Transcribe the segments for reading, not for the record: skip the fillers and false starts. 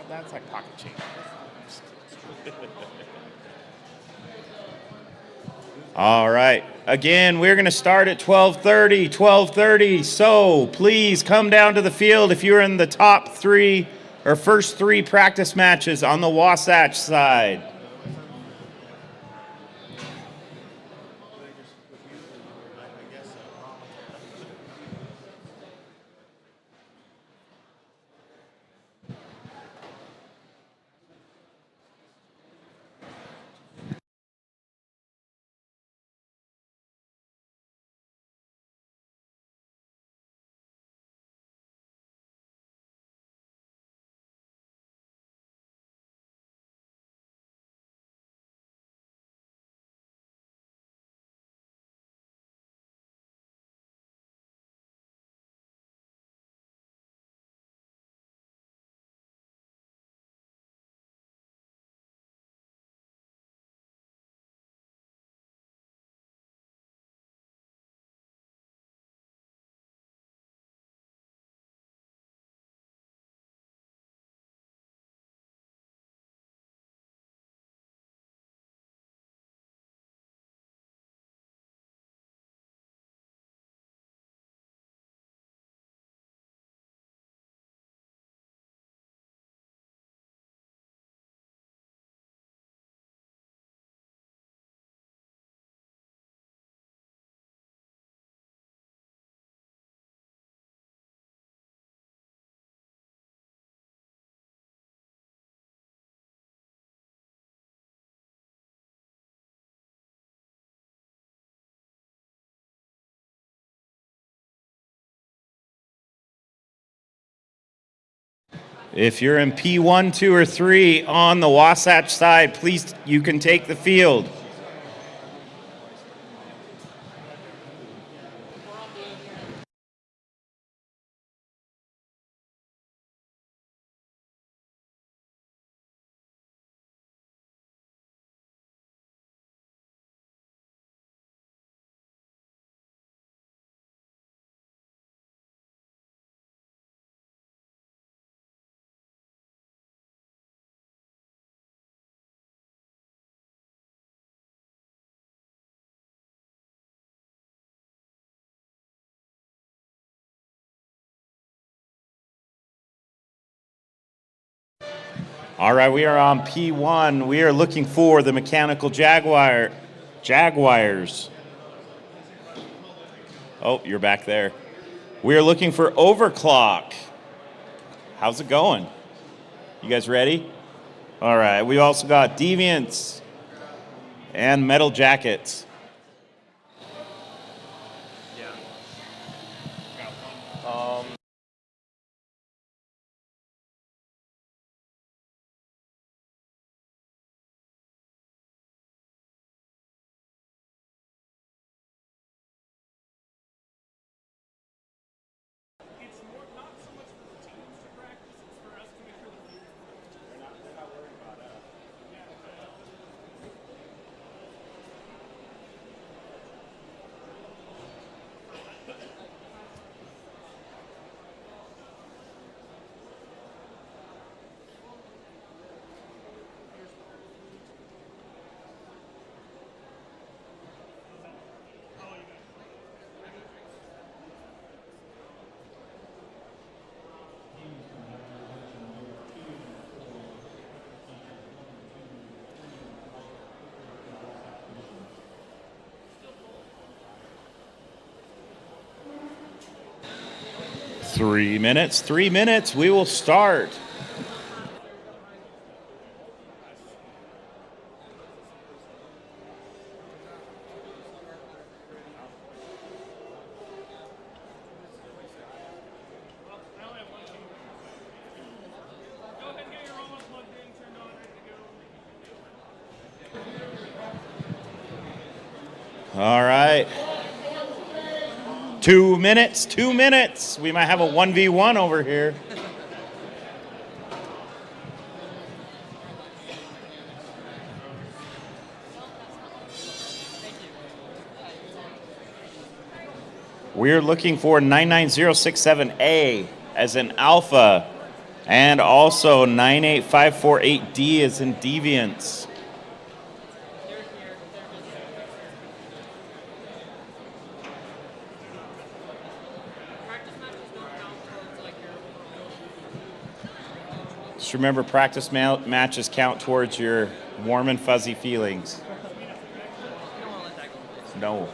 That's like pocket change. All right. Again, we're going to start at 12:30. 12:30. So please come down to the field if you're in the top three or first three practice matches on the Wasatch side. If you're in P1, 2, or 3 on the Wasatch side, please, you can take the field. All right, we are on P1. We are looking for the mechanical Jaguars. Oh, you're back there. We are looking for Overclock. How's it going? You guys ready? All right, we also got Deviants and Metal Jackets. Three minutes, we will start. All right. 2 minutes. We might have a 1v1 over here. We're looking for 99067A as an alpha And also 98548D is in Deviants. Just remember, practice matches count towards your warm and fuzzy feelings. No.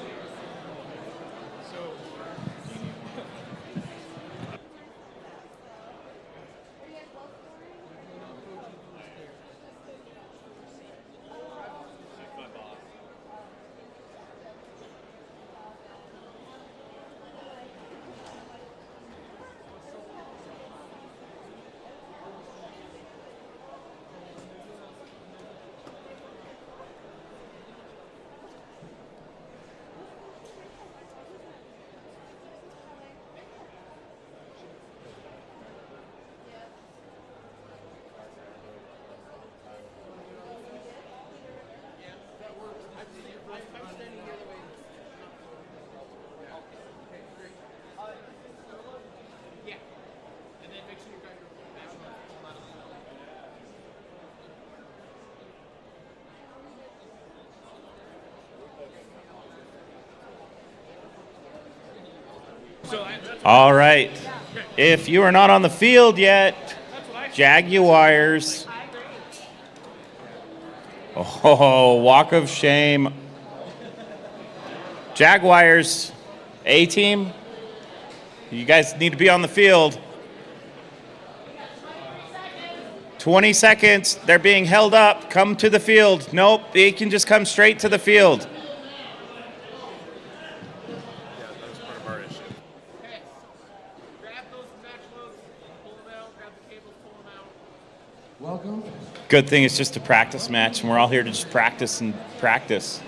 All right. If you are not on the field yet, Jaguars. Oh, walk of shame. Jaguars, A-team, you guys need to be on the field. 20 seconds. They're being held up. Come to the field. Nope, they can just come straight to the field. Welcome. Good thing it's just a practice match, and we're all here to just practice and practice.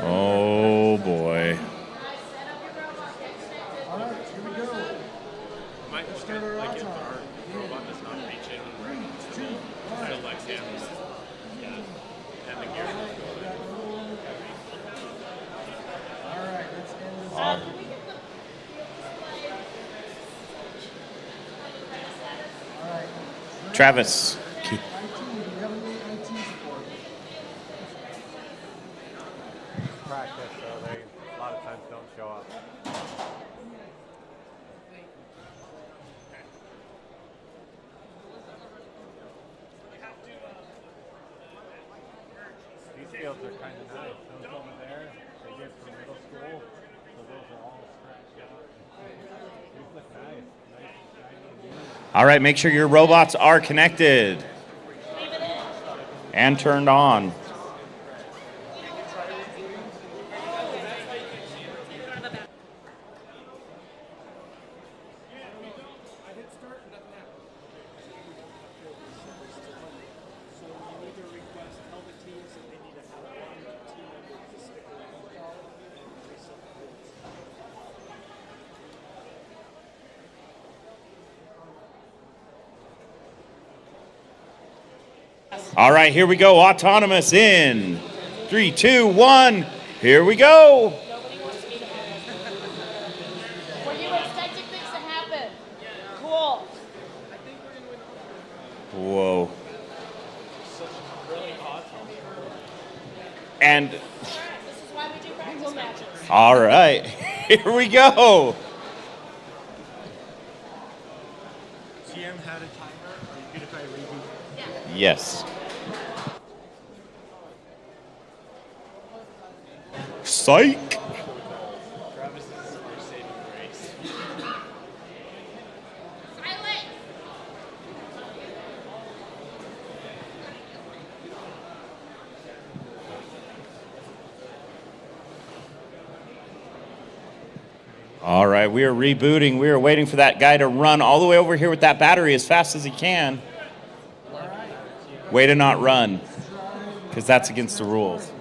Oh boy. All right, here we go. All right, let's end this. All right. Travis. IT, do you have any IT support? Practice, so they a lot of times don't show up. These fields are kind of nice. Those over there, they get from middle school, so those are all scratched out. These look nice, nice and shiny. All right, make sure your robots are connected and turned on. All right, here we go. Autonomous in 3, 2, 1. Here we go. Were you expecting things to happen? Cool. Whoa. And This is why we do practice matches. all right, here we go. GM had a timer. Are you good if I reboot? Yes. Psych. Travis is our saving grace. Silent. All right, we are rebooting. We are waiting for that guy to run all the way over here with that battery as fast as he can. Way to not run, because that's against the rules.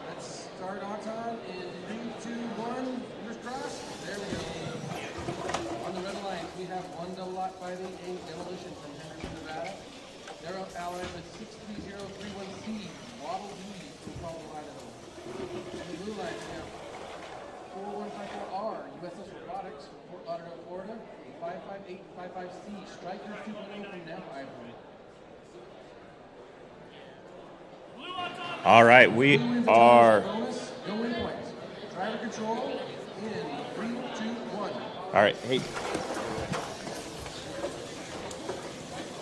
Let's start Auton in 3, 2, 1. Fingers crossed. There we go. On the red line, we have one double lot 588 demolition from Henderson, Nevada. They're up allied with 63031C, Waddle D from Colorado, Idaho. On the blue line, we have 4154R, USS Robotics from Fort Lauderdale, Florida. 55855C, Striker 2.0 from Napa, Idaho. All right, we are. Bonus, no win points. Driver control in 3, 2, 1. All right, hey. 1,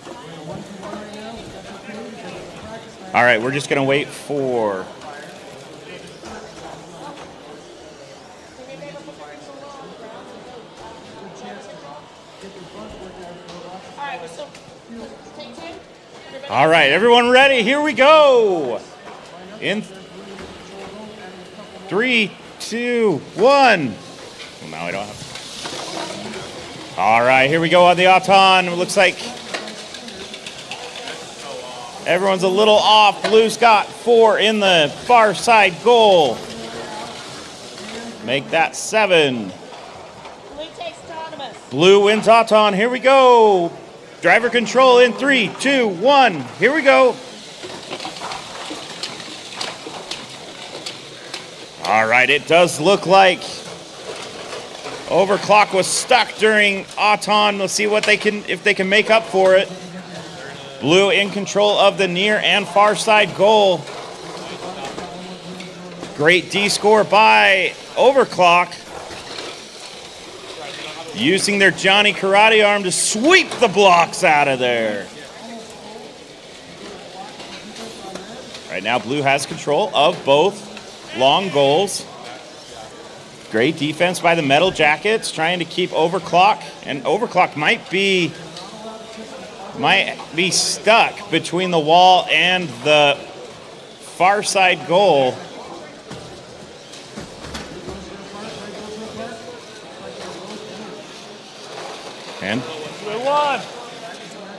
2, 1 right now. That's okay because it's a practice match. All right, we're just gonna wait for. All right, so take two. Everybody? All right, everyone ready? Here we go. In 3, 2, 1. Well, now I don't have. All right, here we go on the Auton. It looks like everyone's a little off. Blue's got 4 in the far side goal. Make that 7. Blue takes autonomous. Blue wins Auton. Here we go. Driver control in 3, 2, 1. Here we go. All right, it does look like Overclock was stuck during Auton. We'll see what if they can make up for it. Blue in control of the near and far side goal. Great D score by Overclock. Using their Johnny Karate arm to sweep the blocks out of there. Right now, Blue has control of both long goals. Great defense by the Metal Jackets, trying to keep Overclock, and Overclock might be stuck between the wall and the far side goal. And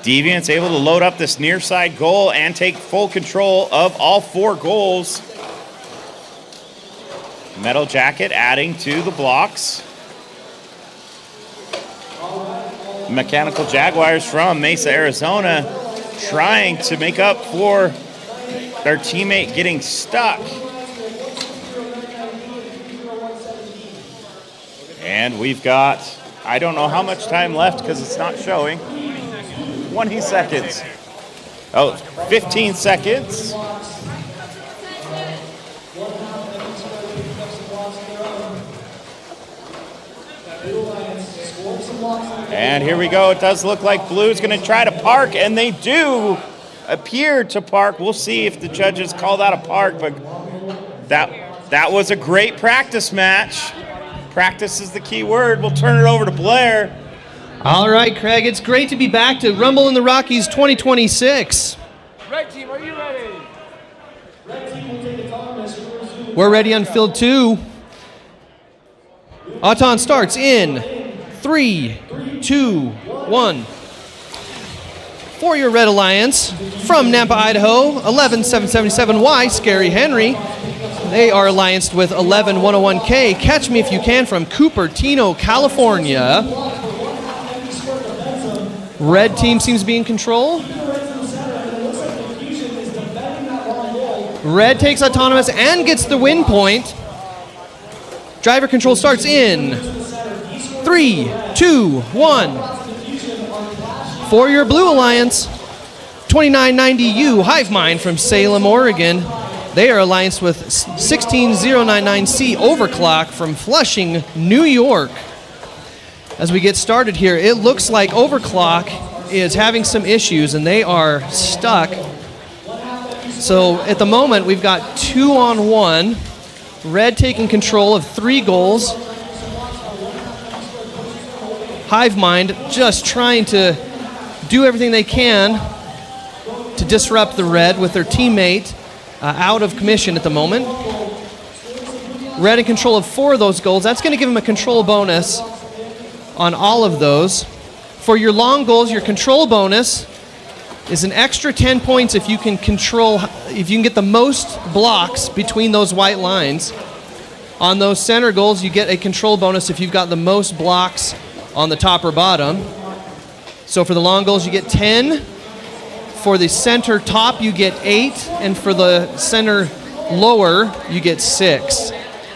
Deviant's able to load up this near side goal and take full control of all 4 goals. Metal Jacket adding to the blocks. Mechanical Jaguars from Mesa, Arizona, trying to make up for their teammate getting stuck. And we've got, I don't know how much time left because it's not showing. 20 seconds. Oh, 15 seconds. And here we go. It does look like Blue's going to try to park, and they do appear to park. We'll see if the judges call that a park, but that was a great practice match. Practice is the key word. We'll turn it over to Blair. All right, Craig, it's great to be back to Rumble in the Rockies 2026. Red team, are you ready? We're ready on field 2. Auton starts in 3, 2, 1. For your Red Alliance, from Nampa, Idaho, 11777Y, Scary Henry. They are allianced with 11101K, Catch Me If You Can, from Cupertino, California. Red team seems to be in control. Red takes autonomous and gets the win point. Driver control starts in 3, 2, 1. For your Blue Alliance, 2990U Hive Mind from Salem, Oregon. They are allianced with 16099C Overclock from Flushing, New York. As we get started here, it looks like Overclock is having some issues and they are stuck. So at the moment, we've got 2-on-1. Red taking control of 3 goals. Hive Mind just trying to do everything they can to disrupt the Red with their teammate out of commission at the moment. Red in control of 4 of those goals. That's going to give them a control bonus on all of those. For your long goals, your control bonus is an extra 10 points if you can get the most blocks between those white lines. On those center goals, you get a control bonus if you've got the most blocks on the top or bottom. So for the long goals, you get 10. For the center top, you get 8. And for the center lower, you get 6.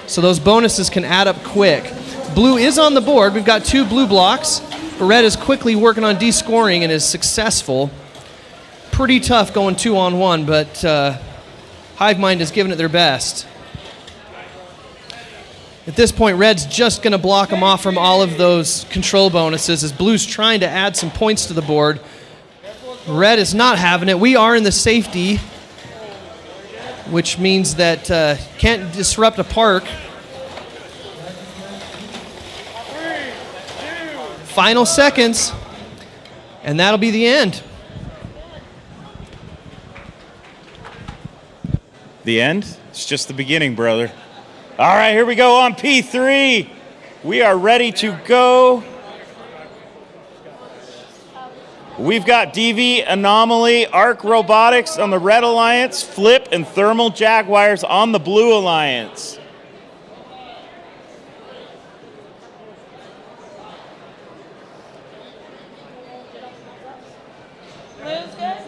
so those bonuses can add up quick. Blue is on the board. We've got 2 blue blocks. Red is quickly working on descoring and is successful. Pretty tough going 2-on-1, but Hive Mind is giving it their best. At this point, Red's just going to block them off from all of those control bonuses as Blue's trying to add some points to the board. Red is not having it. We are in the safety, which means that can't disrupt a park. Final seconds, and that'll be the end. The end? It's just the beginning, brother. All right, here we go on P3. We are ready to go. We've got DV Anomaly, Arc Robotics on the Red Alliance, Flip and Thermal Jaguars on the Blue Alliance. Blue's good.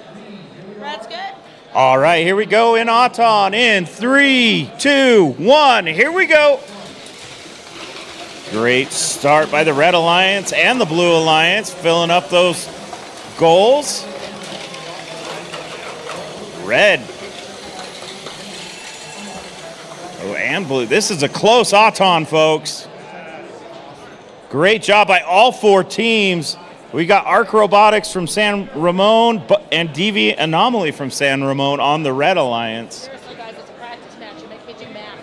Red's good. All right, here we go in Auton in 3, 2, 1. Here we go. Great start by the Red Alliance and the Blue Alliance, filling up those goals. Red. Oh, and Blue. This is a close Auton, folks. Great job by all 4 teams. We got Arc Robotics from San Ramon and DV Anomaly from San Ramon on the Red Alliance. Seriously, guys, it's a practice match. You make me do math.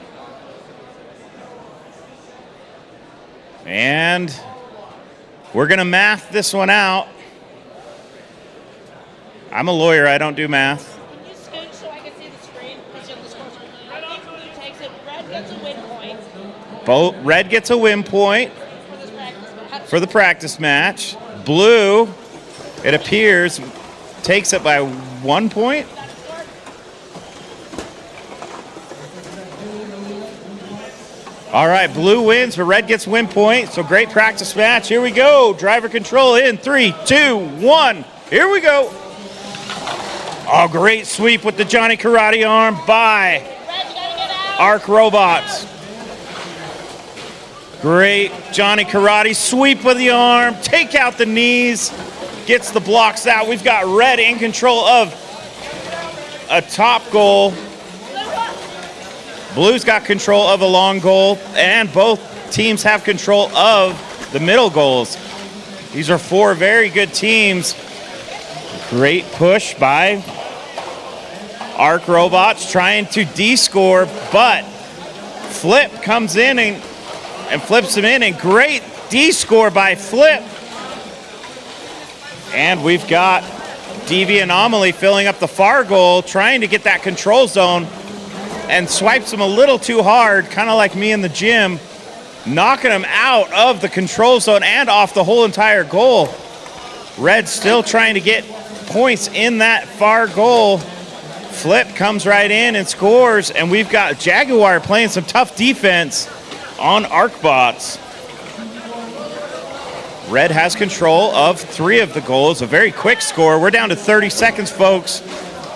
And we're going to math this one out. I'm a lawyer. I don't do math. Can you scoot so I can see the screen? Because the scores are I think Blue takes it. Red gets a win point Red gets a win point for this practice match. for the practice match. Blue, it appears, takes it by 1 point. All right, Blue wins, but Red gets win point. So great practice match. Here we go. Driver control in 3, 2, 1. Here we go. Oh, great sweep with the Johnny Karate arm by Red, you gotta get out. Arc Robots. Great Johnny Karate sweep with the arm, take out the knees, gets the blocks out. We've got Red in control of a top goal. Blue's got control of a long goal, and both teams have control of the middle goals. These are 4 very good teams. Great push by Arc Robots trying to descore, but Flip comes in and flips him in, and great D-score by Flip. And we've got DV Anomaly filling up the far goal, trying to get that control zone, and swipes him a little too hard, kind of like me in the gym, knocking him out of the control zone and off the whole entire goal. Red still trying to get points in that far goal. Flip comes right in and scores, and we've got Jaguar playing some tough defense on Arcbots. Red has control of 3 of the goals, a very quick score. We're down to 30 seconds, folks.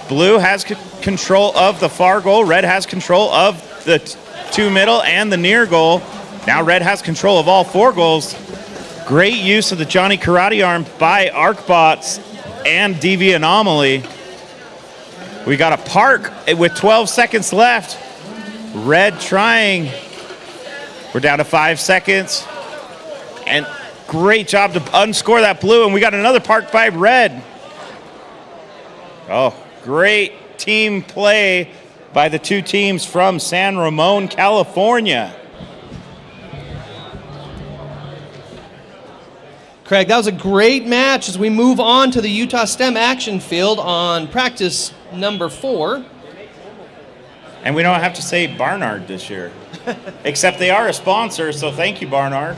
Blue has control of the far goal. Red has control of the 2 middle and the near goal. Now Red has control of all 4 goals. Great use of the Johnny Karate arm by Arcbots and DV Anomaly. We got a park with 12 seconds left. Red trying. We're down to 5 seconds. And great job to unscore that Blue. And we got another park by Red. Oh, great team play by the 2 teams from San Ramon, California. Craig, that was a great match as we move on to the Utah STEM action field on practice number 4. And we don't have to say Barnard this year, except they are a sponsor, so thank you, Barnard.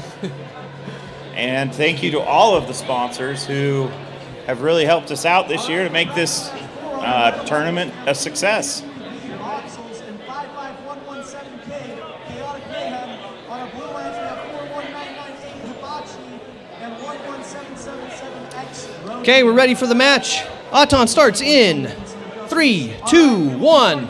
And thank you to all of the sponsors who have really helped us out this year to make this tournament a success. Voxels and 55117K, Chaotic Mayhem. On our blue lines, we have 41998 Hibachi and 11777X. Okay, we're ready for the match. Auton starts in 3, 2, 1.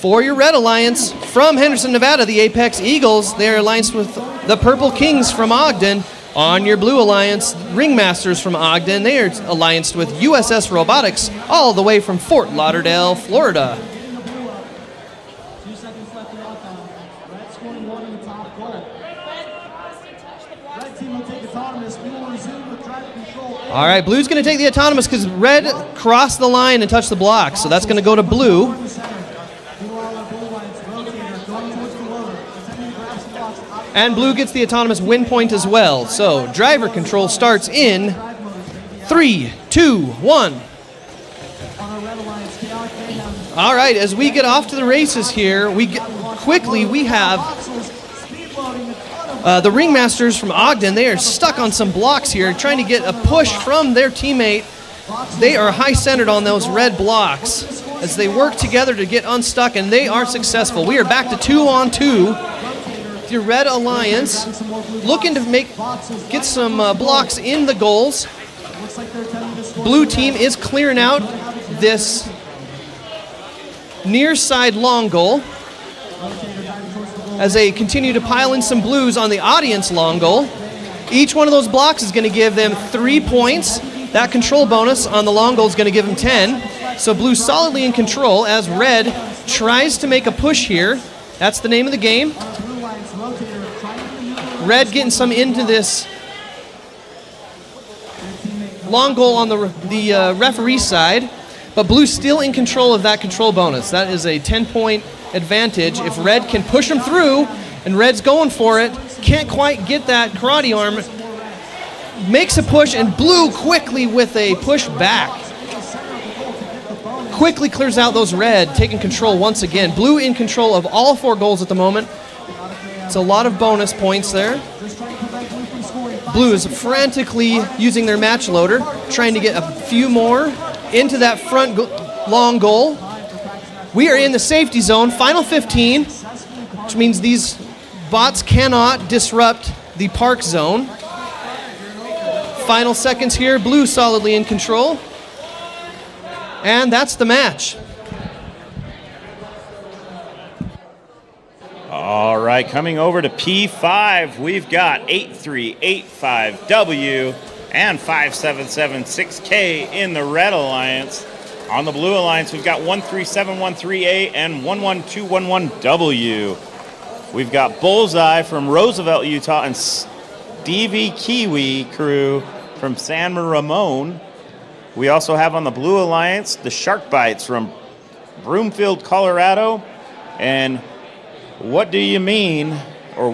For your Red Alliance, from Henderson, Nevada, the Apex Eagles, they're allianced with the Purple Kings from Ogden. On your Blue Alliance, Ringmasters from Ogden, they are allianced with USS Robotics, all the way from Fort Lauderdale, Florida. 2 seconds left in lockdown. Red scoring 1 in the top goal. Red team will take autonomous. We will resume with driver control. All right, Blue's going to take the autonomous because Red crossed the line and touched the block, so that's going to go to Blue. Meanwhile, our Blue Alliance rotator going towards the loader. Attempting to grab some blocks out of And Blue gets the autonomous win point as well. So driver control starts in 3, 2, 1. on our Red Alliance. Chaotic Mayhem. All right, as we get off to the races here, we have Speed loading a ton of the Ringmasters from Ogden. They are stuck on some blocks here, trying to get a push from their teammate. They are high-centered on those red blocks as they work together to get unstuck, and they are successful. We are back to 2-on-2. With your Red Alliance looking to get some blocks in the goals. looks like they're attempting to score. Blue team is clearing out this near side long goal as they continue to pile in some blues on the audience long goal. Each one of those blocks is going to give them 3 points. That control bonus on the long goal is going to give them 10. So Blue solidly in control as Red tries to make a push here. That's the name of the game. Blue Alliance rotator trying to maneuver. Red getting some into this long goal on the referee side, but Blue's still in control of that control bonus. That is a 10-point advantage. If Red can push them through, and Red's going for it, can't quite get that karate arm, makes a push, and Blue quickly with a push back. Quickly clears out those Red, taking control once again. Blue in control of all 4 goals at the moment. It's a lot of bonus points there. Just trying to prevent Blue from scoring. Blue is frantically using their match loader, trying to get a few more into that front long goal. We are in the safety zone, final 15, which means these bots cannot disrupt the park zone. Final seconds here, Blue solidly in control. And that's the match. All right, coming over to P5, we've got 8385W and 5776K in the Red Alliance. On the Blue Alliance, we've got 137138 and 11211W. We've got Bullseye from Roosevelt, Utah, and Stevie Kiwi crew from San Ramon. We also have on the Blue Alliance the Shark Bites from Broomfield, Colorado, and What Do You Mean, or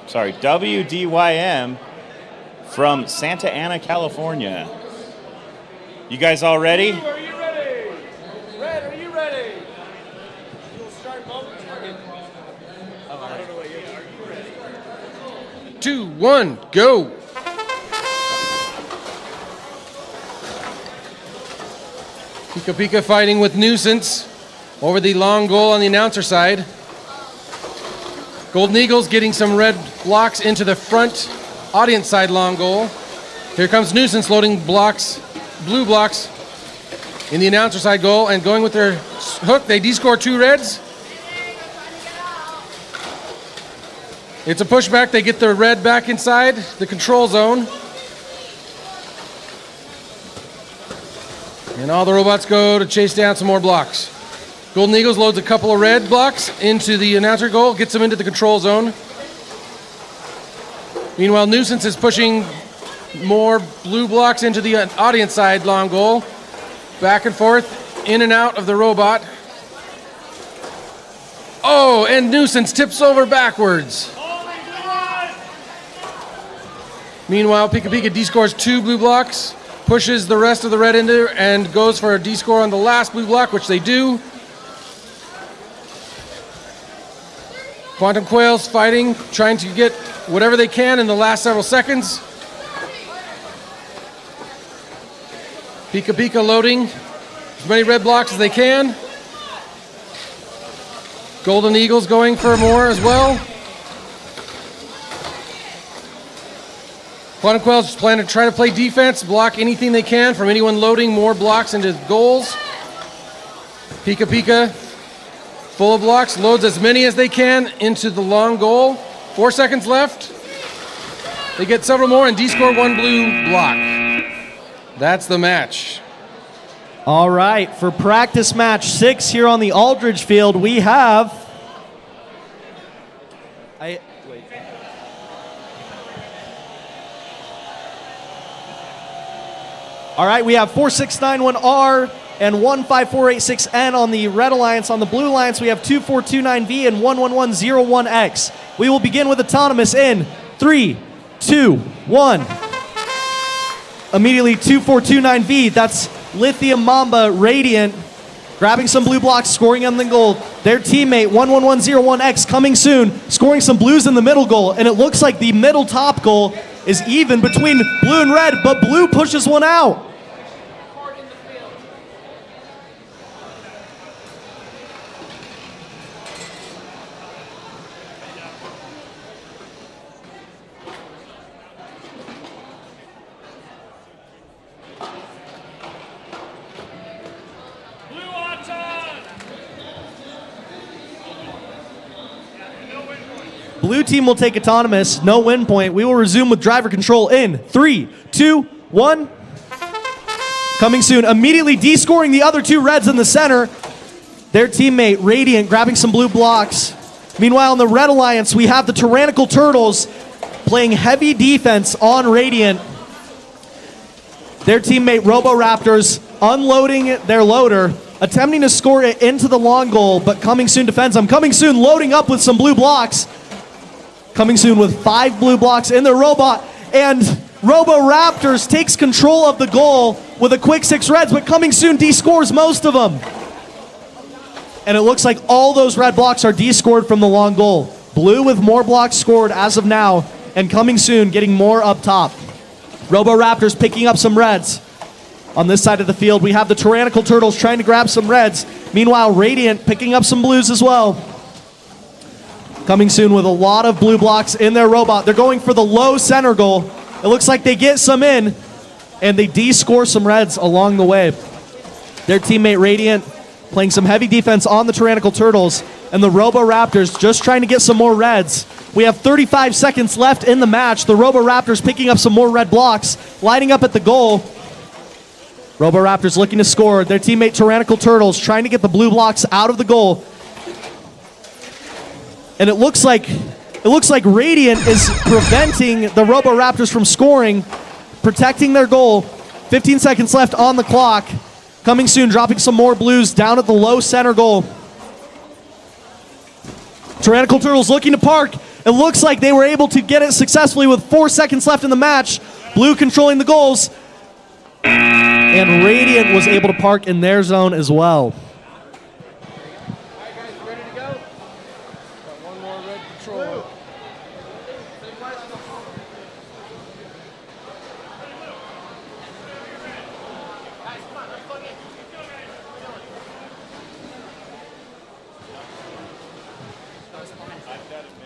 WDYM from Santa Ana, California. You guys all ready? Are you ready? Red, are you ready? You'll start momentarily. I don't know what you're. Are you ready? 2, 1, go. Pika Pika fighting with Nuisance over the long goal on the announcer side. Golden Eagles getting some red blocks into the front audience side long goal. Here comes Nuisance loading blocks, blue blocks in the announcer side goal and going with their hook. They de-score 2 reds. It's a pushback. They get the red back inside the control zone. And all the robots go to chase down some more blocks. Golden Eagles loads a couple of red blocks into the announcer goal, gets them into the control zone. Meanwhile, Nuisance is pushing more blue blocks into the audience side long goal. Back and forth, in and out of the robot. Oh, and Nuisance tips over backwards. Meanwhile, Pika Pika de-scores 2 blue blocks, pushes the rest of the red into and goes for a de-score on the last blue block, which they do. Quantum Quails fighting, trying to get whatever they can in the last several seconds. Pika Pika loading as many red blocks as they can. Golden Eagles going for more as well. Quantum Quails just plan to try to play defense, block anything they can from anyone loading more blocks into goals. Pika Pika Full of blocks, loads as many as they can into the long goal. 4 seconds left. They get several more and D-score 1 blue block. That's the match. All right, for practice match 6 here on the Aldridge field, we have... All right, we have 4691R and 15486N on the Red Alliance. On the Blue Alliance, we have 2429V and 11101X. We will begin with autonomous in 3, 2, 1. Immediately 2429V, that's Lithium Mamba Radiant, grabbing some blue blocks, scoring on the goal. Their teammate 11101X coming soon, scoring some blues in the middle goal. And it looks like the middle top goal is even between blue and red, but blue pushes one out. Blue team will take autonomous, no win point. We will resume with driver control in 3, 2, 1. Coming soon, immediately descoring the other two reds in the center. Their teammate, Radiant, grabbing some blue blocks. Meanwhile, in the Red Alliance, we have the Tyrannical Turtles playing heavy defense on Radiant. Their teammate, Robo-Raptors, unloading their loader, attempting to score it into the long goal, but coming soon defends them. Coming soon, loading up with some blue blocks. Coming soon with 5 blue blocks in their robot, and Robo-Raptors takes control of the goal with a quick 6 reds, but coming soon descores most of them. And it looks like all those red blocks are descored from the long goal. Blue with more blocks scored as of now, and coming soon getting more up top. Robo-Raptors picking up some reds. On this side of the field, we have the Tyrannical Turtles trying to grab some reds. Meanwhile, Radiant picking up some blues as well. Coming soon with a lot of blue blocks in their robot. They're going for the low center goal. It looks like they get some in, and they de-score some reds along the way. Their teammate Radiant playing some heavy defense on the Tyrannical Turtles, and the Robo-Raptors just trying to get some more reds. We have 35 seconds left in the match. The Robo-Raptors picking up some more red blocks, lining up at the goal. Robo-Raptors looking to score. Their teammate Tyrannical Turtles trying to get the blue blocks out of the goal. And it looks like Radiant is preventing the Robo-Raptors from scoring, protecting their goal. 15 seconds left on the clock. Coming soon, dropping some more blues down at the low center goal. Tyrannical Turtles looking to park. It looks like they were able to get it successfully with 4 seconds left in the match. Blue controlling the goals. And Radiant was able to park in their zone as well.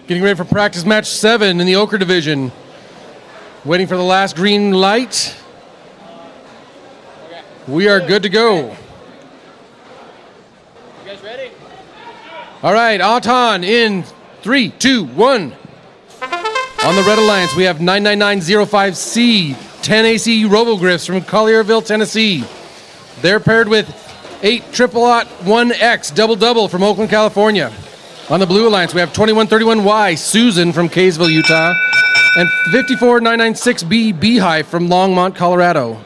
Getting ready for practice match 7 in the Oquirrh division. Waiting for the last green light. We are good to go. You guys ready? All right, Auton in 3, 2, 1. On the Red Alliance, we have 99905C, 10AC Robogriffs from Collierville, Tennessee. They're paired with 8 Triple-Aught 1X Double-Double from Oakland, California. On the Blue Alliance, we have 2131Y Susan from Kaysville, Utah, and 54996B Beehive from Longmont, Colorado.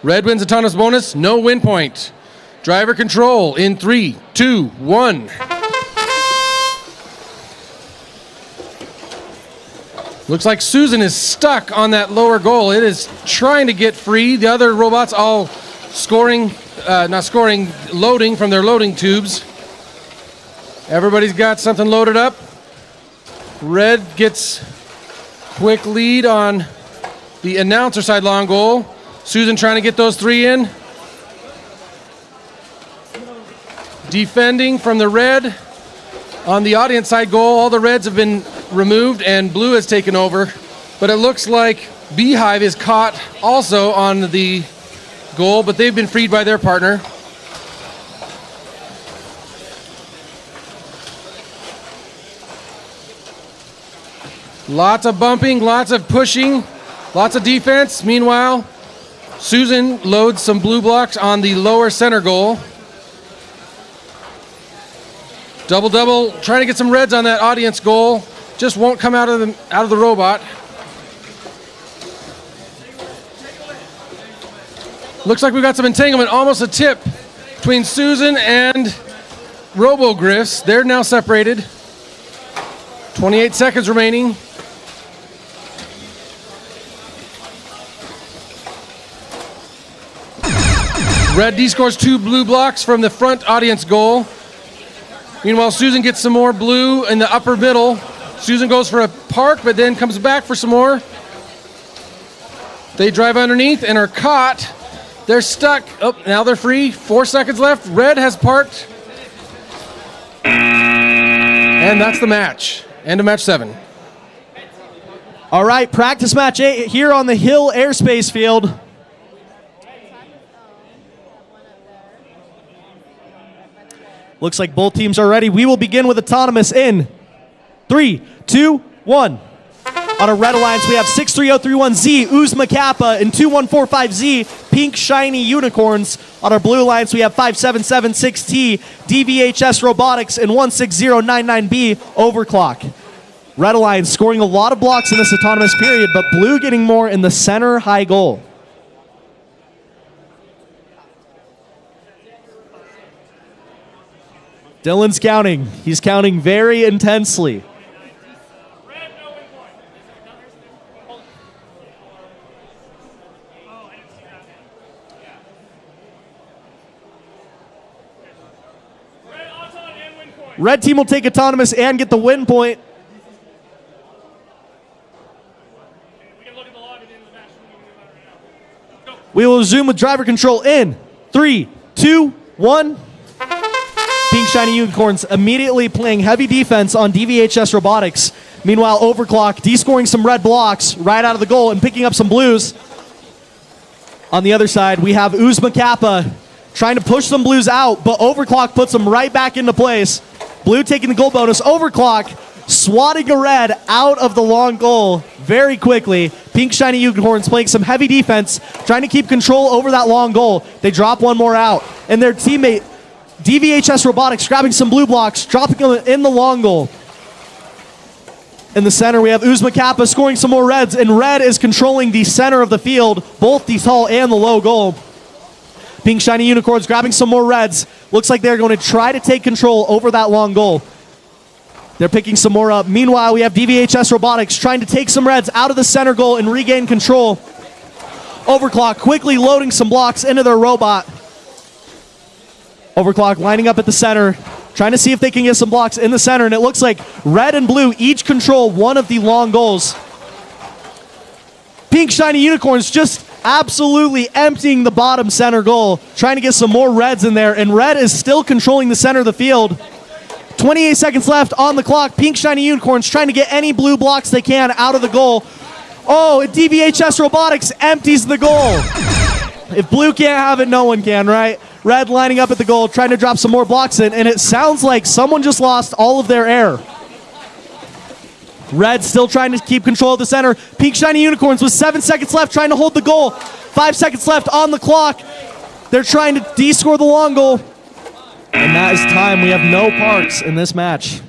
Red wins autonomous bonus, no win point. Driver control in 3, 2, 1. Looks like Susan is stuck on that lower goal. It is trying to get free. The other robots all scoring. Loading from their loading tubes. Everybody's got something loaded up. Red gets quick lead on the announcer side long goal. Susan trying to get those 3 in. Defending from the red. On the audience side goal, all the reds have been removed and blue has taken over. But it looks like Beehive is caught also on the goal, but they've been freed by their partner. Lots of bumping, lots of pushing, lots of defense. Meanwhile, Susan loads some blue blocks on the lower center goal. Double, trying to get some reds on that audience goal. Just won't come out of the robot. Looks like we've got some entanglement, almost a tip between Susan and RoboGriffs. They're now separated. 28 seconds remaining. Red D-scores 2 blue blocks from the front audience goal. Meanwhile, Susan gets some more blue in the upper middle. Susan goes for a park, but then comes back for some more. They drive underneath and are caught. They're stuck. Oh, now they're free. 4 seconds left. Red has parked. And that's the match. End of match 7. All right, practice match 8 here on the Hill Airspace Field. Looks like both teams are ready. We will begin with autonomous in 3, 2, 1. On a red alliance, we have 63031Z, Uzma Kappa, and 2145Z, Pink Shiny Unicorns. On our blue alliance, we have 5776T, DVHS Robotics, and 16099B, Overclock. Red alliance scoring a lot of blocks in this autonomous period, but blue getting more in the center high goal. Dylan's counting. He's counting very intensely. Red team will take autonomous and get the win point. We will resume with driver control in 3, 2, 1. Pink Shiny Unicorns immediately playing heavy defense on DVHS Robotics. Meanwhile, Overclock de-scoring some red blocks right out of the goal and picking up some blues. On the other side, we have Uzma Kappa trying to push some blues out, but Overclock puts them right back into place. Blue taking the goal bonus. Overclock swatting a red out of the long goal very quickly. Pink Shiny Unicorns playing some heavy defense, trying to keep control over that long goal. They drop one more out, and their teammate DVHS Robotics grabbing some blue blocks, dropping them in the long goal. In the center, we have Uzma Kappa scoring some more reds, and red is controlling the center of the field, both the tall and the low goal. Pink Shiny Unicorns grabbing some more reds. Looks like they're going to try to take control over that long goal. They're picking some more up. Meanwhile, we have DVHS Robotics trying to take some reds out of the center goal and regain control. Overclock quickly loading some blocks into their robot. Overclock lining up at the center, trying to see if they can get some blocks in the center, and it looks like red and blue each control one of the long goals. Pink Shiny Unicorns just absolutely emptying the bottom center goal, trying to get some more reds in there, and red is still controlling the center of the field. 28 seconds left on the clock. Pink Shiny Unicorns trying to get any blue blocks they can out of the goal. Oh, and DVHS Robotics empties the goal. If blue can't have it, no one can, right? Red lining up at the goal, trying to drop some more blocks in, and it sounds like someone just lost all of their air. Red still trying to keep control of the center. Pink Shiny Unicorns with 7 seconds left, trying to hold the goal. 5 seconds left on the clock. They're trying to de-score the long goal. And that is time. We have no parks in this match.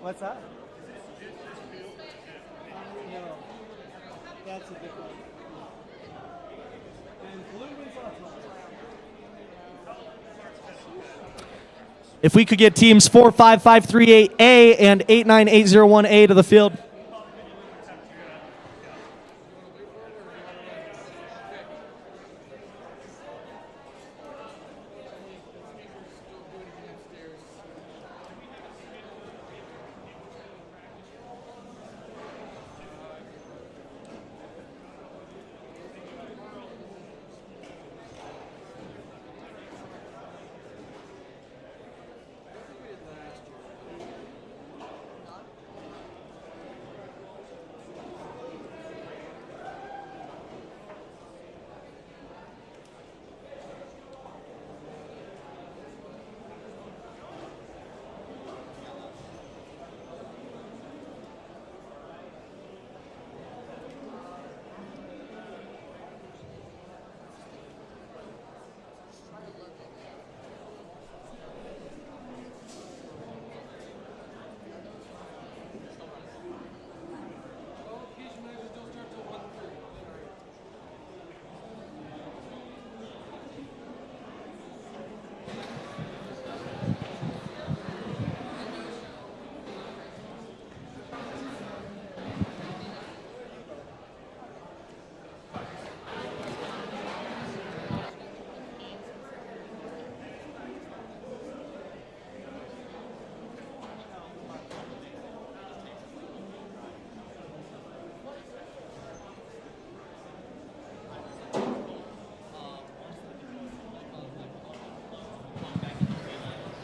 What's that? No, that's a good one. And blue wins autonomous. If we could get teams 45538A and 89801A to the field.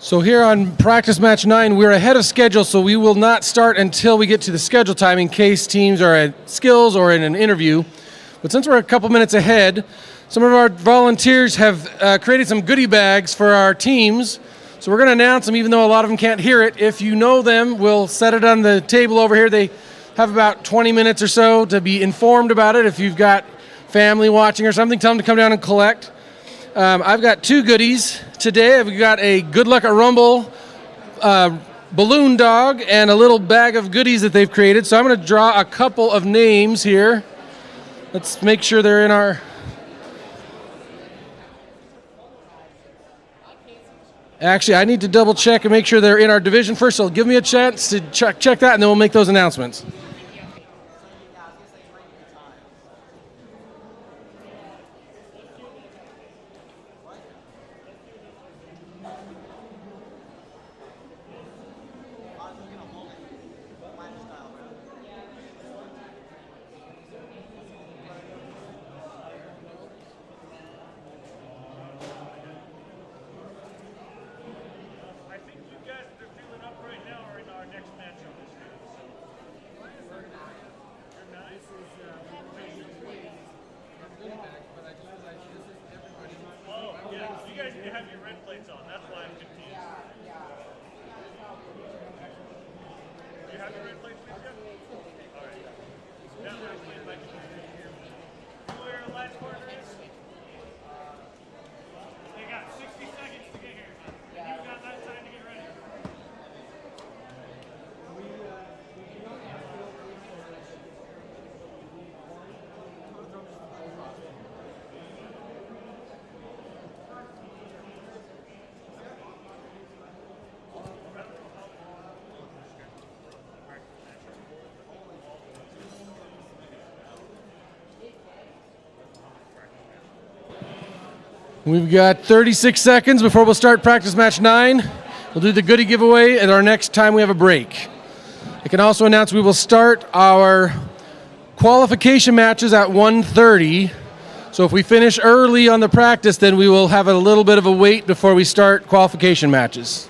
So here on practice match 9, we're ahead of schedule, so we will not start until we get to the schedule time in case teams are at skills or in an interview. But since we're a couple minutes ahead, some of our volunteers have created some goodie bags for our teams. So we're going to announce them, even though a lot of them can't hear it. If you know them, we'll set it on the table over here. They have about 20 minutes or so to be informed about it. If you've got family watching or something, tell them to come down and collect. I've got 2 goodies today. I've got a Good Luck at Rumble balloon dog and a little bag of goodies that they've created. So I'm going to draw a couple of names here. Let's make sure they're in our... Actually, I need to double check and make sure they're in our division first. So give me a chance to check that, and then we'll make those announcements. We've got 36 seconds before we'll start practice match 9. We'll do the goodie giveaway at our next time we have a break. I can also announce we will start our qualification matches at 1:30. So if we finish early on the practice, then we will have a little bit of a wait before we start qualification matches.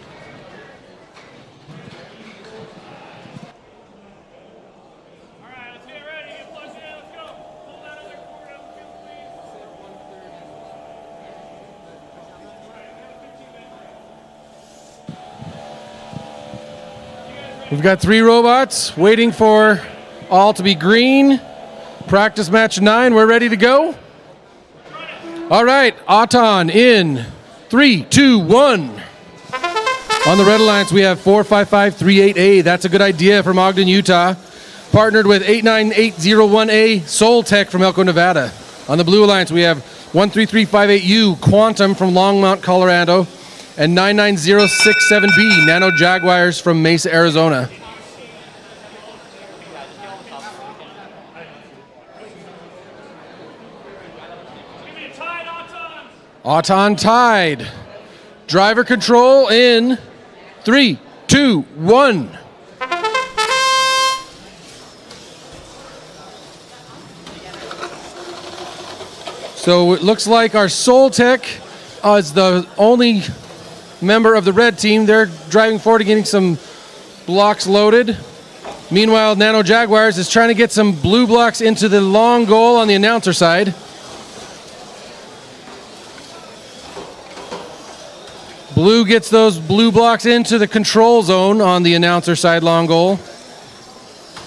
We've got 3 robots waiting for all to be green. Practice match 9, we're ready to go. All right, Auton in 3, 2, 1. On the Red Alliance, we have 45538A. That's a good idea from Ogden, Utah. Partnered with 89801A Soul Tech from Elko, Nevada. On the Blue Alliance, we have 13358U Quantum from Longmont, Colorado. And 99067B Nano Jaguars from Mesa, Arizona. Auton tied. Driver control in 3, 2, 1. So it looks like our Soul Tech is the only member of the red team. They're driving forward and getting some blocks loaded. Meanwhile, Nano Jaguars is trying to get some blue blocks into the long goal on the announcer side. Blue gets those blue blocks into the control zone on the announcer side long goal.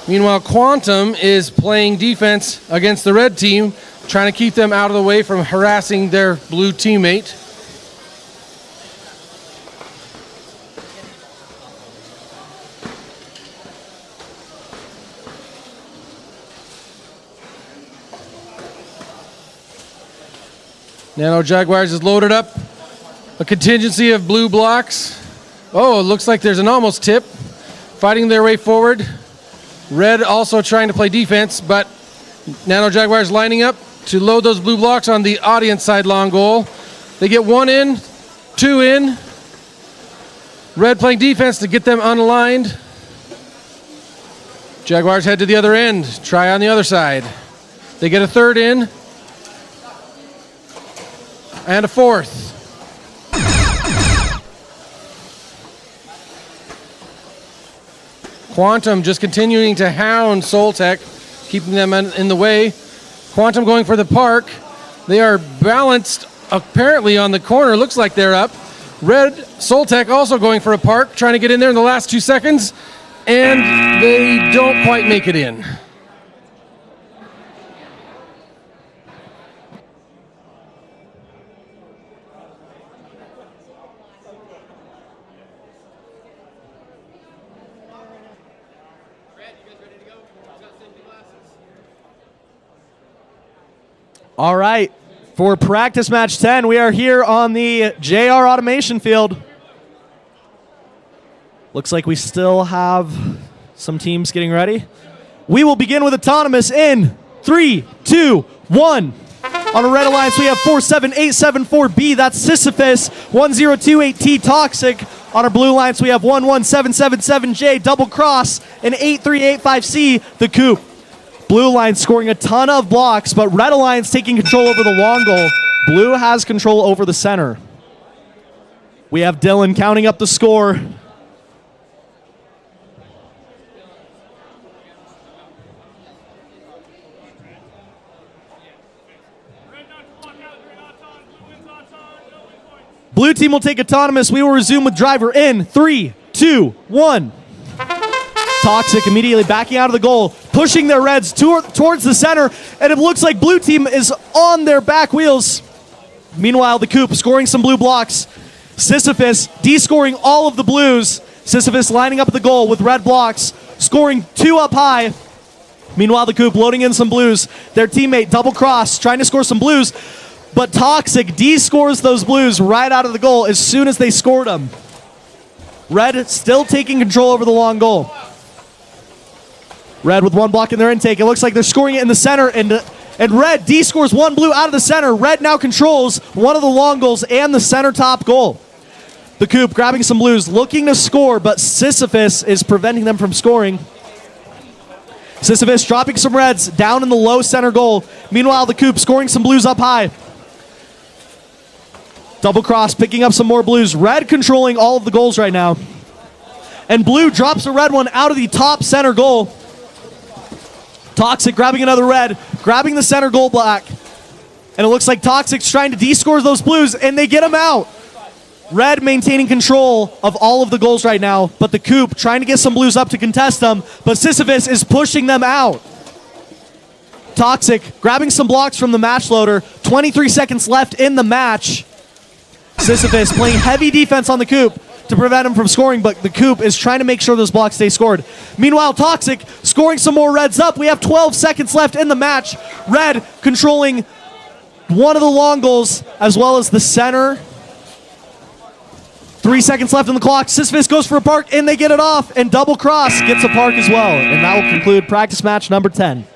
Meanwhile, Quantum is playing defense against the red team, trying to keep them out of the way from harassing their blue teammate. Nano Jaguars is loaded up. A contingency of blue blocks. Oh, it looks like there's an almost tip. Fighting their way forward. Red also trying to play defense, but Nano Jaguars lining up to load those blue blocks on the audience side long goal. They get 1 in, 2 in. Red playing defense to get them unaligned. Jaguars head to the other end. Try on the other side. They get a 3rd in. And a 4th. Quantum just continuing to hound Soltech, keeping them in the way. Quantum going for the park. They are balanced apparently on the corner. Looks like they're up. Red Soltech also going for a park, trying to get in there in the last 2 seconds, and they don't quite make it in. All right, for practice match 10, we are here on the JR Automation field. Looks like we still have some teams getting ready. We will begin with autonomous in 3, 2, 1. On a red alliance, we have 47874B, that's Sisyphus, 1028T Toxic. On our blue alliance, we have 11777J Double Cross, and 8385C The Coop. Blue Alliance scoring a ton of blocks, but Red Alliance taking control over the long goal. Blue has control over the center. We have Dylan counting up the score. Blue team will take autonomous. We will resume with driver in 3, 2, 1. Toxic immediately backing out of the goal, pushing their Reds towards the center, and it looks like blue team is on their back wheels. Meanwhile, the Coop scoring some blue blocks. Sisyphus de-scoring all of the blues. Sisyphus lining up at the goal with red blocks, scoring 2 up high. Meanwhile, the Coop loading in some blues. Their teammate Double Cross trying to score some blues, but Toxic de-scores those blues right out of the goal as soon as they scored them. Red still taking control over the long goal. Red with 1 block in their intake. It looks like they're scoring it in the center, and Red de-scores 1 blue out of the center. Red now controls one of the long goals and the center top goal. The Coop grabbing some blues, looking to score, but Sisyphus is preventing them from scoring. Sisyphus dropping some Reds down in the low center goal. Meanwhile, the Coop scoring some blues up high. Double Cross picking up some more blues. Red controlling all of the goals right now. And blue drops a red one out of the top center goal. Toxic grabbing another red, grabbing the center goal black. And it looks like Toxic's trying to de-score those blues, and they get them out. Red maintaining control of all of the goals right now, but the Coop trying to get some blues up to contest them, but Sisyphus is pushing them out. Toxic grabbing some blocks from the match loader. 23 seconds left in the match. Sisyphus playing heavy defense on the Coop to prevent him from scoring, but the Coop is trying to make sure those blocks stay scored. Meanwhile, Toxic scoring some more Reds up. We have 12 seconds left in the match. Red controlling one of the long goals as well as the center. 3 seconds left on the clock. Sisyphus goes for a park, and they get it off, and Double Cross gets a park as well. And that will conclude practice match number 10.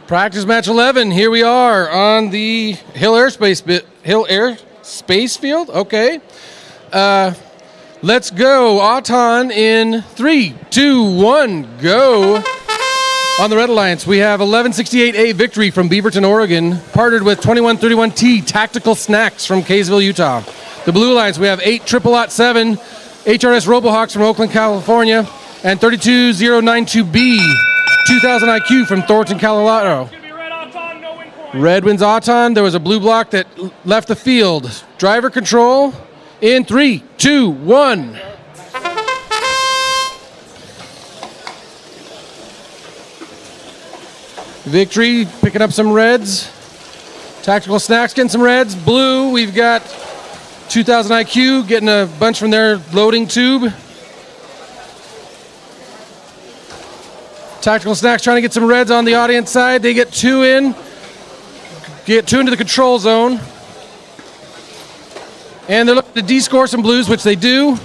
Practice match 11. Here we are on the Hill Airspace field. Okay. Let's go. Auton in 3, 2, 1, go. On the Red Alliance, we have 1168A Victory from Beaverton, Oregon, partnered with 2131T Tactical Snacks from Kaysville, Utah. The Blue Alliance, we have 80007 HRS Robohawks from Oakland, California, and 32092B 2000 IQ from Thornton, Colorado. Red wins Auton. There was a blue block that left the field. Driver control in 3, 2, 1. Victory picking up some Reds. Tactical Snacks getting some Reds. Blue, we've got 2000 IQ getting a bunch from their loading tube. Tactical Snacks trying to get some Reds on the audience side. They get 2 in. Get 2 into the control zone. And they're looking to de-score some blues, which they do.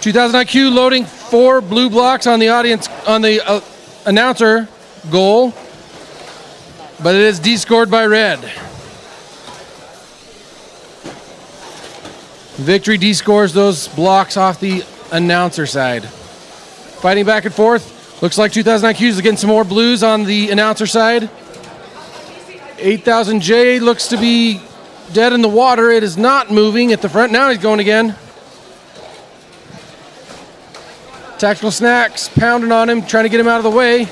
2000 IQ loading 4 blue blocks on the audience, on the announcer goal. But it is de-scored by Red. Victory de-scores those blocks off the announcer side. fighting back and forth. Looks like 2000 IQs is getting some more blues on the announcer side. 8000J looks to be dead in the water. It is not moving at the front. Now he's going again. Tactical Snacks pounding on him, trying to get him out of the way.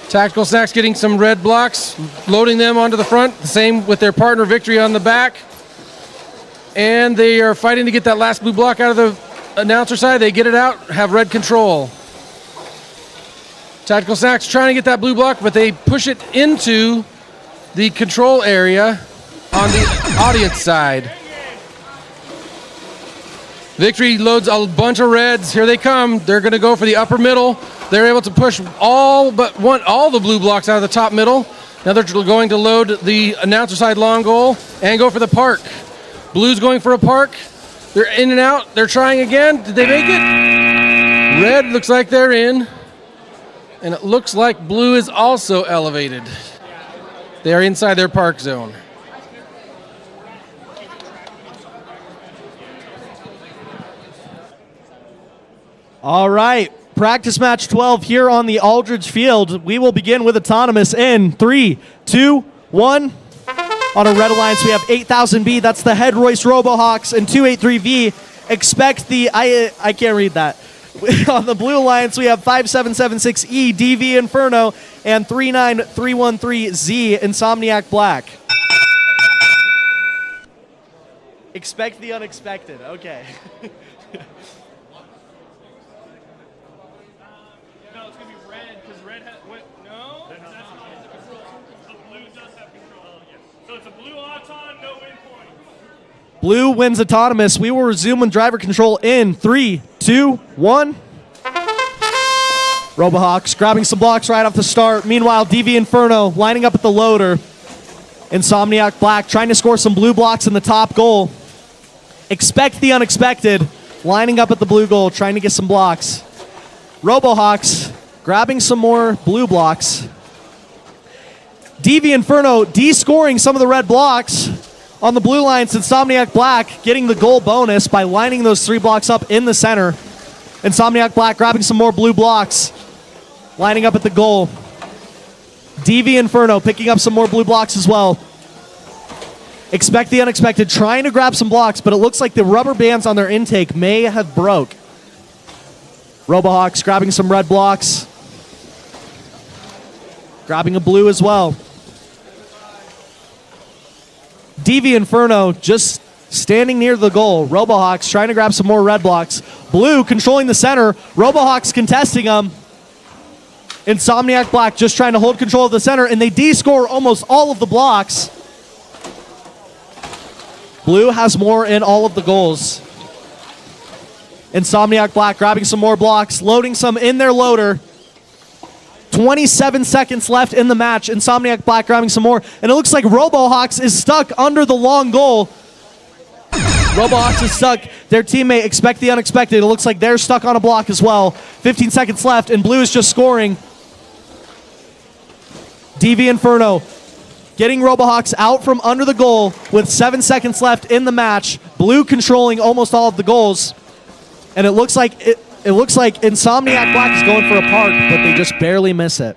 Tactical Snacks getting some red blocks, loading them onto the front. The same with their partner Victory on the back. And they are fighting to get that last blue block out of the announcer side. They get it out, have red control. Tactical Snacks trying to get that blue block, but they push it into the control area on the audience side. Victory loads a bunch of reds. Here they come. They're going to go for the upper middle. They're able to push all the blue blocks out of the top middle. Now they're going to load the announcer side long goal and go for the park. Blue's going for a park. They're in and out. They're trying again. Did they make it? Red looks like they're in. And it looks like blue is also elevated. They are inside their park zone. All right, practice match 12 here on the Aldridge Field. We will begin with autonomous in 3, 2, 1. On a red alliance, we have 8000B. That's the Head Royce Robohawks and 283V. Expect the I can't read that. On the blue alliance, we have 5776E DV Inferno and 39313Z Insomniac Black. Expect the unexpected. Okay. Blue wins autonomous. We will resume with driver control in 3, 2, 1. Robohawks grabbing some blocks right off the start. Meanwhile, DV Inferno lining up at the loader. Insomniac Black trying to score some blue blocks in the top goal. Expect the unexpected. Lining up at the blue goal, trying to get some blocks. Robohawks grabbing some more blue blocks. DV Inferno de-scoring some of the red blocks. On the blue lines, Insomniac Black getting the goal bonus by lining those 3 blocks up in the center. Insomniac Black grabbing some more blue blocks, lining up at the goal. DV Inferno picking up some more blue blocks as well. Expect the unexpected, trying to grab some blocks, but it looks like the rubber bands on their intake may have broke. Robohawks grabbing some red blocks, grabbing a blue as well. DV Inferno just standing near the goal. Robohawks trying to grab some more red blocks. Blue controlling the center. Robohawks contesting them. Insomniac Black just trying to hold control of the center, and they de-score almost all of the blocks. Blue has more in all of the goals. Insomniac Black grabbing some more blocks, loading some in their loader. 27 seconds left in the match. Insomniac Black grabbing some more. And it looks like Robohawks is stuck under the long goal. Robohawks is stuck. Their teammate, expect the unexpected. It looks like they're stuck on a block as well. 15 seconds left, and Blue is just scoring. DV Inferno getting Robohawks out from under the goal with 7 seconds left in the match. Blue controlling almost all of the goals. And it looks like Insomniac Black is going for a park, but they just barely miss it.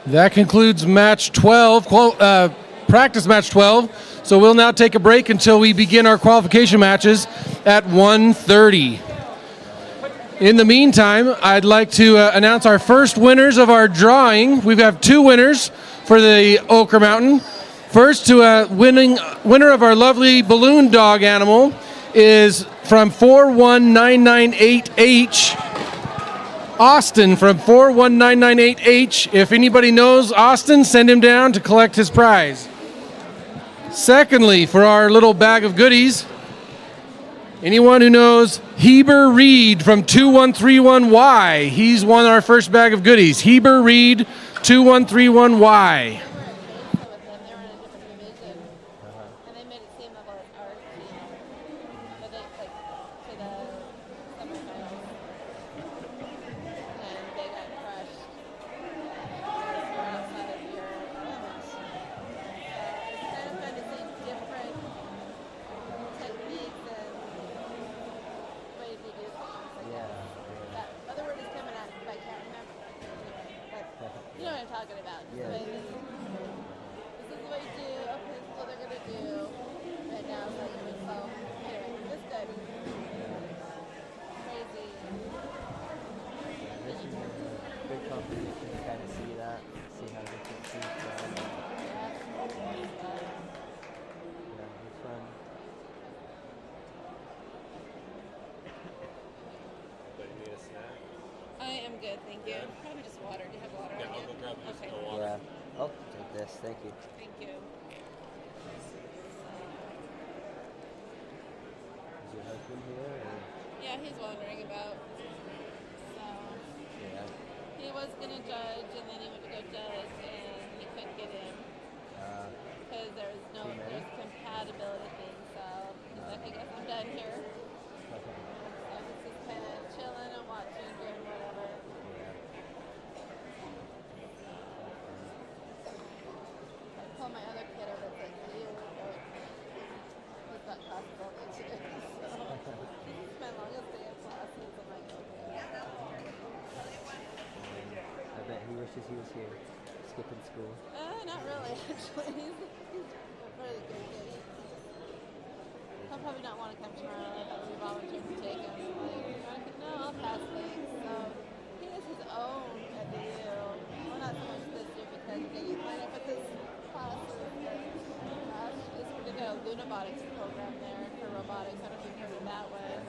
That concludes match 12, practice match 12. So we'll now take a break until we begin our qualification matches at 1:30. In the meantime, I'd like to announce our first winners of our drawing. We have 2 winners for the Oquirrh Mountain. First, winner of our lovely balloon dog animal is from 41998H. Austin from 41998H. If anybody knows Austin, send him down to collect his prize. Secondly, for our little bag of goodies, anyone who knows Heber Reed from 2131Y. He's won our first bag of goodies. Heber Reed, 2131Y. I'm talking about. Yeah. This is the way you do. Okay, this is what they're gonna do. Right now, so anyway, it's good. Crazy. Yeah, this is a good competition to kind of see that, see how different teams go. Yeah, it's fun. But you need a snack? I am good, thank you. Probably just water. Do you have water? Yeah, on I'll you? go grab just Okay. the water. Yeah. Oh, take this. Thank you. Thank you. Is your husband here? Or? Yeah, he's wondering about. So Yeah. he was gonna judge, and then he went to go judge, and he couldn't get in because there's compatibility thing. So he's like, I guess I'm done here. So he's just kind of chilling and watching, doing whatever. I told my other kid, I was like, you don't. He's got possibility too. So this is my longest day of classes. I'm like, okay. I bet he wishes he was here, skipping school. Not really, actually. He's a really good kid. He'll probably not want to come tomorrow if we volunteer to take him. Like, no, I'll pass things. So he has his own at the U. Well, not so much this year because he went up with his classes. We're going to go a Lunabotics program there for robotics. I don't know if you've heard of that way.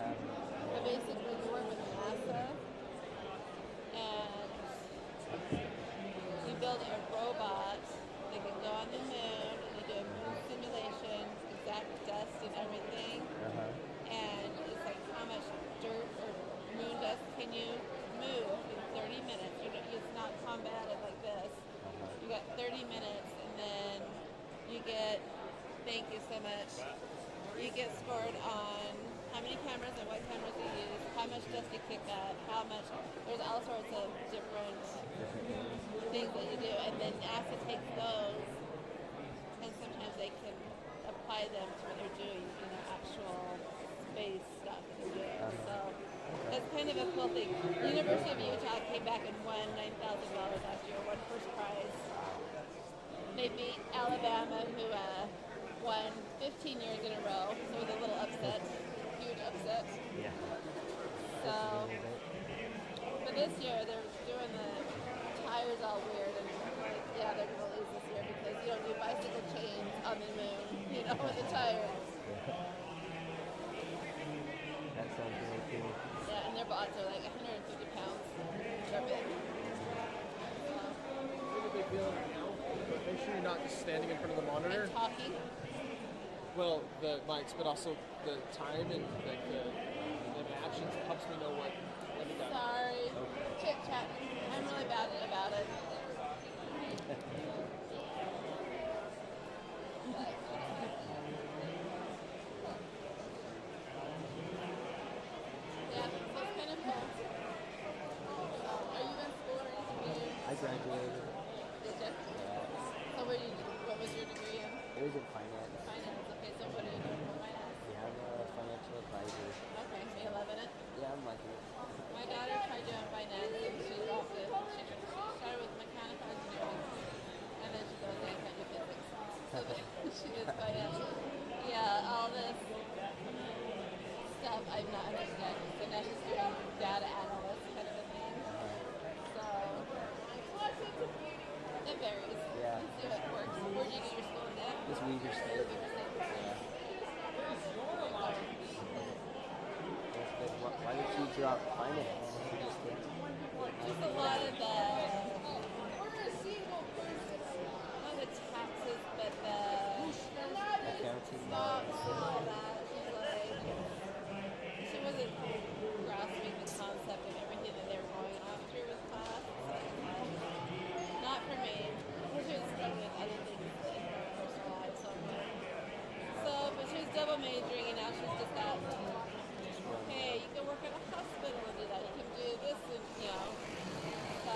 But basically, we work with NASA and you build a robot that can go on the moon and you do a moon simulation, exact dust and everything. And it's like how much dirt or moon dust can you move in 30 minutes. It's not combated like this. You got 30 minutes and then you get, thank you so much, you get scored on how many cameras and what cameras you use, how much dust you kick up, how much, there's all sorts of different things that you do. And then NASA takes those and sometimes they can apply them to what they're doing, actual space stuff that they're doing. So that's kind of a cool thing. The University of Utah came back and won $9,000 last year, won first prize. They beat Alabama, who won 15 years in a row, so it was a little upset, huge upset. Yeah. So, but this year they're doing the tires all weird, and like, yeah, they're gonna lose this year because you don't do bicycle chains on the moon, with the tires. That sounds really cool. Yeah, and their bots are like 150 pounds. They're big. Really big deal now, but make sure you're not just standing in front of the monitor. And talking. Well, the mics, but also the time and like the actions helps me know when to go. Sorry. Chit chat. I'm really bad about it. Yeah, so it's kind of cool. Are you in school or anything? I graduated. Did you? So what was your degree in? It was in finance. Finance. Okay, so what are you doing for finance? We have a financial advisor. Okay, so you're loving it? Yeah, I'm liking it. My daughter tried doing finance and she loved it. She started with mechanical engineering and then she goes, I can't do physics. So then she did finance. Yeah, all this stuff I'm not understanding. So now she's doing data analyst kind of a thing. So it varies. Yeah. Let's see what works. Where did you get your school in that? Just Weaver State. Weaver State. That's good. Why did you drop finance? You just did. Just a lot of the, not the taxes, but the Accounting. stocks and all that. She's like, she wasn't grasping the concept of everything that they were going on through with class. Not for me. She was struggling with other things in her personal life. So, but she was double majoring and now she's just got, hey, you can work at a hospital and do that. You can do this and, so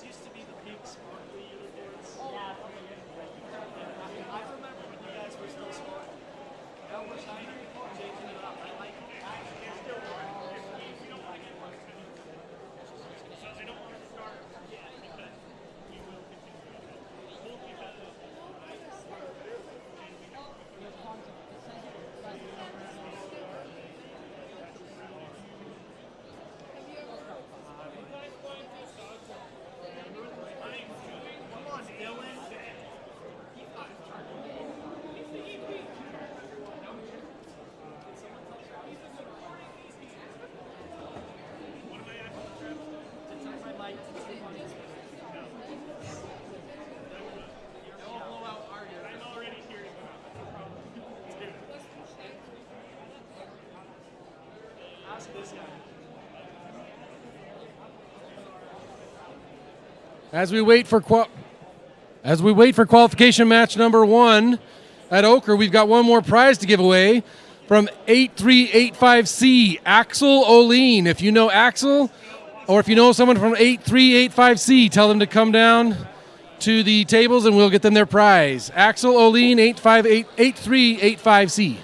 used to be the pink sparkly unicorns. Yeah. I remember when you guys were still sparkly. Now we're shiny, changing it up. I like it. As we wait for qualification match number 1 at Oquirrh, we've got one more prize to give away from 8385C, Axel Oline. If you know Axel, or if you know someone from 8385C, tell them to come down to the tables and we'll get them their prize. Axel Oline, 8385C.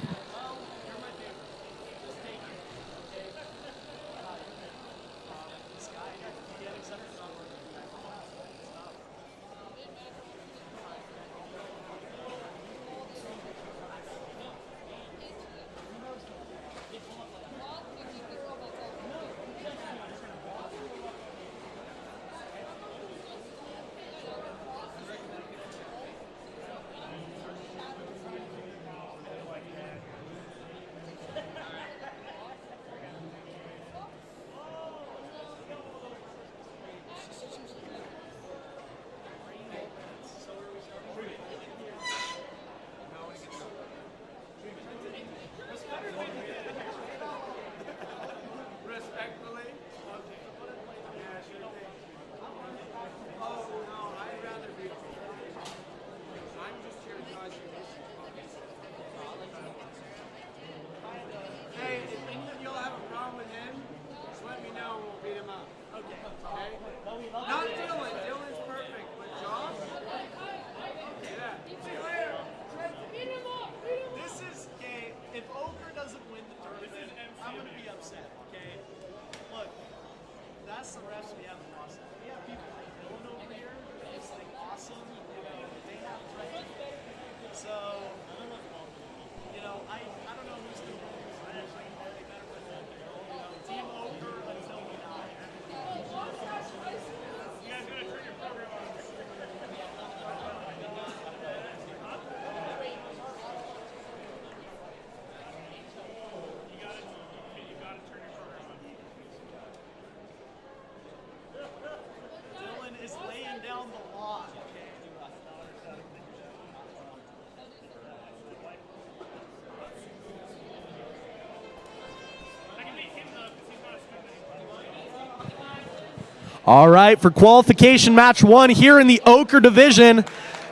All right, for qualification match 1 here in the Oquirrh division,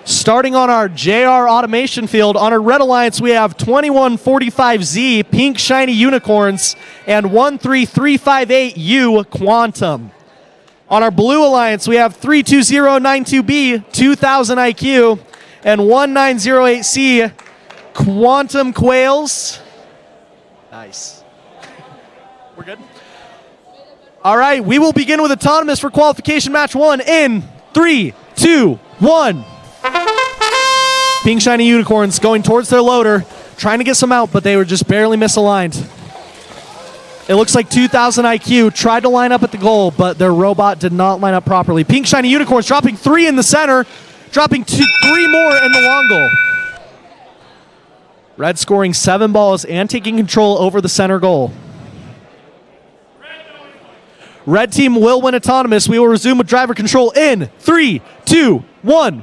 starting on our JR Automation field. On our Red Alliance, we have 2145Z, Pink Shiny Unicorns, and 13358U, Quantum. On our Blue Alliance, we have 32092B, 2000 IQ, and 1908C, Quantum Quails. Nice. We're good? All right, we will begin with autonomous for qualification match 1 in 3, 2, 1. Pink Shiny Unicorns going towards their loader, trying to get some out, but they were just barely misaligned. It looks like 2000 IQ tried to line up at the goal, but their robot did not line up properly. Pink Shiny Unicorns dropping 3 in the center, dropping 3 more in the long goal. Red scoring 7 balls and taking control over the center goal. Red team will win autonomous. We will resume with driver control in 3, 2, 1.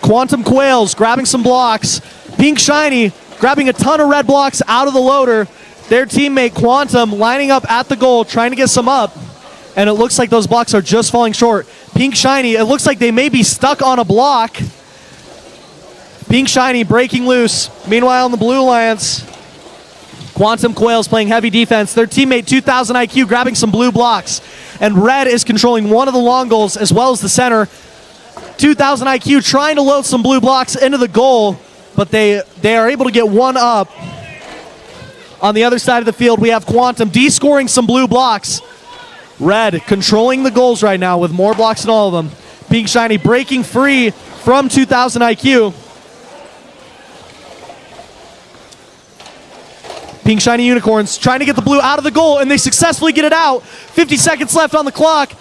Quantum Quails grabbing some blocks. Pink Shiny grabbing a ton of red blocks out of the loader. Their teammate Quantum lining up at the goal, trying to get some up. And it looks like those blocks are just falling short. Pink Shiny, it looks like they may be stuck on a block. Pink Shiny breaking loose. Meanwhile, on the Blue Alliance, Quantum Quails playing heavy defense. Their teammate 2000 IQ grabbing some blue blocks. And Red is controlling one of the long goals as well as the center. 2000 IQ trying to load some blue blocks into the goal, but they are able to get one up. On the other side of the field, we have Quantum descoring some blue blocks. Red controlling the goals right now with more blocks than all of them. Pink Shiny breaking free from 2000 IQ. Pink Shiny Unicorns trying to get the blue out of the goal, and they successfully get it out. 50 seconds left on the clock.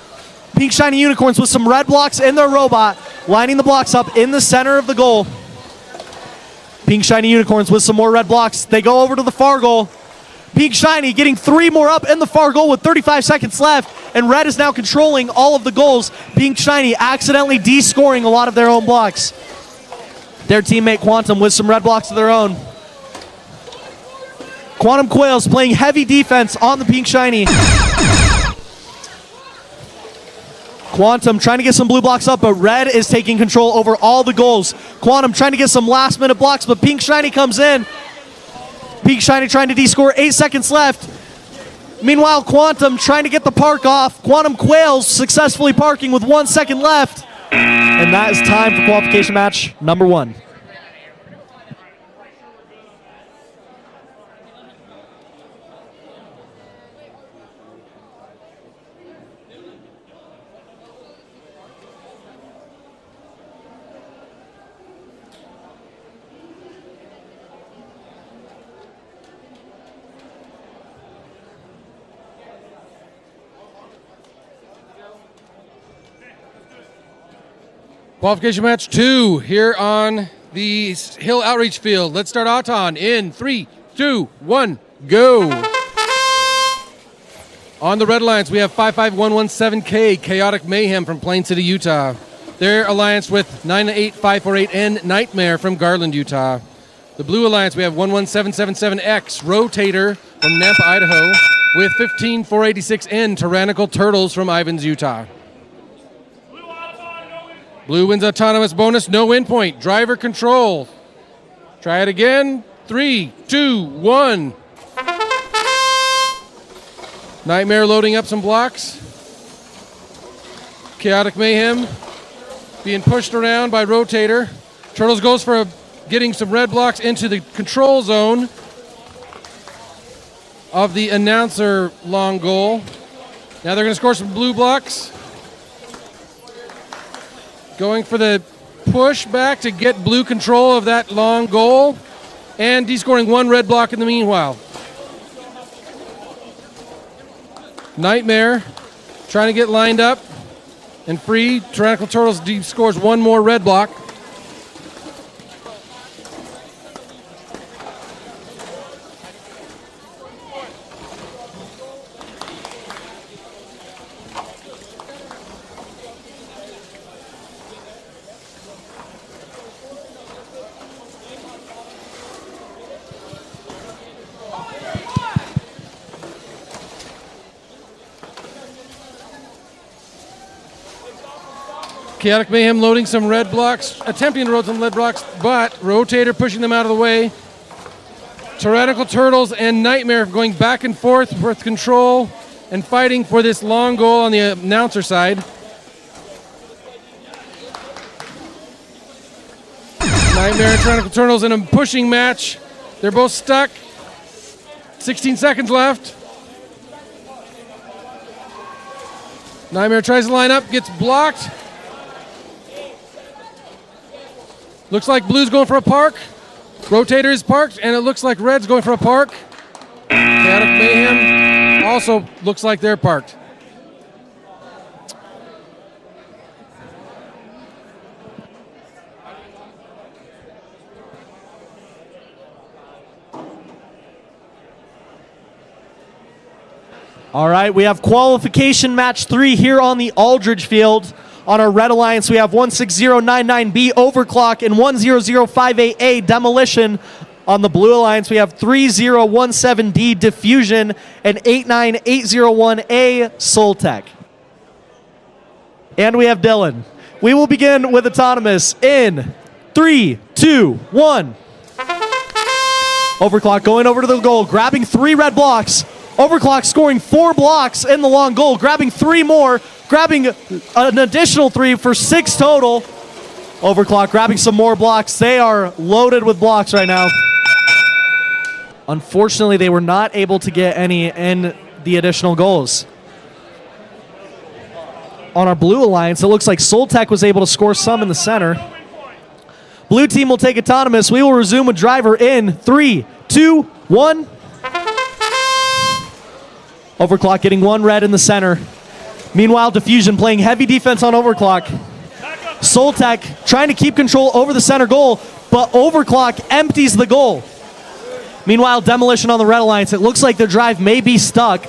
Pink Shiny Unicorns with some red blocks in their robot, lining the blocks up in the center of the goal. Pink Shiny Unicorns with some more red blocks. They go over to the far goal. Pink Shiny getting 3 more up in the far goal with 35 seconds left, and Red is now controlling all of the goals. Pink Shiny accidentally descoring a lot of their own blocks. Their teammate Quantum with some red blocks of their own. Quantum Quails playing heavy defense on the Pink Shiny. Quantum trying to get some blue blocks up, but Red is taking control over all the goals. Quantum trying to get some last minute blocks, but Pink Shiny comes in. Pink Shiny trying to descore, 8 seconds left. Meanwhile, Quantum trying to get the park off. Quantum Quails successfully parking with 1 second left. And that is time for qualification match number 1. Qualification match 2 here on the Hill Outreach Field. Let's start Auton in 3, 2, 1, go. On the Red Alliance, we have 55117K, Chaotic Mayhem from Plain City, Utah. Their alliance with 98548N, Nightmare from Garland, Utah. The Blue Alliance, we have 11777X, Rotator from Nampa, Idaho, with 15486N, Tyrannical Turtles from Ivins, Utah. Blue wins autonomous bonus, no win point. Driver control. Try it again. 3, 2, 1. Nightmare loading up some blocks. Chaotic Mayhem being pushed around by Rotator. Turtles goes for getting some red blocks into the control zone of the announcer long goal. Now they're going to score some blue blocks. Going for the push back to get blue control of that long goal, and descoring 1 red block in the meanwhile. Nightmare trying to get lined up and free. Tyrannical Turtles scores 1 more red block. Chaotic Mayhem loading some red blocks, attempting to load some red blocks, but Rotator pushing them out of the way. Tyrannical Turtles and Nightmare going back and forth with control and fighting for this long goal on the announcer side. Nightmare and Tyrannical Turtles in a pushing match. They're both stuck. 16 seconds left. Nightmare tries to line up, gets blocked. Looks like Blue's going for a park. Rotator is parked, and it looks like Red's going for a park. Chaotic Mayhem also looks like they're parked. All right, we have qualification match 3 here on the Aldridge Field. On our Red Alliance, we have 16099B Overclock and 10058A Demolition. On the Blue Alliance, we have 3017D Diffusion and 89801A Soltech. And we have Dylan. We will begin with Autonomous in 3, 2, 1. Overclock going over to the goal, grabbing 3 red blocks. Overclock scoring 4 blocks in the long goal, grabbing 3 more, grabbing an additional 3 for 6 total. Overclock grabbing some more blocks. They are loaded with blocks right now. Unfortunately, they were not able to get any in the additional goals. On our blue alliance, it looks like Soltech was able to score some in the center. Blue team will take autonomous. We will resume with driver in 3, 2, 1. Overclock getting 1 red in the center. Meanwhile, Diffusion playing heavy defense on Overclock. Soltech trying to keep control over the center goal, but Overclock empties the goal. Meanwhile, Demolition on the red alliance. It looks like their drive may be stuck.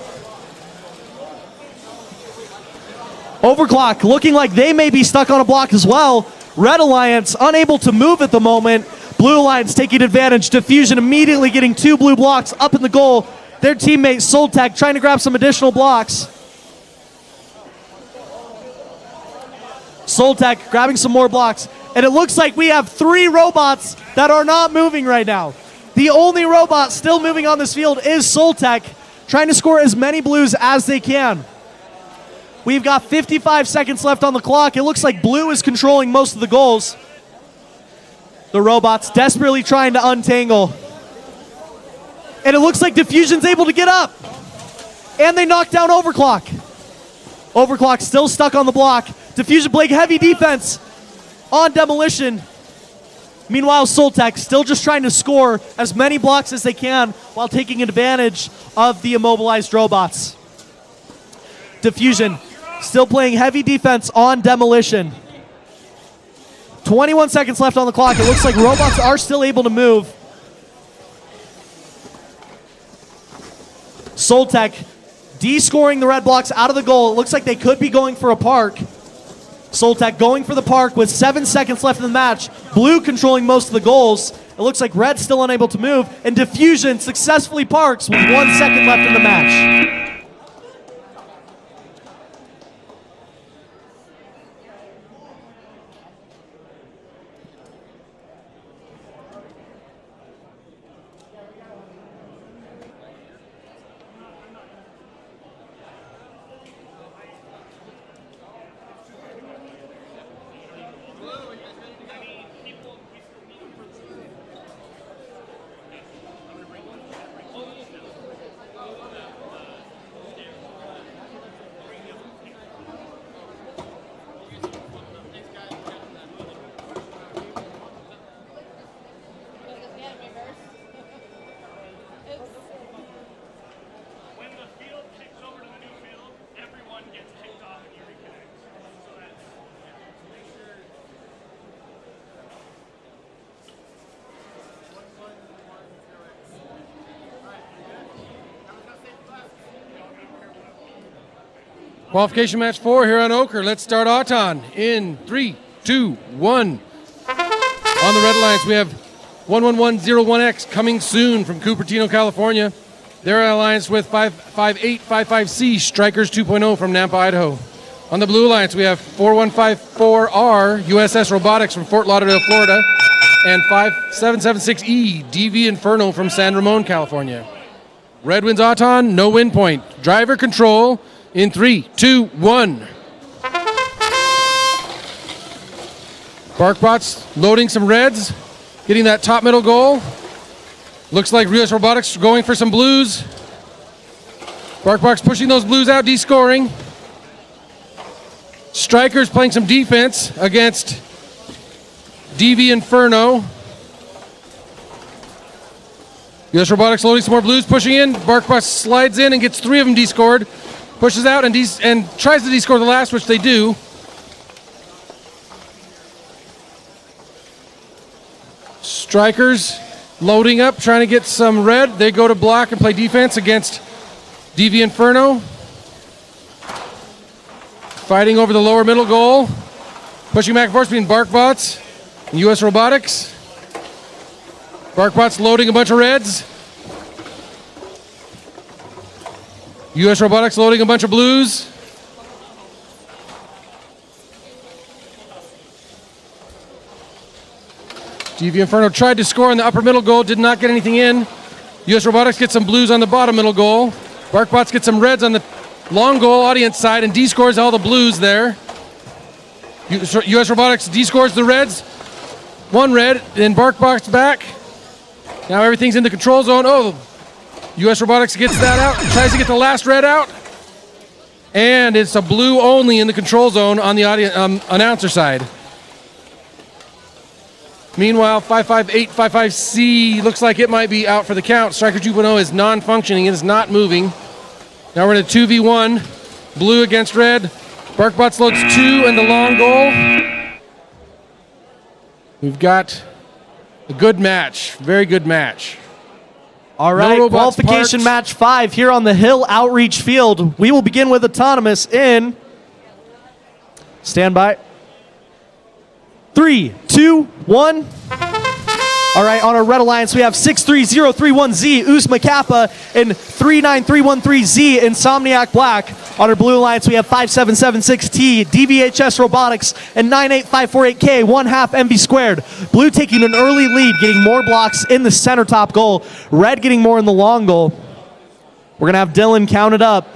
Overclock looking like they may be stuck on a block as well. Red alliance unable to move at the moment. Blue alliance taking advantage. Diffusion immediately getting 2 blue blocks up in the goal. Their teammate Soltech trying to grab some additional blocks. Soltech grabbing some more blocks. And it looks like we have 3 robots that are not moving right now. The only robot still moving on this field is Soltech, trying to score as many blues as they can. We've got 55 seconds left on the clock. It looks like blue is controlling most of the goals. The robots desperately trying to untangle. And it looks like Diffusion's able to get up. And they knock down Overclock. Overclock still stuck on the block. Diffusion playing heavy defense on Demolition. Meanwhile, Soltech still just trying to score as many blocks as they can while taking advantage of the immobilized robots. Diffusion still playing heavy defense on Demolition. 21 seconds left on the clock. It looks like robots are still able to move. Soltech de-scoring the red blocks out of the goal. It looks like they could be going for a park. Soltech going for the park with 7 seconds left in the match. Blue controlling most of the goals. It looks like red still unable to move. And Diffusion successfully parks with 1 second left in the match. Qualification match 4 here on Oquirrh. Let's start Auton in 3, 2, 1. On the red alliance, we have 11101X coming soon from Cupertino, California. They're alliance with 55855C Strikers 2.0 from Nampa, Idaho. On the blue alliance, we have 4154R USS Robotics from Fort Lauderdale, Florida, and 5776E DV Inferno from San Ramon, California. Red wins Auton, no win point. Driver control in 3, 2, 1. Barkbots loading some reds, getting that top middle goal. Looks like US Robotics going for some blues. Barkbots pushing those blues out, de-scoring. Strikers playing some defense against DV Inferno. US Robotics loading some more blues, pushing in. Barkbots slides in and gets 3 of them de-scored. Pushes out and tries to de-score the last, which they do. Strikers loading up, trying to get some red. They go to block and play defense against DV Inferno. Fighting over the lower middle goal. Pushing back and forth between Barkbots and US Robotics. Barkbots loading a bunch of reds. US Robotics loading a bunch of blues. DV Inferno tried to score on the upper middle goal, did not get anything in. US Robotics gets some blues on the bottom middle goal. BarkBots get some reds on the long goal audience side and D-scores all the blues there. US Robotics D-scores the reds. One red, then BarkBots back. Now everything's in the control zone. Oh, US Robotics gets that out, tries to get the last red out. And it's a blue only in the control zone on the announcer side. Meanwhile, 55855C looks like it might be out for the count. Striker 2.0 is non-functioning. It is not moving. Now we're in a 2v1. Blue against red. BarkBots loads 2 and the long goal. We've got a good match. Very good match. All right, No robots qualification parked. match 5 here on the Hill Outreach Field. We will begin with autonomous in. Stand by. 3, 2, 1. All right, on our Red Alliance, we have 63031Z, Uzma Kappa, and 39313Z, Insomniac Black. On our Blue Alliance, we have 5776T, DVHS Robotics, and 98548K, 1/2 MV squared. Blue taking an early lead, getting more blocks in the center top goal. Red getting more in the long goal. We're going to have Dylan count it up.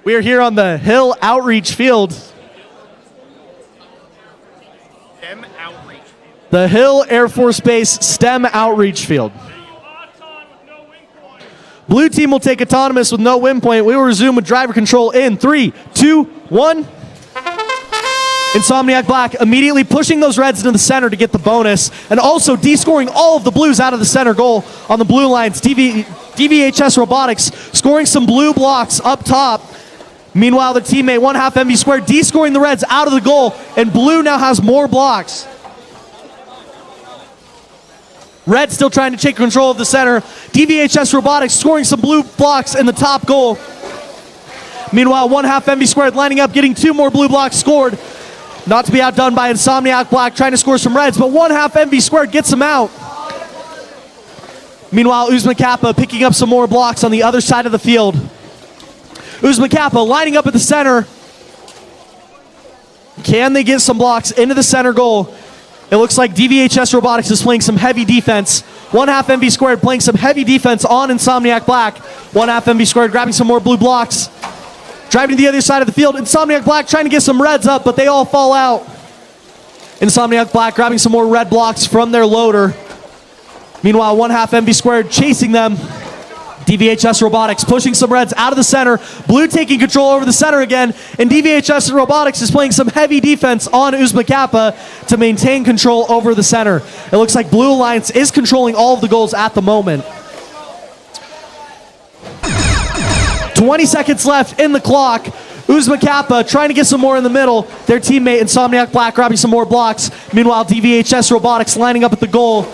We are here on the Hill Outreach Field. The Hill Air Force Base STEM Outreach Field. Blue team will take autonomous with no win point. We will resume with driver control in 3, 2, 1. Insomniac Black immediately pushing those reds into the center to get the bonus, and also descoring all of the blues out of the center goal on the Blue Alliance. DVHS Robotics scoring some blue blocks up top. Meanwhile, the teammate 1/2 MV squared descoring the reds out of the goal, and Blue now has more blocks. Red still trying to take control of the center. DVHS Robotics scoring some blue blocks in the top goal. Meanwhile, 1/2 MV squared lining up, getting 2 more blue blocks scored. Not to be outdone by Insomniac Black trying to score some reds, but 1/2 MV squared gets them out. Meanwhile, Uzma Kappa picking up some more blocks on the other side of the field. Uzma Kappa lining up at the center. Can they get some blocks into the center goal? It looks like DVHS Robotics is playing some heavy defense. 1/2 MV squared playing some heavy defense on Insomniac Black. 1/2 MV squared grabbing some more blue blocks. Driving to the other side of the field. Insomniac Black trying to get some reds up, but they all fall out. Insomniac Black grabbing some more red blocks from their loader. Meanwhile, 1/2 MV squared chasing them. DVHS Robotics pushing some reds out of the center. Blue taking control over the center again. And DVHS Robotics is playing some heavy defense on Uzma Kappa to maintain control over the center. It looks like Blue Alliance is controlling all of the goals at the moment. 20 seconds left in the clock. Uzma Kappa trying to get some more in the middle. Their teammate Insomniac Black grabbing some more blocks. Meanwhile, DVHS Robotics lining up at the goal.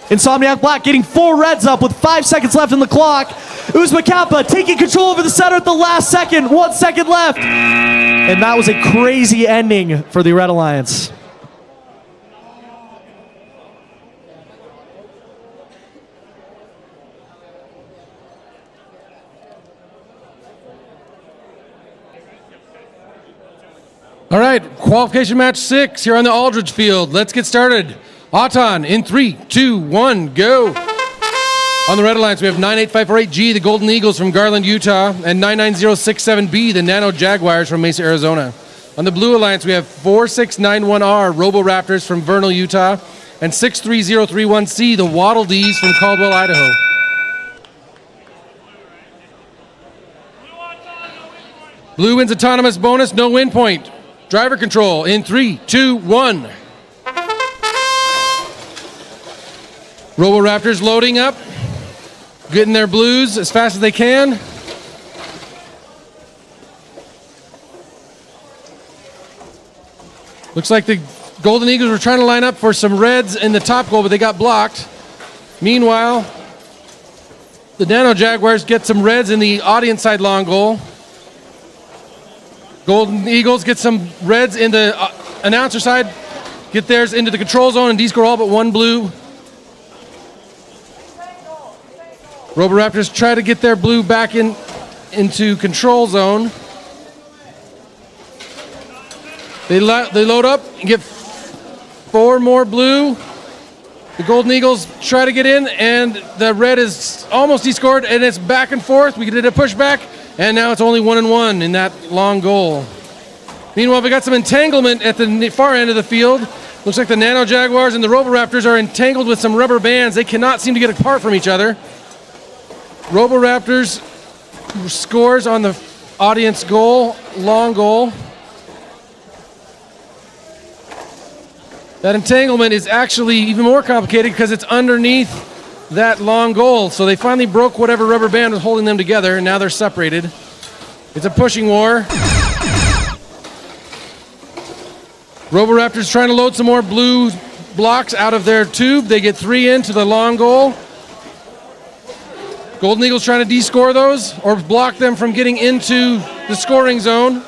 Insomniac Black getting 4 reds up with 5 seconds left in the clock. Uzma Kappa taking control over the center at the last second. 1 second left. And that was a crazy ending for the Red Alliance. All right, qualification match 6 here on the Aldridge Field. Let's get started. Auton in 3, 2, 1, go. On the Red Alliance, we have 98548G, the Golden Eagles from Garland, Utah, and 99067B, the Nano Jaguars from Mesa, Arizona. On the Blue Alliance, we have 4691R, Robo Raptors from Vernal, Utah, and 63031C, the Waddle Dees from Caldwell, Idaho. Blue wins autonomous bonus, no win point. Driver control in 3, 2, 1. Robo Raptors loading up, getting their blues as fast as they can. Looks like the Golden Eagles were trying to line up for some reds in the top goal, but they got blocked. Meanwhile, the Nano Jaguars get some reds in the audience side long goal. Golden Eagles get some reds in the announcer side, get theirs into the control zone and D-score all but 1 blue. Robo Raptors try to get their blue back into control zone. They load up and get 4 more blue. The Golden Eagles try to get in, and the red is almost descored, and it's back and forth. We did a pushback, and now it's only 1-1 in that long goal. Meanwhile, we got some entanglement at the far end of the field. Looks like the Nano Jaguars and the Roboraptors are entangled with some rubber bands. They cannot seem to get apart from each other. Roboraptors scores on the audience goal, long goal. That entanglement is actually even more complicated because it's underneath that long goal. So they finally broke whatever rubber band was holding them together, and now they're separated. It's a pushing war. Roboraptors trying to load some more blue blocks out of their tube. They get 3 into the long goal. Golden Eagles trying to descore those or block them from getting into the scoring zone.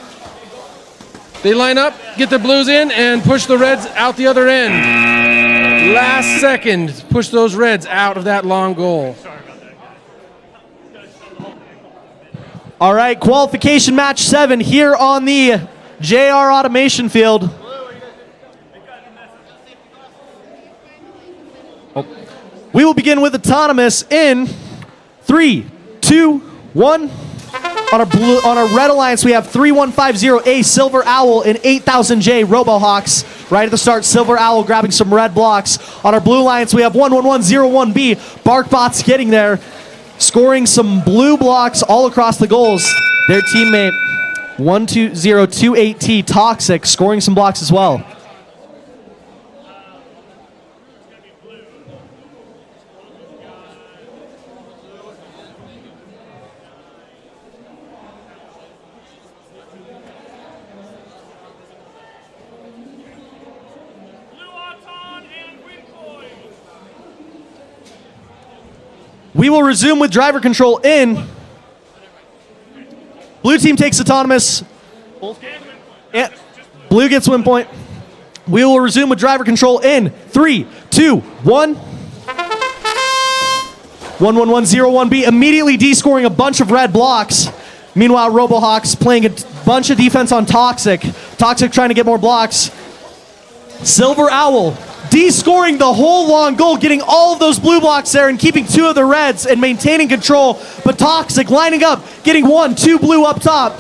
They line up, get the blues in, and push the reds out the other end. Last second, push those reds out of that long goal. All right, qualification match 7 here on the JR Automation Field. We will begin with autonomous in 3, 2, 1. On our red alliance, we have 3150A Silver Owl and 8000J Robohawks. Right at the start, Silver Owl grabbing some red blocks. On our blue alliance, we have 11101B BarkBots getting there, scoring some blue blocks all across the goals. Their teammate 12028T Toxic scoring some blocks as well. We will resume with driver control in. Blue team takes autonomous. And blue gets win point. We will resume with driver control in 3, 2, 1. 11101B immediately descoring a bunch of red blocks. Meanwhile, Robohawks playing a bunch of defense on Toxic. Toxic trying to get more blocks. Silver Owl descoring the whole long goal, getting all of those blue blocks there and keeping 2 of the reds and maintaining control. But Toxic lining up, getting 1, 2 blue up top.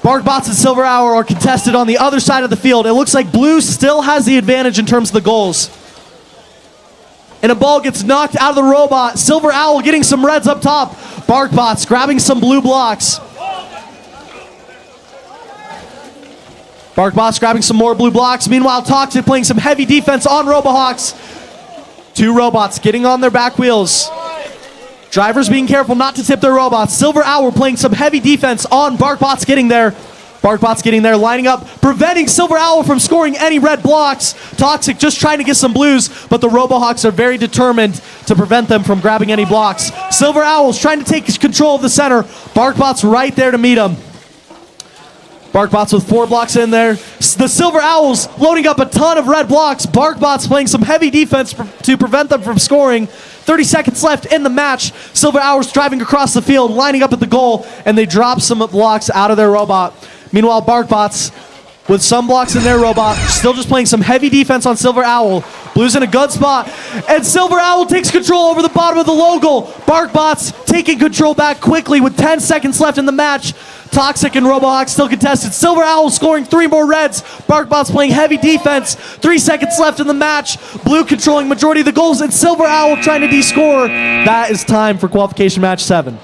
BarkBots and Silver Owl are contested on the other side of the field. It looks like blue still has the advantage in terms of the goals. And a ball gets knocked out of the robot. Silver Owl getting some reds up top. BarkBots grabbing some blue blocks. BarkBots grabbing some more blue blocks. Meanwhile, Toxic playing some heavy defense on Robohawks. 2 robots getting on their back wheels. Drivers being careful not to tip their robots. Silver Owl playing some heavy defense on BarkBots getting there. BarkBots getting there, lining up, preventing Silver Owl from scoring any red blocks. Toxic just trying to get some blues, but the Robohawks are very determined to prevent them from grabbing any blocks. Silver Owl's trying to take control of the center. BarkBots right there to meet him. BarkBots with 4 blocks in there. The Silver Owls loading up a ton of red blocks. BarkBots playing some heavy defense to prevent them from scoring. 30 seconds left in the match. Silver Owls driving across the field, lining up at the goal, and they drop some blocks out of their robot. Meanwhile, BarkBots with some blocks in their robot, still just playing some heavy defense on Silver Owl. Blue's in a good spot, and Silver Owl takes control over the bottom of the low goal. BarkBots taking control back quickly with 10 seconds left in the match. Toxic and Robohawk still contested. Silver Owl scoring 3 more reds. BarkBots playing heavy defense. 3 seconds left in the match. Blue controlling majority of the goals, and Silver Owl trying to descore. That is time for qualification match 7.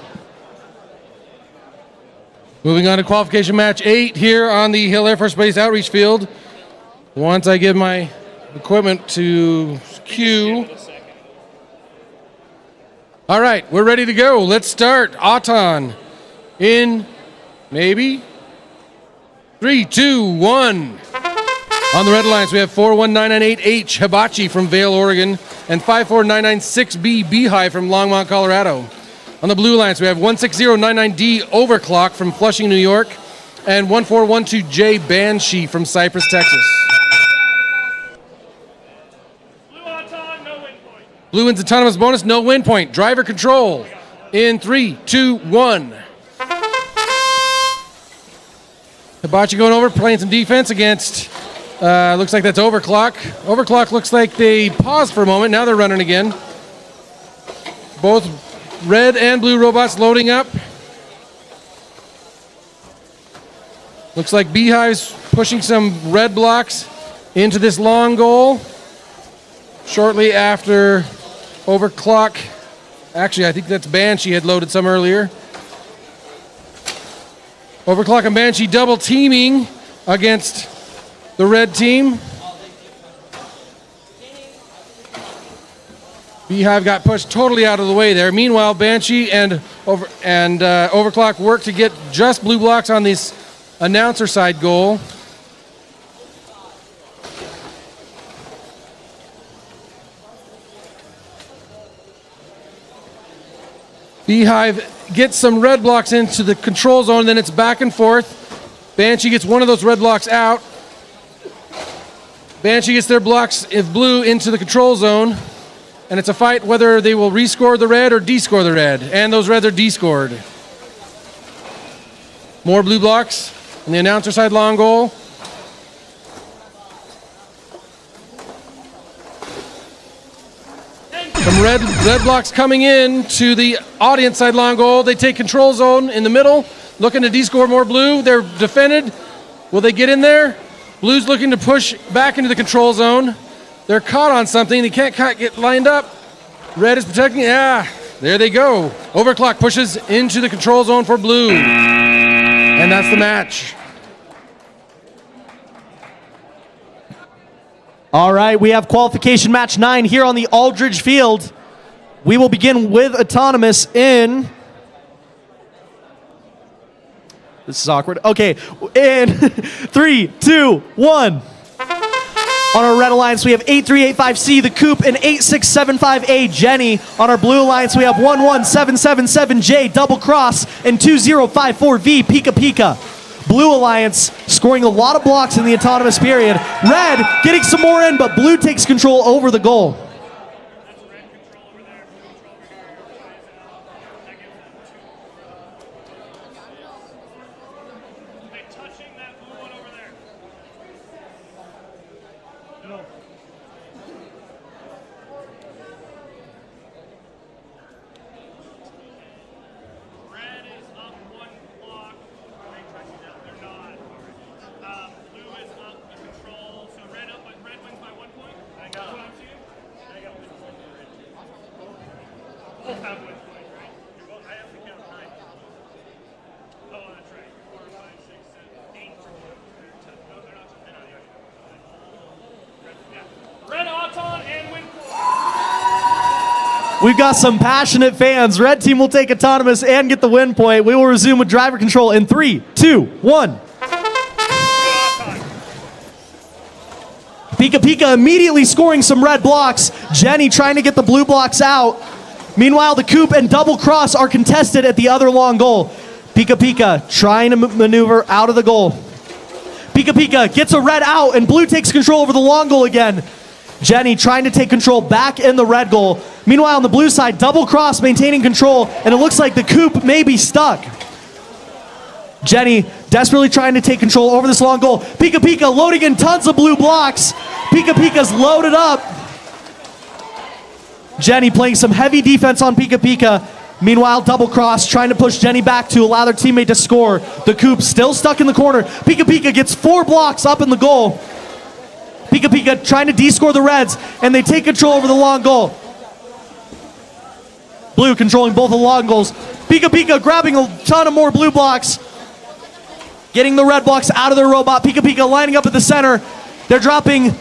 Moving on to qualification match 8 here on the Hill Air Force Base Outreach Field. Once I give my equipment to Q. All right, we're ready to go. Let's start. Auton in maybe 3, 2, 1. On the red alliance, we have 41998H Hibachi from Vail, Oregon, and 54996B Beehive from Longmont, Colorado. On the blue alliance, we have 16099D Overclock from Flushing, New York, and 1412J Banshee from Cypress, Texas. Blue wins autonomous bonus, no win point. Driver control in 3, 2, 1. Hibachi going over, playing some defense against Looks like that's Overclock. Overclock looks like they paused for a moment. Now they're running again. Both red and blue robots loading up. Looks like Beehive's pushing some red blocks into this long goal. Shortly after Overclock. Actually, I think that's Banshee had loaded some earlier. Overclock and Banshee double teaming against the red team. Beehive got pushed totally out of the way there. Meanwhile, Banshee and Overclock work to get just blue blocks on this announcer side goal. Beehive gets some red blocks into the control zone, then it's back and forth. Banshee gets one of those red blocks out. Banshee gets their blocks of blue into the control zone, and it's a fight whether they will rescore the red or descore the red, and those reds are descored. More blue blocks on the announcer side long goal. Some red blocks coming in to the audience side long goal. They take control zone in the middle, looking to descore more blue. They're defended. Will they get in there? Blue's looking to push back into the control zone. They're caught on something. They can't get lined up. Red is protecting. Yeah, there they go. Overclock pushes into the control zone for blue. And that's the match. All right, we have qualification match 9 here on the Aldridge Field. We will begin with Autonomous in... This is awkward. Okay, in 3, 2, 1. On our red alliance, we have 8385C, the Coop, and 8675A, Jenny. On our blue alliance, we have 11777J, Double Cross, and 2054V, Pika Pika. Blue alliance scoring a lot of blocks in the autonomous period. Red getting some more in, but blue takes control over the goal. We've got some passionate fans. Red team will take autonomous and get the win point. We will resume with driver control in 3, 2, 1. Pika Pika immediately scoring some red blocks. Jenny trying to get the blue blocks out. Meanwhile, the Coop and Double Cross are contested at the other long goal. Pika Pika trying to maneuver out of the goal. Pika Pika gets a red out, and blue takes control over the long goal again. Jenny trying to take control back in the red goal. Meanwhile, on the blue side, Double Cross maintaining control, and it looks like the Coop may be stuck. Jenny desperately trying to take control over this long goal. Pika Pika loading in tons of blue blocks. Pika Pika's loaded up. Jenny playing some heavy defense on Pika Pika. Meanwhile, Double Cross trying to push Jenny back to allow their teammate to score. The Coop still stuck in the corner. Pika Pika gets 4 blocks up in the goal. Pika Pika trying to descore the Reds, and they take control over the long goal. Blue controlling both the long goals. Pika Pika grabbing a ton of more blue blocks. Getting the red blocks out of their robot. Pika Pika lining up at the center. They're dropping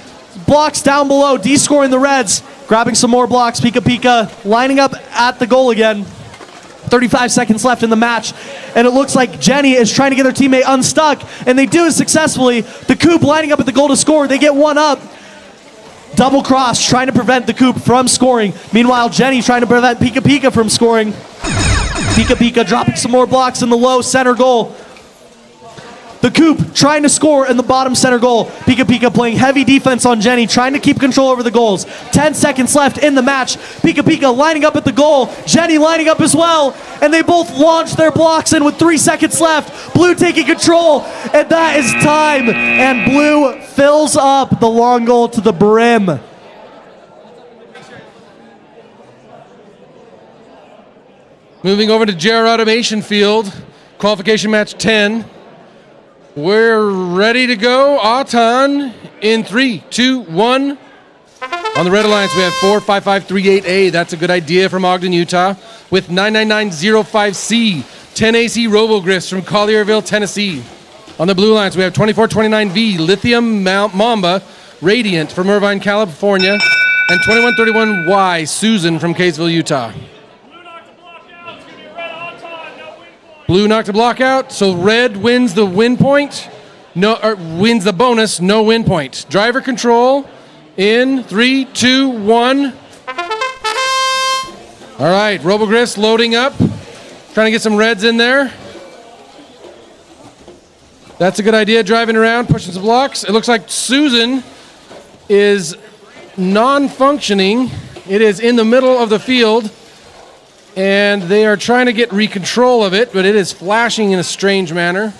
blocks down below, descoring the Reds. Grabbing some more blocks. Pika Pika lining up at the goal again. 35 seconds left in the match, and it looks like Jenny is trying to get her teammate unstuck, and they do it successfully. The Coop lining up at the goal to score. They get one up. Double Cross trying to prevent the Coop from scoring. Meanwhile, Jenny trying to prevent Pika Pika from scoring. Pika Pika dropping some more blocks in the low center goal. The Coop trying to score in the bottom center goal. Pika Pika playing heavy defense on Jenny, trying to keep control over the goals. 10 seconds left in the match. Pika Pika lining up at the goal. Jenny lining up as well. And they both launch their blocks in with 3 seconds left. Blue taking control, and that is time. And Blue fills up the long goal to the brim. Moving over to JR Automation Field, qualification match 10. We're ready to go. Auton in 3, 2, 1. On the Red Alliance, we have 45538A. That's a good idea from Ogden, Utah. With 99905C, 10AC RoboGriffs from Collierville, Tennessee. On the Blue Alliance, we have 2429V, Lithium Mamba Radiant from Irvine, California. And 2131Y, Susan from Kaysville, Utah. Blue knocked a block out, so red wins the win point. Wins the bonus, no win point. Driver control in 3, 2, 1. All right, RoboGriffs loading up. Trying to get some reds in there. That's a good idea, driving around, pushing some blocks. It looks like Susan is non-functioning. It is in the middle of the field. And they are trying to get recontrol of it, but it is flashing in a strange manner.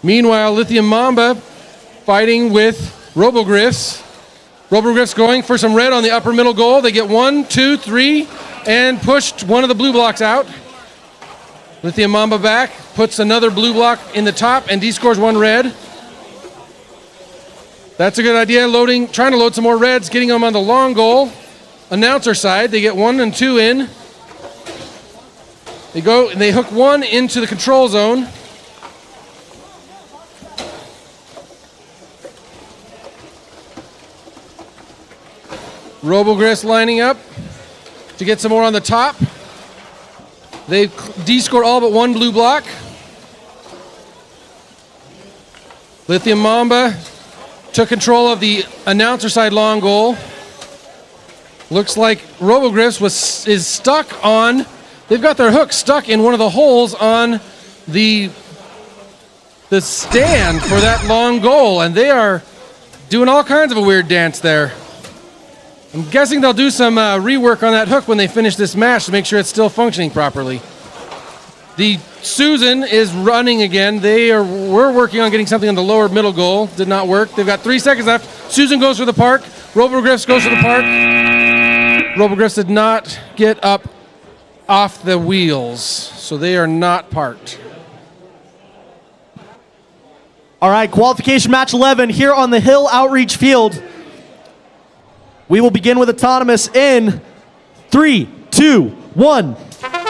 Meanwhile, Lithium Mamba fighting with RoboGriffs. RoboGriffs going for some red on the upper middle goal. They get 1, 2, 3, and pushed one of the blue blocks out. Lithium Mamba back, puts another blue block in the top, and D-scores 1 red. That's a good idea, trying to load some more reds, getting them on the long goal. Announcer side, they get 1 and 2 in. They go and they hook 1 into the control zone. RoboGriffs lining up to get some more on the top. They D-score all but 1 blue block. Lithium Mamba took control of the announcer side long goal. Looks like RoboGriffs is stuck on, they've got their hook stuck in one of the holes on the stand for that long goal, and they are doing all kinds of a weird dance there. I'm guessing they'll do some rework on that hook when they finish this match to make sure it's still functioning properly. The Susan is running again. We're working on getting something on the lower middle goal. Did not work. They've got 3 seconds left. Susan goes for the park. RoboGriffs goes for the park. RoboGriffs did not get up off the wheels, so they are not parked. All right, qualification match 11 here on the Hill Outreach Field. We will begin with autonomous in 3, 2, 1.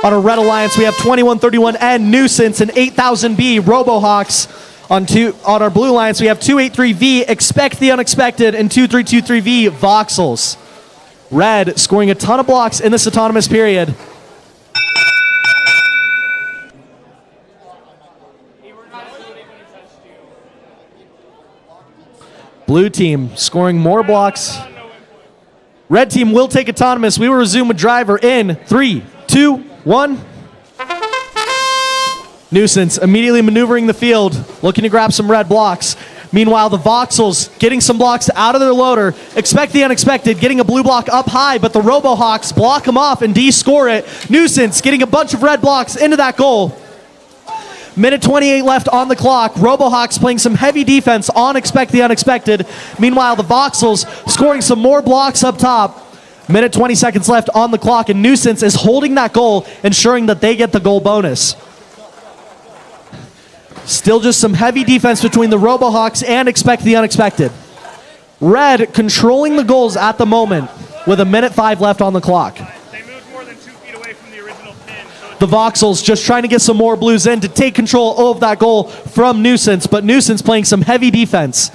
On our Red Alliance, we have 2131 and Nuisance and 8000B RoboHawks. On our Blue Alliance, we have 283V Expect the Unexpected and 2323V Voxels. Red scoring a ton of blocks in this autonomous period. Blue team scoring more blocks. Red team will take autonomous. We will resume with driver in 3, 2, 1. Nuisance immediately maneuvering the field, looking to grab some red blocks. Meanwhile, the Voxels getting some blocks out of their loader. Expect the Unexpected, getting a blue block up high, but the RoboHawks block them off and D-score it. Nuisance getting a bunch of red blocks into that goal. Minute 28 left on the clock. RoboHawks playing some heavy defense on Expect the Unexpected. Meanwhile, the Voxels scoring some more blocks up top. Minute 20 seconds left on the clock, and Nuisance is holding that goal, ensuring that they get the goal bonus. Still just some heavy defense between the RoboHawks and Expect the Unexpected. Red controlling the goals at the moment with a minute 5 left on the clock. They moved more than 2 feet away from the original pin. So The Voxels just trying to get some more blues in to take control of that goal from Nuisance, but Nuisance playing some heavy defense.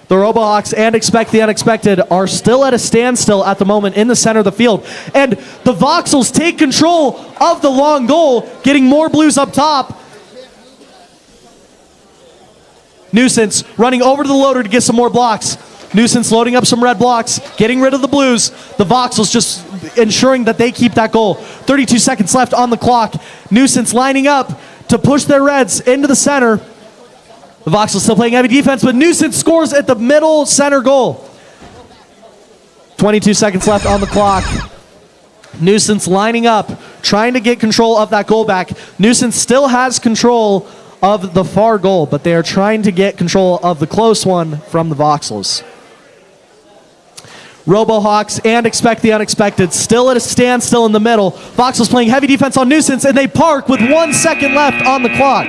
The RoboHawks and Expect the Unexpected are still at a standstill at the moment in the center of the field. And the Voxels take control of the long goal, getting more blues up top. Nuisance running over to the loader to get some more blocks. Nuisance loading up some red blocks, getting rid of the blues. The Voxels just ensuring that they keep that goal. 32 seconds left on the clock. Nuisance lining up to push their reds into the center. The Voxels still playing heavy defense, but Nuisance scores at the middle center goal. 22 seconds left on the clock. Nuisance lining up trying to get control of that goal back. Nuisance still has control of the far goal, but they are trying to get control of the close one from the Voxels. RoboHawks and Expect the Unexpected still at a standstill in the middle. Voxels playing heavy defense on Nuisance, and they park with 1 second left on the clock.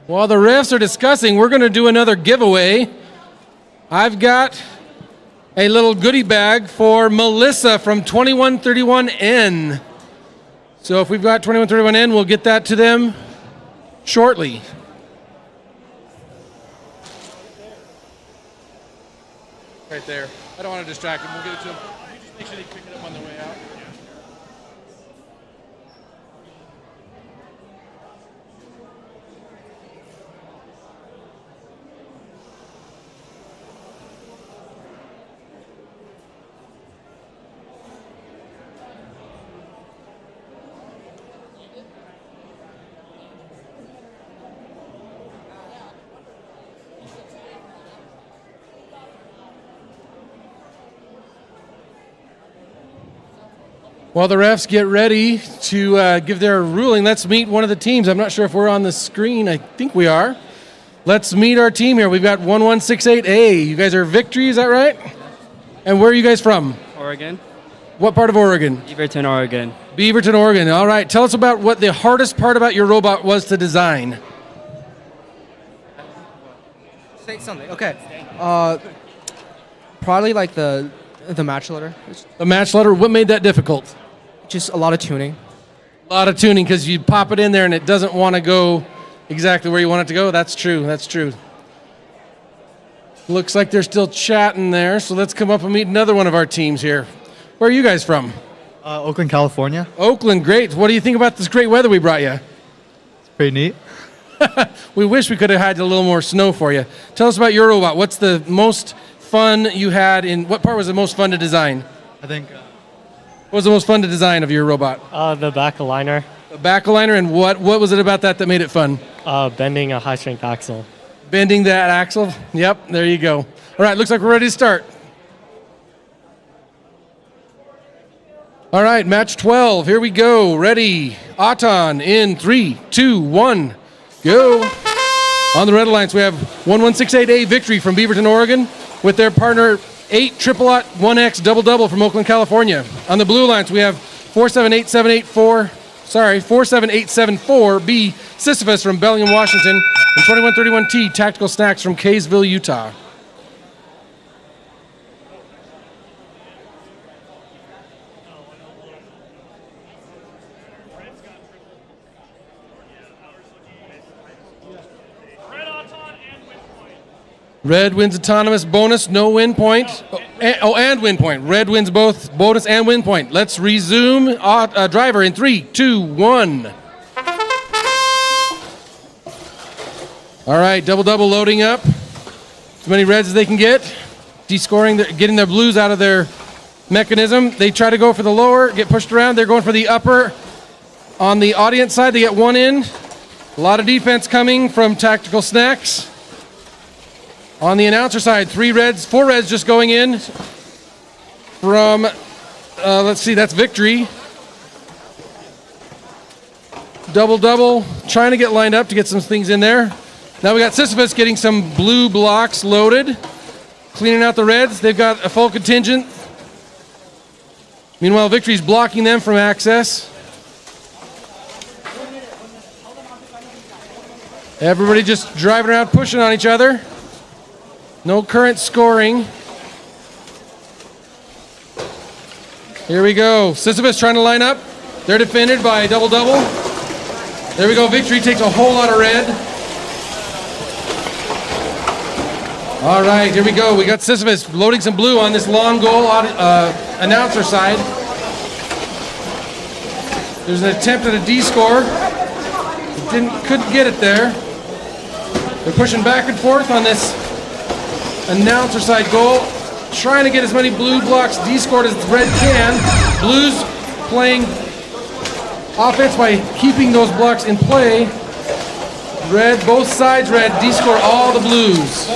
While the refs are discussing, we're going to do another giveaway. I've got a little goodie bag for Melissa from 2131N. So if we've got 2131N, we'll get that to them shortly. Right there. I don't want to distract them. We'll get it to them. You just make sure they pick it up on their way out. While the refs get ready to give their ruling, let's meet one of the teams. I'm not sure if we're on the screen. I think we are. Let's meet our team here. We've got 1168A. You guys are Victory, is that right? And where are you guys from? Oregon. What part of Oregon? Beaverton, Oregon. Beaverton, Oregon. All right. Tell us about what the hardest part about your robot was to design. Say something. Okay. Probably like the match letter. The match letter. What made that difficult? Just a lot of tuning. A lot of tuning because you pop it in there and it doesn't want to go exactly where you want it to go. That's true. That's true. Looks like they're still chatting there. So let's come up and meet another one of our teams here. Where are you guys from? Oakland, California. Oakland, great. What do you think about this great weather we brought you? It's pretty neat. We wish we could have had a little more snow for you. Tell us about your robot. What's the most fun you had in, what part was the most fun to design? I think. What was the most fun to design of your robot? The back aligner. The back aligner, and what was it about that made it fun? Bending a high strength axle. Bending that axle? Yep, there you go. All right, looks like we're ready to start. All right, match 12. Here we go. Ready. Auton in 3, 2, 1, go. On the red alliance, we have 1168A Victory from Beaverton, Oregon, with their partner 8 Triple 1X Double Double from Oakland, California. On the blue alliance, we have 47874B Sisyphus from Bellingham, Washington, and 2131T Tactical Snacks from Kaysville, Utah. Red wins autonomous bonus, no win point. And win point. Red wins both bonus and win point. Let's resume driver in 3, 2, 1. All right, double loading up. As many reds as they can get. Descoring, getting their blues out of their mechanism. They try to go for the lower, get pushed around. They're going for the upper. On the audience side, they get one in. A lot of defense coming from Tactical Snacks. On the announcer side, 4 reds just going in from, let's see, that's Victory. Double, trying to get lined up to get some things in there. Now we got Sisyphus getting some blue blocks loaded, cleaning out the reds. They've got a full contingent. Meanwhile, Victory's blocking them from access. Everybody just driving around, pushing on each other. No current scoring. Here we go. Sisyphus trying to line up. They're defended by double. There we go. Victory takes a whole lot of red. All right, here we go. We got Sisyphus loading some blue on this long goal announcer side. There's an attempt at a D score. Couldn't get it there. They're pushing back and forth on this announcer side goal, trying to get as many blue blocks D-scored as red can. Blues playing offense by keeping those blocks in play. Red, both sides red, D-score all the blues.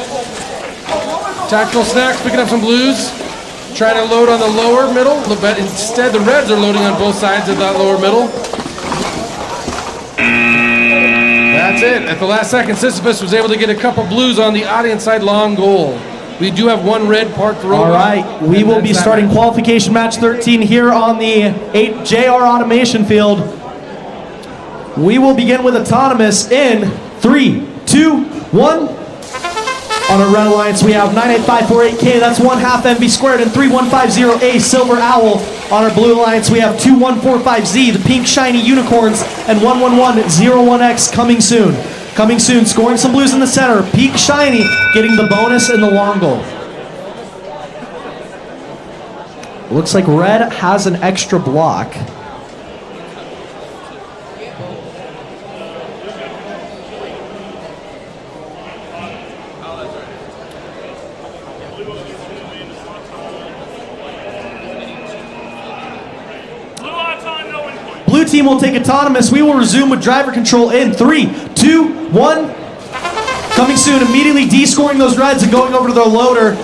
Tactical Snacks picking up some blues, trying to load on the lower middle, but instead the reds are loading on both sides of that lower middle. That's it. At the last second, Sisyphus was able to get a couple blues on the audience side long goal. We do have one red parked robot. All right, we will be starting qualification match 13 here on the 8JR automation field. We will begin with autonomous in 3, 2, 1. On our red alliance, we have 98548K, that's 1/2 MV squared, and 3150A Silver Owl. On our blue alliance, we have 2145Z, the pink shiny unicorns, and 11101X coming soon. Coming soon, scoring some blues in the center. Pink shiny getting the bonus in the long goal. Looks like red has an extra block. Blue team will take autonomous. We will resume with driver control in 3, 2, 1. Coming soon, immediately de-scoring those reds and going over to their loader.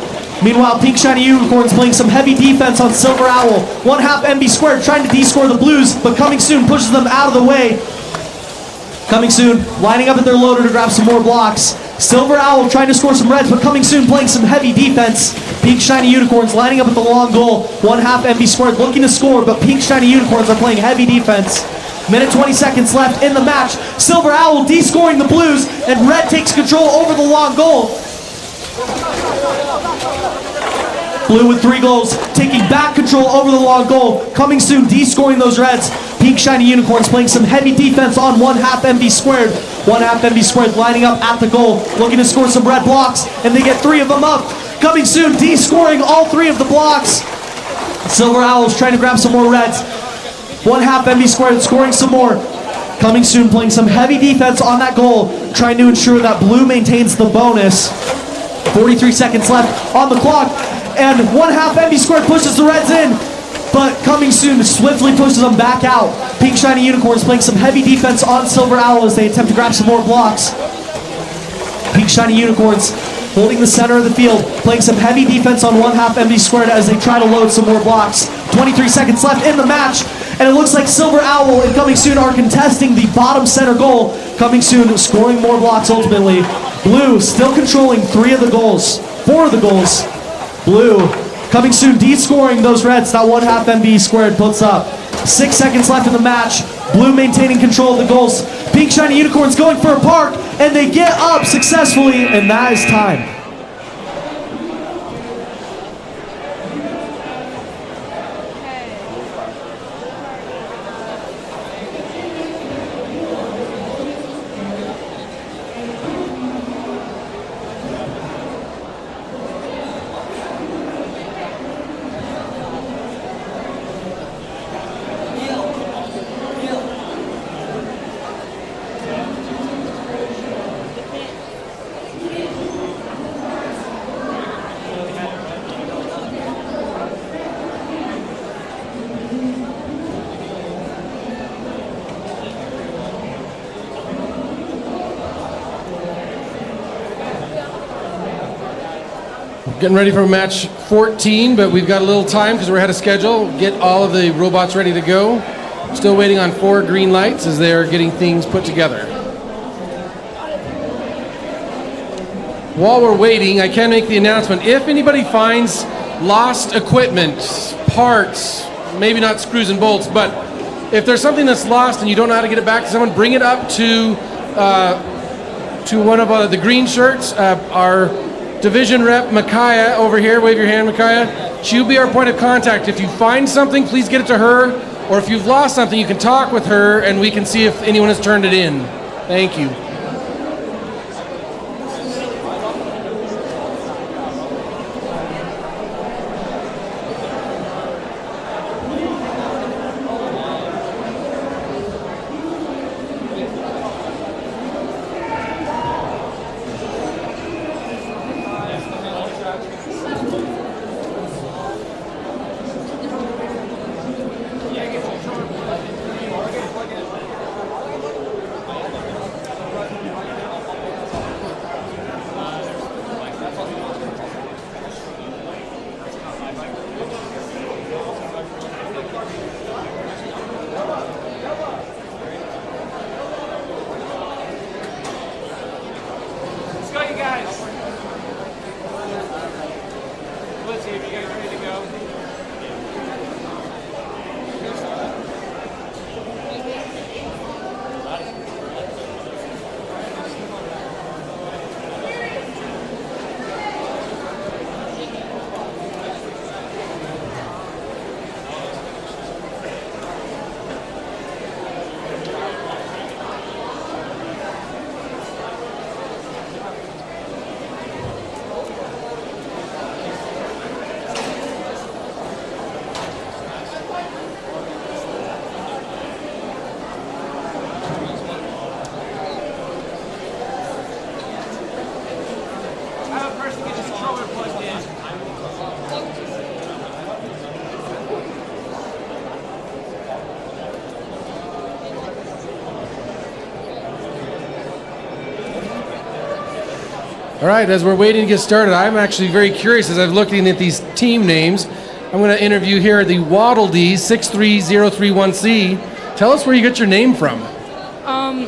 Meanwhile, pink shiny unicorns playing some heavy defense on Silver Owl. 1/2 MB squared trying to de-score the blues, but coming soon pushes them out of the way. Coming soon, lining up at their loader to grab some more blocks. Silver Owl trying to score some reds, but coming soon playing some heavy defense. Pink shiny unicorns lining up at the long goal. 1/2 MB squared looking to score, but pink shiny unicorns are playing heavy defense. Minute 20 seconds left in the match. Silver Owl de-scoring the blues, and red takes control over the long goal. Blue with 3 goals, taking back control over the long goal. Coming soon, de-scoring those reds. Pink shiny unicorns playing some heavy defense on 1/2 MB squared. 1/2 MB squared lining up at the goal, looking to score some red blocks, and they get 3 of them up. Coming soon, de-scoring all 3 of the blocks. Silver Owls trying to grab some more reds. 1/2 MB squared scoring some more. Coming soon, playing some heavy defense on that goal, trying to ensure that blue maintains the bonus. 43 seconds left on the clock, and 1/2 MB squared pushes the reds in, but coming soon swiftly pushes them back out. Pink shiny unicorns playing some heavy defense on Silver Owl as they attempt to grab some more blocks. Pink shiny unicorns holding the center of the field, playing some heavy defense on 1/2 MB squared as they try to load some more blocks. 23 seconds left in the match, and it looks like Silver Owl and Coming Soon are contesting the bottom center goal. Coming Soon scoring more blocks ultimately. Blue still controlling 3 of the goals, 4 of the goals. Blue Coming Soon de-scoring those reds that 1/2 MB squared puts up. 6 seconds left in the match. Blue maintaining control of the goals. Pink shiny unicorns going for a park, and they get up successfully, and that is time. Getting ready for match 14, but we've got a little time because we're ahead of schedule. Get all of the robots ready to go. Still waiting on 4 green lights as they're getting things put together. While we're waiting, I can make the announcement. If anybody finds lost equipment, parts, maybe not screws and bolts, but if there's something that's lost and you don't know how to get it back to someone, bring it up to one of the green shirts. Our Division Rep Micaiah over here, wave your hand, Micaiah. She'll be our point of contact. If you find something, please get it to her, or if you've lost something, you can talk with her and we can see if anyone has turned it in. Thank you. All right, as we're waiting to get started, I'm actually very curious as I'm looking at these team names. I'm going to interview here the Waddle D 63031C. Tell us where you get your name from.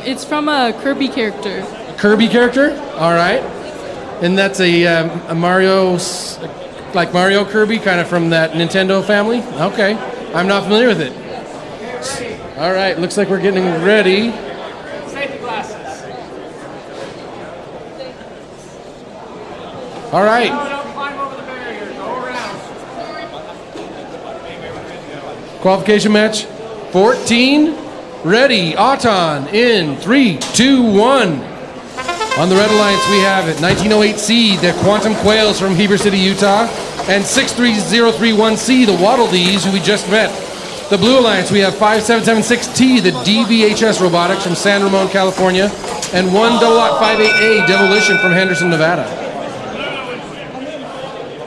It's from a Kirby character. A Kirby character? All right. And that's a Mario, like Mario Kirby, kind of from that Nintendo family? Okay. I'm not familiar with it. All right, looks like we're getting ready. Safety glasses. All right. Don't climb over the barrier. Go around. Qualification match 14. Ready. Auton in 3, 2, 1. On the Red Alliance, we have it 1908C, the Quantum Quails from Heber City, Utah, and 63031C, the Waddle Dees, who we just met. The Blue Alliance, we have 5776T, the DVHS Robotics from San Ramon, California, and 158A Demolition from Henderson, Nevada.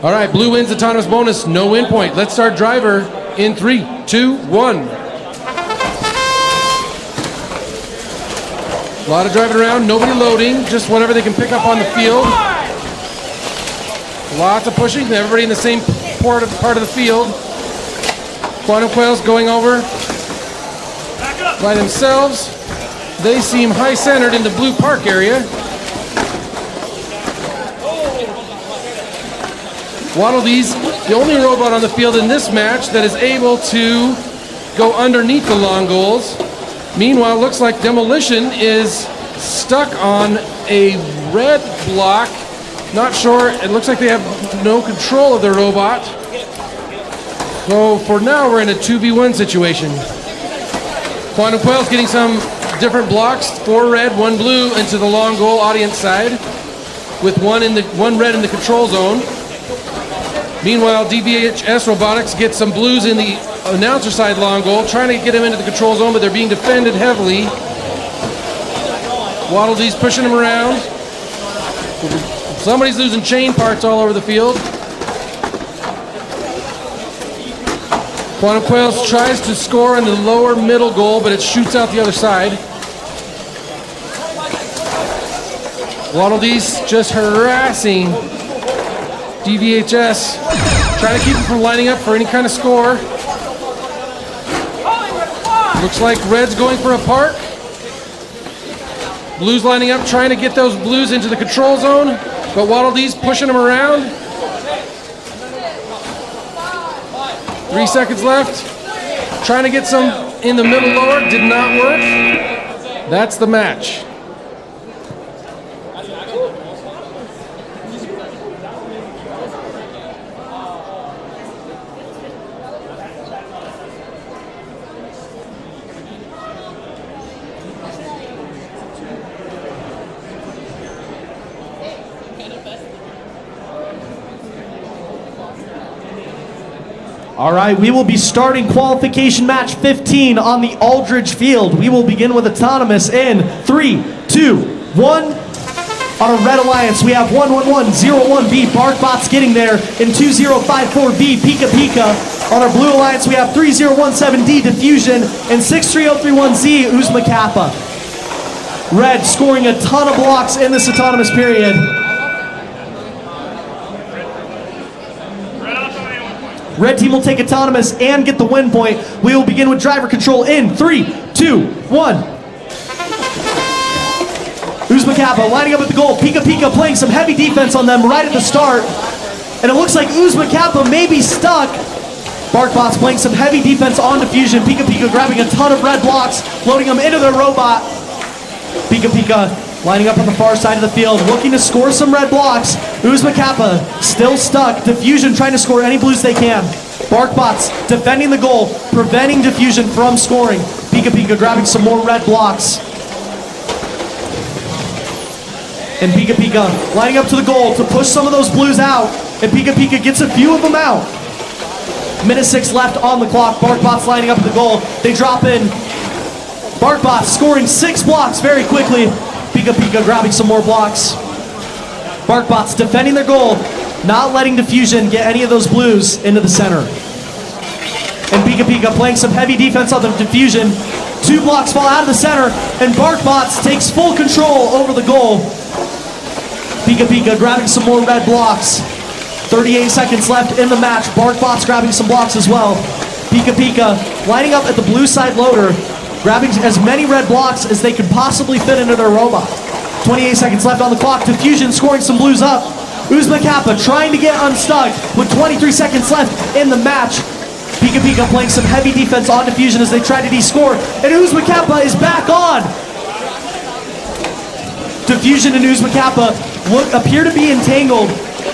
All right, Blue wins autonomous bonus, no win point. Let's start driver in 3, 2, 1. A lot of driving around, nobody loading, just whatever they can pick up on the field. Lots of pushing, everybody in the same part of the field. Quantum Quails going over by themselves. They seem high-centered in the blue park area. Waddle Dees, the only robot on the field in this match that is able to go underneath the long goals. Meanwhile, it looks like Demolition is stuck on a red block. Not sure, it looks like they have no control of their robot. So for now, we're in a 2v1 situation. Quantum Quail's getting some different blocks, 4 red, 1 blue into the long goal audience side, with one red in the control zone. Meanwhile, DVHS Robotics gets some blues in the announcer side long goal, trying to get him into the control zone, but they're being defended heavily. Waddle Dees pushing him around. Somebody's losing chain parts all over the field. Quantum Quails tries to score on the lower middle goal, but it shoots out the other side. Waddle Dees just harassing DVHS, trying to keep him from lining up for any kind of score. Looks like Red's going for a park. Blues lining up, trying to get those blues into the control zone, but Waddle Dees pushing them around. 3 seconds left. Trying to get some in the middle lower, did not work. That's the match. All right, we will be starting qualification match 15 on the Aldridge Field. We will begin with autonomous in 3, 2, 1. On a Red Alliance, we have 11101B BarkBots getting there in 2054B Pika Pika. On our Blue Alliance, we have 3017D Diffusion and 63031Z Uzma Kappa. Red scoring a ton of blocks in this autonomous period. Red team will take autonomous and get the win point. We will begin with driver control in 3, 2, 1. Uzma Kappa lining up at the goal. Pika Pika playing some heavy defense on them right at the start. And it looks like Uzma Kappa may be stuck. BarkBots playing some heavy defense on Diffusion. Pika Pika grabbing a ton of red blocks, loading them into their robot. Pika Pika lining up on the far side of the field, looking to score some red blocks. Uzma Kappa still stuck. Diffusion trying to score any blues they can. BarkBots defending the goal, preventing Diffusion from scoring. Pika Pika grabbing some more red blocks. And Pika Pika lining up to the goal to push some of those blues out. And Pika Pika gets a few of them out. Minute 6 left on the clock. BarkBots lining up at the goal. They drop in. BarkBots scoring 6 blocks very quickly. Pika Pika grabbing some more blocks. BarkBots defending their goal, not letting Diffusion get any of those blues into the center. And Pika Pika playing some heavy defense on the Diffusion. 2 blocks fall out of the center, and BarkBots takes full control over the goal. Pika Pika grabbing some more red blocks. 38 seconds left in the match. Barkbot's grabbing some blocks as well. Pika Pika lining up at the blue side loader, grabbing as many red blocks as they could possibly fit into their robot. 28 seconds left on the clock. Diffusion scoring some blues up. Uzma Kappa trying to get unstuck with 23 seconds left in the match. Pika Pika playing some heavy defense on Diffusion as they try to de-score. And Uzma Kappa is back on. Diffusion and Uzma Kappa appear to be entangled.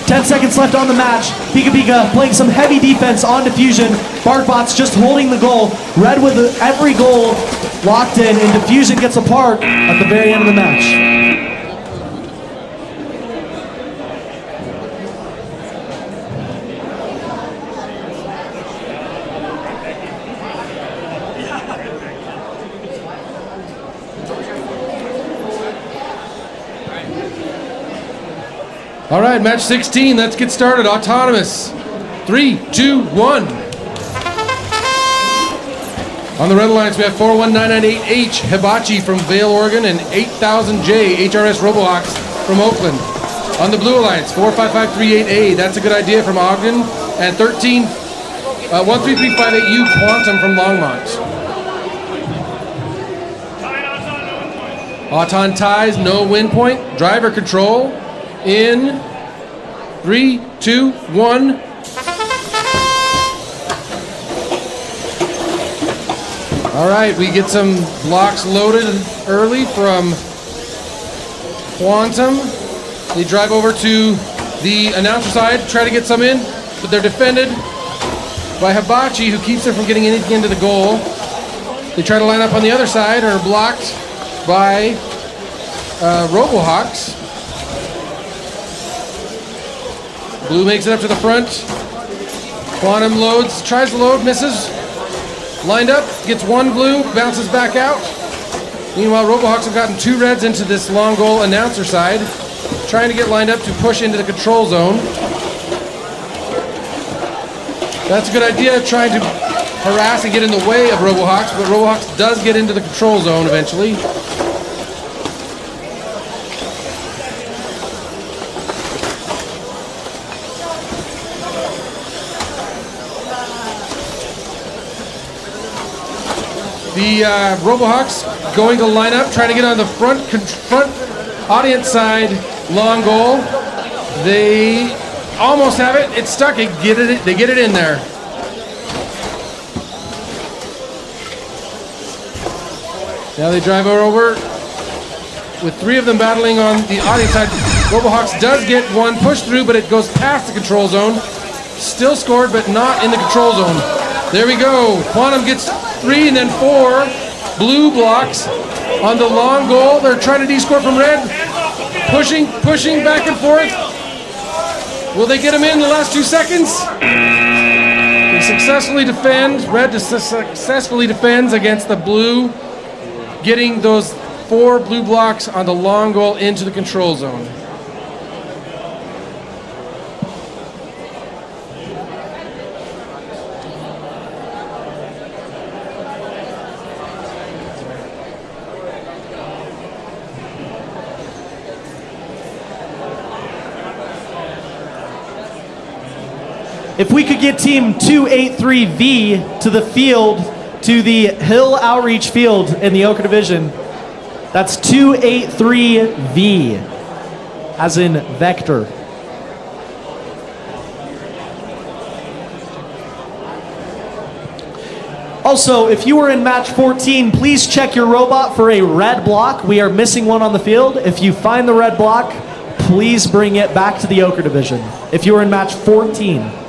10 seconds left on the match. Pika Pika playing some heavy defense on Diffusion. Barkbot's just holding the goal. Red with every goal locked in, and Diffusion gets a park at the very end of the match. All right, match 16. Let's get started. Autonomous. 3, 2, 1. On the red alliance, we have 41998H Hibachi from Vail, Oregon, and 8000J HRS Robohawks from Oakland. On the blue alliance, 45538A, That's a Good Idea from Ogden, and 13358U Quantum from Longmont. Auton ties, no win point. Driver control in 3, 2, 1. All right, we get some blocks loaded early from Quantum. They drive over to the announcer side, try to get some in, but they're defended by Hibachi, who keeps them from getting anything into the goal. They try to line up on the other side, are blocked by Robohawks. Blue makes it up to the front. Quantum loads, tries to load, misses. Lined up, gets one blue, bounces back out. Meanwhile, Robohawks have gotten 2 reds into this long goal announcer side, trying to get lined up to push into the control zone. That's a good idea, trying to harass and get in the way of Robohawks, but Robohawks does get into the control zone eventually. The Robohawks going to line up, trying to get on the front audience side long goal. They almost have it. It's stuck. They get it in there. Now they drive over with 3 of them battling on the audience side. Robohawks does get one push through, but it goes past the control zone. Still scored, but not in the control zone. There we go. Quantum gets 3 and then 4 blue blocks on the long goal. They're trying to de-score from red. Pushing back and forth. Will they get him in the last 2 seconds? They successfully defend. Red successfully defends against the blue, getting those 4 blue blocks on the long goal into the control zone. If we could get team 283V to the field, to the Hill Outreach Field in the Oquirrh Division. That's 283V, as in vector. Also, if you were in match 14, please check your robot for a red block. We are missing one on the field. If you find the red block, please bring it back to the Oquirrh Division. If you were in match 14.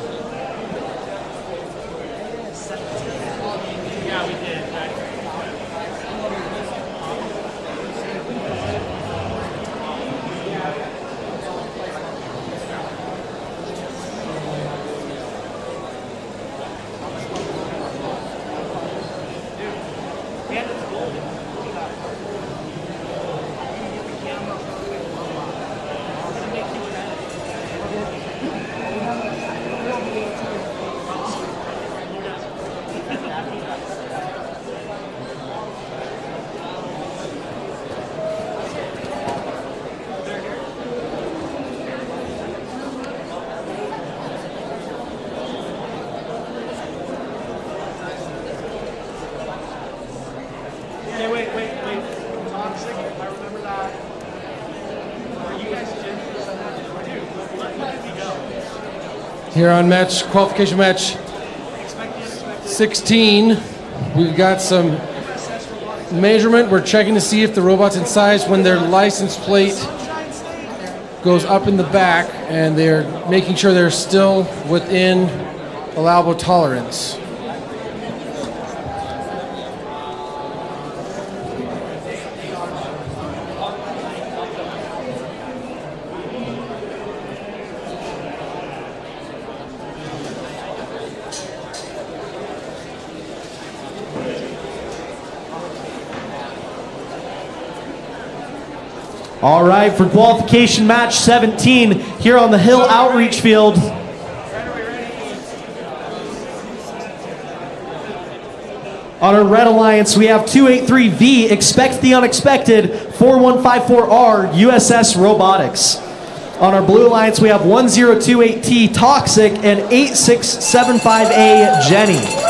Here on qualification match 16, we've got some measurement. We're checking to see if the robot's in size when their license plate goes up in the back, and they're making sure they're still within allowable tolerance. All right, for qualification match 17 here on the Hill Outreach Field. On our Red Alliance, we have 283V, Expect the Unexpected, 4154R, USS Robotics. On our Blue Alliance, we have 1028T, Toxic, and 8675A, Jenny.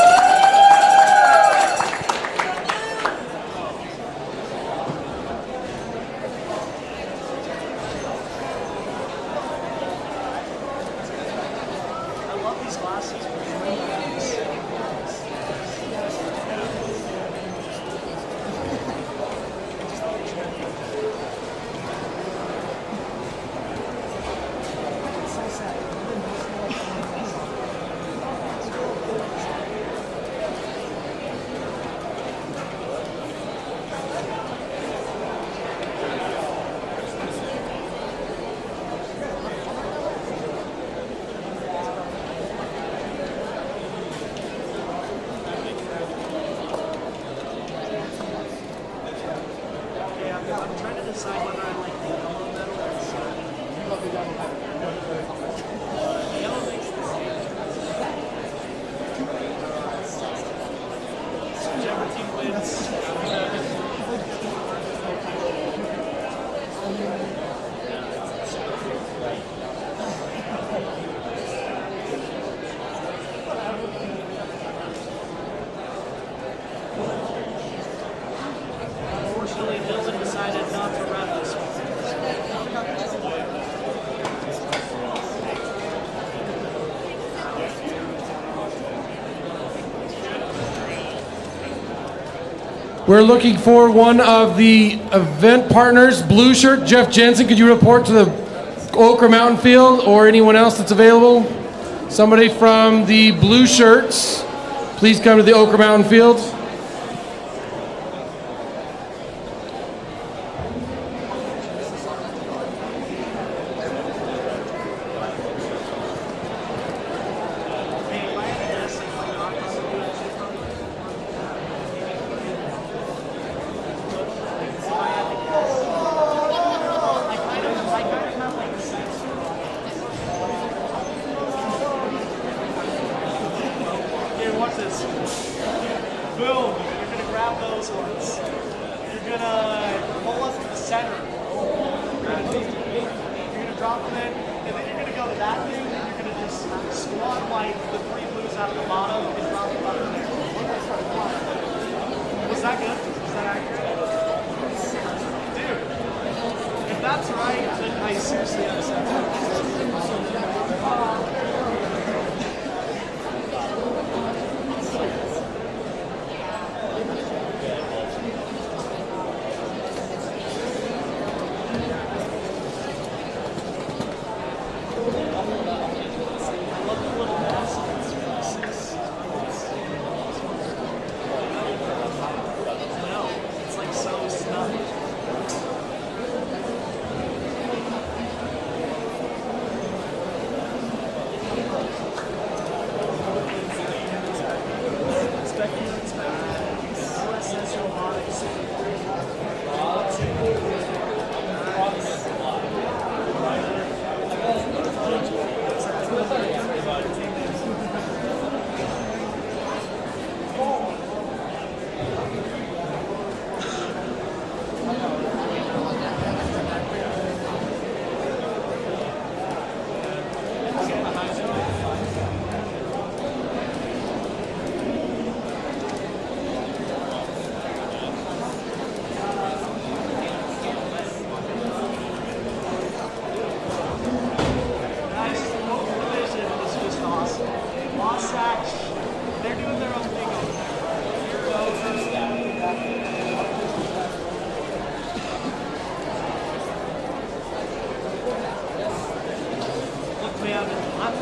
We're looking for one of the event partners, blue shirt, Jeff Jensen. Could you report to the Oquirrh Mountain Field, or anyone else that's available? Somebody from the blue shirts, please come to the Oquirrh Mountain Field.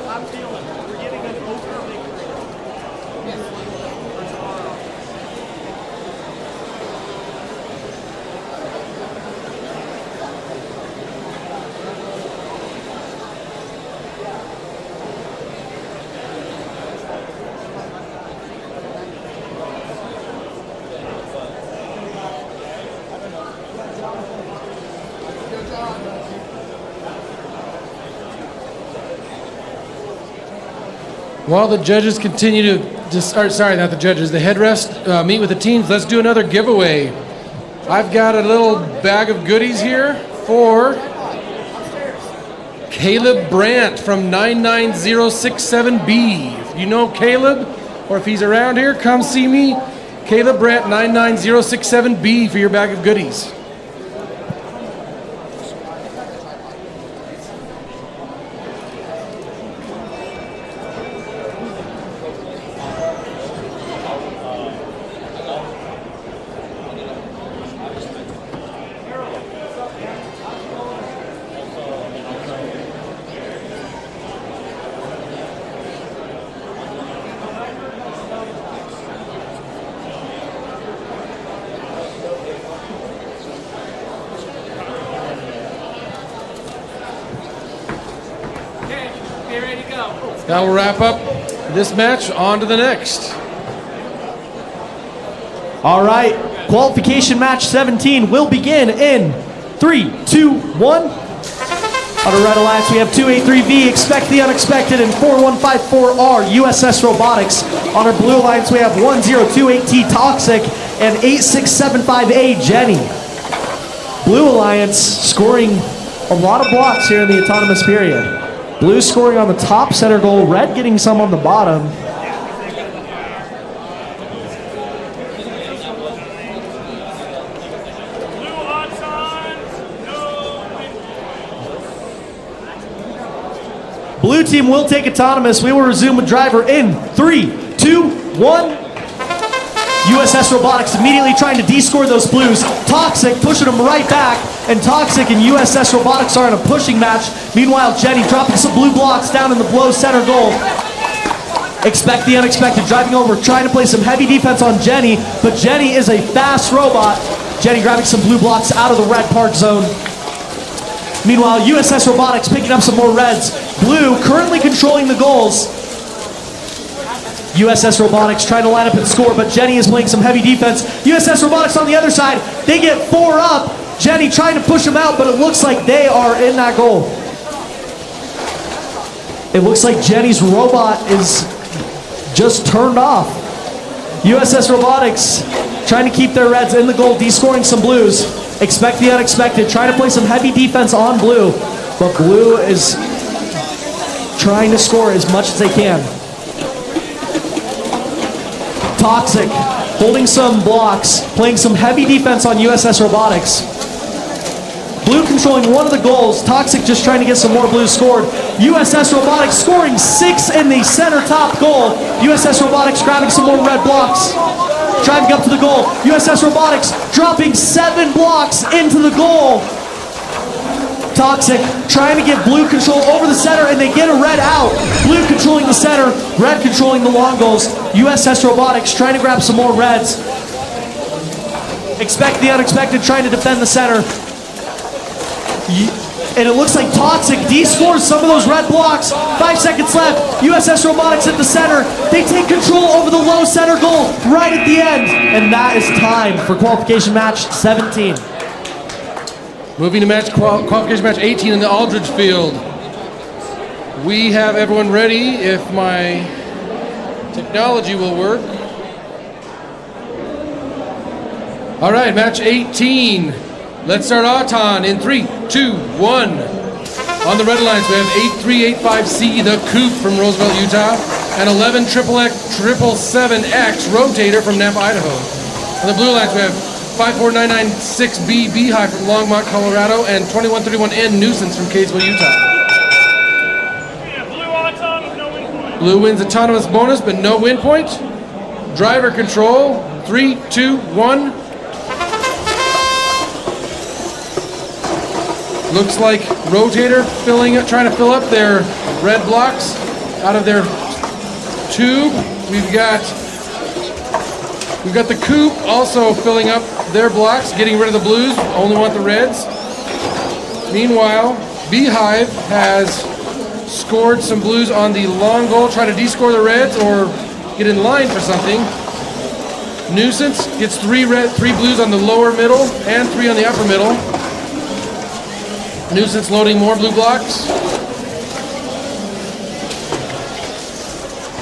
I'm feeling it. We're getting an Oquirrh victory. While the judges continue to, sorry, not the judges, the head refs meet with the teams, let's do another giveaway. I've got a little bag of goodies here for Caleb Brandt from 99067B. If you know Caleb, or if he's around here, come see me. Caleb Brandt, 99067B for your bag of goodies. Now we'll wrap up this match, on to the next. All right, qualification match 17 will begin in 3, 2, 1. On our Red Alliance, we have 283V, Expect the Unexpected, and 4154R, USS Robotics. On our Blue Alliance, we have 1028T Toxic and 8675A Jenny. Blue Alliance scoring a lot of blocks here in the autonomous period. Blue scoring on the top center goal, red getting some on the bottom. Blue team will take autonomous. We will resume with driver in 3, 2, 1. USS Robotics immediately trying to descore those blues. Toxic pushing them right back, and Toxic and USS Robotics are in a pushing match. Meanwhile, Jenny dropping some blue blocks down in the below center goal. Expect the Unexpected driving over, trying to play some heavy defense on Jenny, but Jenny is a fast robot. Jenny grabbing some blue blocks out of the red park zone. Meanwhile, USS Robotics picking up some more reds. Blue currently controlling the goals. USS Robotics trying to line up and score, but Jenny is playing some heavy defense. USS Robotics on the other side, they get 4 up. Jenny trying to push them out, but it looks like they are in that goal. It looks like Jenny's robot is just turned off. USS Robotics trying to keep their reds in the goal, descoring some blues. Expect the Unexpected, trying to play some heavy defense on blue, but blue is trying to score as much as they can. Toxic holding some blocks, playing some heavy defense on USS Robotics. Blue controlling one of the goals. Toxic just trying to get some more blues scored. USS Robotics scoring 6 in the center top goal. USS Robotics grabbing some more red blocks. Driving up to the goal. USS Robotics dropping 7 blocks into the goal. Toxic trying to get blue control over the center, and they get a red out. Blue controlling the center, red controlling the long goals. USS Robotics trying to grab some more reds. Expect the Unexpected trying to defend the center. And it looks like Toxic descores some of those red blocks. 5 seconds left. USS Robotics at the center. They take control over the low center goal right at the end. And that is time for qualification match 17. Moving to qualification match 18 in the Aldridge field. We have everyone ready if my technology will work. All right, match 18. Let's start Auton in 3, 2, 1. On the Red Alliance, we have 8385C, the Coupe from Roosevelt, Utah, and 1177X Rotator from Napa, Idaho. On the Blue Alliance, we have 54996B Beehive from Longmont, Colorado, and 2131N Nuisance from Kaysville, Utah. Blue wins autonomous bonus, but no win point. Driver control. 3, 2, 1. Looks like rotator trying to fill up their red blocks out of their tube. We've got the coupe also filling up their blocks, getting rid of the blues, only want the reds. Meanwhile, Beehive has scored some blues on the long goal, try to descore the reds or get in line for something. Nuisance gets 3 blues on the lower middle and 3 on the upper middle. Nuisance loading more blue blocks.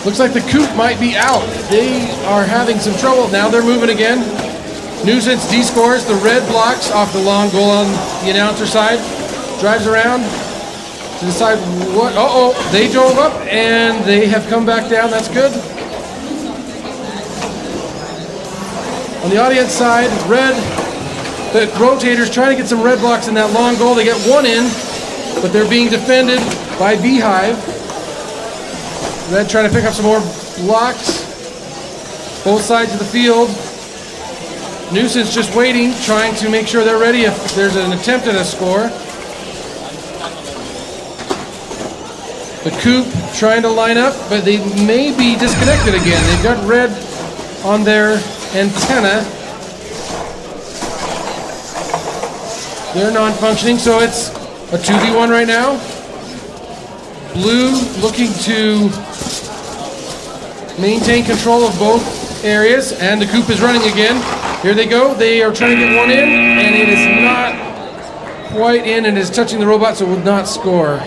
Looks like the coupe might be out. They are having some trouble. Now they're moving again. Nuisance descores the red blocks off the long goal on the announcer side. Drives around to decide what. They drove up and they have come back down. That's good. On the audience side, red. The rotators trying to get some red blocks in that long goal. They get 1 in, but they're being defended by Beehive. Red trying to pick up some more blocks. Both sides of the field. Nuisance just waiting, trying to make sure they're ready if there's an attempt at a score. The coupe trying to line up, but they may be disconnected again. They've got red on their antenna. They're non-functioning, so it's a 2v1 right now. Blue looking to maintain control of both areas, and the coupe is running again. Here they go. They are trying to get 1 in, and it is not quite in, and is touching the robot, so it will not score.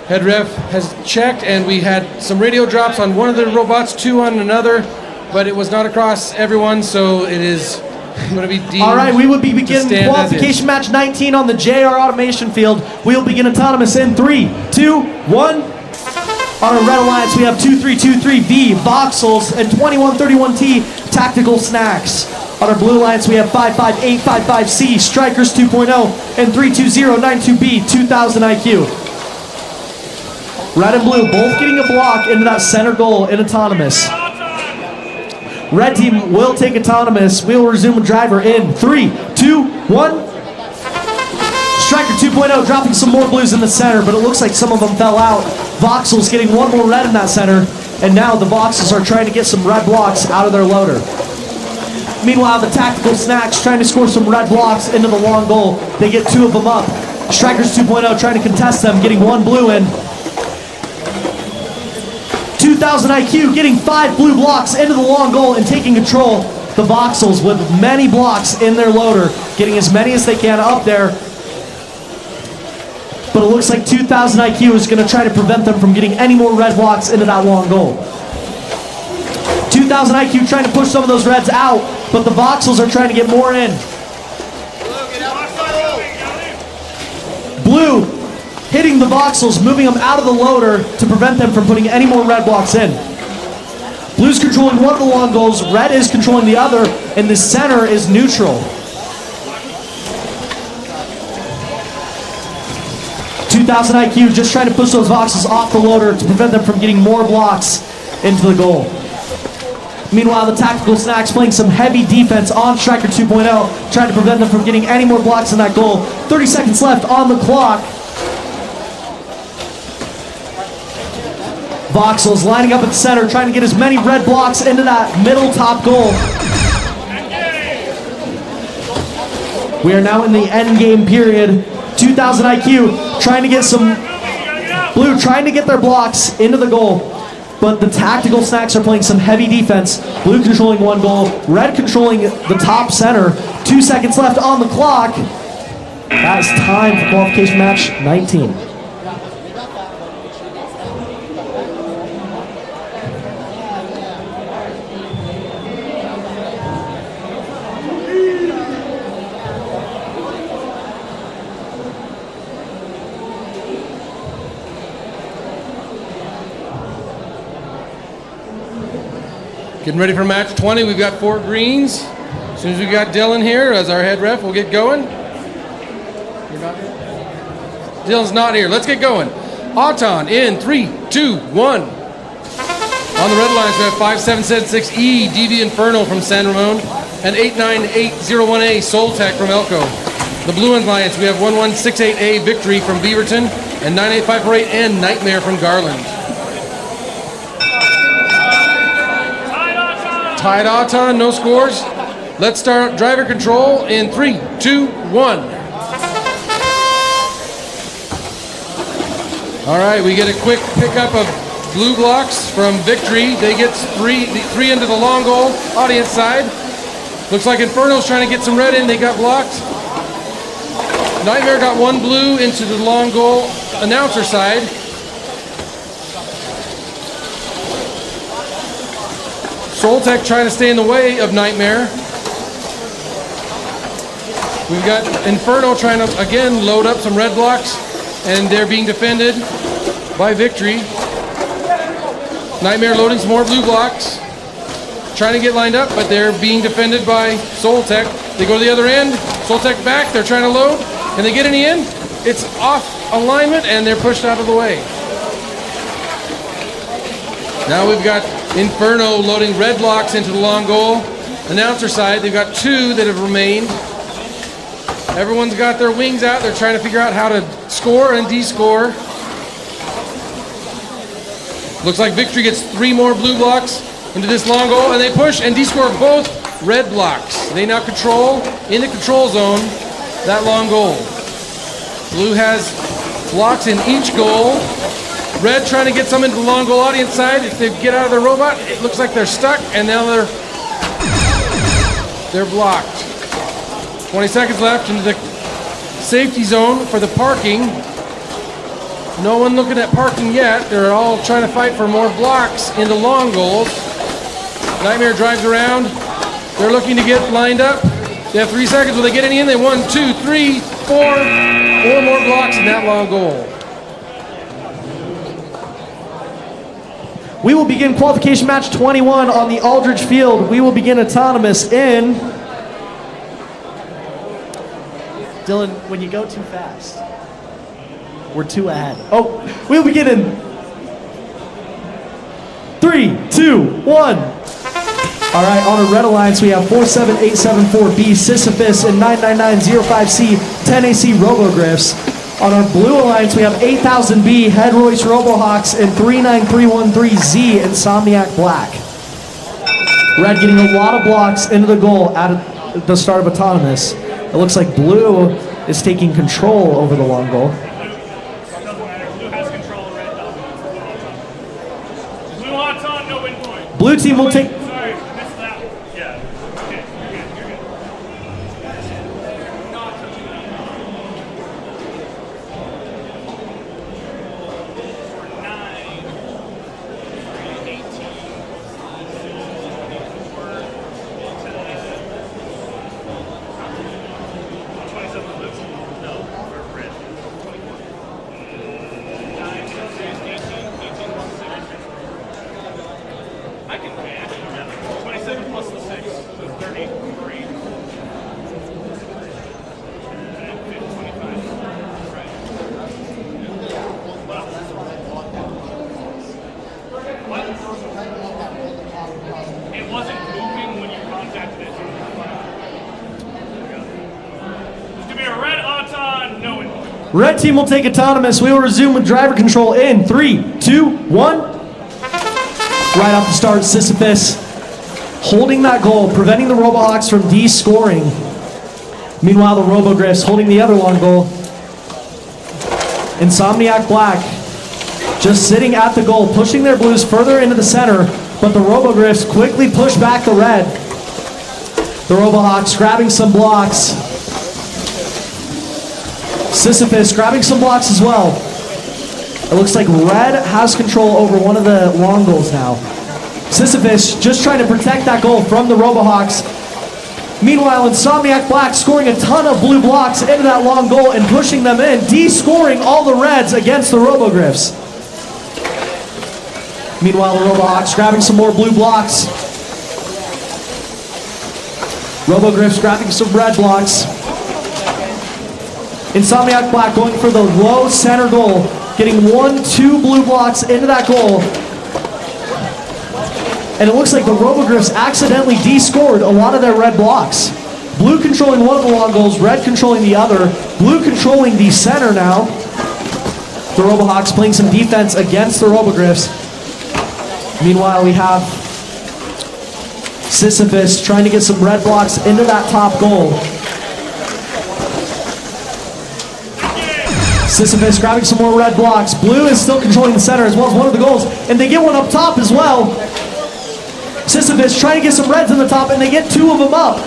Head ref has checked, and we had some radio drops on one of the robots, 2 on another, but it was not across everyone, so it is going to be deemed. All right, we will be beginning stand as qualification match 19 on the JR automation field. We will begin autonomous in 3, 2, 1. On our red alliance, we have 2323V Voxels and 2131T Tactical Snacks. On our blue alliance, we have 55855C Strikers 2.0 and 32092B 2000 IQ. Red and blue both getting a block into that center goal in autonomous. Red team will take autonomous. We will resume with driver in 3, 2, 1. Striker 2.0 dropping some more blues in the center, but it looks like some of them fell out. Voxels getting 1 more red in that center, and now the Voxels are trying to get some red blocks out of their loader. Meanwhile, the Tactical Snacks trying to score some red blocks into the long goal. They get 2 of them up. Strikers 2.0 trying to contest them, getting 1 blue in. 2000 IQ getting 5 blue blocks into the long goal and taking control. The Voxels with many blocks in their loader, getting as many as they can up there. But it looks like 2000 IQ is going to try to prevent them from getting any more red blocks into that long goal. 2000 IQ trying to push some of those reds out, but the Voxels are trying to get more in. Blue hitting the voxels, moving them out of the loader to prevent them from putting any more red blocks in. Blue's controlling one of the long goals, red is controlling the other, and the center is neutral. 2000 IQ just trying to push those voxels off the loader to prevent them from getting more blocks into the goal. Meanwhile, the Tactical Snacks playing some heavy defense on Striker 2.0, trying to prevent them from getting any more blocks in that goal. 30 seconds left on the clock. Voxels lining up at the center, trying to get as many red blocks into that middle top goal. We are now in the end game period. 2000 IQ trying to get some Blue trying to get their blocks into the goal, but the Tactical Snacks are playing some heavy defense. Blue controlling one goal, red controlling the top center. 2 seconds left on the clock. That is time for qualification match 19. Getting ready for match 20. We've got 4 greens. As soon as we got Dylan here as our head ref, we'll get going. You're not here? Dylan's not here. Let's get going. Auton in 3, 2, 1. On the red lines, we have 5776E, DV Inferno from San Ramon, and 89801A, Soul Tech from Elko. The blue alliance, we have 1168A, Victory from Beaverton, and 98548N, Nightmare from Garland. Tied Auton, no scores. Let's start driver control in 3, 2, 1. All right, we get a quick pickup of blue blocks from Victory. They get three into the long goal, audience side. Looks like Inferno's trying to get some red in. They got blocked. Nightmare got 1 blue into the long goal, announcer side. Soul Tech trying to stay in the way of Nightmare. We've got Inferno trying to, again, load up some red blocks, and they're being defended by Victory. Nightmare loading some more blue blocks, trying to get lined up, but they're being defended by Soul Tech. They go to the other end, Soul Tech back, they're trying to load. Can they get any in? It's off alignment, and they're pushed out of the way. Now we've got Inferno loading red blocks into the long goal. Announcer side, they've got 2 that have remained. Everyone's got their wings out. They're trying to figure out how to score and de-score. Looks like Victory gets 3 more blue blocks into this long goal, and they push and de-score both red blocks. They now control, in the control zone, that long goal. Blue has blocks in each goal. Red trying to get some into the long goal audience side. If they get out of their robot, it looks like they're stuck, and now they're blocked. 20 seconds left into the safety zone for the parking. No one looking at parking yet. They're all trying to fight for more blocks into long goals. Nightmare drives around. They're looking to get lined up. They have 3 seconds. Will they get any in? They 1, 2, 3, 4. 4 more blocks in that long goal. We will begin qualification match 21 on the Aldridge Field. We will begin autonomous in... Dylan, when you go too fast, we're too ahead. Oh, we'll begin in 3, 2, 1. All right, on the red alliance, we have 47874B, Sisyphus, and 99905C, 10AC Robogriffs. On our blue alliance, we have 8000B, Head Royce Robohawks, and 39313Z, Insomniac Black. Red getting a lot of blocks into the goal at the start of autonomous. It looks like blue is taking control over the long goal. Blue has control, red doesn't. Blue hot's on, no win point. Blue team will take... Sorry, missed that. Yeah. Okay, you're good. Not touching that. For 9, 18, 27 blue. No, for red. 24. 27 plus the 6, so 33. It wasn't moving when you contacted it. There's gonna be a red Auton, no input. Red team will take autonomous. We will resume with driver control in 3, 2, 1. Right off the start, Sisyphus holding that goal, preventing the Robohawks from de-scoring. Meanwhile, the Robogriffs holding the other long goal. Insomniac Black just sitting at the goal, pushing their blues further into the center, but the Robogriffs quickly push back the red. The Robohawks grabbing some blocks. Sisyphus grabbing some blocks as well. It looks like red has control over one of the long goals now. Sisyphus just trying to protect that goal from the Robohawks. Meanwhile, Insomniac Black scoring a ton of blue blocks into that long goal and pushing them in, de-scoring all the reds against the Robogriffs. Meanwhile, the Robohawks grabbing some more blue blocks. Robogriffs grabbing some red blocks. Insomniac Black going for the low center goal, getting 1-2 blue blocks into that goal. And it looks like the Robogriffs accidentally de-scored a lot of their red blocks. Blue controlling one of the long goals, red controlling the other. Blue controlling the center now. The Robohawks playing some defense against the Robogriffs. Meanwhile, we have Sisyphus trying to get some red blocks into that top goal. Sisyphus grabbing some more red blocks. Blue is still controlling the center as well as one of the goals. And they get one up top as well. Sisyphus trying to get some reds in the top, and they get 2 of them up.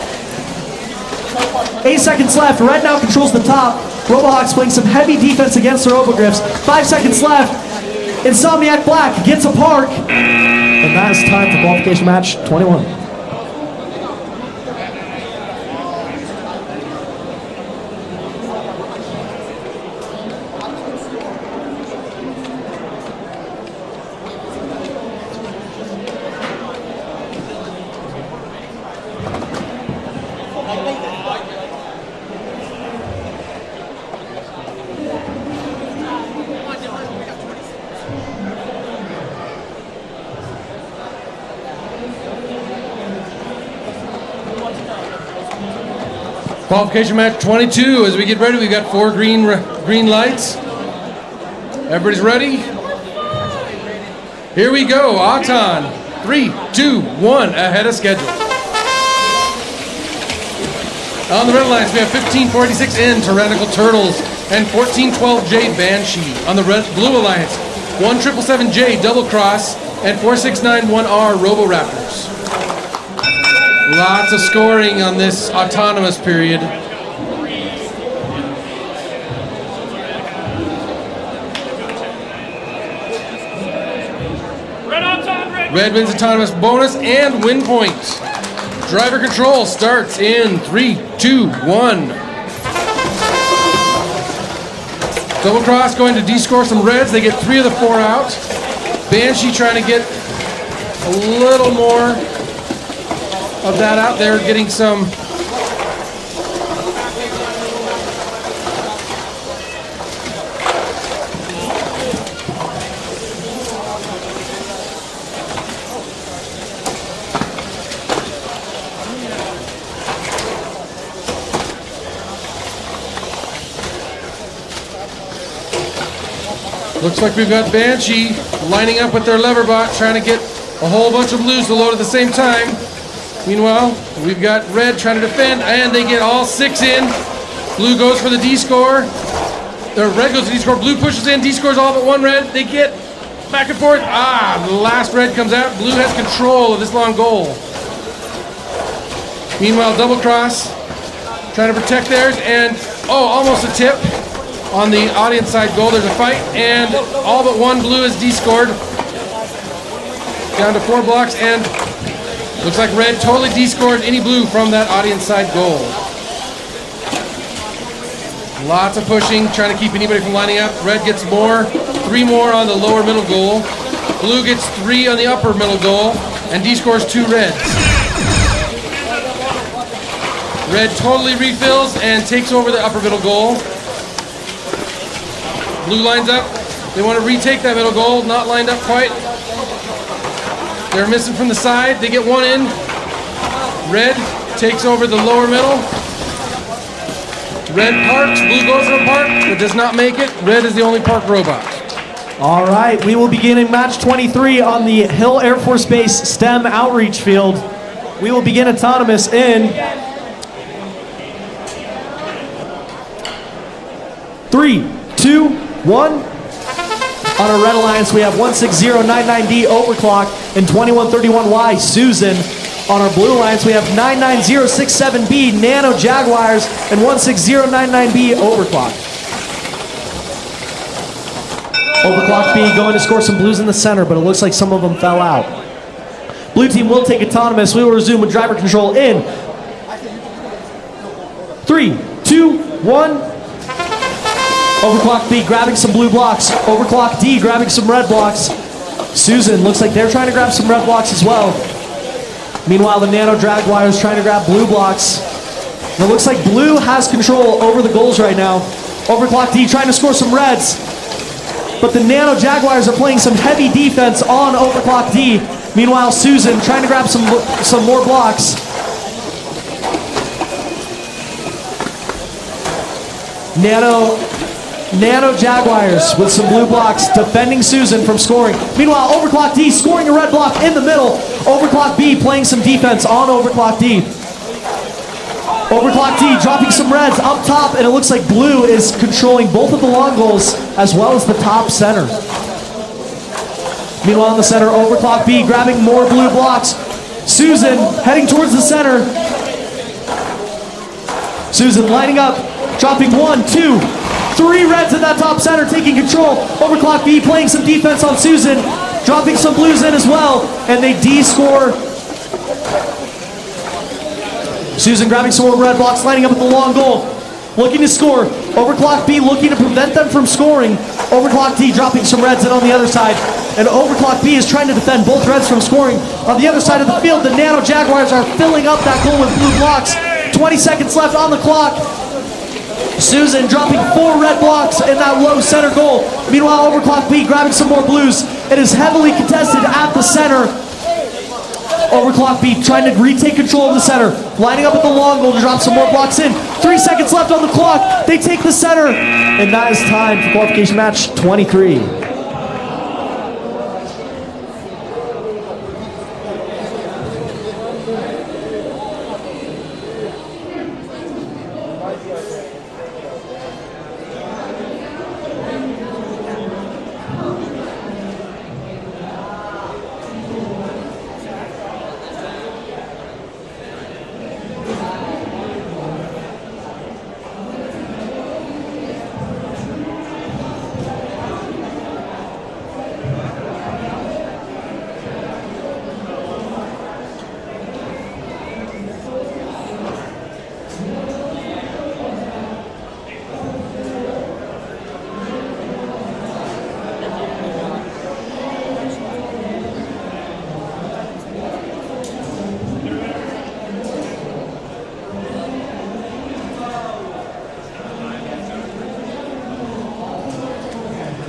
8 seconds left. Red now controls the top. Robohawks playing some heavy defense against the Robogriffs. 5 seconds left. Insomniac Black gets a park. And that is time for qualification match 21. Qualification match 22. As we get ready, we've got 4 green lights. Everybody's ready? Here we go. Auton. 3, 2, 1. Ahead of schedule. On the red lines, we have 1546N Tyrannical Turtles and 1412J Banshee. On the blue alliance, 1777J Double Cross and 4691R Roboraptors. Lots of scoring on this autonomous period. Red wins autonomous bonus and win point. Driver control starts in 3, 2, 1. Double Cross going to de-score some reds. They get 3 of the 4 out. Banshee trying to get a little more of that out there, getting some looks like we've got Banshee lining up with their lever bot, trying to get a whole bunch of blues to load at the same time. Meanwhile, we've got red trying to defend, and they get all 6 in. Blue goes for the D-score. The red goes to D-score. Blue pushes in, D-scores all but 1 red. They get back and forth. The last red comes out. Blue has control of this long goal. Meanwhile, Double Cross trying to protect theirs, and almost a tip on the audience side goal. There's a fight, and all but 1 blue is D-scored. Down to 4 blocks, and looks like red totally de-scored any blue from that audience side goal. Lots of pushing, trying to keep anybody from lining up. Red gets more, 3 more on the lower middle goal. Blue gets 3 on the upper middle goal. and D scores 2 reds. Red totally refills and takes over the upper middle goal. Blue lines up. They want to retake that middle goal. Not lined up quite. They're missing from the side. They get one in. Red takes over the lower middle. Red parks. Blue goes to the park, but does not make it. Red is the only park robot. All right, we will begin in match 23 on the Hill Air Force Base STEM Outreach Field. We will begin autonomous in 3, 2, 1. On our Red Alliance, we have 16099D Overclock and 2131Y Susan. On our Blue Alliance, we have 99067B Nano Jaguars and 16099B Overclock. Overclock B going to score some blues in the center, but it looks like some of them fell out. Blue team will take autonomous. We will resume with driver control in 3, 2, 1. Overclock B grabbing some blue blocks. Overclock D grabbing some red blocks. Susan looks like they're trying to grab some red blocks as well. Meanwhile, the Nano Jaguar is trying to grab blue blocks. And it looks like blue has control over the goals right now. Overclock D trying to score some reds. But the Nano Jaguars are playing some heavy defense on Overclock D. Meanwhile, Susan trying to grab some more blocks. Nano Jaguars with some blue blocks defending Susan from scoring. Meanwhile, Overclock D scoring a red block in the middle. Overclock B playing some defense on Overclock D. Overclock D dropping some reds up top, and it looks like blue is controlling both of the long goals as well as the top center. Meanwhile in the center, Overclock B grabbing more blue blocks. Susan heading towards the center. Susan lining up, dropping 1, 2, 3 reds at that top center, taking control. Overclock B playing some defense on Susan, dropping some blues in as well, and they D-score. Susan grabbing some more red blocks, lining up at the long goal, looking to score. Overclock B looking to prevent them from scoring. Overclock D dropping some reds in on the other side, and Overclock B is trying to defend both reds from scoring. On the other side of the field, the Nano Jaguars are filling up that goal with blue blocks. 20 seconds left on the clock. Susan dropping 4 red blocks in that low center goal. Meanwhile, Overclock B grabbing some more blues. It is heavily contested at the center. Overclock B trying to retake control of the center. Lining up at the long goal to drop some more blocks in. 3 seconds left on the clock. They take the center. And that is time for qualification match 23.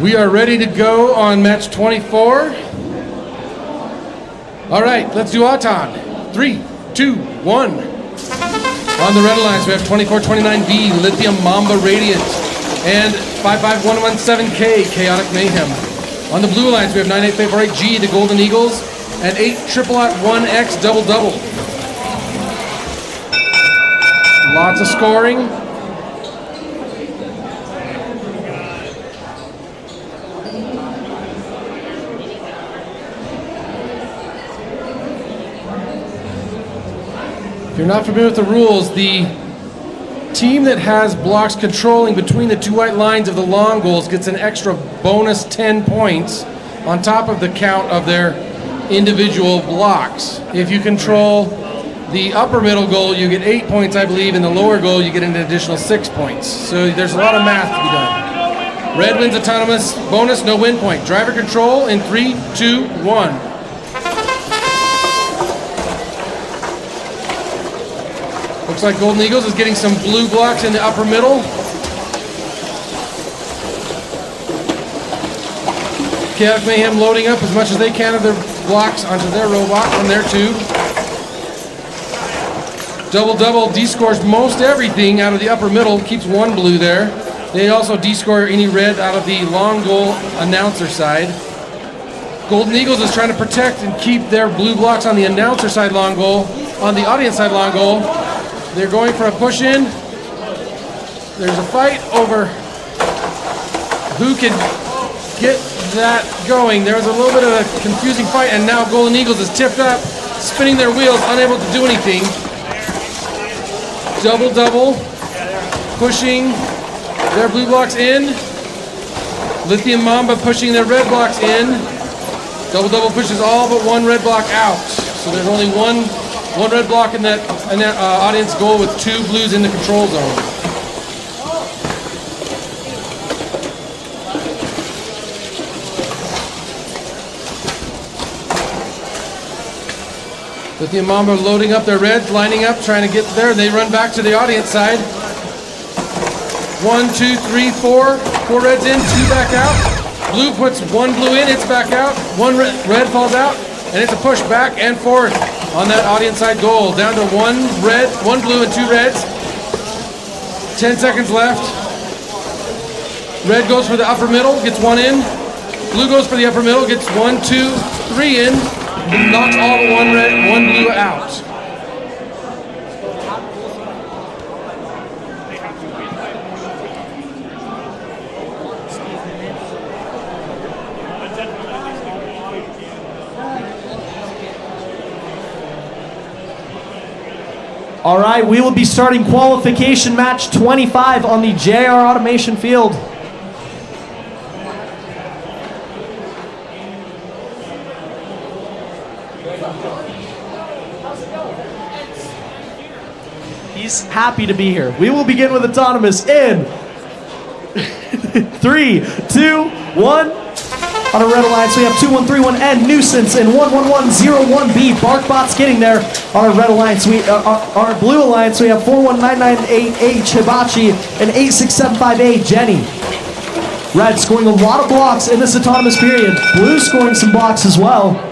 We are ready to go on match 24. All right, let's do Auton. 3, 2, 1. On the Red Alliance, we have 2429V Lithium Mamba Radiant and 55117K Chaotic Mayhem. On the Blue Alliance, we have 98548G the Golden Eagles and 80001X Double Double. Lots of scoring. If you're not familiar with the rules, the team that has blocks controlling between the 2 white lines of the long goals gets an extra bonus 10 points on top of the count of their individual blocks. If you control the upper middle goal, you get 8 points, I believe. In the lower goal, you get an additional 6 points. So there's a lot of math to be done. Red wins autonomous, bonus, no win point. Driver control in 3, 2, 1. Looks like Golden Eagles is getting some blue blocks in the upper middle. Chaotic Mayhem loading up as much as they can of their blocks onto their robot from their tube. Double D-scores most everything out of the upper middle, keeps one blue there. They also D-score any red out of the long goal announcer side. Golden Eagles is trying to protect and keep their blue blocks on the announcer side long goal, on the audience side long goal. They're going for a push in. There's a fight over who can get that going. There's a little bit of a confusing fight, and now Golden Eagles is tipped up, spinning their wheels, unable to do anything. Double, pushing their blue blocks in. Lithium Mamba pushing their red blocks in. Double pushes all but one red block out. So there's only one red block in that audience goal with two blues in the control zone. Lithium Mamba loading up their reds, lining up, trying to get there. They run back to the audience side. 1, 2, 3, 4. 4 reds in, 2 back out. Blue puts 1 blue in, it's back out. 1 red falls out, and it's a push back and forth on that audience side goal. Down to 1 red, 1 blue and 2 reds. 10 seconds left. Red goes for the upper middle, gets 1 in. Blue goes for the upper middle, gets 1, 2, 3 in. Knocks all but 1 red, 1 blue out. All right, we will be starting qualification match 25 on the JR Automation field. He's happy to be here. We will begin with autonomous in 3, 2, 1. On a red alliance, we have 2131N, Nuisance, and 11101B. Barkbot's getting there. On our red alliance, on our blue alliance, we have 41998H, Hibachi, and 86758, Jenny. Red scoring a lot of blocks in this autonomous period. Blue scoring some blocks as well.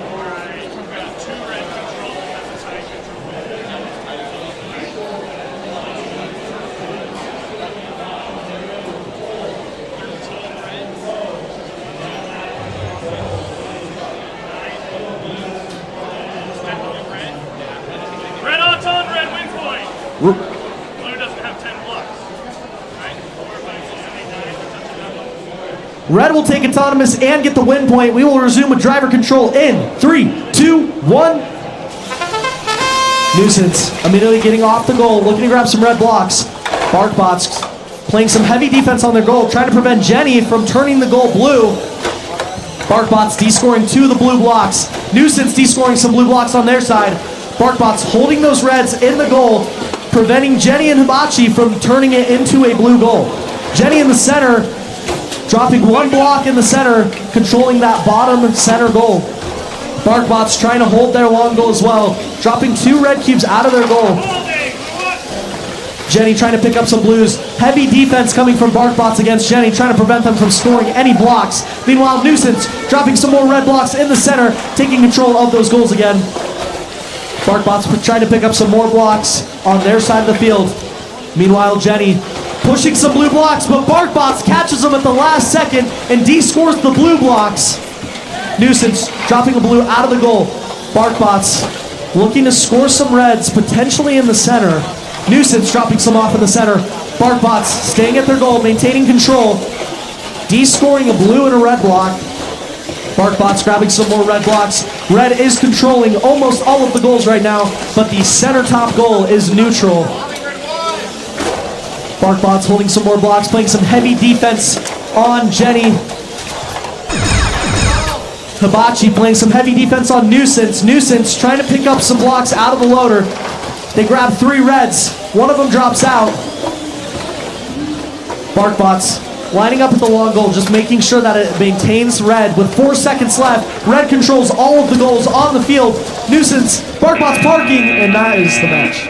Blue doesn't have 10 blocks. Right? Red will take autonomous and get the win point. We will resume with driver control in 3, 2, 1. Nuisance immediately getting off the goal, looking to grab some red blocks. Barkbots playing some heavy defense on their goal, trying to prevent Jenny from turning the goal blue. Barkbots descoring 2 of the blue blocks. Nuisance descoring some blue blocks on their side. Barkbots holding those reds in the goal, preventing Jenny and Hibachi from turning it into a blue goal. Jenny in the center, dropping 1 block in the center, controlling that bottom center goal. Barkbots trying to hold their long goal as well, dropping 2 red cubes out of their goal. Jenny trying to pick up some blues. Heavy defense coming from Barkbots against Jenny, trying to prevent them from scoring any blocks. Meanwhile, Nuisance dropping some more red blocks in the center, taking control of those goals again. Barkbots trying to pick up some more blocks on their side of the field. Meanwhile, Jenny pushing some blue blocks, but Barkbots catches them at the last second and descores the blue blocks. Nuisance dropping a blue out of the goal. Barkbots looking to score some reds, potentially in the center. Nuisance dropping some off in the center. Barkbots staying at their goal, maintaining control. Descoring a blue and a red block. Barkbots grabbing some more red blocks. Red is controlling almost all of the goals right now, but the center top goal is neutral. Barkbots holding some more blocks, playing some heavy defense on Jenny. Hibachi playing some heavy defense on Nuisance. Nuisance trying to pick up some blocks out of the loader. They grab 3 reds. 1 of them drops out. Barkbots lining up at the long goal, just making sure that it maintains red. With 4 seconds left, red controls all of the goals on the field. Nuisance, Barkbots parking, and that is the match.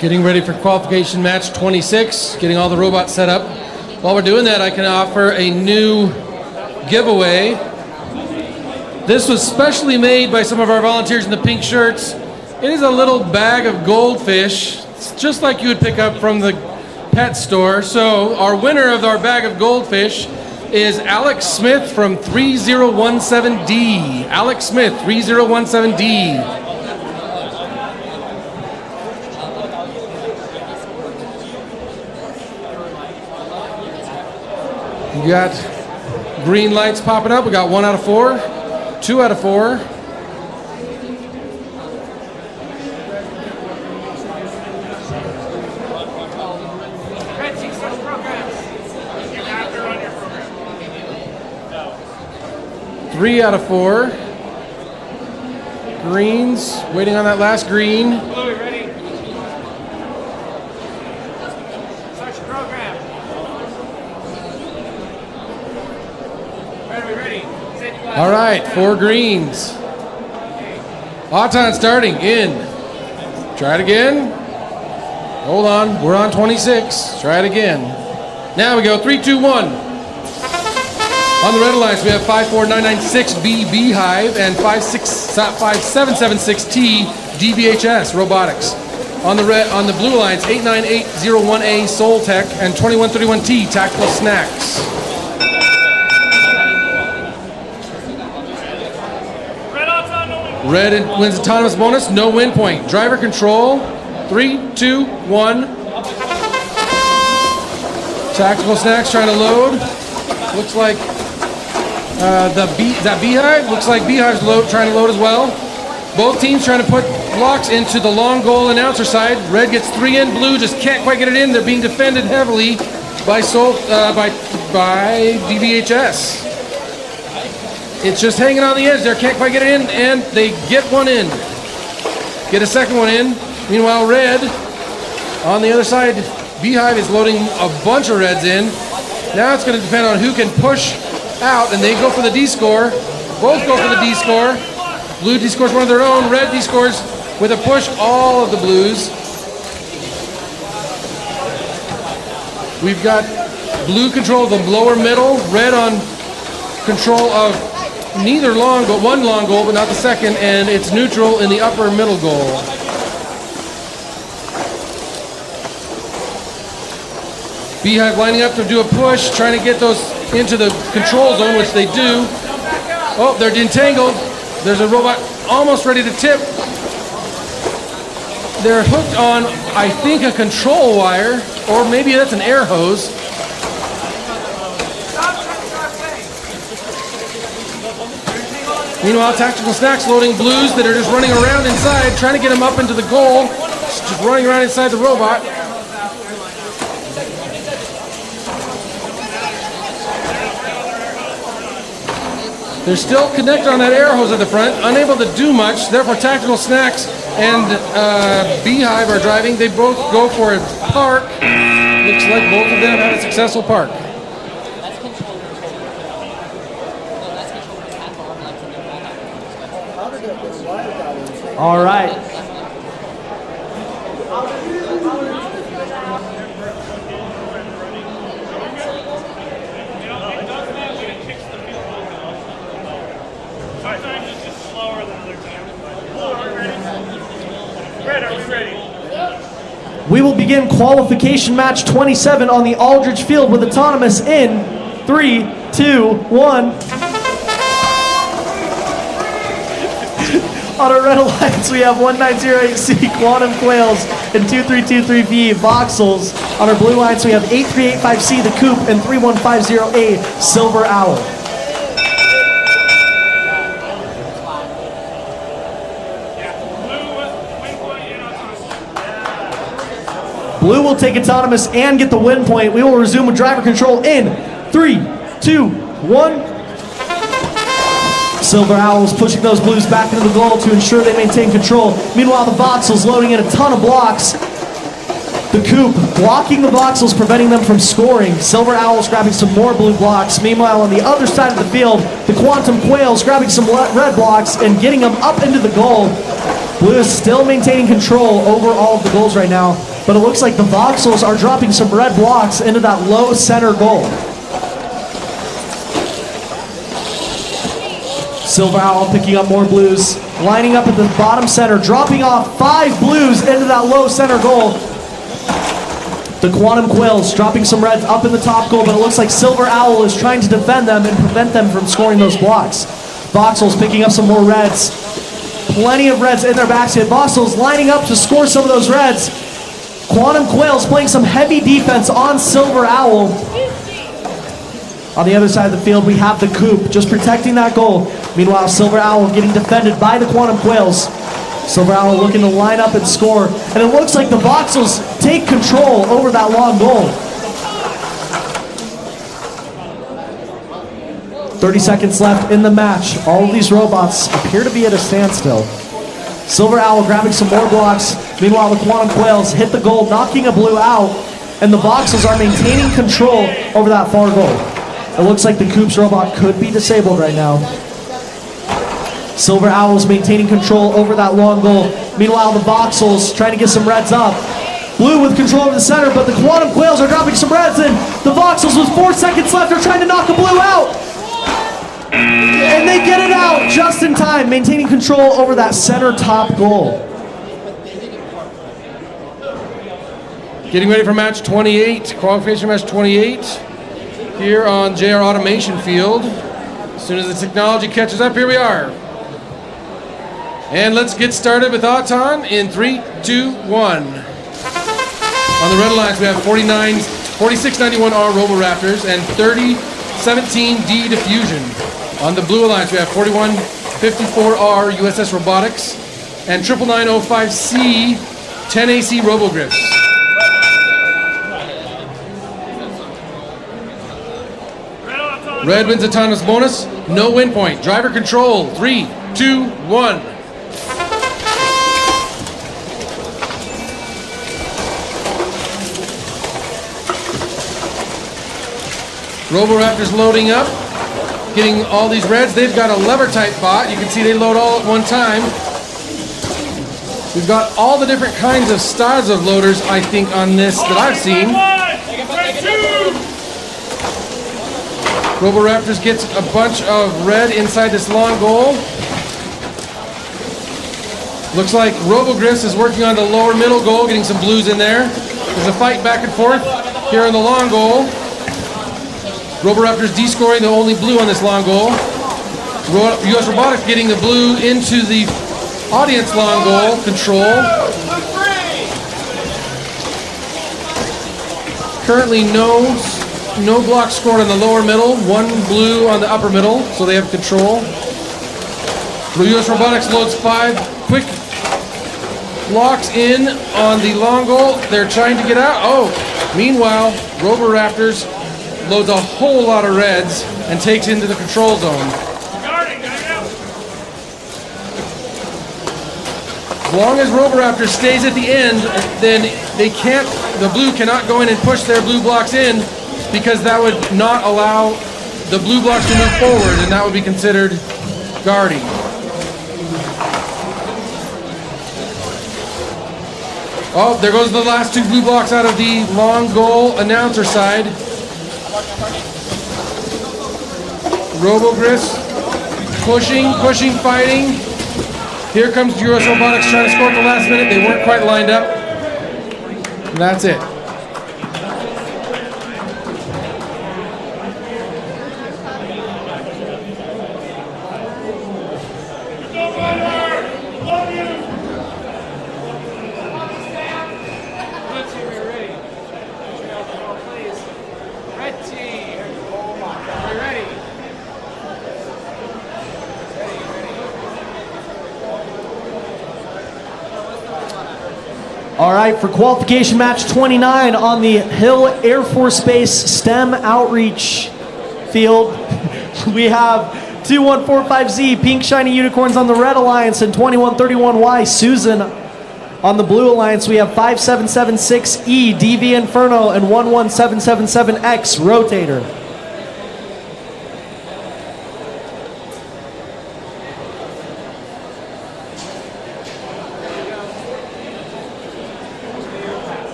Getting ready for qualification match 26, getting all the robots set up. While we're doing that, I can offer a new giveaway. This was specially made by some of our volunteers in the pink shirts. It is a little bag of goldfish. It's just like you would pick up from the pet store. So our winner of our bag of goldfish is Alex Smith from 3017D. Alex Smith, 3017D. We got green lights popping up. We got 1 out of 4, 2 out of 4. Three out of 4. Greens, waiting on that last green. Bluey, ready? Start your program. Ready. All right, 4 greens. Auton starting in. Try it again. Hold on, we're on 26. Try it again. Now we go 3, 2, 1. On the red alliance, we have 54996B Beehive and 5776T DVHS Robotics. On the blue alliance, 89801A Soul Tech and 2131T Tactical Snacks. Red wins autonomous bonus, no win point. Driver control, 3, 2, 1. Tactical Snacks trying to load. Looks like that Beehive? Looks like Beehive's trying to load as well. Both teams trying to put blocks into the long goal announcer side. Red gets 3 in, blue just can't quite get it in. They're being defended heavily by DVHS. It's just hanging on the edge there, can't quite get it in, and they get 1 in. Get a second one in. Meanwhile, Red, on the other side, Beehive is loading a bunch of Reds in. Now it's going to depend on who can push out, and they go for the D-score. Both go for the D-score. Blue D-scores one of their own. Red D-scores with a push all of the blues. We've got blue control of the lower middle, red on control of neither long, but one long goal, but not the second, and it's neutral in the upper middle goal. Beehive lining up to do a push, trying to get those into the control zone, which they do. Oh, they're entangled. There's a robot almost ready to tip. They're hooked on, I think, a control wire, or maybe that's an air hose. Meanwhile, Tactical Snacks loading blues that are just running around inside, trying to get them up into the goal. Just running around inside the robot. They're still connected on that air hose at the front, unable to do much. Therefore, Tactical Snacks and Beehive are driving. They both go for a park. Looks like both of them have a successful park. All right. Sometimes it's just slower than other times. Are we ready? Red, are we ready? We will begin qualification match 27 on the Aldridge Field with autonomous in 3, 2, 1. On our red alliance, we have 1908C Quantum Quails and 2323V Voxels. On our blue alliance, we have 8385C The Coop and 3150A Silver Owl. Blue will take autonomous and get the win point. We will resume with driver control in 3, 2, 1. Silver Owls pushing those blues back into the goal to ensure they maintain control. Meanwhile, the Voxels loading in a ton of blocks. The Coop blocking the Voxels, preventing them from scoring. Silver Owls grabbing some more blue blocks. Meanwhile, on the other side of the field, the Quantum Quails grabbing some red blocks and getting them up into the goal. Blue is still maintaining control over all of the goals right now. but it looks like the Voxels are dropping some red blocks into that low center goal. Silver Owl picking up more blues, lining up at the bottom center, dropping off 5 blues into that low center goal. The Quantum Quails dropping some reds up in the top goal, but it looks like Silver Owl is trying to defend them and prevent them from scoring those blocks. Voxels picking up some more reds. Plenty of reds in their basket. Voxels lining up to score some of those reds. Quantum Quails playing some heavy defense on Silver Owl. On the other side of the field, we have the Coop just protecting that goal. Meanwhile, Silver Owl getting defended by the Quantum Quails. Silver Owl looking to line up and score. And it looks like the Voxels take control over that long goal. 30 seconds left in the match. All of these robots appear to be at a standstill. Silver Owl grabbing some more blocks. Meanwhile, the Quantum Quails hit the goal, knocking a blue out. And the Voxels are maintaining control over that far goal. It looks like the Coop's robot could be disabled right now. Silver Owls maintaining control over that long goal. Meanwhile, the Voxels trying to get some reds up. Blue with control of the center, but the Quantum Quails are dropping some reds in. The Voxels with 4 seconds left are trying to knock a blue out. And they get it out just in time, maintaining control over that center top goal. Getting ready for match 28, qualification match 28, here on JR Automation Field. As soon as the technology catches up, here we are. And let's get started with Auton in 3, 2, 1. On the red alliance, we have 4691R Roboraptors and 3017D Diffusion. On the blue alliance, we have 4154R USS Robotics and 9905C 10AC Robogriffs. Red wins autonomous bonus, no win point. Driver control, 3, 2, 1. Roboraptor's loading up, getting all these reds. They've got a lever type bot. You can see they load all at one time. We've got all the different kinds of styles of loaders, I think, on this that I've seen. Roboraptors gets a bunch of red inside this long goal. Looks like Robogriffs is working on the lower middle goal, getting some blues in there. There's a fight back and forth here in the long goal. Roboraptors descoring the only blue on this long goal. US Robotics getting the blue into the audience long goal control. Currently no blocks scored on the lower middle, 1 blue on the upper middle, so they have control. US Robotics loads 5 quick blocks in on the long goal. They're trying to get out. Oh, meanwhile, Roboraptors loads a whole lot of reds and takes into the control zone. As long as Roboraptor stays at the end, then the blue cannot go in and push their blue blocks in, because that would not allow the blue blocks to move forward, and that would be considered guarding. Oh, there goes the last 2 blue blocks out of the long goal announcer side. Robogriffs pushing, fighting. Here comes US Robotics trying to score at the last minute. They weren't quite lined up. And that's it. All right, for qualification match 29 on the Hill Air Force Base STEM Outreach Field, we have 2145Z Pink Shiny Unicorns on the Red Alliance and 2131Y Susan on the Blue Alliance. We have 5776E DV Inferno and 11777X Rotator.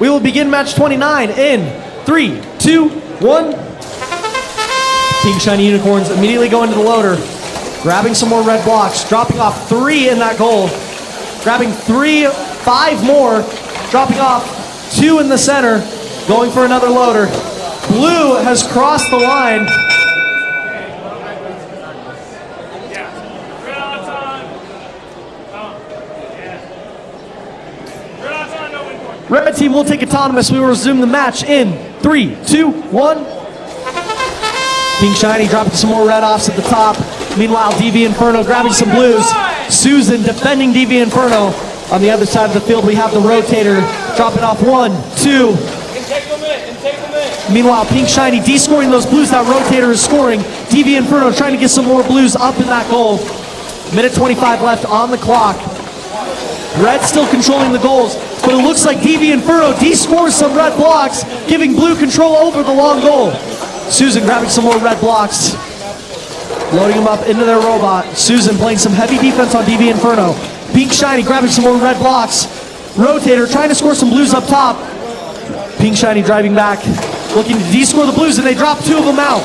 We will begin match 29 in 3, 2, 1. Pink Shiny Unicorns immediately go into the loader, grabbing some more red blocks, dropping off 3 in that goal, grabbing 5 more, dropping off 2 in the center, going for another loader. Blue has crossed the line. Red team will take autonomous. We will resume the match in 3, 2, 1. Pink Shiny dropping some more red offs at the top. Meanwhile, DV Inferno grabbing some blues. Susan defending DV Inferno. On the other side of the field, we have the rotator dropping off 1, 2. Meanwhile, Pink Shiny descoring those blues. That rotator is scoring. DV Inferno trying to get some more blues up in that goal. Minute 25 left on the clock. Red still controlling the goals, but it looks like DV Inferno descores some red blocks, giving blue control over the long goal. Susan grabbing some more red blocks, loading them up into their robot. Susan playing some heavy defense on DV Inferno. Pink Shiny grabbing some more red blocks. Rotator trying to score some blues up top. Pink Shiny driving back, looking to descore the blues, and they drop 2 of them out.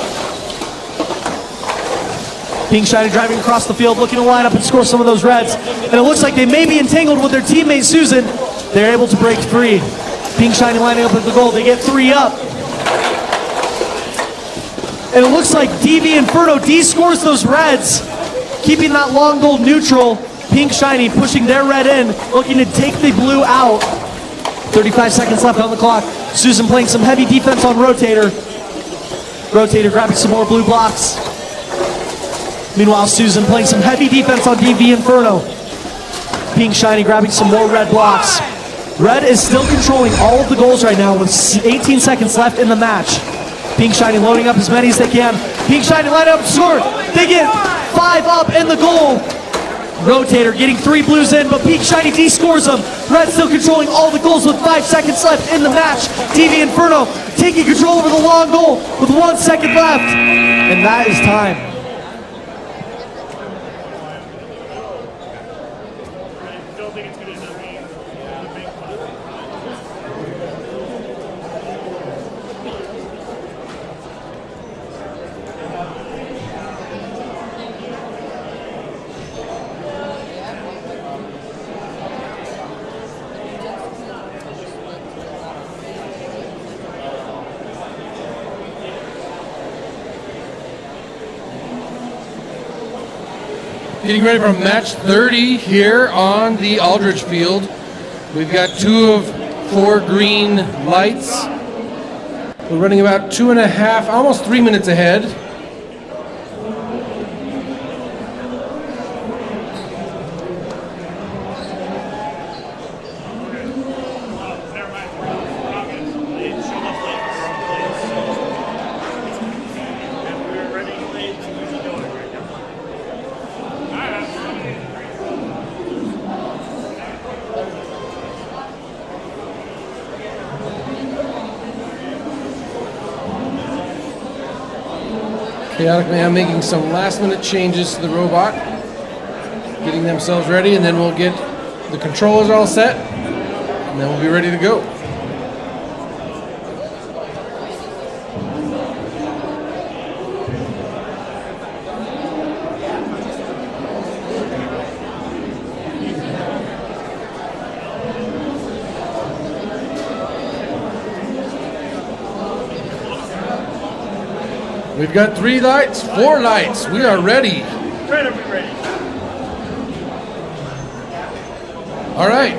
Pink Shiny driving across the field, looking to line up and score some of those reds. And it looks like they may be entangled with their teammate Susan. They're able to break free. Pink Shiny lining up at the goal. They get 3 up. And it looks like DV Inferno descores those reds, keeping that long goal neutral. Pink Shiny pushing their red in, looking to take the blue out. 35 seconds left on the clock. Susan playing some heavy defense on Rotator. Rotator grabbing some more blue blocks. Meanwhile, Susan playing some heavy defense on DV Inferno. Pink Shiny grabbing some more red blocks. Red is still controlling all of the goals right now with 18 seconds left in the match. Pink Shiny loading up as many as they can. Pink Shiny line up, score. They get 5 up in the goal. Rotator getting 3 blues in, but Pink Shiny descores them. Red still controlling all the goals with 5 seconds left in the match. DV Inferno taking control over the long goal with 1 second left. And that is time. Getting ready for match 30 here on the Aldridge field. We've got 2 of 4 green lights. We're running about 2.5, almost 3 minutes ahead. Chaotic Man making some last minute changes to the robot, getting themselves ready, and then we'll get the controllers all set, and then we'll be ready to go. We've got 3 lights, 4 lights. We are ready. Ready. All right.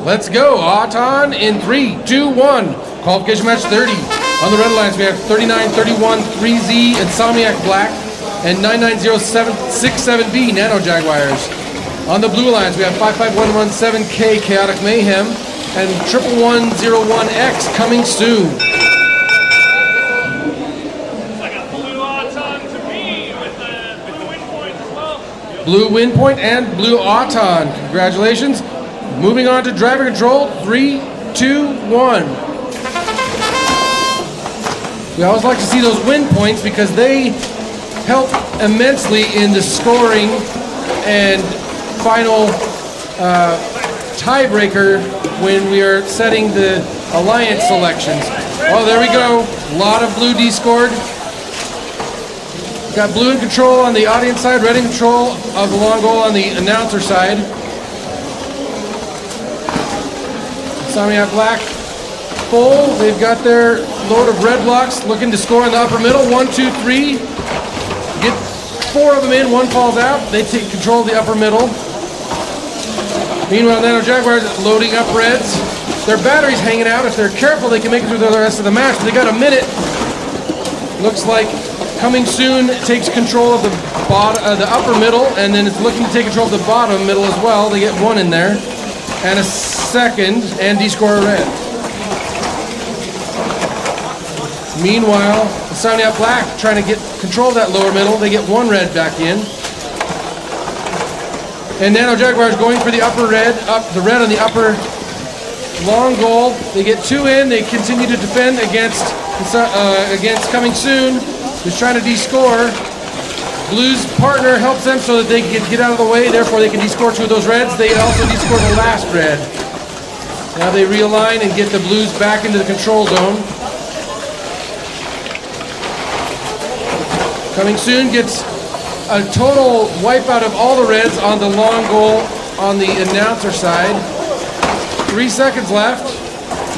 Let's go. Auton in 3, 2, 1. Qualification match 30. On the red lines, we have 3931 3Z Insomniac Black and 99067B Nano Jaguars. On the blue lines, we have 55117K Chaotic Mayhem and 11101X coming soon. Blue win point and blue Auton. Congratulations. Moving on to driver control. 3, 2, 1. We always like to see those win points because they help immensely in the scoring and final tiebreaker when we are setting the alliance selections. Oh, there we go. A lot of blue D-scored. Got blue in control on the audience side, red in control of the long goal on the announcer side. Samia Black full. They've got their load of red blocks looking to score in the upper middle. 1, 2, 3. Get 4 of them in, 1 falls out. They take control of the upper middle. Meanwhile, Nano Jaguars loading up reds. Their battery's hanging out. If they're careful, they can make it through the rest of the match. They got a minute. Looks like Coming Soon takes control of the upper middle, and then it's looking to take control of the bottom middle as well. They get 1 in there, and a second, and D-score a red. Meanwhile, the Sounding Out Black trying to get control of that lower middle. They get 1 red back in. And Nano Jaguars going for the upper red, the red on the upper long goal. They get 2 in. They continue to defend against Coming Soon, who's trying to D-score. Blue's partner helps them so that they can get out of the way. Therefore, they can D-score 2 of those reds. They also D-score the last red. Now they realign and get the Blues back into the control zone. Coming Soon gets a total wipeout of all the reds on the long goal on the announcer side. 3 seconds left.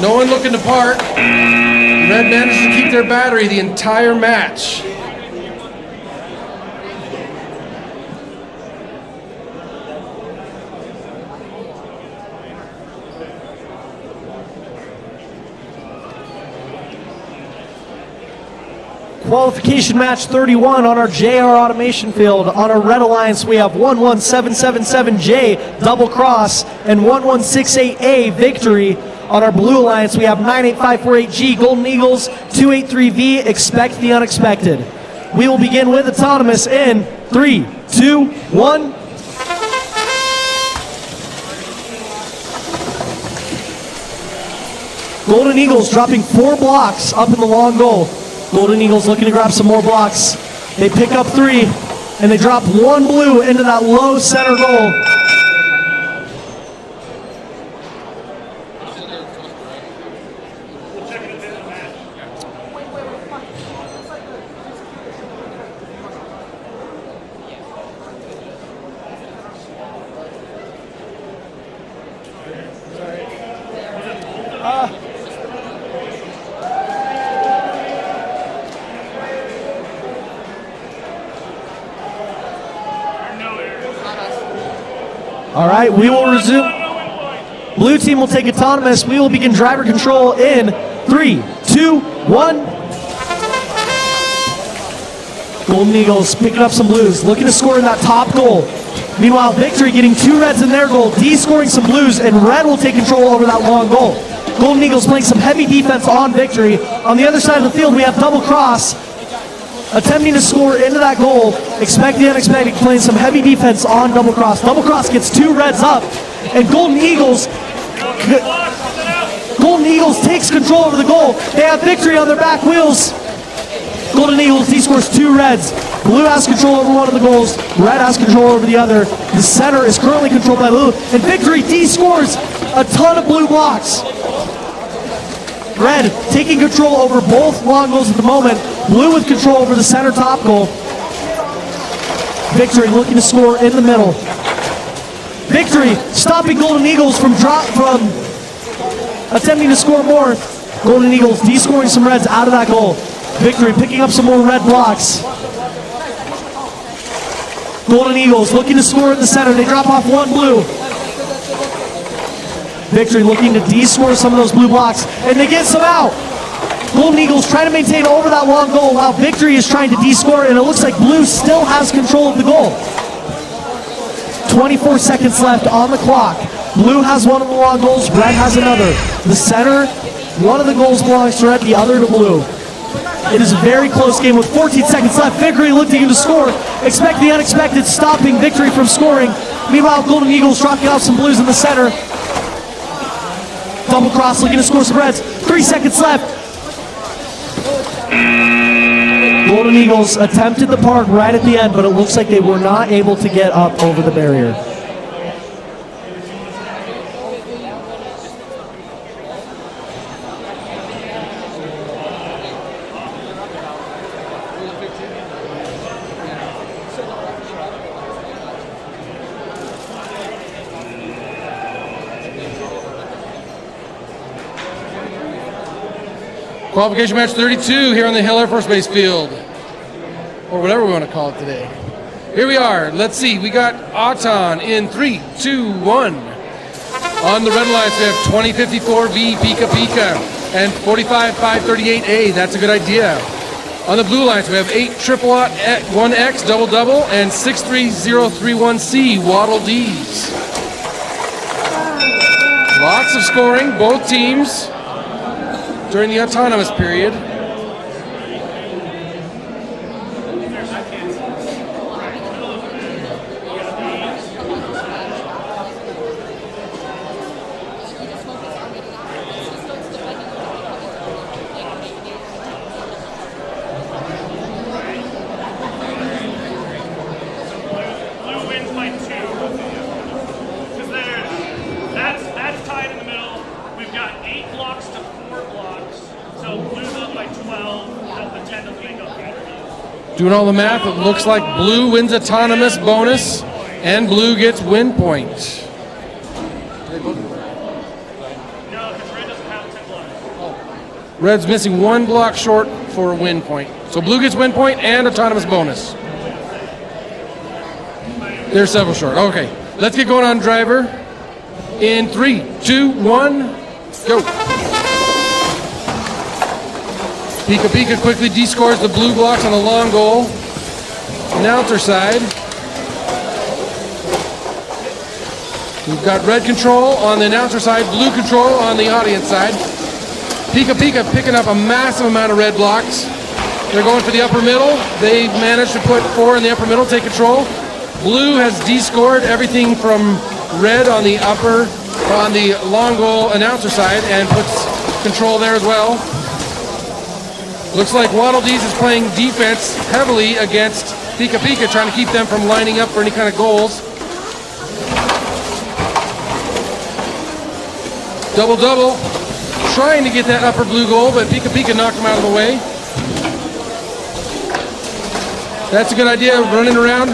No one looking to part. Red managed to keep their battery the entire match. Qualification match 31 on our JR automation field. On our Red Alliance, we have 11777J Double Cross and 1168A Victory. On our Blue Alliance, we have 98548G Golden Eagles, 283V Expect the Unexpected. We will begin with Autonomous in 3, 2, 1. Golden Eagles dropping 4 blocks up in the long goal. Golden Eagles looking to grab some more blocks. They pick up 3, and they drop 1 blue into that low center goal. All right, we will resume. Blue team will take autonomous. We will begin driver control in 3, 2, 1. Golden Eagles picking up some blues, looking to score in that top goal. Meanwhile, Victory getting 2 reds in their goal, D scoring some blues, and red will take control over that long goal. Golden Eagles playing some heavy defense on Victory. On the other side of the field, we have Double Cross attempting to score into that goal. Expect the Unexpected playing some heavy defense on Double Cross. Double Cross gets 2 reds up, and Golden Eagles takes control over the goal. They have Victory on their back wheels. Golden Eagles, he scores 2 reds. Blue has control over one of the goals. Red has control over the other. The center is currently controlled by Blue, and Victory D scores a ton of blue blocks. Red taking control over both long goals at the moment. Blue with control over the center top goal. Victory looking to score in the middle. Victory stopping Golden Eagles from attempting to score more. Golden Eagles D-scoring some reds out of that goal. Victory picking up some more red blocks. Golden Eagles looking to score in the center. They drop off 1 blue. Victory looking to D-score some of those blue blocks, and they get some out. Golden Eagles trying to maintain over that long goal while Victory is trying to D-score, and it looks like Blue still has control of the goal. 24 seconds left on the clock. Blue has one of the long goals, Red has another. The center, one of the goals belongs to Red, the other to Blue. It is a very close game with 14 seconds left. Victory looking to score. Expect the Unexpected stopping Victory from scoring. Meanwhile, Golden Eagles dropping off some blues in the center. Double Cross looking to score some reds. 3 seconds left. Golden Eagles attempted the park right at the end, but it looks like they were not able to get up over the barrier. Qualification match 32 here on the Hill Air Force Base field, or whatever we want to call it today. Here we are. Let's see. We got Auton in 3, 2, 1. On the red alliance, we have 2054V Pika Pika and 45538A. That's a good idea. On the blue alliance, we have 8 double double and 63031C Waddle D's. Lots of scoring, both teams during the autonomous period. Blue wins by 2. Because that's tied in the middle. We've got 8 blocks to 4 blocks. So blue's up by 12. The 10 doesn't make up yet. Doing all the math, it looks like blue wins autonomous bonus and blue gets win point. No, because red doesn't have 10 blocks. Red's missing 1 block short for a win point. So blue gets win point and autonomous bonus. They're several short. Okay, let's get going on driver. In 3, 2, 1, go. Pika Pika quickly descores the blue blocks on the long goal. Announcer side. We've got red control on the announcer side, blue control on the audience side. Pika Pika picking up a massive amount of red blocks. They're going for the upper middle. They've managed to put 4 in the upper middle, take control. Blue has descored everything from red on the long goal announcer side and puts control there as well. Looks like Waddle Dees is playing defense heavily against Pika Pika, trying to keep them from lining up for any kind of goals. Double double, trying to get that upper blue goal, but Pika Pika knocked him out of the way. That's a good idea, running around,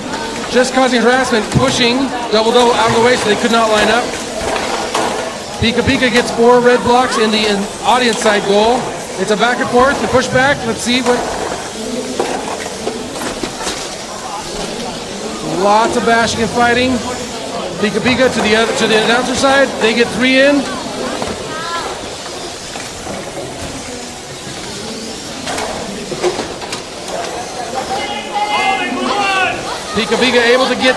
just causing harassment, pushing double double out of the way so they could not line up. Pika Pika gets 4 red blocks in the audience side goal. It's a back and forth, the push back. Let's see what. Lots of bashing and fighting. Pika Pika to the announcer side. They get 3 in. Pika Pika able to get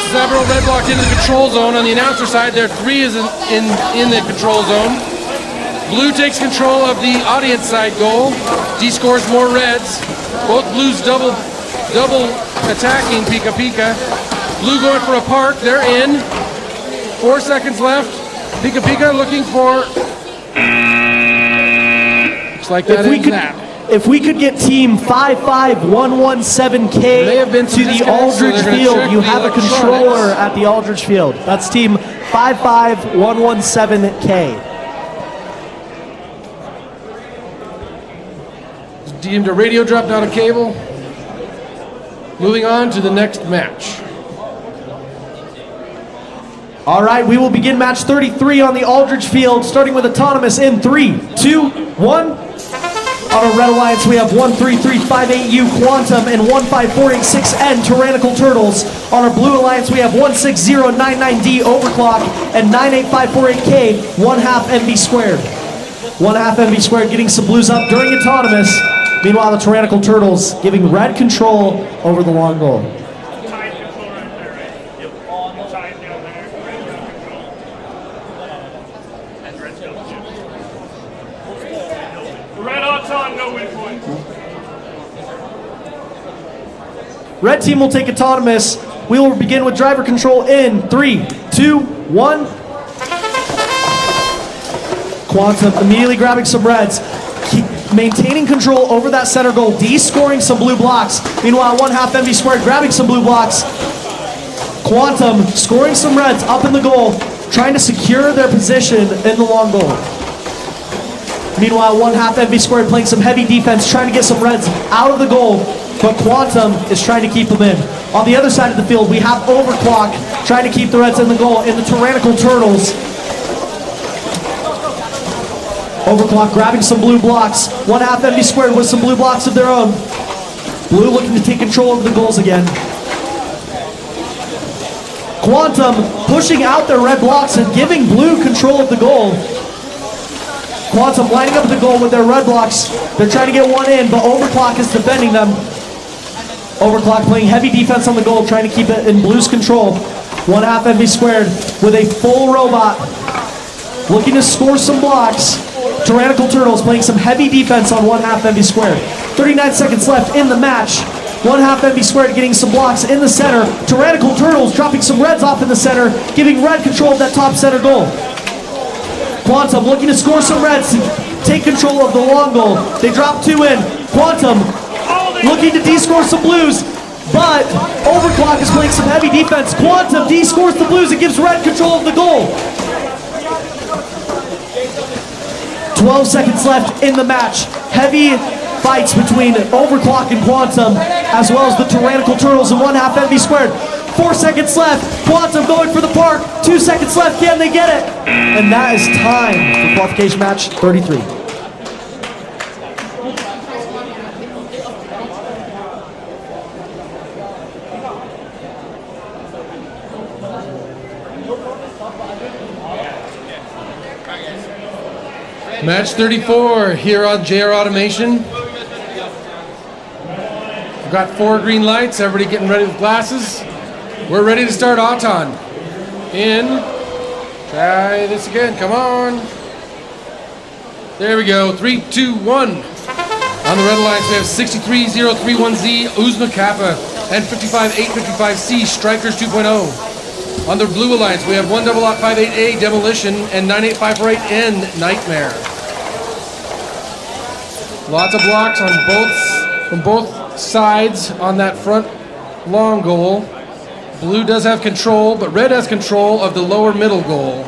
several red blocks into the control zone on the announcer side. There 3 is in the control zone. Blue takes control of the audience side goal. Descores more reds. Both blues double attacking Pika Pika. Blue going for a park. They're in. 4 seconds left. Pika Pika looking for. Looks like that is that. If we could get team 55117K to the Aldridge Field, you have a controller at the Aldridge Field. That's team 55117K. Deemed a radio drop, not a cable. Moving on to the next match. All right, we will begin match 33 on the Aldridge Field, starting with autonomous in 3, 2, 1. On our red alliance, we have 13358U Quantum and 15486N Tyrannical Turtles. On our blue alliance, we have 16099D Overclock and 98548K 1/2 MV squared. 1/2 MV squared getting some blues up during autonomous. Meanwhile, the Tyrannical Turtles giving red control over the long goal. Tied control right there, right? Yep. Tied down there. Red got control. And red's double too. Red Auton, no win point. Red team will take autonomous. We will begin with driver control in 3, 2, 1. Quantum immediately grabbing some reds. Maintaining control over that center goal, descoring some blue blocks. Meanwhile, 1/2 MV squared grabbing some blue blocks. Quantum scoring some reds up in the goal, trying to secure their position in the long goal. Meanwhile, 1/2 MV squared playing some heavy defense, trying to get some reds out of the goal, but Quantum is trying to keep them in. On the other side of the field, we have Overclock trying to keep the reds in the goal in the Tyrannical Turtles. Overclock grabbing some blue blocks. 1/2 MV squared with some blue blocks of their own. Blue looking to take control over the goals again. Quantum pushing out their red blocks and giving blue control of the goal. Quantum lining up the goal with their red blocks. They're trying to get one in, but Overclock is defending them. Overclock playing heavy defense on the goal, trying to keep it in blue's control. 1/2 MV squared with a full robot. Looking to score some blocks. Tyrannical Turtles playing some heavy defense on 1/2 MV squared. 39 seconds left in the match. 1/2 MV squared getting some blocks in the center. Tyrannical Turtles dropping some reds off in the center, giving red control of that top center goal. Quantum looking to score some reds to take control of the long goal. They drop 2 in. Quantum looking to de-score some blues, but Overclock is playing some heavy defense. Quantum de-scores the blues and gives red control of the goal. 12 seconds left in the match. Heavy fights between Overclock and Quantum, as well as the Tyrannical Turtles and 1/2 MV squared. 4 seconds left. Quantum going for the park. 2 seconds left. Can they get it? And that is time for qualification match 33. Match 34 here on JR Automation. We've got 4 green lights. Everybody getting ready with glasses. We're ready to start Auton. In. Try this again. Come on. There we go. 3, 2, 1. On the red lines, we have 63031Z Uzma Kappa and 55855C Strikers 2.0. On the blue alliance, we have 10058A Demolition and 98548N Nightmare. Lots of blocks from both sides on that front long goal. Blue does have control, but red has control of the lower middle goal.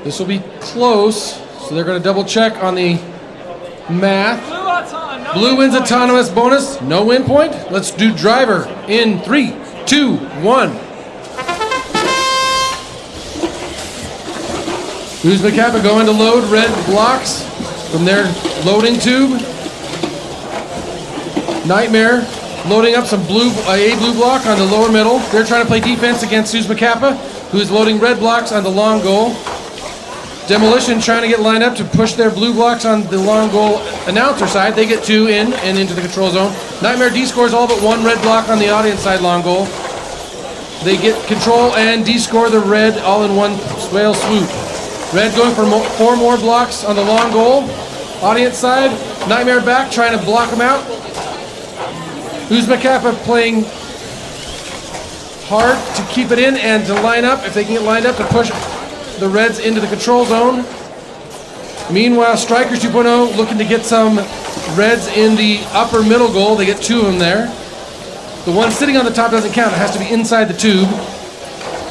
This will be close, so they're going to double check on the math. Blue wins autonomous bonus, no win point. Let's do driver in 3, 2, 1. Uzma Kappa going to load red blocks from their loading tube. Nightmare loading up some a blue block on the lower middle. They're trying to play defense against Uzma Kappa, who's loading red blocks on the long goal. Demolition trying to get lined up to push their blue blocks on the long goal announcer side. They get 2 in and into the control zone. Nightmare D-scores all but 1 red block on the audience side long goal. They get control and D-score the red all in one whale swoop. Red going for 4 more blocks on the long goal. Audience side. Nightmare back trying to block them out. Uzma Kappa playing hard to keep it in and to line up, if they can get lined up, to push the reds into the control zone. Meanwhile, Strikers 2.0 looking to get some reds in the upper middle goal. They get 2 of them there. The one sitting on the top doesn't count. It has to be inside the tube.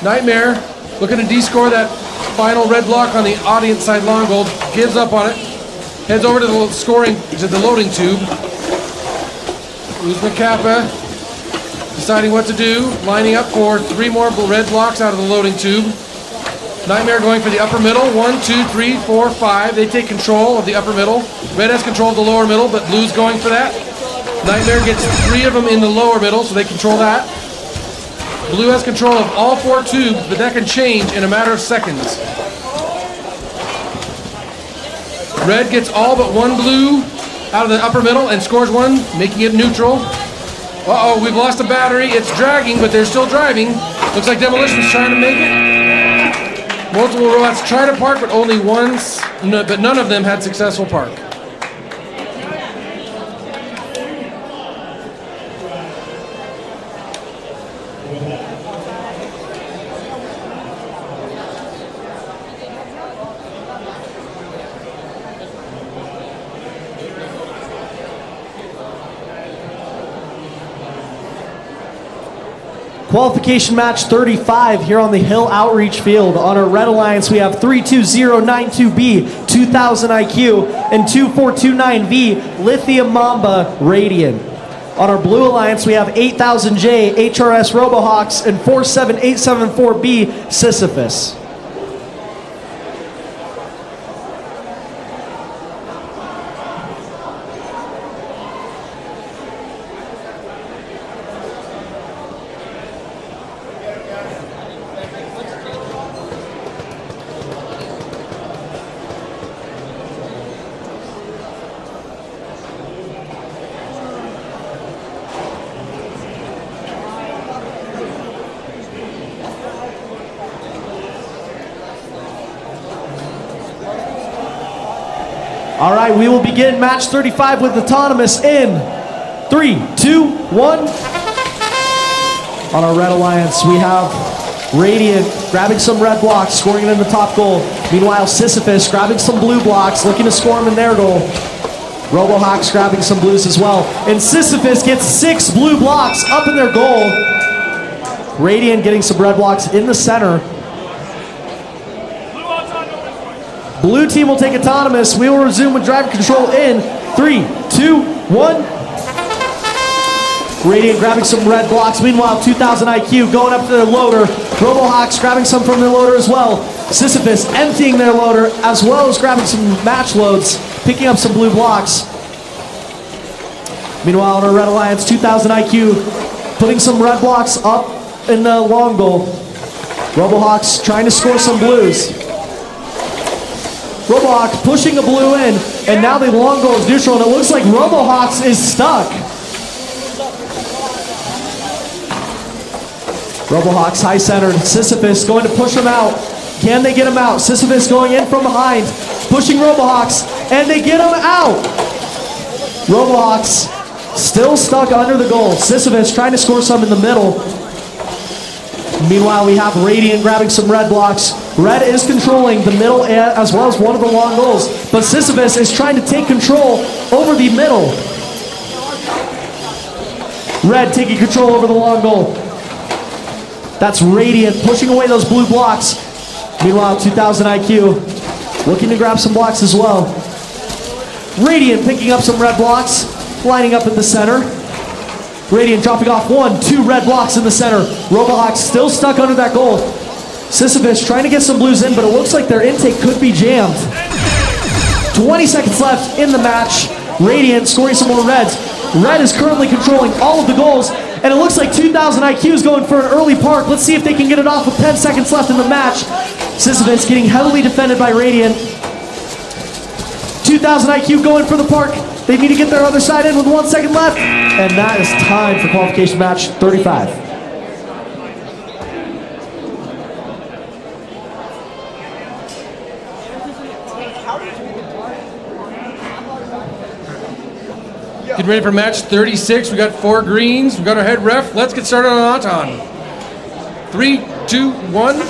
Nightmare looking to D-score that final red block on the audience side long goal. Gives up on it. Heads over to the loading tube. Uzma Kappa deciding what to do. Lining up for 3 more red blocks out of the loading tube. Nightmare going for the upper middle. 1, 2, 3, 4, 5. They take control of the upper middle. Red has control of the lower middle, but blue's going for that. Nightmare gets 3 of them in the lower middle, so they control that. Blue has control of all 4 tubes, but that can change in a matter of seconds. Red gets all but 1 blue out of the upper middle and scores 1, making it neutral. Uh-oh, we've lost a battery. It's dragging, but they're still driving. Looks like Demolition's trying to make it. Multiple robots try to park, but only once, but none of them had successful park. Qualification match 35 here on the Hill Outreach Field. On our Red Alliance, we have 32092B, 2000 IQ, and 2429V, Lithium Mamba Radiant. On our Blue Alliance, we have 8000J, HRS Robohawks, and 47874B, Sisyphus. All right, we will begin match 35 with Autonomous in 3, 2, 1. On our Red Alliance, we have Radiant grabbing some red blocks, scoring it in the top goal. Meanwhile, Sisyphus grabbing some blue blocks, looking to score them in their goal. Robohawks grabbing some blues as well. And Sisyphus gets 6 blue blocks up in their goal. Radiant getting some red blocks in the center. Blue team will take Autonomous. We will resume with driver control in 3, 2, 1. Radiant grabbing some red blocks. Meanwhile, 2000 IQ going up to their loader. Robohawks grabbing some from their loader as well. Sisyphus emptying their loader as well as grabbing some match loads, picking up some blue blocks. Meanwhile, on our Red Alliance, 2000 IQ putting some red blocks up in the long goal. Robohawks trying to score some blues. Robohawks pushing a blue in, and now the long goal is neutral, and it looks like Robohawks is stuck. Robohawks high-centered. Sisyphus going to push him out. Can they get him out? Sisyphus going in from behind, pushing Robohawks, and they get him out. Robohawks still stuck under the goal. Sisyphus trying to score some in the middle. Meanwhile, we have Radiant grabbing some red blocks. Red is controlling the middle as well as one of the long goals, but Sisyphus is trying to take control over the middle. Red taking control over the long goal. That's Radiant pushing away those blue blocks. Meanwhile, 2000 IQ looking to grab some blocks as well. Radiant picking up some red blocks, lining up in the center. Radiant dropping off 1, 2 red blocks in the center. Robohawks still stuck under that goal. Sisyphus trying to get some blues in, but it looks like their intake could be jammed. 20 seconds left in the match. Radiant scoring some more reds. Red is currently controlling all of the goals, and it looks like 2000 IQ is going for an early park. Let's see if they can get it off with 10 seconds left in the match. Sisyphus getting heavily defended by Radiant. 2000 IQ going for the park. They need to get their other side in with 1 second left. And that is time for qualification match 35. Get ready for match 36. We got 4 greens. We got our head ref. Let's get started on Auton. 3, 2, 1.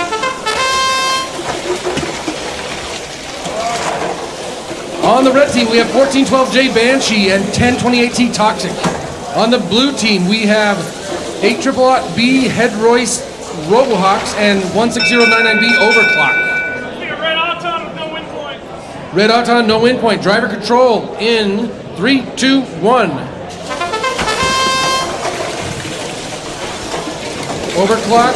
On the red team, we have 1412J Banshee and 1028T Toxic. On the blue team, we have 800B Head Royce Robohawks and 16099B Overclock. Red Auton with no win point. Red Auton, no win point. Driver control in 3, 2, 1. Overclock,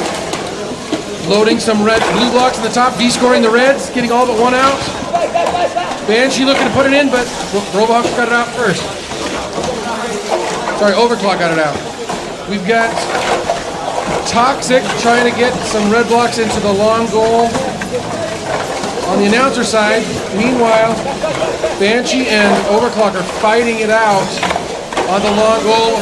loading some blue blocks in the top, descoring the reds, getting all but 1 out. Banshee looking to put it in, but Robohawks got it out first. Sorry, Overclock got it out. We've got Toxic trying to get some red blocks into the long goal on the announcer side. Meanwhile, Banshee and Overclock are fighting it out on the long goal.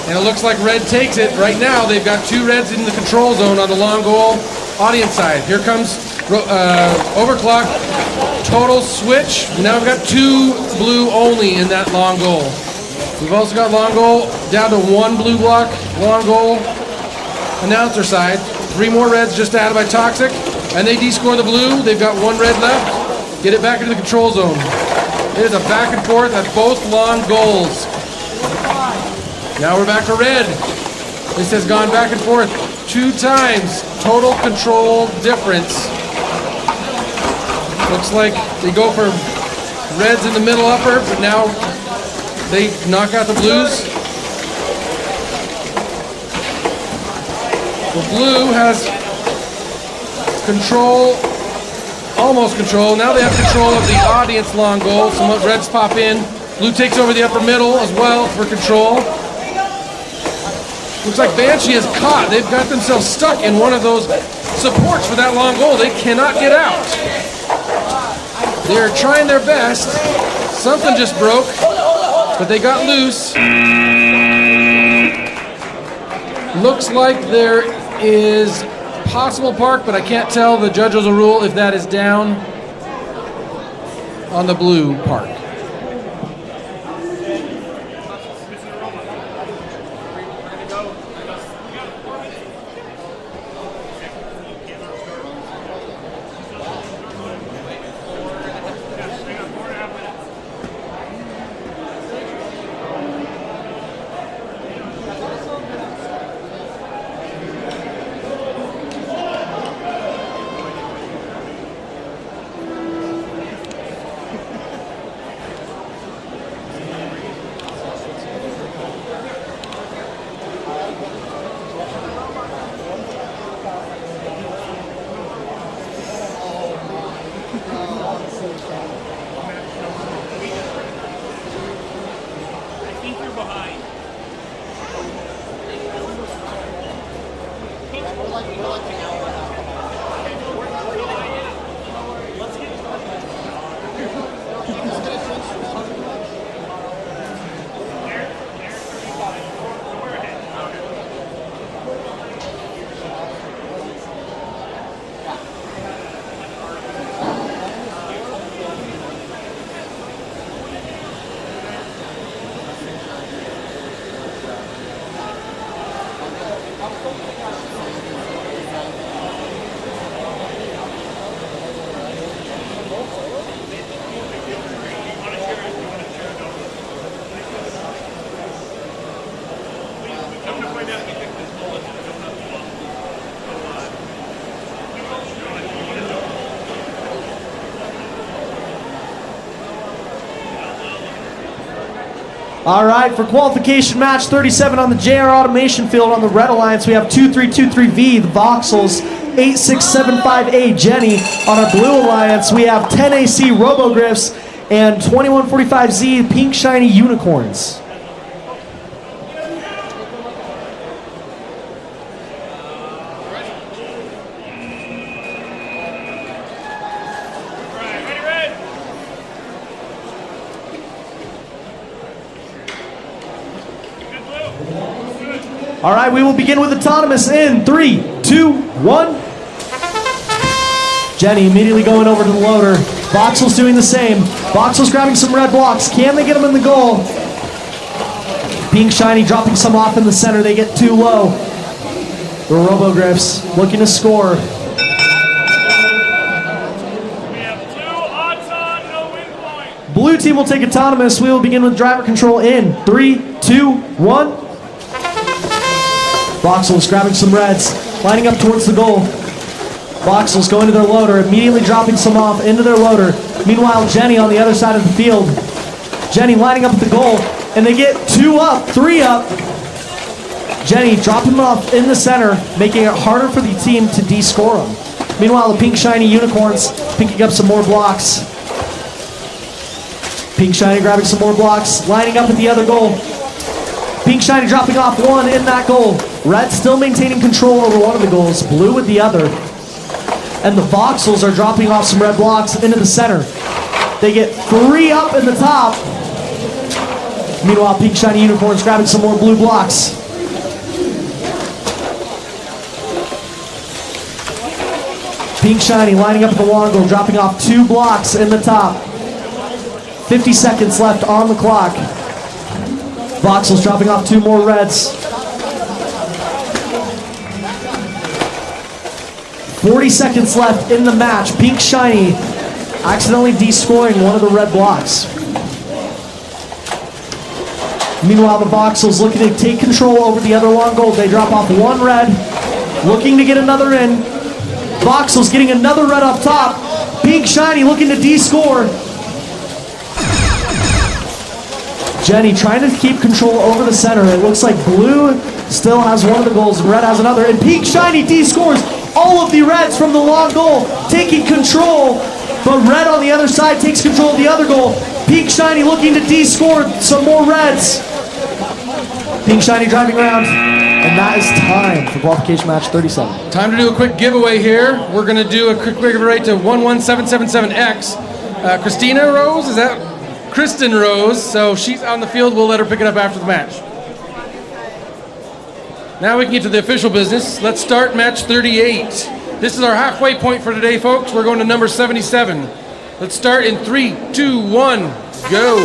And it looks like red takes it. Right now, they've got 2 reds in the control zone on the long goal audience side. Here comes Overclock. Total switch. Now we've got 2 blue only in that long goal. We've also got long goal down to 1 blue block, long goal announcer side. 3 more reds just added by Toxic, and they descore the blue. They've got 1 red left. Get it back into the control zone. It is a back and forth at both long goals. Now we're back to red. This has gone back and forth 2 times. Total control difference. Looks like they go for reds in the middle upper, but now they knock out the blues. The blue has control, almost control. Now they have control of the audience long goal. Some reds pop in. Blue takes over the upper middle as well for control. Looks like Banshee is caught. They've got themselves stuck in one of those supports for that long goal. They cannot get out. They're trying their best. Something just broke, but they got loose. Looks like there is possible park, but I can't tell. The judges will rule if that is down on the blue park. All right, for qualification match 37 on the JR Automation field on the Red Alliance, we have 2323V, the Voxels, 8675A, Jenny. On our Blue Alliance, we have 10AC Robogriffs and 2145Z, Pink Shiny Unicorns. All right, we will begin with autonomous in 3, 2, 1. Jenny immediately going over to the loader. Voxel's doing the same. Voxel's grabbing some red blocks. Can they get him in the goal? Pink Shiny dropping some off in the center. They get too low. The Robogriffs looking to score. Blue team will take autonomous. We will begin with driver control in 3, 2, 1. Voxel's grabbing some reds, lining up towards the goal. Voxel's going to their loader, immediately dropping some off into their loader. Meanwhile, Jenny on the other side of the field. Jenny lining up at the goal, and they get 2 up, 3 up. Jenny dropping them off in the center, making it harder for the team to de-score them. Meanwhile, the Pink Shiny Unicorns picking up some more blocks. Pink Shiny grabbing some more blocks, lining up at the other goal. Pink Shiny dropping off 1 in that goal. Red still maintaining control over one of the goals, blue with the other. And the Voxels are dropping off some red blocks into the center. They get 3 up in the top. Meanwhile, Pink Shiny Unicorns grabbing some more blue blocks. Pink Shiny lining up at the long goal, dropping off 2 blocks in the top. 50 seconds left on the clock. Voxel's dropping off 2 more reds. 40 seconds left in the match. Pink Shiny accidentally de-scoring one of the red blocks. Meanwhile, the Voxels looking to take control over the other long goal. They drop off one red, looking to get another in. Voxels getting another red up top. Pink Shiny looking to D-score. Jenny trying to keep control over the center. It looks like blue still has one of the goals and red has another. And Pink Shiny D-scores all of the reds from the long goal, taking control. But red on the other side takes control of the other goal. Pink Shiny looking to D-score some more reds. Pink Shiny driving around. And that is time for qualification match 37. Time to do a quick giveaway here. We're going to do a quick giveaway to 11777X. Christina Rose, is that Kristen Rose? So she's on the field. We'll let her pick it up after the match. Now we can get to the official business. Let's start match 38. This is our halfway point for today, folks. We're going to number 77. Let's start in 3, 2, 1, go.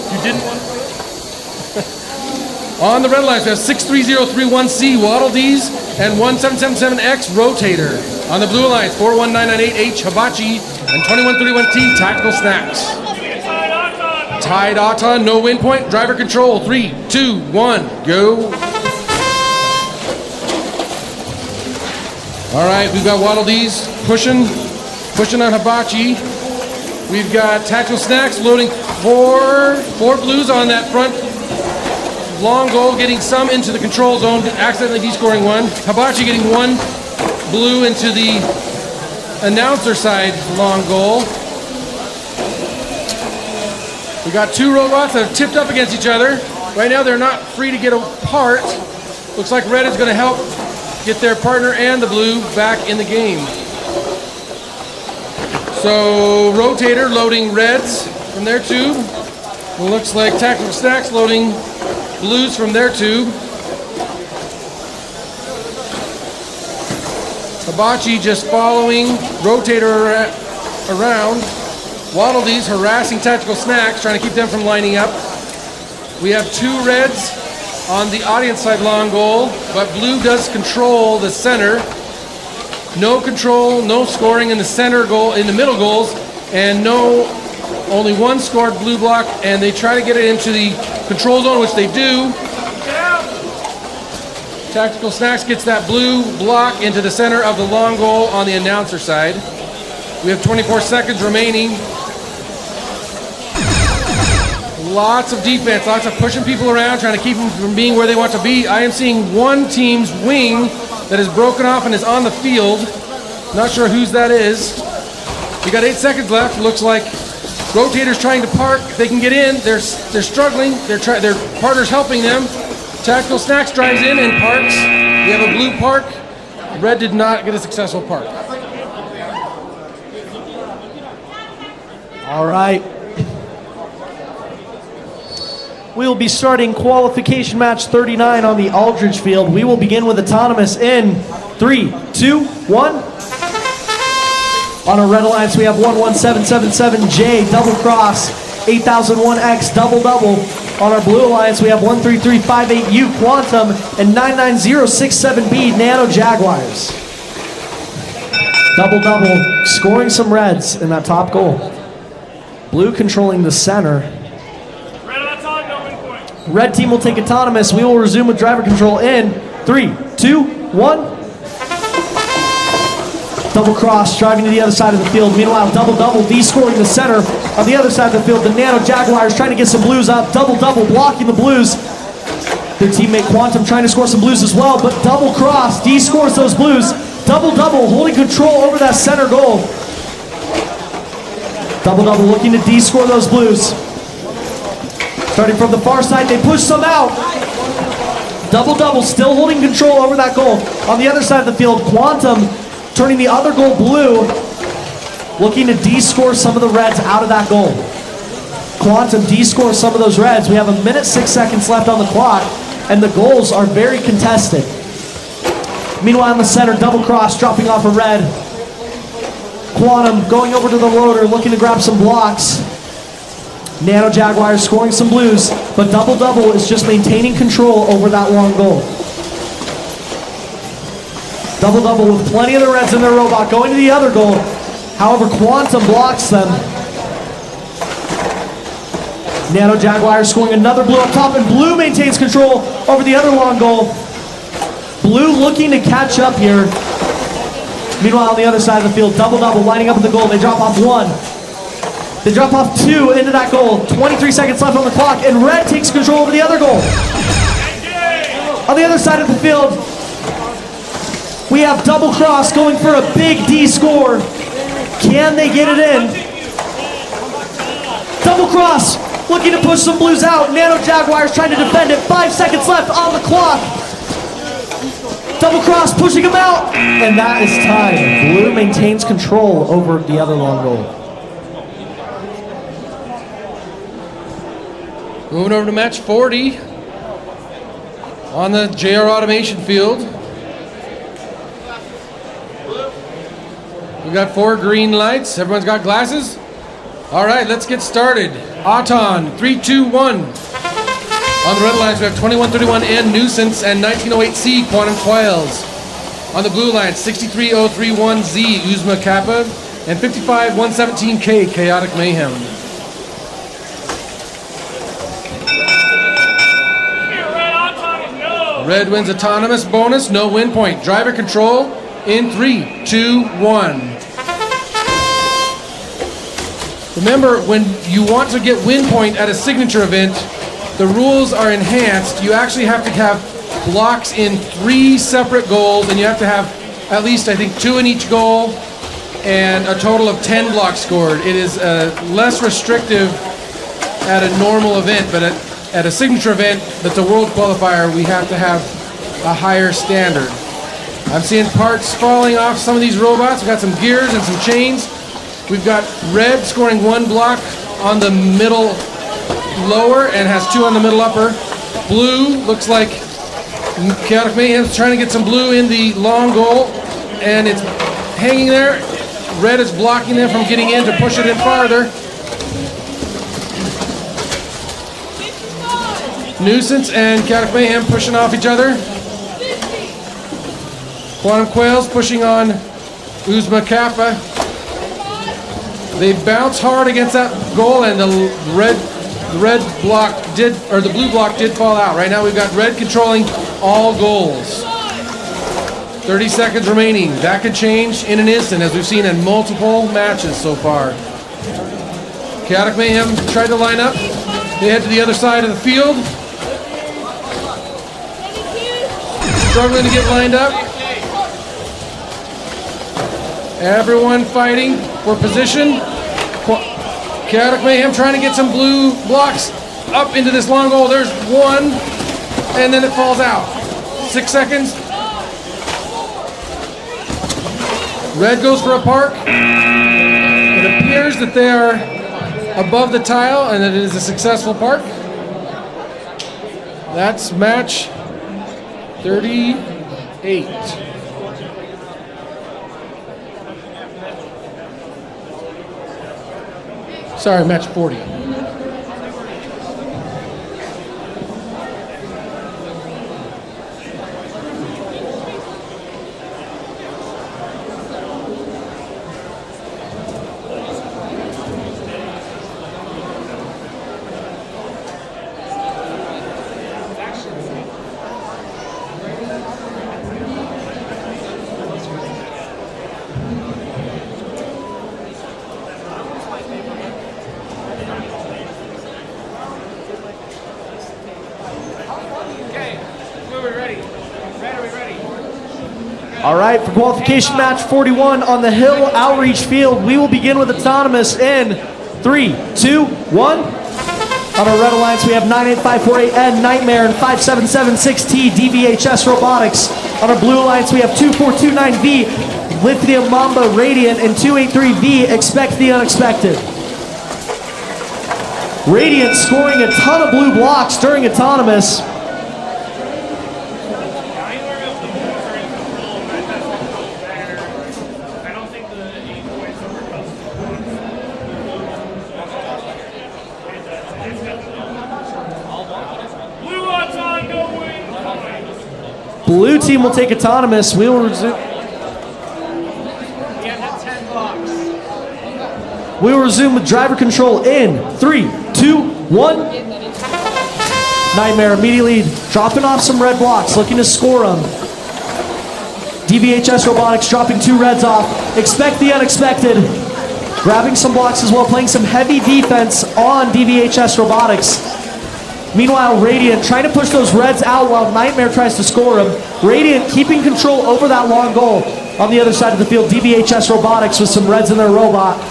You didn't want On the red lines, we have 63031C Waddle Dees and 1777X Rotator. On the blue lines, 41998H Hibachi and 2131T Tactical Snacks. Tied Auton, no win point, driver control. 3, 2, 1, go. All right, we've got Waddle Dees pushing on Hibachi. We've got Tactical Snacks loading four blues on that front long goal, getting some into the control zone, accidentally descoring one. Hibachi getting one blue into the announcer side long goal. We got two robots that have tipped up against each other. Right now they're not free to get apart. Looks like red is going to help get their partner and the blue back in the game. So Rotator loading reds from their tube. It looks like Tactical Snacks loading blues from their tube. Hibachi just following Rotator around. Waddle Dees harassing Tactical Snacks, trying to keep them from lining up. We have two reds on the audience side long goal, but blue does control the center. No control, no scoring in the center goal, in the middle goals, and only one scored blue block, and they try to get it into the control zone, which they do. Tactical Snacks gets that blue block into the center of the long goal on the announcer side. We have 24 seconds remaining. Lots of defense, lots of pushing people around, trying to keep them from being where they want to be. I am seeing one team's wing that is broken off and is on the field. Not sure whose that is. We got 8 seconds left. Looks like Rotator's trying to park. If they can get in, they're struggling. Their partner's helping them. Tactical Snacks drives in and parks. We have a blue park. Red did not get a successful park. All right. We will be starting qualification match 39 on the Aldridge field. We will begin with autonomous in 3, 2, 1. On our red alliance, we have 11777J double cross, 8001X double double. On our blue alliance, we have 13358U Quantum and 99067B Nano Jaguars. Double double, scoring some reds in that top goal. Blue controlling the center. Red team will take autonomous. We will resume with driver control in 3, 2, 1. Double cross, driving to the other side of the field. Meanwhile, double D-scoring the center. On the other side of the field, the Nano Jaguars trying to get some blues up. Double blocking the blues. Their teammate Quantum trying to score some blues as well, but double cross, D-scores those blues. Double holding control over that center goal. Double looking to D-score those blues. Starting from the far side, they push some out. Double still holding control over that goal. On the other side of the field, Quantum turning the other goal blue, looking to D-score some of the reds out of that goal. Quantum D-scores some of those reds. We have 1 minute 6 seconds left on the clock, and the goals are very contested. Meanwhile, in the center, double cross, dropping off a red. Quantum going over to the loader, looking to grab some blocks. Nano Jaguars scoring some blues, but double is just maintaining control over that long goal. Double with plenty of the reds in their robot going to the other goal. However, Quantum blocks them. Nano Jaguar scoring another blue up top, and blue maintains control over the other long goal. Blue looking to catch up here. Meanwhile, on the other side of the field, double-double lining up at the goal. They drop off one. They drop off two into that goal. 23 seconds left on the clock, and red takes control over the other goal. On the other side of the field, we have double cross going for a big D score. Can they get it in? Double cross looking to push some blues out. Nano Jaguars trying to defend it. 5 seconds left on the clock. Double cross pushing him out. And that is tied. Blue maintains control over the other long goal. Moving over to match 40 on the JR Automation field. We got 4 green lights. Everyone's got glasses? All right, let's get started. Auton, 3, 2, 1. On the red lines, we have 2131N Nuisance and 1908C Quantum Coils. On the blue lines, 63031Z Uzma Kappa and 55117K Chaotic Mayhem. Red wins autonomous bonus, no win point. Driver control in 3, 2, 1. Remember, when you want to get win point at a signature event, the rules are enhanced. You actually have to have blocks in 3 separate goals, and you have to have at least, I think, 2 in each goal, and a total of 10 blocks scored. It is less restrictive at a normal event, but at a signature event that's a world qualifier, we have to have a higher standard. I'm seeing parts falling off some of these robots. We've got some gears and some chains. We've got red scoring 1 block on the middle lower and has 2 on the middle upper. Blue looks like Chaotic Mayhem's trying to get some blue in the long goal, and it's hanging there. Red is blocking them from getting in to push it in farther. Nuisance and Chaotic Mayhem pushing off each other. Quantum Quails pushing on Uzma Kappa. They bounce hard against that goal, and the blue block did fall out. Right now we've got red controlling all goals. 30 seconds remaining. That could change in an instant, as we've seen in multiple matches so far. Chaotic Mayhem tried to line up. They head to the other side of the field. Struggling to get lined up. Everyone fighting for position. Chaotic Mayhem trying to get some blue blocks up into this long goal. There's 1, and then it falls out. 6 seconds. Red goes for a park. It appears that they are above the tile and that it is a successful park. That's match 38. Sorry, match 40. All right, for qualification match 41 on the Hill Outreach Field, we will begin with autonomous in 3, 2, 1. On our red alliance, we have 98548N Nightmare and 5776T DVHS Robotics. On our blue alliance, we have 2429V Lithium Mamba Radiant and 283V Expect the Unexpected. Radiant scoring a ton of blue blocks during autonomous. Blue team will take autonomous. We will resume. We will resume with driver control in 3, 2, 1. Nightmare immediately dropping off some red blocks, looking to score them. DVHS Robotics dropping 2 reds off. Expect the unexpected. Grabbing some blocks as well, playing some heavy defense on DVHS Robotics. Meanwhile, Radiant trying to push those reds out while Nightmare tries to score them. Radiant keeping control over that long goal. On the other side of the field, DVHS Robotics with some reds in their robot.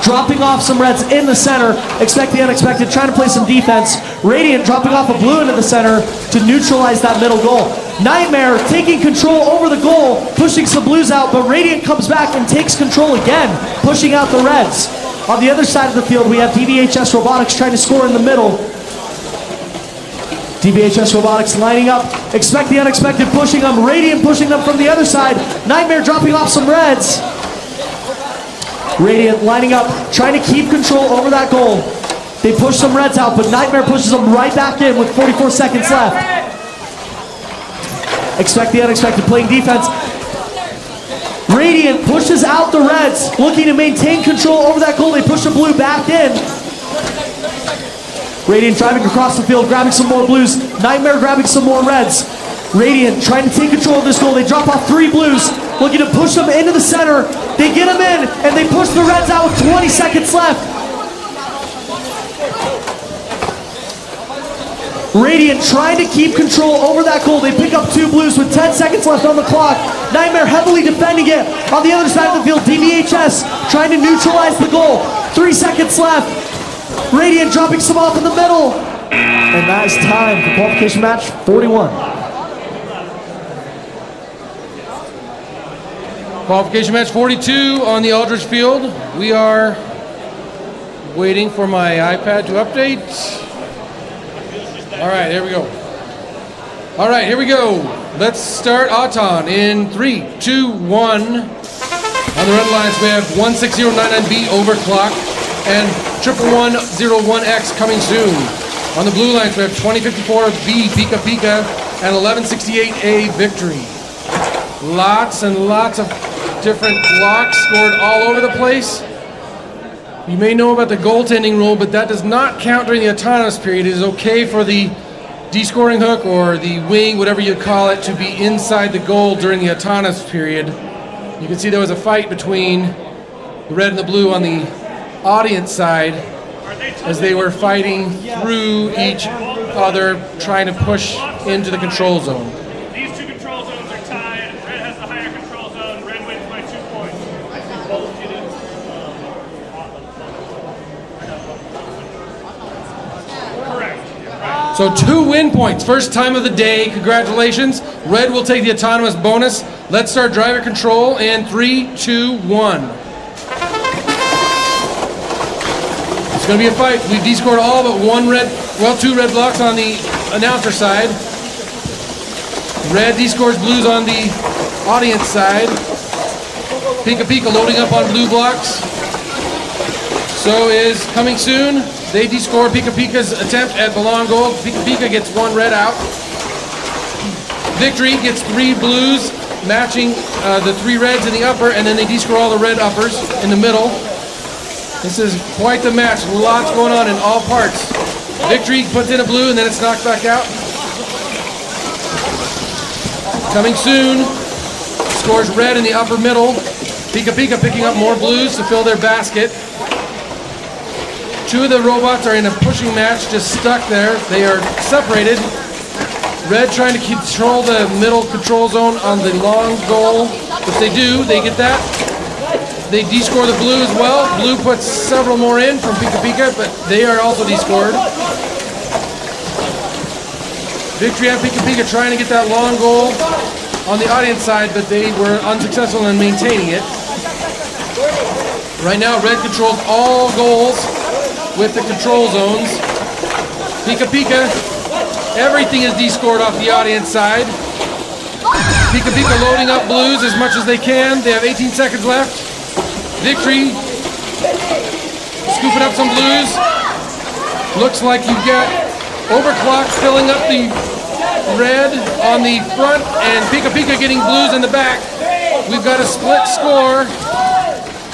Dropping off some reds in the center. Expect the unexpected, trying to play some defense. Radiant dropping off a blue into the center to neutralize that middle goal. Nightmare taking control over the goal, pushing some blues out, but Radiant comes back and takes control again, pushing out the reds. On the other side of the field, we have DVHS Robotics trying to score in the middle. DVHS Robotics lining up. Expect the unexpected, pushing them. Radiant pushing them from the other side. Nightmare dropping off some reds. Radiant lining up, trying to keep control over that goal. They push some reds out, but Nightmare pushes them right back in with 44 seconds left. Expect the unexpected, playing defense. Radiant pushes out the reds, looking to maintain control over that goal. They push the blue back in. Radiant driving across the field, grabbing some more blues. Nightmare grabbing some more reds. Radiant trying to take control of this goal. They drop off 3 blues, looking to push them into the center. They get them in, and they push the reds out with 20 seconds left. Radiant trying to keep control over that goal. They pick up 2 blues with 10 seconds left on the clock. Nightmare heavily defending it. On the other side of the field, DVHS trying to neutralize the goal. 3 seconds left. Radiant dropping some off in the middle. And that is time for qualification match 41. Qualification match 42 on the Aldridge field. We are waiting for my iPad to update. All right, here we go. All right, here we go. Let's start Auton in 3, 2, 1. On the red lines, we have 16099B overclock and 11101X coming soon. On the blue lines, we have 2054B Pika Pika and 1168A Victory. Lots and lots of different blocks scored all over the place. You may know about the goaltending rule, but that does not count during the autonomous period. It is okay for the descoring hook or the wing, whatever you call it, to be inside the goal during the autonomous period. You can see there was a fight between the red and the blue on the audience side as they were fighting through each other, trying to push into the control zone. These 2 control zones are tied. Red has the higher control zone. Red wins by 2 points. Correct. So 2 win points, first time of the day. Congratulations. Red will take the autonomous bonus. Let's start driver control in 3, 2, 1. It's going to be a fight. We've descored all but 2 red blocks on the announcer side. Red descores blues on the audience side. Pika Pika loading up on blue blocks. So is coming soon. They descore Pika Pika's attempt at the long goal. Pika Pika gets 1 red out. Victory gets 3 blues, matching the 3 reds in the upper, and then they descore all the red uppers in the middle. This is quite the match. Lots going on in all parts. Victory puts in a blue, and then it's knocked back out. Coming soon. Scores red in the upper middle. Pika Pika picking up more blues to fill their basket. 2 of the robots are in a pushing match, just stuck there. They are separated. Red trying to control the middle control zone on the long goal. If they do, they get that. They descore the blue as well. Blue puts several more in from Pika Pika, but they are also descored. Victory and Pika Pika trying to get that long goal on the audience side, but they were unsuccessful in maintaining it. Right now, Red controls all goals with the control zones. Pika Pika, everything is descored off the audience side. Pika Pika loading up blues as much as they can. They have 18 seconds left. Victory, scooping up some blues. Looks like you've got Overclock filling up the red on the front and Pika Pika getting blues in the back. We've got a split score.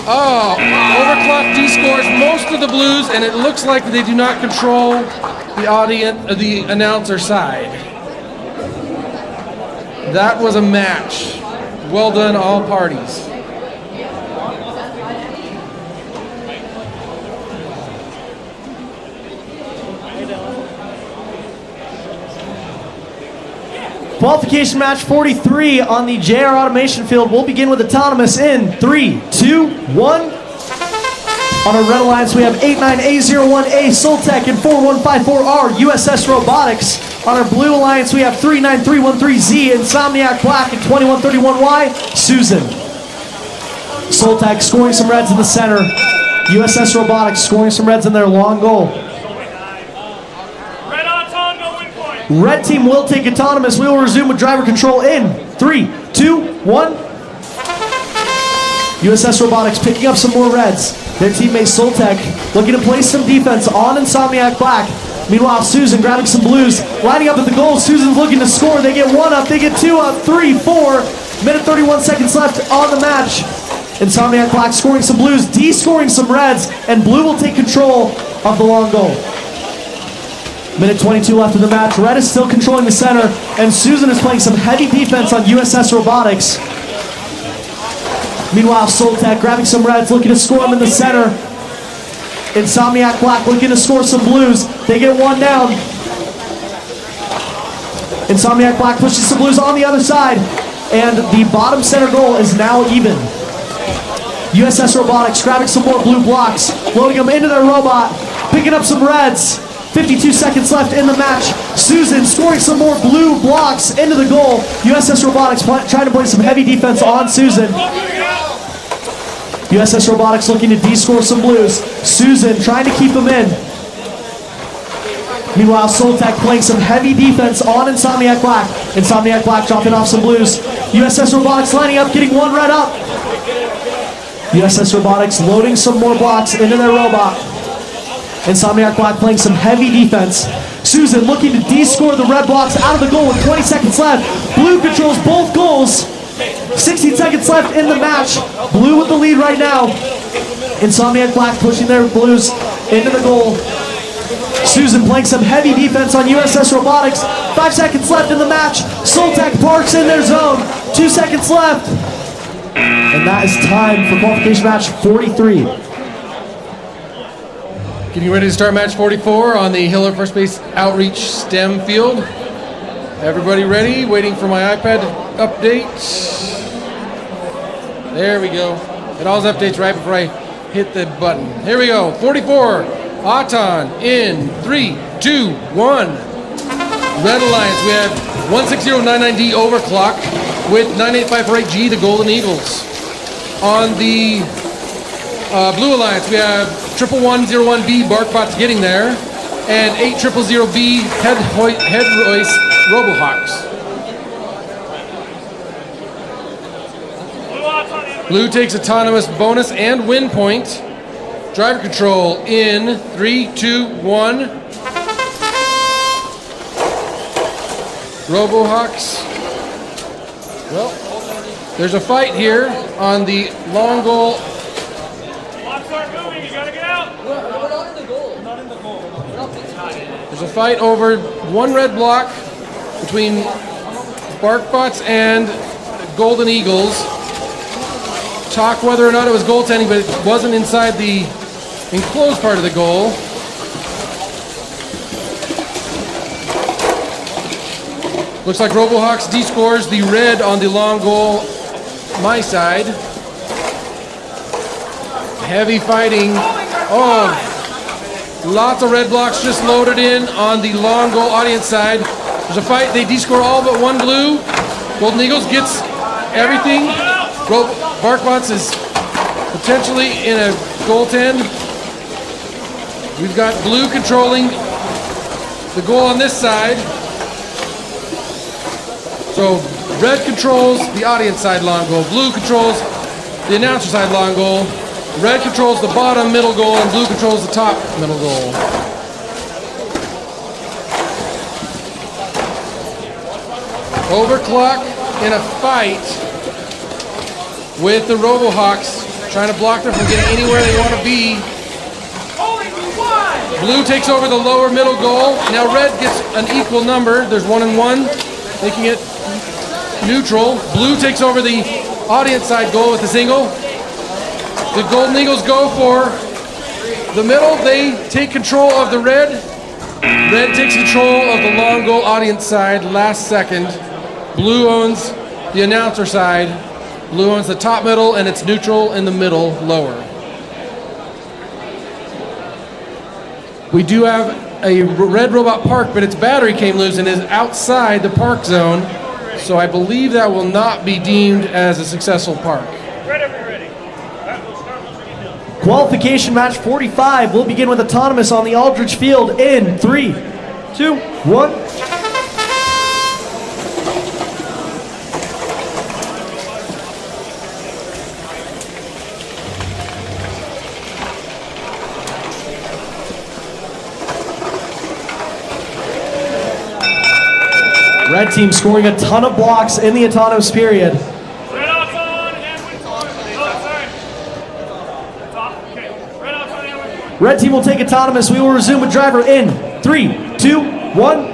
Oh, overclock D-scores most of the blues, and it looks like they do not control the announcer side. That was a match. Well done, all parties. Qualification match 43 on the JR Automation field. We'll begin with autonomous in 3, 2, 1. On our red alliance, we have 89A01A Soltech and 4154R USS Robotics. On our blue alliance, we have 39313Z Insomniac Black and 2131Y Susan. Soltech scoring some reds in the center. USS Robotics scoring some reds in their long goal. Red team will take autonomous. We will resume with driver control in 3, 2, 1. USS Robotics picking up some more reds. Their teammate Soltech looking to place some defense on Insomniac Black. Meanwhile, Susan grabbing some blues, lining up at the goal. Susan's looking to score. They get 1 up, they get 2 up, 3, 4. Minute 31 seconds left on the match. Insomniac Black scoring some blues, D scoring some reds, and blue will take control of the long goal. Minute 22 left in the match. Red is still controlling the center, and Susan is playing some heavy defense on USS Robotics. Meanwhile, Soltech grabbing some reds, looking to score them in the center. Insomniac Black looking to score some blues. They get 1 down. Insomniac Black pushes some blues on the other side, and the bottom center goal is now even. USS Robotics grabbing some more blue blocks, loading them into their robot, picking up some reds. 52 seconds left in the match. Susan scoring some more blue blocks into the goal. USS Robotics trying to play some heavy defense on Susan. USS Robotics looking to D-score some blues. Susan trying to keep them in. Meanwhile, Soltech playing some heavy defense on Insomniac Black. Insomniac Black dropping off some blues. USS Robotics lining up, getting 1 red up. USS Robotics loading some more blocks into their robot. Insomniac Black playing some heavy defense. Susan looking to D-score the red blocks out of the goal with 20 seconds left. Blue controls both goals. 16 seconds left in the match. Blue with the lead right now. Insomniac Black pushing their blues into the goal. Susan playing some heavy defense on USS Robotics. 5 seconds left in the match. Soltech parks in their zone. 2 seconds left. And that is time for qualification match 43. Getting ready to start match 44 on the Hiller First Base Outreach STEM field. Everybody ready? Waiting for my iPad update. There we go. It always updates right before I hit the button. Here we go. 44. Auton in 3, 2, 1. Red Alliance, we have 16099D Overclock with 98548G, the Golden Eagles. On the Blue Alliance, we have 11101B Barkbots getting there, and 8000B Head Royce Robohawks. Blue takes autonomous bonus and win point. Driver control in 3, 2, 1. Robohawks. Well, there's a fight here on the long goal. There's a fight over 1 red block between Barkbots and Golden Eagles. Talk whether or not it was goaltending, but it wasn't inside the enclosed part of the goal. Looks like Robohawks D-scores the red on the long goal, my side. Heavy fighting. Oh, lots of red blocks just loaded in on the long goal audience side. There's a fight. They D-score all but 1 blue. Golden Eagles gets everything. Barkbots is potentially in a goaltend. We've got blue controlling the goal on this side. So red controls the audience side long goal. Blue controls the announcer side long goal. Red controls the bottom middle goal, and blue controls the top middle goal. Overclock in a fight with the Robohawks trying to block them from getting anywhere they want to be. Blue takes over the lower middle goal. Now red gets an equal number. There's 1 and 1, making it neutral. Blue takes over the audience side goal with a single. The Golden Eagles go for the middle. They take control of the red. Red takes control of the long goal audience side last second. Blue owns the announcer side. Blue owns the top middle, and it's neutral in the middle lower. We do have a red robot park, but its battery came loose and is outside the park zone. So I believe that will not be deemed as a successful park. Qualification match 45 will begin with autonomous on the Aldridge Field in 3, 2, 1. Red team scoring a ton of blocks in the autonomous period. Red out's on and wins on. Oh, sorry. It's off. Okay. Red out's on and wins on. Red team will take autonomous. We will resume with driver in 3, 2, 1. On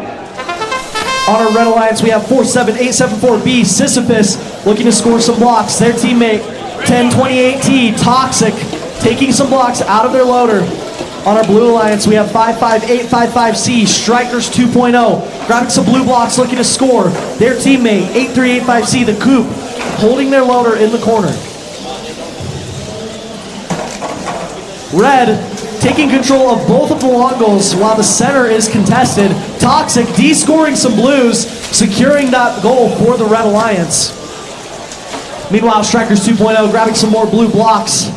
our Red Alliance, we have 47874B Sisyphus looking to score some blocks. Their teammate 1028T Toxic taking some blocks out of their loader. On our Blue Alliance, we have 55855C Strikers 2.0 grabbing some blue blocks looking to score. Their teammate 8385C The Coop holding their loader in the corner. Red taking control of both of the long goals while the center is contested. Toxic de-scoring some blues, securing that goal for the Red Alliance. Meanwhile, Strikers 2.0 grabbing some more blue blocks.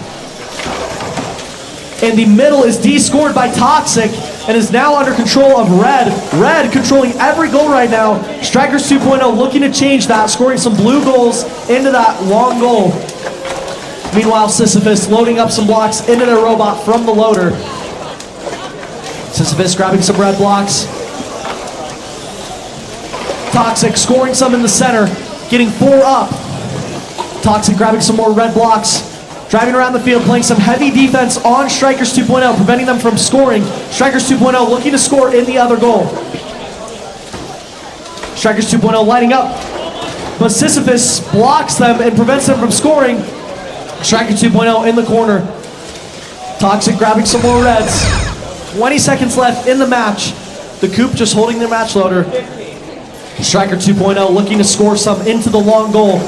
And the middle is de-scored by Toxic and is now under control of Red. Red controlling every goal right now. Strikers 2.0 looking to change that, scoring some blue goals into that long goal. Meanwhile, Sisyphus loading up some blocks into their robot from the loader. Sisyphus grabbing some red blocks. Toxic scoring some in the center, getting 4 up. Toxic grabbing some more red blocks. Driving around the field, playing some heavy defense on Strikers 2.0, preventing them from scoring. Strikers 2.0 looking to score in the other goal. Strikers 2.0 lighting up, but Sisyphus blocks them and prevents them from scoring. Strikers 2.0 in the corner. Toxic grabbing some more reds. 20 seconds left in the match. The Coop just holding their match loader. Striker 2.0 looking to score some into the long goal.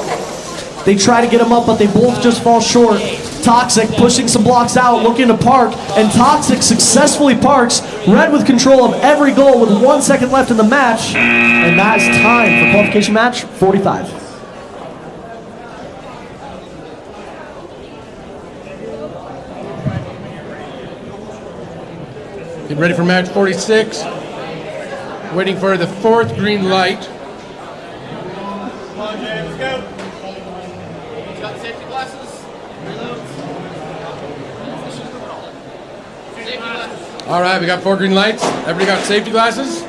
They try to get him up, but they both just fall short. Toxic pushing some blocks out, looking to park, and Toxic successfully parks. Red with control of every goal with 1 second left in the match. And that is time for qualification match 45. Get ready for match 46. Waiting for the 4th green light. Come on, Jay, let's go. Got safety glasses? Safety glasses. All right, we got 4 green lights. Everybody got safety glasses?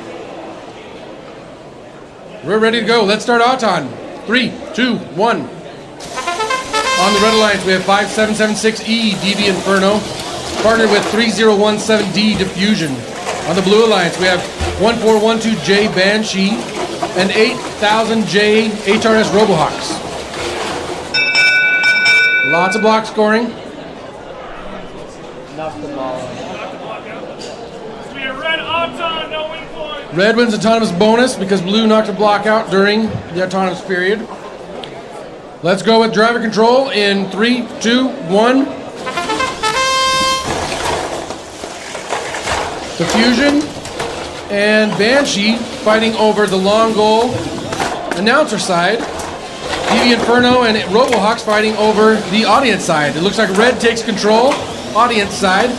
We're ready to go. Let's start Auton. 3, 2, 1. On the Red Alliance, we have 5776E DV Inferno, partnered with 3017D Diffusion. On the Blue Alliance, we have 1412J Banshee and 8000J HRS Robohawks. Lots of block scoring. Knock the ball out. So we have red Auton, no win point. Red wins autonomous bonus because blue knocked a block out during the autonomous period. Let's go with driver control in 3, 2, 1. Diffusion and Banshee fighting over the long goal announcer side. DV Inferno and Robohawks fighting over the audience side. It looks like Red takes control, audience side.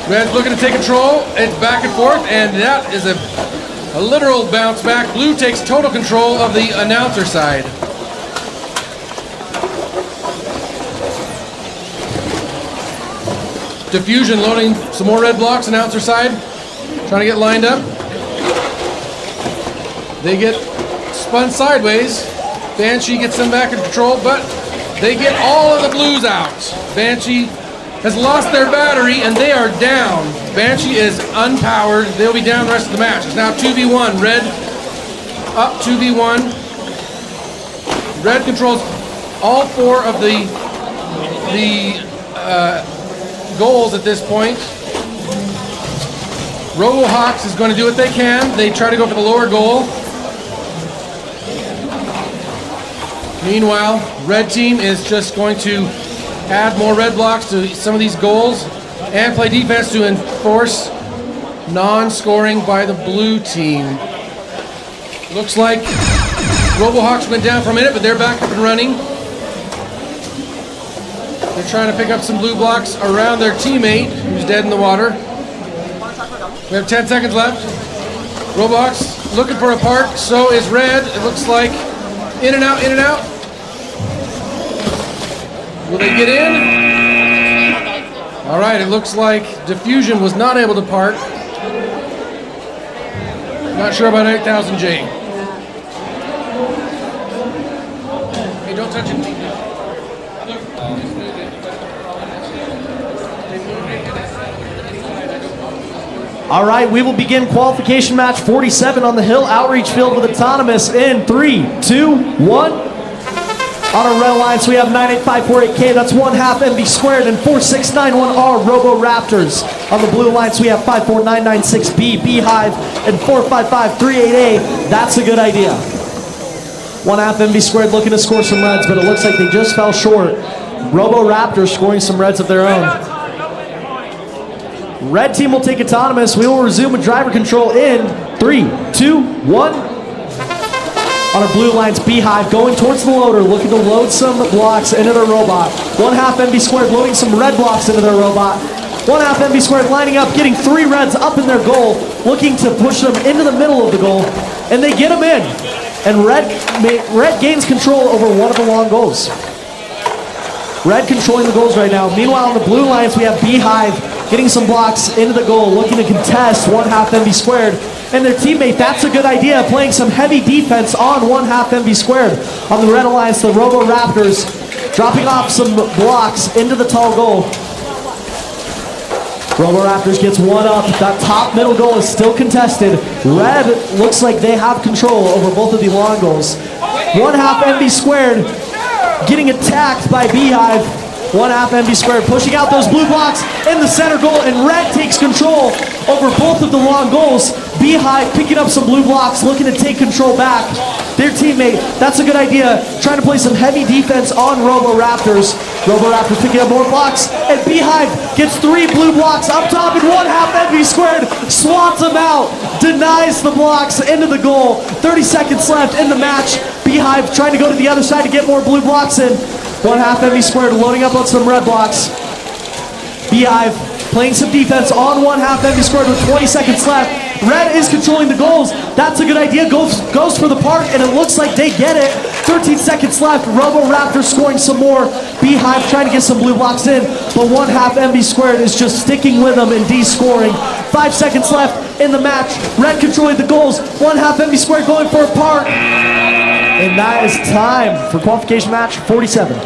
Red's looking to take control. It's back and forth, and that is a literal bounce back. Blue takes total control of the announcer side. Diffusion loading some more red blocks, announcer side. Trying to get lined up. They get spun sideways. Banshee gets them back in control, but They get all of the blues out. Banshee has lost their battery and they are down. Banshee is unpowered. They'll be down the rest of the match. It's now 2v1. Red up 2v1. Red controls all 4 of the goals at this point. RoboHawks is going to do what they can. They try to go for the lower goal. Meanwhile, red team is just going to add more red blocks to some of these goals and play defense to enforce non-scoring by the blue team. Looks like RoboHawks went down for a minute, but they're back up and running. They're trying to pick up some blue blocks around their teammate who's dead in the water. We have 10 seconds left. RoboHawks looking for a park, so is red. It looks like in and out, in and out. Will they get in? All right, it looks like Diffusion was not able to park. Not sure about 8000J. Hey, don't touch it. All right, we will begin qualification match 47 on the Hill Outreach Field with Autonomous in 3, 2, 1. On our red lines, we have 98548K, that's 1/2 MB squared, and 4691R Robo Raptors. On the blue lines, we have 54996B Beehive and 455388A. That's a good idea. 1/2 MB squared looking to score some reds, but it looks like they just fell short. Robo Raptors scoring some reds of their own. Red team will take Autonomous. We will resume with driver control in 3, 2, 1. On our blue lines, Beehive going towards the loader, looking to load some blocks into their robot. 1/2 MB squared loading some red blocks into their robot. 1/2 MB squared lining up, getting 3 reds up in their goal, looking to push them into the middle of the goal, and they get them in. And red gains control over one of the long goals. Red controlling the goals right now. Meanwhile, on the blue lines, we have Beehive getting some blocks into the goal, looking to contest 1/2 MB squared. And their teammate, that's a good idea, playing some heavy defense on 1/2 MB squared. On the red alliance, the Robo Raptors dropping off some blocks into the tall goal. Robo Raptors gets one up. That top middle goal is still contested. Red looks like they have control over both of the long goals. 1/2 MB squared getting attacked by Beehive. 1/2 MB squared pushing out those blue blocks in the center goal, and red takes control over both of the long goals. Beehive picking up some blue blocks, looking to take control back. Their teammate, that's a good idea, trying to play some heavy defense on Robo Raptors. Robo Raptors picking up more blocks, and Beehive gets 3 blue blocks up top, and 1/2 MB squared swats them out, denies the blocks into the goal. 30 seconds left in the match. Beehive trying to go to the other side to get more blue blocks in. 1/2 MB squared loading up on some red blocks. Beehive playing some defense on 1/2 MB squared with 20 seconds left. Red is controlling the goals. That's a good idea. Goes for the park, and it looks like they get it. 13 seconds left. Robo Raptor scoring some more. Beehive trying to get some blue blocks in, but 1/2 MB squared is just sticking with them and de-scoring. 5 seconds left in the match. Red controlling the goals. 1/2 MB squared going for a park. And that is time for qualification match 47.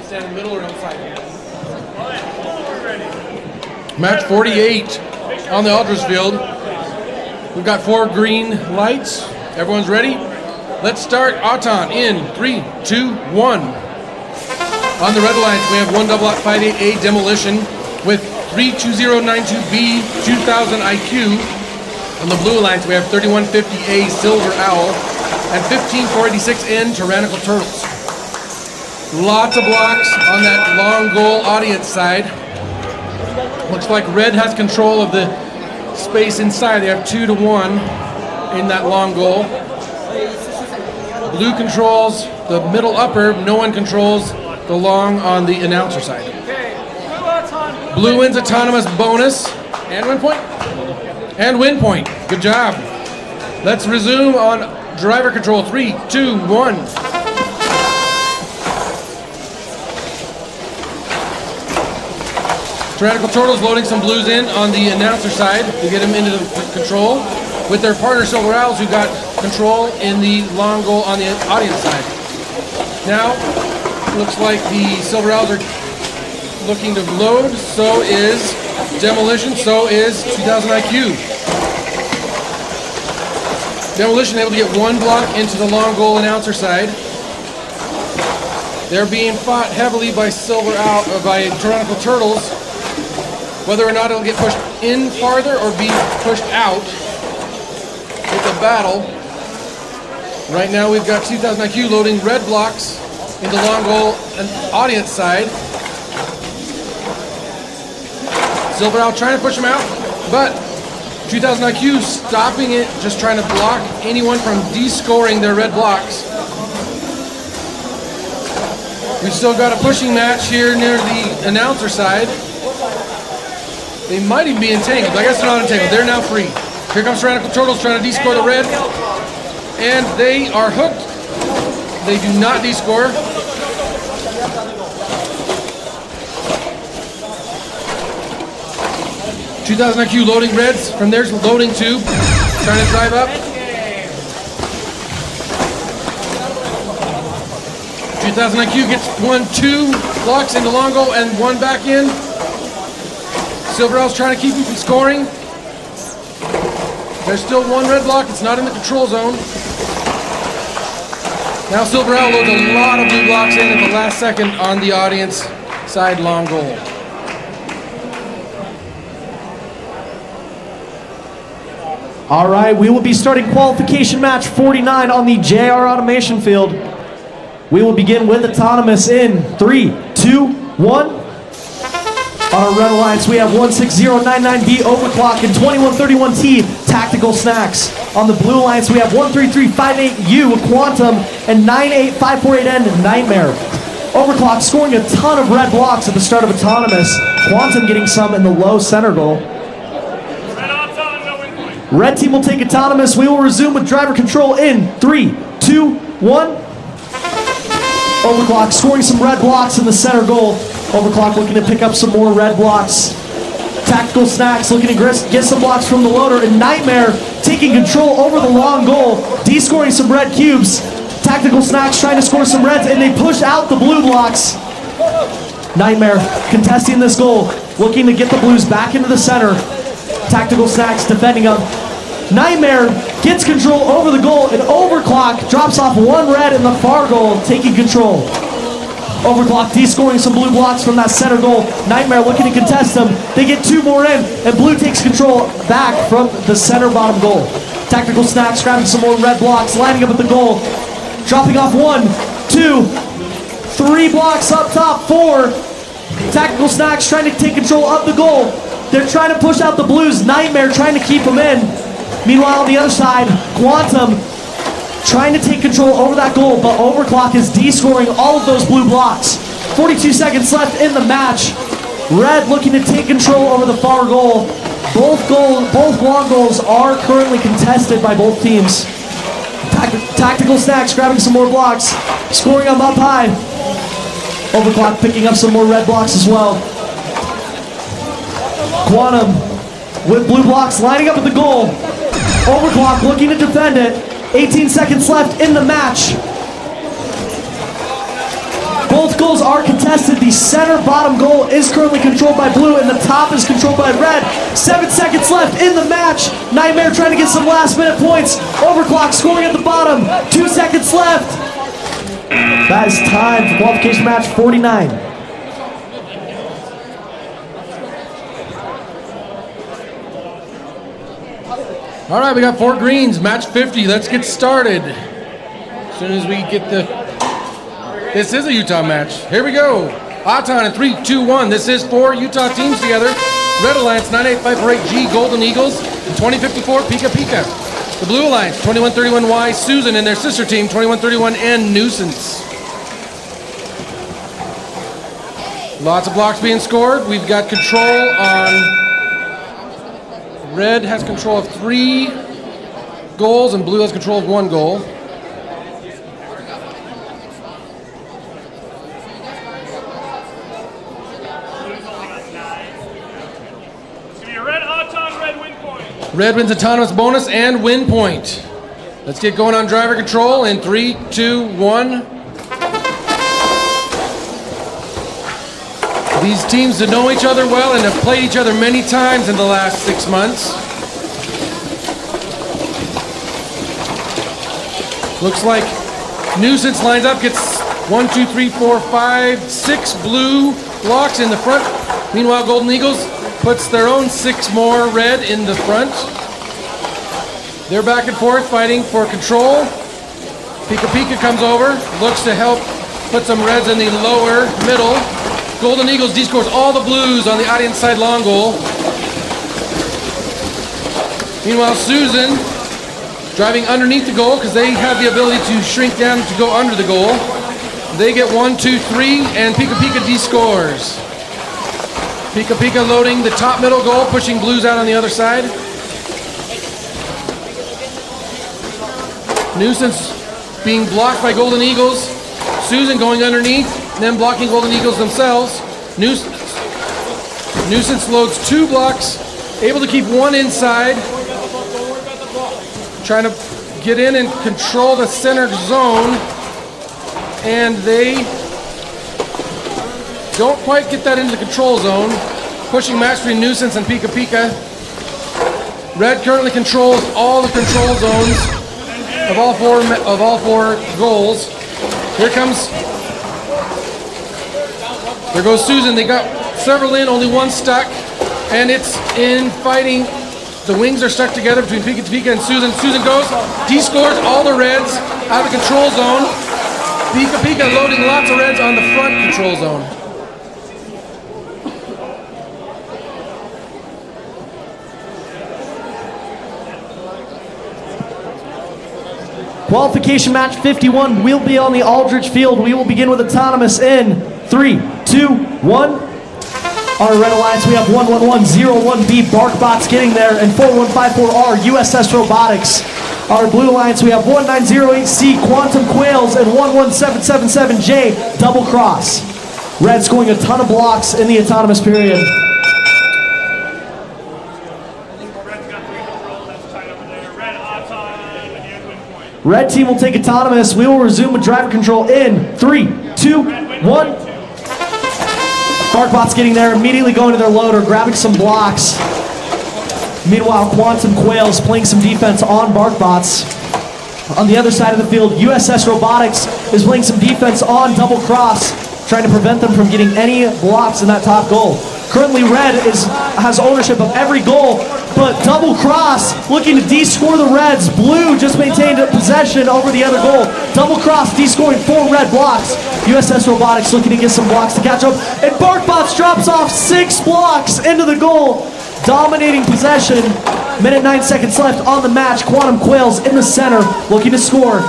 Stand in the middle or outside? Match 48 on the Ultras field. We've got 4 green lights. Everyone's ready? Let's start Auton in 3, 2, 1. On the red lines, we have 1/58A Demolition with 32092B 2000 IQ. On the blue lines, we have 3150A Silver Owl and 15486N Tyrannical Turtles. Lots of blocks on that long goal audience side. Looks like red has control of the space inside. They have 2 to 1 in that long goal. Blue controls the middle upper. No one controls the long on the announcer side. Blue wins autonomous bonus and win point. And win point. Good job. Let's resume on driver control. 3, 2, 1. Tyrannical Turtles loading some blues in on the announcer side to get them into the control with their partner Silver Owls, who got control in the long goal on the audience side. Now, looks like the Silver Owls are looking to load. So is Demolition. So is 2000 IQ. Demolition able to get one block into the long goal announcer side. They're being fought heavily by by Tyrannical Turtles. Whether or not it'll get pushed in farther or be pushed out, it's a battle. Right now we've got 2000 IQ loading red blocks into long goal and audience side. Silver Owl trying to push him out, but 2000 IQ stopping it, just trying to block anyone from descoring their red blocks. We've still got a pushing match here near the announcer side. They might even be entangled. I guess they're not entangled. They're now free. Here comes Tyrannical Turtles trying to descore the red. And they are hooked. They do not descore. $2,000 IQ loading reds from their loading tube. Trying to drive up. 2,000 IQ gets 2 blocks into long goal and 1 back in. Silver Owl's trying to keep him from scoring. There's still 1 red block. It's not in the control zone. Now Silver Owl loads a lot of blue blocks in at the last second on the audience side long goal. All right, we will be starting qualification match 49 on the JR Automation field. We will begin with autonomous in 3, 2, 1. On our red alliance, we have 16099B Overclock and 2131T Tactical Snacks. On the blue alliance, we have 13358U Quantum and 98548N Nightmare. Overclock scoring a ton of red blocks at the start of autonomous. Quantum getting some in the low center goal. Red team will take autonomous. We will resume with driver control in 3, 2, 1. Overclock scoring some red blocks in the center goal. Overclock looking to pick up some more red blocks. Tactical Snacks looking to get some blocks from the loader. And Nightmare taking control over the long goal, descoring some red cubes. Tactical Snacks trying to score some reds, and they push out the blue blocks. Nightmare contesting this goal, looking to get the blues back into the center. Tactical Snacks defending them. Nightmare gets control over the goal, and Overclock drops off 1 red in the far goal, taking control. Overclock descoring some blue blocks from that center goal. Nightmare looking to contest them. They get 2 more in, and blue takes control back from the center bottom goal. Tactical Snacks grabbing some more red blocks, lining up at the goal. Dropping off 1, 2, 3 blocks up top, 4. Tactical Snacks trying to take control of the goal. They're trying to push out the blues. Nightmare trying to keep them in. Meanwhile, on the other side, Quantum trying to take control over that goal, but Overclock is descoring all of those blue blocks. 42 seconds left in the match. Red looking to take control over the far goal. Both long goals are currently contested by both teams. Tactical Snacks grabbing some more blocks, scoring them up high. Overclock picking up some more red blocks as well. Quantum with blue blocks lining up at the goal. Overclock looking to defend it. 18 seconds left in the match. Both goals are contested. The center bottom goal is currently controlled by blue and the top is controlled by red. 7 seconds left in the match. Nightmare trying to get some last minute points. Overclock scoring at the bottom. 2 seconds left. That is time for qualification match 49. All right, we got 4 greens, match 50. Let's get started. As soon as we get this is a Utah match. Here we go. Auton in 3, 2, 1. This is 4 Utah teams together. Red Alliance 98548G Golden Eagles and 2054 Pika Pika. The Blue Alliance 2131Y Susan and their sister team 2131N Nuisance. Lots of blocks being scored. We've got control on... Red has control of 3 goals and blue has control of 1 goal. It's gonna be a red auton, red win point. Red wins autonomous bonus and win point. Let's get going on driver control in 3, 2, 1. These teams that know each other well and have played each other many times in the last 6 months. Looks like Nuisance lines up, gets 1, 2, 3, 4, 5, 6 blue blocks in the front. Meanwhile, Golden Eagles puts their own 6 more red in the front. They're back and forth fighting for control. Pika Pika comes over, looks to help put some reds in the lower middle. Golden Eagles D-scores all the blues on the audience side long goal. Meanwhile, Susan driving underneath the goal because they have the ability to shrink down to go under the goal. They get 1, 2, 3, and Pika Pika D-scores. Pika Pika loading the top middle goal, pushing blues out on the other side. Nuisance being blocked by Golden Eagles. Susan going underneath, and then blocking Golden Eagles themselves. Nuisance loads 2 blocks, able to keep 1 inside. Trying to get in and control the center zone. And they don't quite get that into the control zone. Pushing match between Nuisance and Pika Pika. Red currently controls all the control zones of all four goals. Here goes Susan. They got several in, only 1 stuck, and it's in fighting. The wings are stuck together between Pika Pika and Susan. Susan goes, D-scores all the reds out of the control zone. Pika Pika loading lots of reds on the front control zone. Qualification match 51 will be on the Aldrich Field. We will begin with autonomous in 3, 2, 1. On our Red Alliance, we have 11101B BarkBots getting there, and 4154R USS Robotics. On our Blue Alliance, we have 1908C Quantum Quails and 11777J Double Cross. Red scoring a ton of blocks in the autonomous period. Red team will take autonomous. We will resume with driver control in 3, 2, 1. BarkBots getting there, immediately going to their loader, grabbing some blocks. Meanwhile, Quantum Quails playing some defense on BarkBots. On the other side of the field, USS Robotics is playing some defense on Double Cross, trying to prevent them from getting any blocks in that top goal. Currently, Red has ownership of every goal, but Double Cross looking to de-score the Reds. Blue just maintained possession over the other goal. Double Cross de-scoring 4 red blocks. USS Robotics looking to get some blocks to catch up, and BarkBots drops off 6 blocks into the goal, dominating possession. Minute 9 seconds left on the match. Quantum Quails in the center looking to score.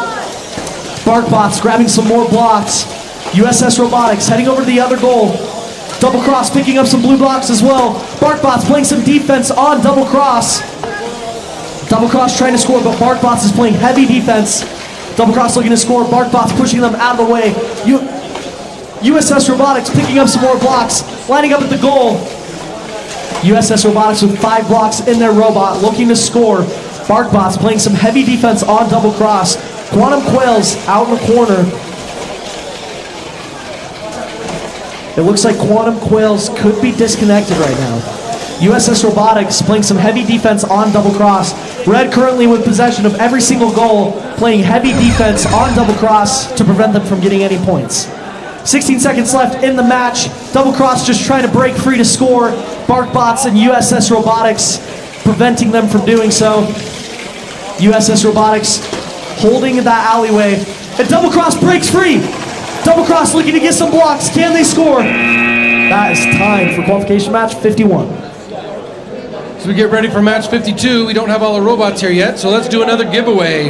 BarkBots grabbing some more blocks. USS Robotics heading over to the other goal. Double Cross picking up some blue blocks as well. BarkBots playing some defense on Double Cross. Double Cross trying to score, but BarkBots is playing heavy defense. Double Cross looking to score. BarkBots pushing them out of the way. USS Robotics picking up some more blocks, lining up at the goal. USS Robotics with 5 blocks in their robot looking to score. BarkBots playing some heavy defense on Double Cross. Quantum Quails out in the corner. It looks like Quantum Quails could be disconnected right now. USS Robotics playing some heavy defense on Double Cross. Red currently with possession of every single goal, playing heavy defense on Double Cross to prevent them from getting any points. 16 seconds left in the match. Double Cross just trying to break free to score. BarkBots and USS Robotics preventing them from doing so. USS Robotics holding that alleyway. And Double Cross breaks free. Double Cross looking to get some blocks. Can they score? That is time for qualification match 51. So we get ready for match 52. We don't have all the robots here yet, so let's do another giveaway.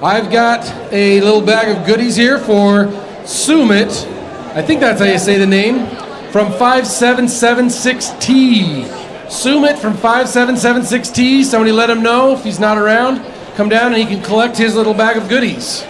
I've got a little bag of goodies here for Sumit. I think that's how you say the name. from 5776T. Sumit from 5776T. Somebody let him know if he's not around. Come down and he can collect his little bag of goodies.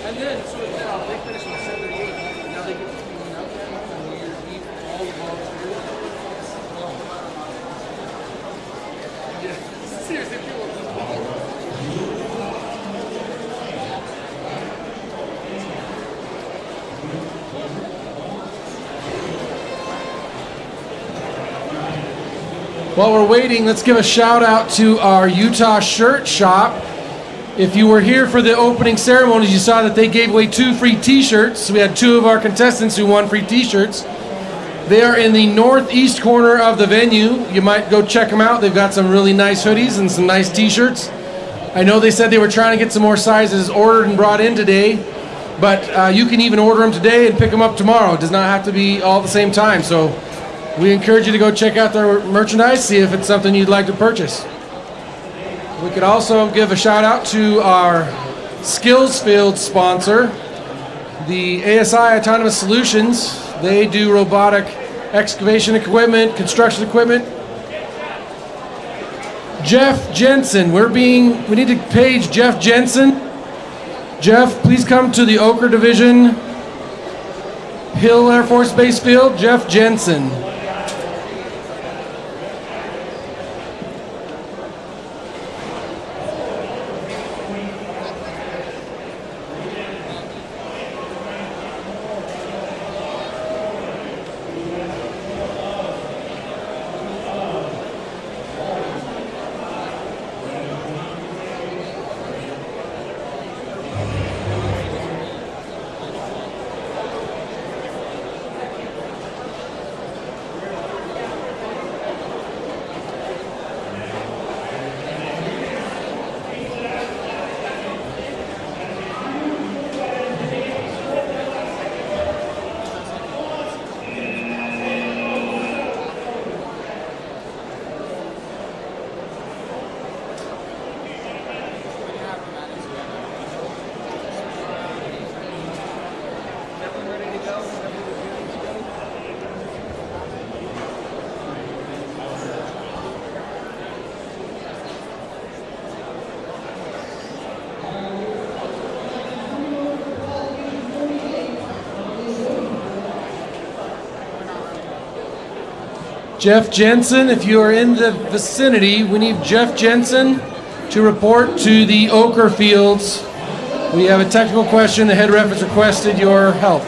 And then, so they finished in 78. Now they get to clean up and New Year's Eve, all the volunteers. Yeah, seriously, people are While we're waiting, let's give a shout out to our Utah shirt shop. If you were here for the opening ceremonies, you saw that they gave away 2 free t-shirts. We had 2 of our contestants who won free t-shirts. They are in the northeast corner of the venue. You might go check them out. They've got some really nice hoodies and some nice t-shirts. I know they said they were trying to get some more sizes ordered and brought in today, but you can even order them today and pick them up tomorrow. It does not have to be all at the same time. So we encourage you to go check out their merchandise, see if it's something you'd like to purchase. We could also give a shout out to our skills field sponsor, the ASI Autonomous Solutions. They do robotic excavation equipment, construction equipment. Jeff Jensen, we need to page Jeff Jensen. Jeff, please come to the Oquirrh Division, Hill Air Force Base Field. Jeff Jensen. Jeff Jensen, if you are in the vicinity, we need Jeff Jensen to report to the Oquirrh fields. We have a technical question. The head ref has requested your help.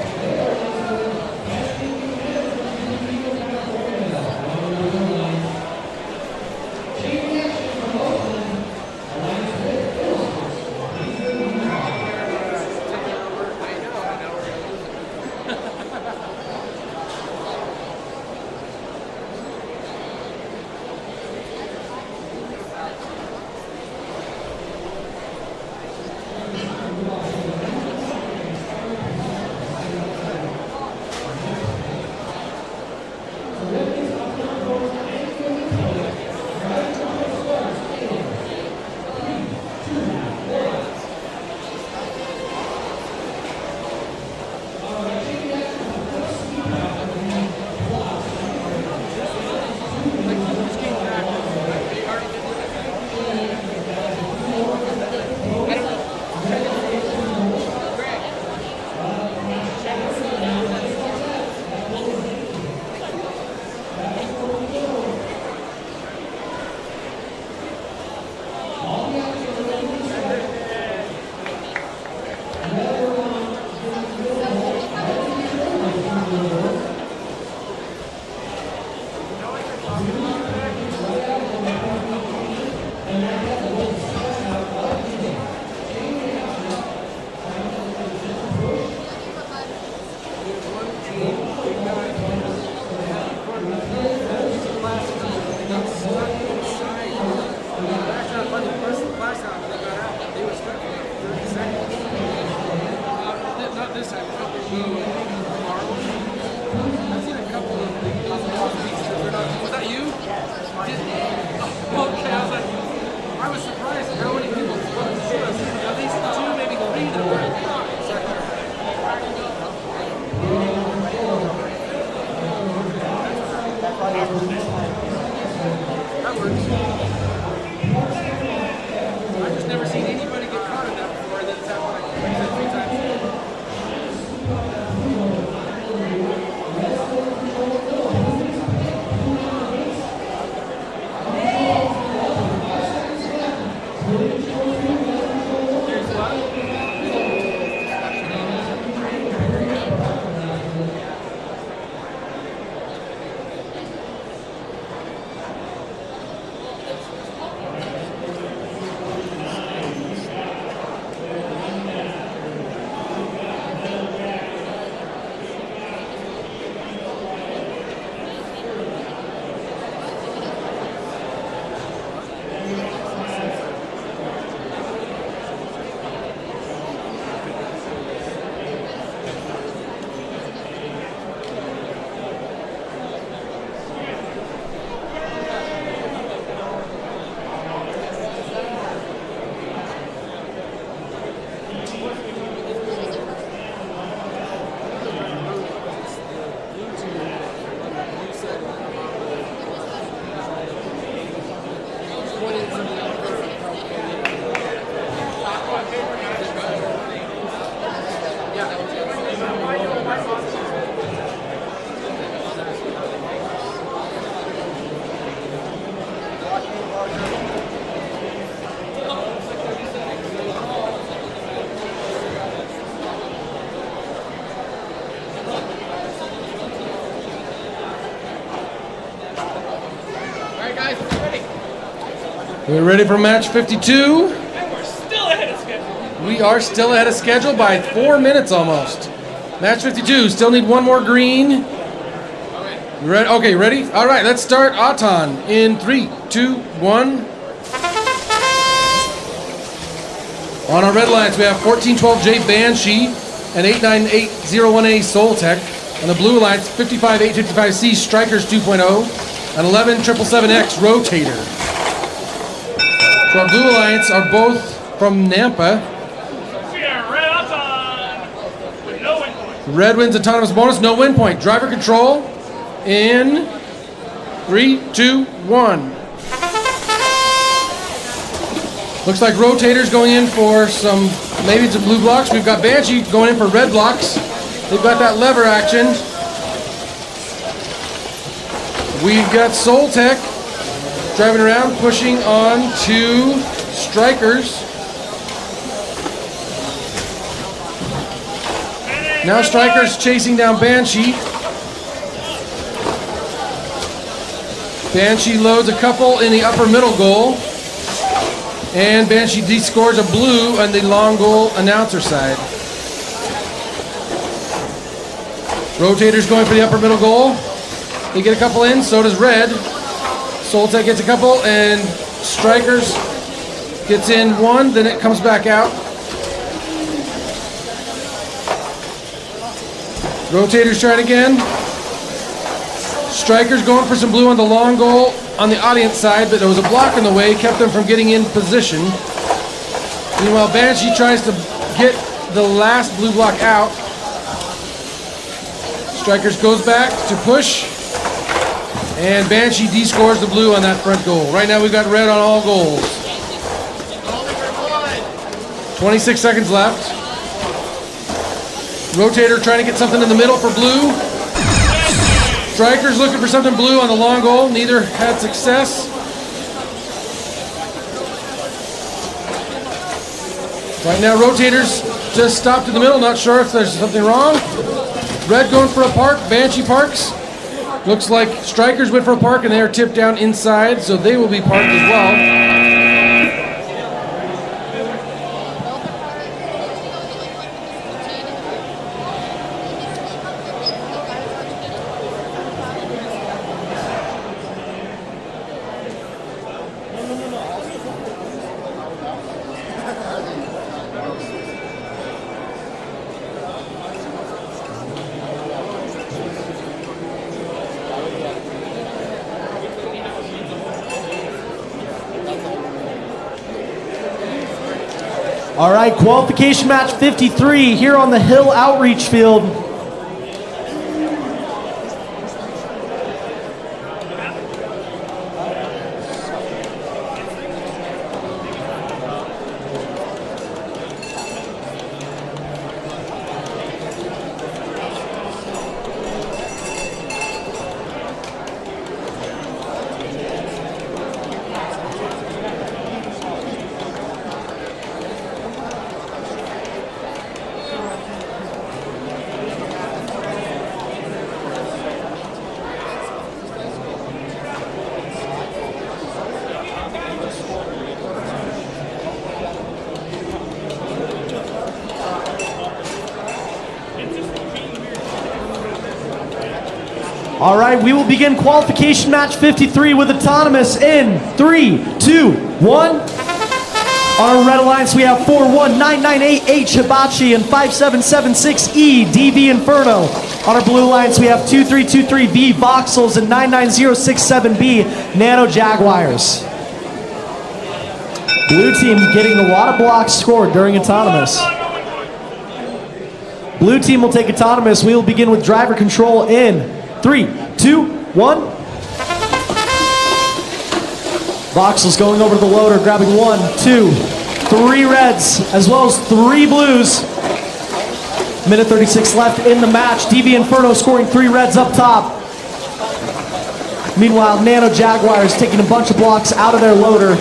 We're ready for match 52. And we're still ahead of schedule. We are still ahead of schedule by 4 minutes almost. Match 52, still need one more green. Ready? Okay, ready? All right, let's start Auton in 3, 2, 1. On our red lines, we have 1412J Banshee and 898001A Soltech. On the blue lines, 55855C Strikers 2.0 and 11777X Rotator. So our blue alliance are both from Nampa. We are Red Auton with no win point. Red wins autonomous bonus, no win point. Driver control in 3, 2, 1. Looks like Rotator's going in for maybe some blue blocks. We've got Banshee going in for red blocks. They've got that lever action. We've got Soul Tech driving around, pushing on 2 strikers. Now strikers chasing down Banshee. Banshee loads a couple in the upper middle goal. And Banshee scores a blue on the long goal announcer side. Rotators going for the upper middle goal. They get a couple in, so does Red. Soltech gets a couple, and Strikers gets in 1, then it comes back out. Rotators trying again. Strikers going for some blue on the long goal on the audience side, but there was a block in the way, kept them from getting in position. Meanwhile, Banshee tries to get the last blue block out. Strikers goes back to push, and Banshee descores the blue on that front goal. Right now we've got red on all goals. 26 seconds left. Rotator trying to get something in the middle for blue. Strikers looking for something blue on the long goal. Neither had success. Right now, Rotators just stopped in the middle. Not sure if there's something wrong. Red going for a park. Banshee parks. Looks like Strikers went for a park and they are tipped down inside, so they will be parked as well. All right, qualification match 53 here on the Hill Outreach Field. All right, we will begin qualification match 53 with autonomous in 3, 2, 1. On our red alliance, we have 41998H Hibachi and 5776E DV Inferno. On our blue alliance, we have 2323V Voxels and 99067B Nano Jaguars. Blue team getting a lot of blocks scored during autonomous. Blue team will take autonomous. We will begin with driver control in 3, 2, 1. Voxels going over to the loader, grabbing 1, 2, 3 reds, as well as 3 blues. Minute 36 left in the match. DV Inferno scoring 3 reds up top. Meanwhile, Nano Jaguars taking a bunch of blocks out of their loader.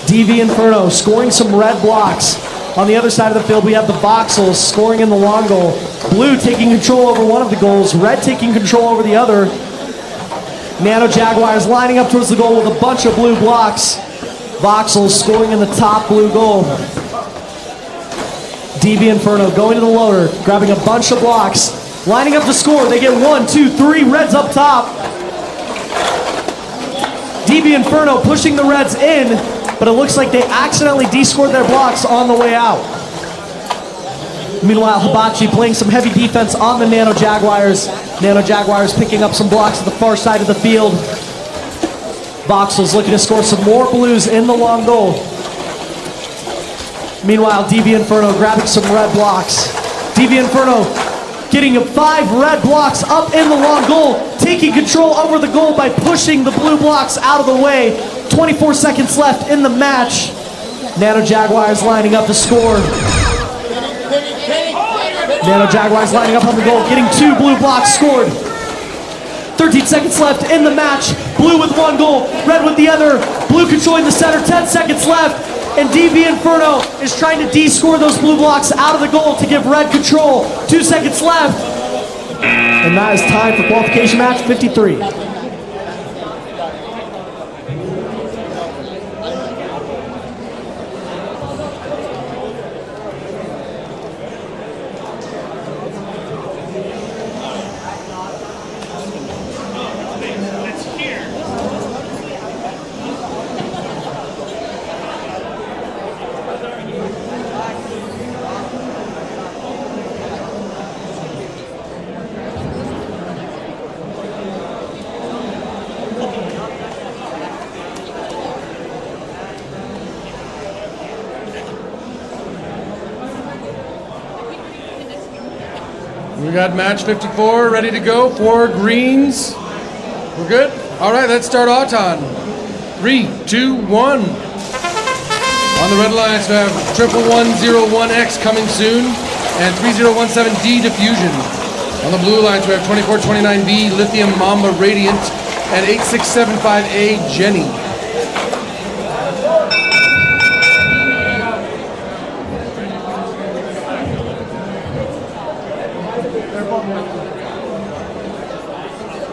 DV Inferno scoring some red blocks. On the other side of the field, we have the Voxels scoring in the long goal. Blue taking control over one of the goals. Red taking control over the other. Nano Jaguars lining up towards the goal with a bunch of blue blocks. Voxels scoring in the top blue goal. DV Inferno going to the loader, grabbing a bunch of blocks. Lining up to score. They get 1, 2, 3 reds up top. DV Inferno pushing the reds in, but it looks like they accidentally descored their blocks on the way out. Meanwhile, Hibachi playing some heavy defense on the Nano Jaguars. Nano Jaguars picking up some blocks at the far side of the field. Voxels looking to score some more blues in the long goal. Meanwhile, DV Inferno grabbing some red blocks. DV Inferno getting 5 red blocks up in the long goal, taking control over the goal by pushing the blue blocks out of the way. 24 seconds left in the match. Nano Jaguars lining up to score. Nano Jaguars lining up on the goal, getting 2 blue blocks scored. 13 seconds left in the match. Blue with 1 goal, red with the other. Blue controlling the center, 10 seconds left. And DV Inferno is trying to de-score those blue blocks out of the goal to give red control. 2 seconds left. And that is time for qualification match 53. We got match 54 ready to go for greens. We're good? All right, let's start Auton. 3, 2, 1. On the red lines, we have 11101X coming soon and 3017D Diffusion. On the blue lines, we have 2429B Lithium Mamba Radiant and 8675A Jenny.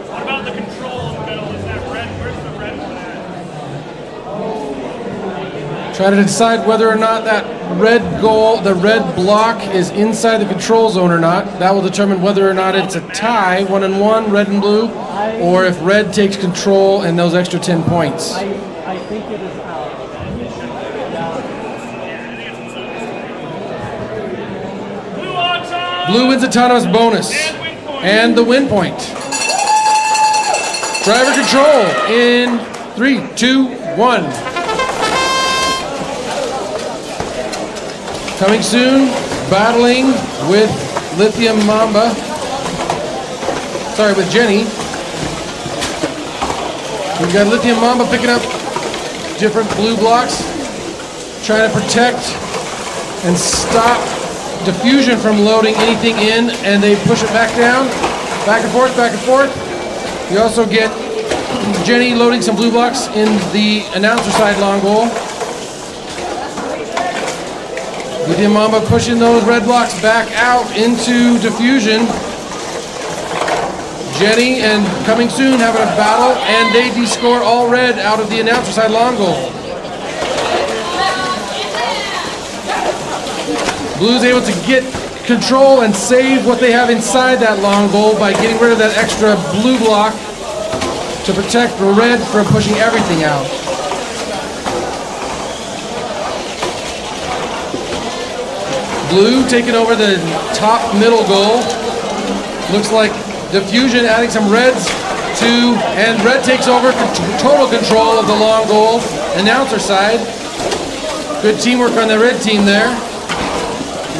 What about the control in the middle? Is that red? Where's the red one at? Try to decide whether or not that red goal, the red block, is inside the control zone or not. That will determine whether or not it's a tie, 1-1, red and blue, or if red takes control and those extra 10 points. I think it is out. Blue wins autonomous bonus and the win point. Driver control in 3, 2, 1. Coming soon, battling with Lithium Mamba. Sorry, with Jenny. We've got Lithium Mamba picking up different blue blocks, trying to protect and stop Diffusion from loading anything in, and they push it back down, back and forth, back and forth. You also get Jenny loading some blue blocks in the announcer side long goal. Lithium Mamba pushing those red blocks back out into Diffusion. Jenny and coming soon having a battle, and they de-score all red out of the announcer side long goal. Blue's able to get control and save what they have inside that long goal by getting rid of that extra blue block to protect red from pushing everything out. Blue taking over the top middle goal. Looks like Diffusion adding some reds to, and red takes over total control of the long goal announcer side. Good teamwork on the red team there.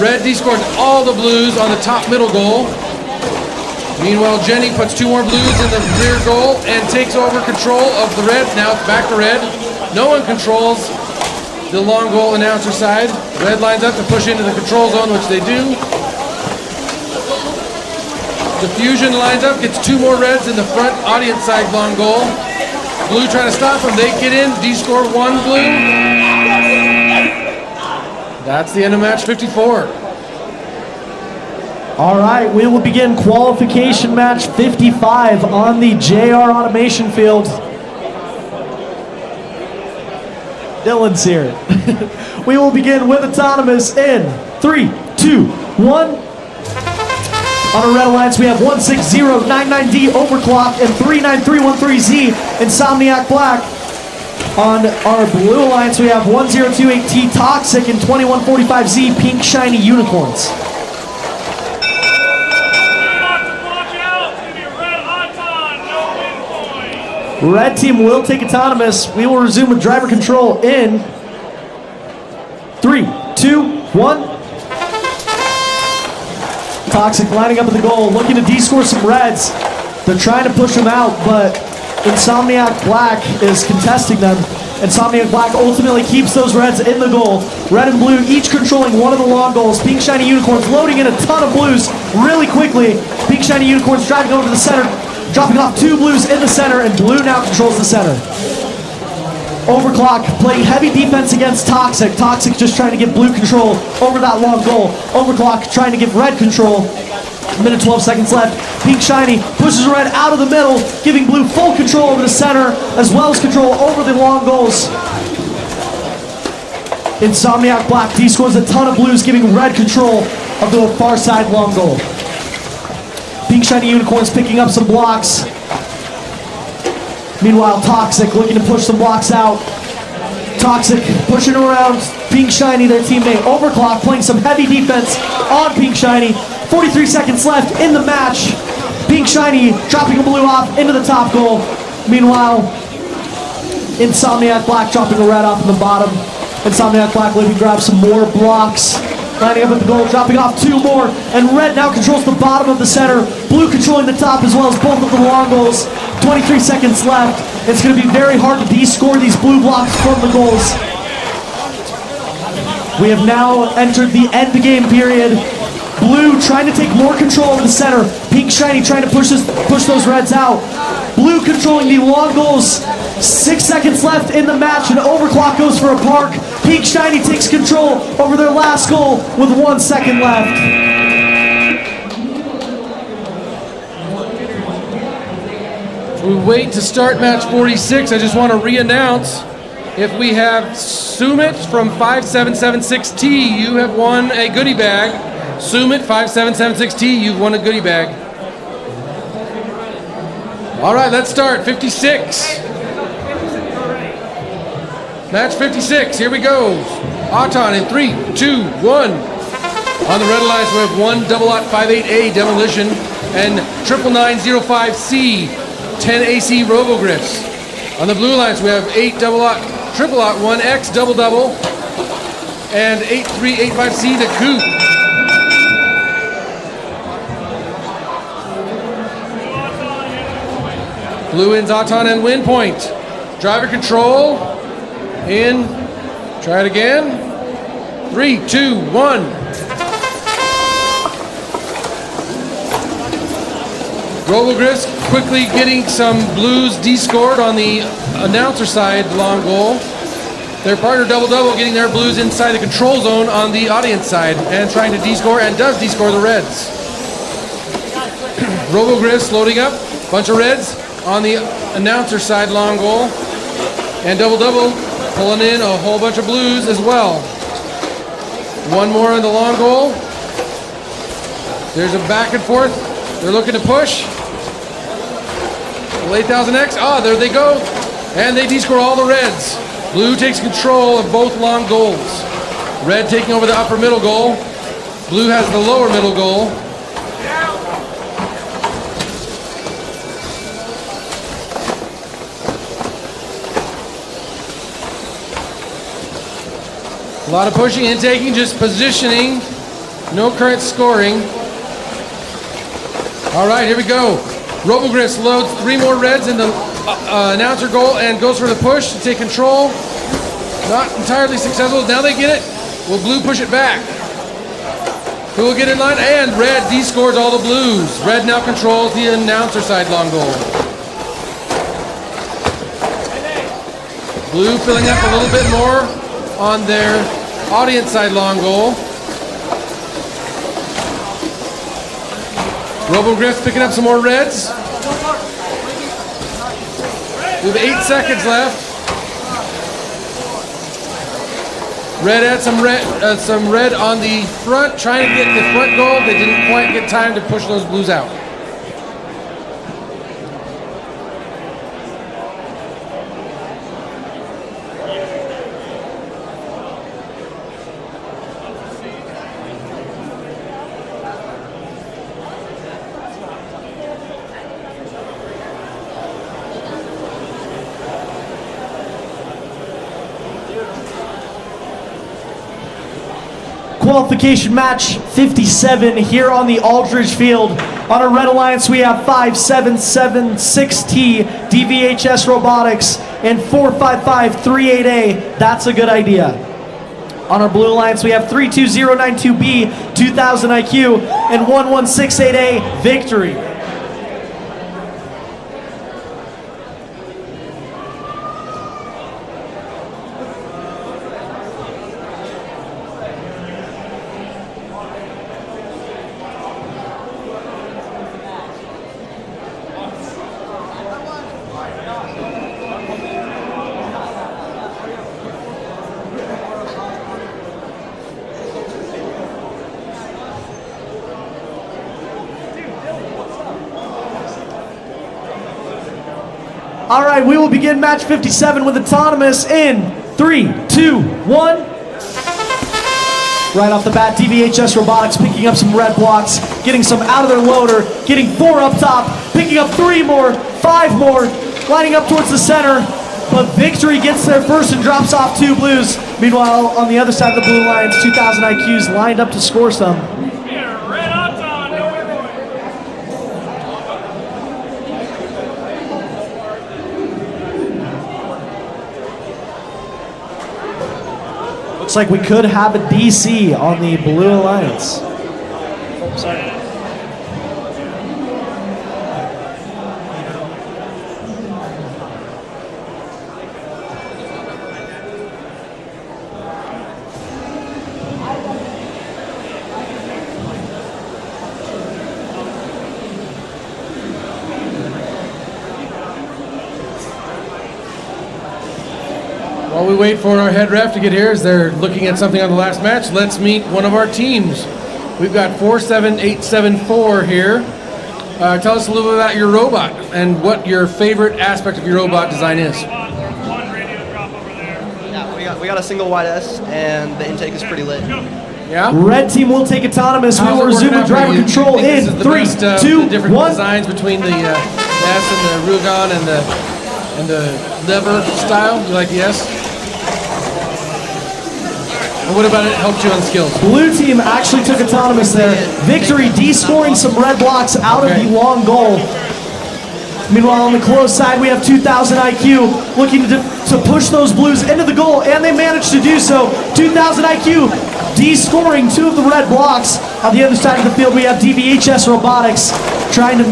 Red de-scores all the blues on the top middle goal. Meanwhile, Jenny puts 2 more blues in the rear goal and takes over control of the red. Now it's back to red. No one controls the long goal announcer side. Red lines up to push into the control zone, which they do. Diffusion lines up, gets 2 more reds in the front audience side long goal. Blue trying to stop them. They get in, de-score 1 blue. That's the end of match 54. All right, we will begin qualification match 55 on the JR Automation field. Dylan's here. We will begin with autonomous in 3, 2, 1. On our red alliance, we have 16099D Overclock and 39313Z Insomniac Black. On our blue alliance, we have 1028T Toxic and 2145Z Pink Shiny Unicorns. Red team will take autonomous. We will resume with driver control in 3, 2, 1. Toxic lining up at the goal, looking to de-score some reds. They're trying to push them out, but Insomniac Black is contesting them. Insomniac Black ultimately keeps those reds in the goal. Red and blue each controlling one of the long goals. Pink Shiny Unicorns loading in a ton of blues really quickly. Pink Shiny Unicorns driving over to the center, dropping off 2 blues in the center, and blue now controls the center. Overclock playing heavy defense against Toxic. Toxic just trying to get blue control over that long goal. Overclock trying to give red control. Minute 12 seconds left. Pink Shiny pushes red out of the middle, giving blue full control over the center, as well as control over the long goals. Insomniac Black D-scores a ton of blues, giving red control of the far side long goal. Pink Shiny Unicorns picking up some blocks. Meanwhile, Toxic looking to push some blocks out. Toxic pushing around Pink Shiny, their teammate. Overclock playing some heavy defense on Pink Shiny. 43 seconds left in the match. Pink Shiny dropping a blue off into the top goal. Meanwhile, Insomniac Black dropping a red off in the bottom. Insomniac Black looking to grab some more blocks. Lining up at the goal, dropping off 2 more. And red now controls the bottom of the center. Blue controlling the top as well as both of the long goals. 23 seconds left. It's going to be very hard to de-score these blue blocks from the goals. We have now entered the end game period. Blue trying to take more control over the center. Pink Shiny trying to push those reds out. Blue controlling the long goals. 6 seconds left in the match, and Overclock goes for a park. Pink Shiny takes control over their last goal with 1 second left. We wait to start match 46. I just want to re-announce, if we have Sumit from 5776T, you have won a goodie bag. Sumit 5776T, you've won a goodie bag. All right, let's start. 56. Match 56, here we go. Auton in 3, 2, 1. On the red alliance, we have 1 double lot 58A Demolition and 99905C 10 AC Robogriffs. On the blue alliance, we have 8 double lot, triple lot 1X double double and 8385C the Coupe. Blue ends Auton and win point. Driver control in. Try it again. 3, 2, 1. Robogriffs quickly getting some blues de-scored on the announcer side long goal. Their partner double-double getting their blues inside the control zone on the audience side and trying to de-score, and does de-score the reds. Robogriffs loading up, bunch of reds on the announcer side long goal, and double-double pulling in a whole bunch of blues as well. 1 more on the long goal. There's a back and forth. They're looking to push. Late 1000X. Ah, there they go. And they de-score all the reds. Blue takes control of both long goals. Red taking over the upper middle goal. Blue has the lower middle goal. A lot of pushing and taking, just positioning. No current scoring. All right, here we go. Robogriffs loads 3 more reds in the announcer goal and goes for the push to take control. Not entirely successful. Now they get it. Will blue push it back? Who will get in line? And red de-scores all the blues. Red now controls the announcer side long goal. Blue filling up a little bit more on their audience side long goal. Robogriffs picking up some more reds. We have 8 seconds left. Red had some red on the front, trying to get the front goal. They didn't quite get time to push those blues out. qualification match 57 here on the Aldridge Field. On our Red Alliance, we have 5776T DVHS Robotics and 45538A. That's a good idea. On our Blue Alliance, we have 32092B 2000 IQ and 1168A Victory. All right, we will begin match 57 with autonomous in 3, 2, 1. Right off the bat, DVHS Robotics picking up some red blocks, getting some out of their loader, getting 4 up top, picking up 3 more, 5 more, lining up towards the center. But Victory gets there first and drops off 2 blues. Meanwhile, on the other side of the Blue Lions, 2000 IQs lined up to score some. Looks like we could have a DC on the Blue Alliance. Oh, sorry. While we wait for our head ref to get here, as they're looking at something on the last match, let's meet one of our teams. We've got 47874 here. Tell us a little bit about your robot and what your favorite aspect of your robot design is. Yeah, we got a single wide S, and the intake is pretty lit. Yeah. Red team will take autonomous. We How's will it working resume out with for driver you? control Do you think in this is the 3, best, 2, the different 1. designs between the S and the Rugon and the lever style. You like the S? And what about it helped you on skills? Blue team actually took autonomous there. Victory descoring some red blocks out of the long goal. Meanwhile, on the close side, we have 2000 IQ looking to push those blues into the goal, and they managed to do so. 2000 IQ descoring 2 of the red blocks. On the other side of the field, we have DVHS Robotics trying to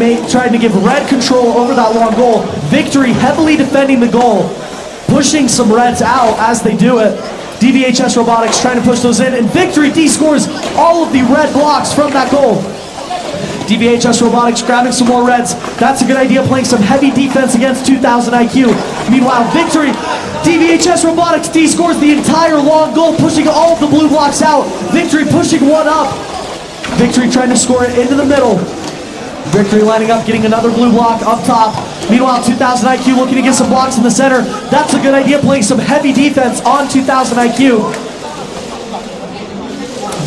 give red control over that long goal. Victory heavily defending the goal, pushing some reds out as they do it. DVHS Robotics trying to push those in, and Victory descores all of the red blocks from that goal. DVHS Robotics grabbing some more reds. That's a good idea, playing some heavy defense against 2000 IQ. Meanwhile, Victory, DVHS Robotics descores the entire long goal, pushing all of the blue blocks out. Victory pushing 1 up. Victory trying to score it into the middle. Victory lining up, getting another blue block up top. Meanwhile, 2000 IQ looking to get some blocks in the center. That's a good idea, playing some heavy defense on 2000 IQ.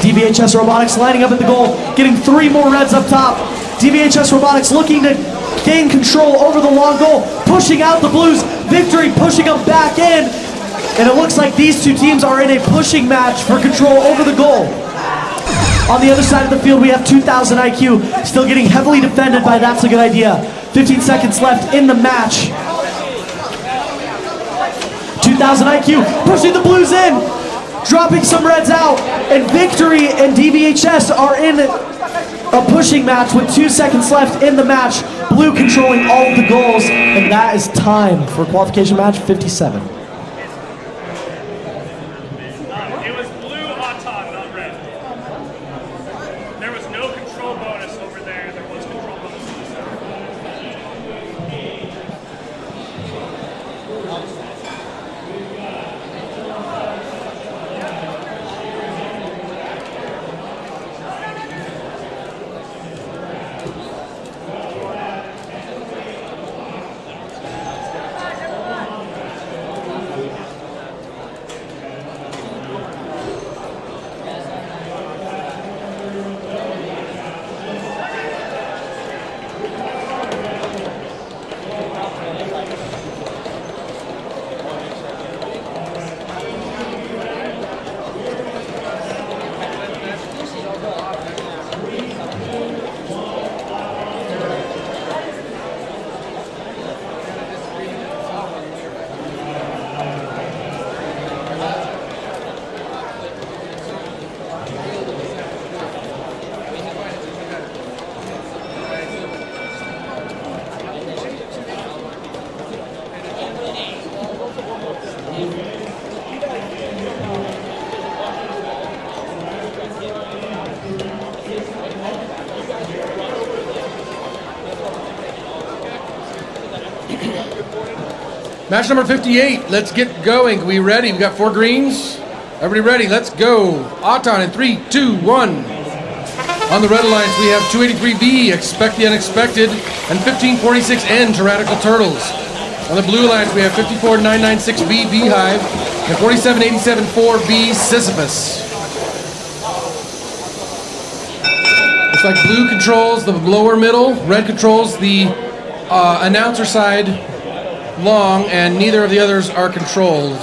DVHS Robotics lining up at the goal, getting 3 more reds up top. DVHS Robotics looking to gain control over the long goal, pushing out the blues. Victory pushing them back in. And it looks like these 2 teams are in a pushing match for control over the goal. On the other side of the field, we have 2000 IQ still getting heavily defended by That's a Good Idea. 15 seconds left in the match. 2000 IQ pushing the blues in, dropping some reds out, and Victory and DVHS are in a pushing match with 2 seconds left in the match. Blue controlling all of the goals, and that is time for qualification match 57. It was blue auton, not red. There was no control bonus over there. There was control bonus in the center. Match number 58. Let's get going. We ready? We got 4 greens. Everybody ready? Let's go. Auton in 3, 2, 1. On the red alliance, we have 283B, Expect the Unexpected, and 1546N, Tyrannical Turtles. On the blue alliance, we have 54996B, Beehive, and 47874B, Sisyphus. Looks like blue controls the lower middle, red controls the announcer side long, and neither of the others are controlled.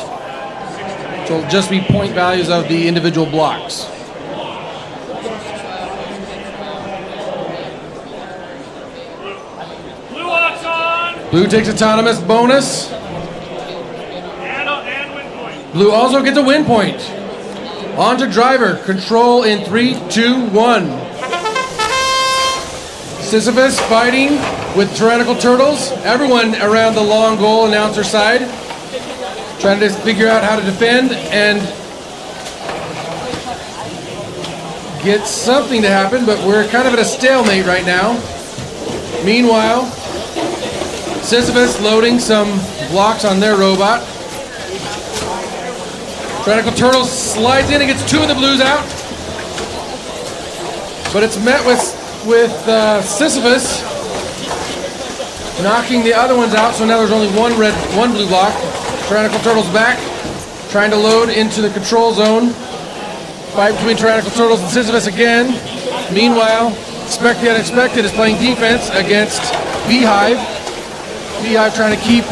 So it'll just be point values of the individual blocks. Blue locks on. Blue takes autonomous bonus. And win point. Blue also gets a win point. On to driver. Control in 3, 2, 1. Sisyphus fighting with Tyrannical Turtles. Everyone around the long goal announcer side, trying to figure out how to defend and get something to happen, but we're kind of at a stalemate right now. Meanwhile, Sisyphus loading some blocks on their robot. Tyrannical Turtles slides in and gets 2 of the blues out, but it's met with Sisyphus knocking the other ones out, so now there's only one blue block. Tyrannical Turtles back, trying to load into the control zone. Fight between Tyrannical Turtles and Sisyphus again. Meanwhile, Expect the Unexpected is playing defense against Beehive. Beehive trying to keep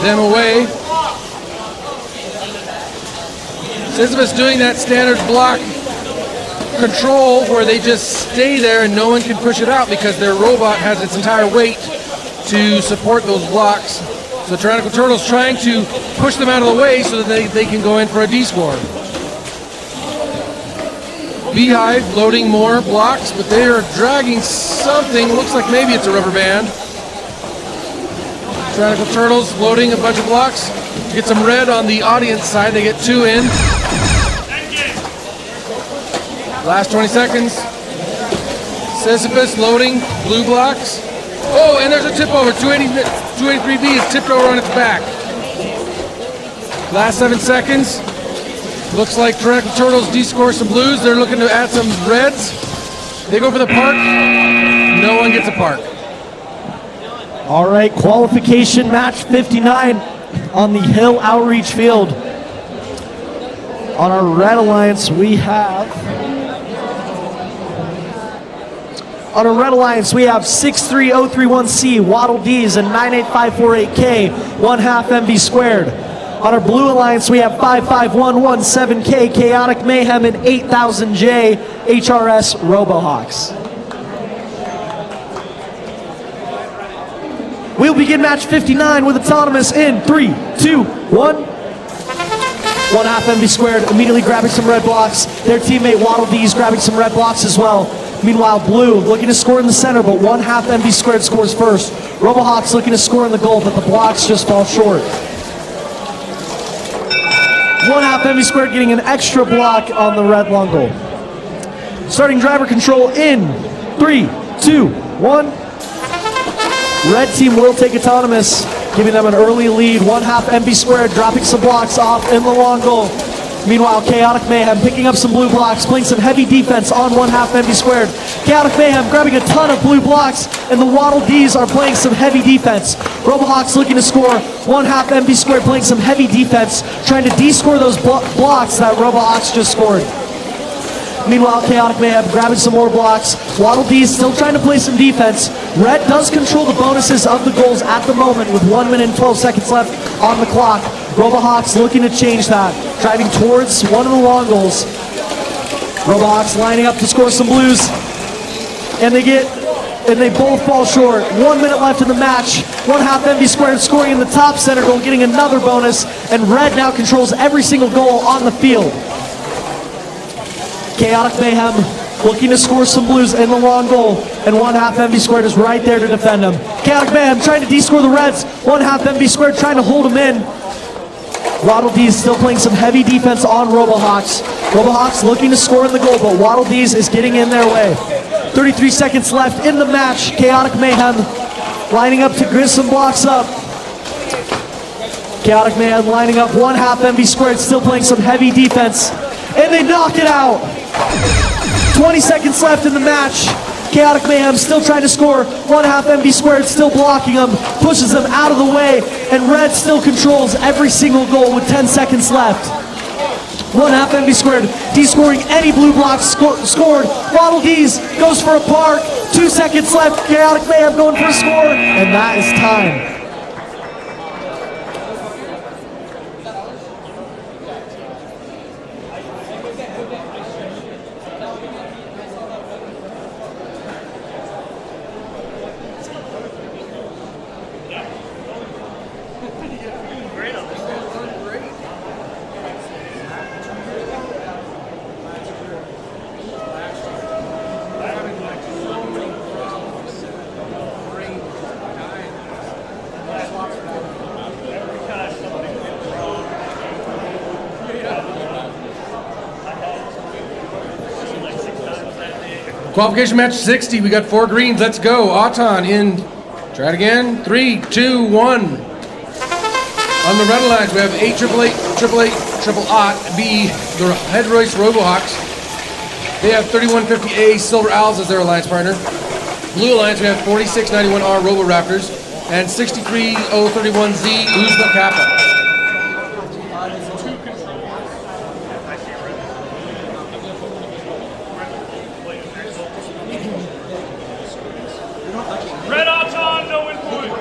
them away. Sisyphus doing that standard block control where they just stay there and no one can push it out because their robot has its entire weight to support those blocks. So Tyrannical Turtles trying to push them out of the way so that they can go in for a D-score. Beehive loading more blocks, but they are dragging something. Looks like maybe it's a rubber band. Tyrannical Turtles loading a bunch of blocks. Get some red on the audience side. They get 2 in. Last 20 seconds. Sisyphus loading blue blocks. Oh, and there's a tip over. 283B is tipped over on its back. Last 7 seconds. Looks like Tyrannical Turtles D-score some blues. They're looking to add some reds. They go for the park. No one gets a park. All right, qualification match 59 on the Hill Outreach Field. On our red alliance, we have 63031C, Waddle D's, and 98548K, 1/2 MB squared. On our blue alliance, we have 55117K, Chaotic Mayhem, and 8000J, HRS Robohawks. We'll begin match 59 with autonomous in 3, 2, 1. 1/2 MB squared, immediately grabbing some red blocks. Their teammate Waddle D's grabbing some red blocks as well. Meanwhile, blue looking to score in the center, but 1/2 MB squared scores first. Robohawks looking to score in the goal, but the blocks just fall short. 1/2 MB squared getting an extra block on the red long goal. Starting driver control in 3, 2, 1. Red team will take autonomous, giving them an early lead. 1/2 MB squared, dropping some blocks off in the long goal. Meanwhile, Chaotic Mayhem picking up some blue blocks, playing some heavy defense on 1/2 MB squared. Chaotic Mayhem grabbing a ton of blue blocks, and the Waddle D's are playing some heavy defense. Robohawks looking to score. 1/2 MB squared playing some heavy defense, trying to de-score those blocks that Robohawks just scored. Meanwhile, Chaotic Mayhem grabbing some more blocks. Waddle D's still trying to play some defense. Red does control the bonuses of the goals at the moment with 1 minute and 12 seconds left on the clock. Robohawks looking to change that, driving towards one of the long goals. Robohawks lining up to score some blues, and they both fall short. 1 minute left in the match. 1/2 MB squared scoring in the top center goal, getting another bonus, and Red now controls every single goal on the field. Chaotic Mayhem looking to score some blues in the long goal, and 1/2 MB squared is right there to defend him. Chaotic Mayhem trying to de-score the Reds. 1/2 MB squared trying to hold him in. Waddle D's still playing some heavy defense on Robohawks. Robohawks looking to score in the goal, but Waddle D's is getting in their way. 33 seconds left in the match. Chaotic Mayhem lining up to grid some blocks up. Chaotic Man lining up 1/2 MV squared, still playing some heavy defense. And they knock it out. 20 seconds left in the match. Chaotic Mayhem still trying to score 1/2 MV squared, still blocking him, pushes him out of the way, and Red still controls every single goal with 10 seconds left. 1/2 MV squared, D-scoring any blue blocks scored. Waddle D's goes for a park. 2 seconds left, Chaotic Mayhem going for a score, and that is time. Qualification match 60. We got 4 greens. Let's go. Auton in. Try it again. 3, 2, 1. On the red lines, we have 888 B, the Head Royce Robohawks. They have 3150A Silver Owls as their alliance partner. Blue Alliance, we have 4691R Robo Raptors and 63031Z Uzma Kappa. Red Auton, no win point.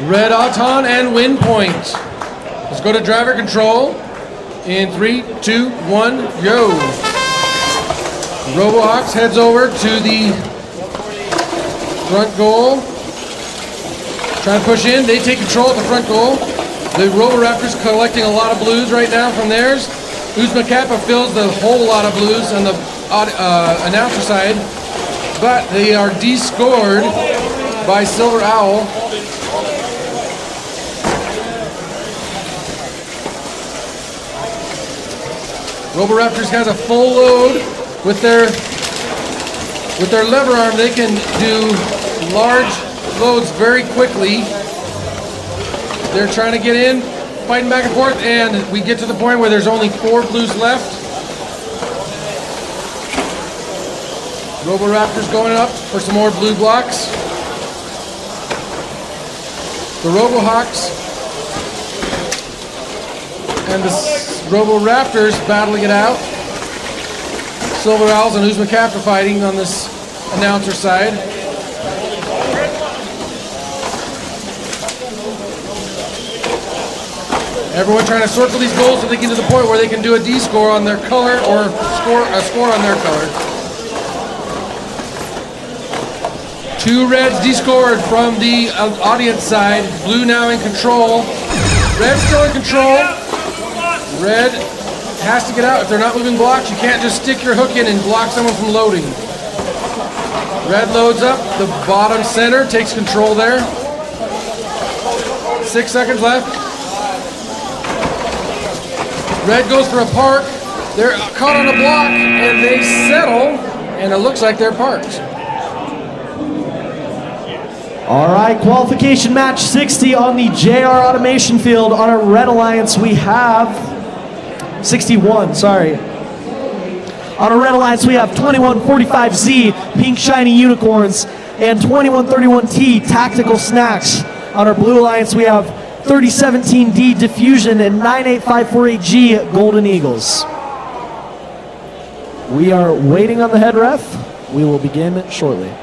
Red Auton and win point. Let's go to driver control. In 3, 2, 1, go. Robohawks heads over to the front goal. Trying to push in. They take control at the front goal. The Robo Raptors collecting a lot of blues right now from theirs. Uzma Kappa fills the whole lot of blues on the announcer side, but they are de-scored by Silver Owl. Robo Raptors has a full load with their lever arm. They can do large loads very quickly. They're trying to get in, fighting back and forth, and we get to the point where there's only 4 blues left. Robo Raptors going up for some more blue blocks. The Robo Hawks and the Robo Raptors battling it out. Silver Owls and Uzma Kappa fighting on this announcer side. Everyone trying to circle these goals so they get to the point where they can do a D-score on their color or a score on their color. 2 reds D-scored from the audience side. Blue now in control. Red still in control. Red has to get out. If they're not moving blocks, you can't just stick your hook in and block someone from loading. Red loads up. The bottom center takes control there. 6 seconds left. Red goes for a park. They're caught on a block and they settle, and it looks like they're parked. All right, qualification match 60 on the JR Automation field. On our Red Alliance, we have 61, sorry. On our Red Alliance, we have 2145Z, Pink Shiny Unicorns, and 2131T, Tactical Snacks. On our Blue Alliance, we have 3017D, Diffusion, and 98548G, Golden Eagles. We are waiting on the head ref. We will begin shortly.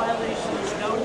Violations, no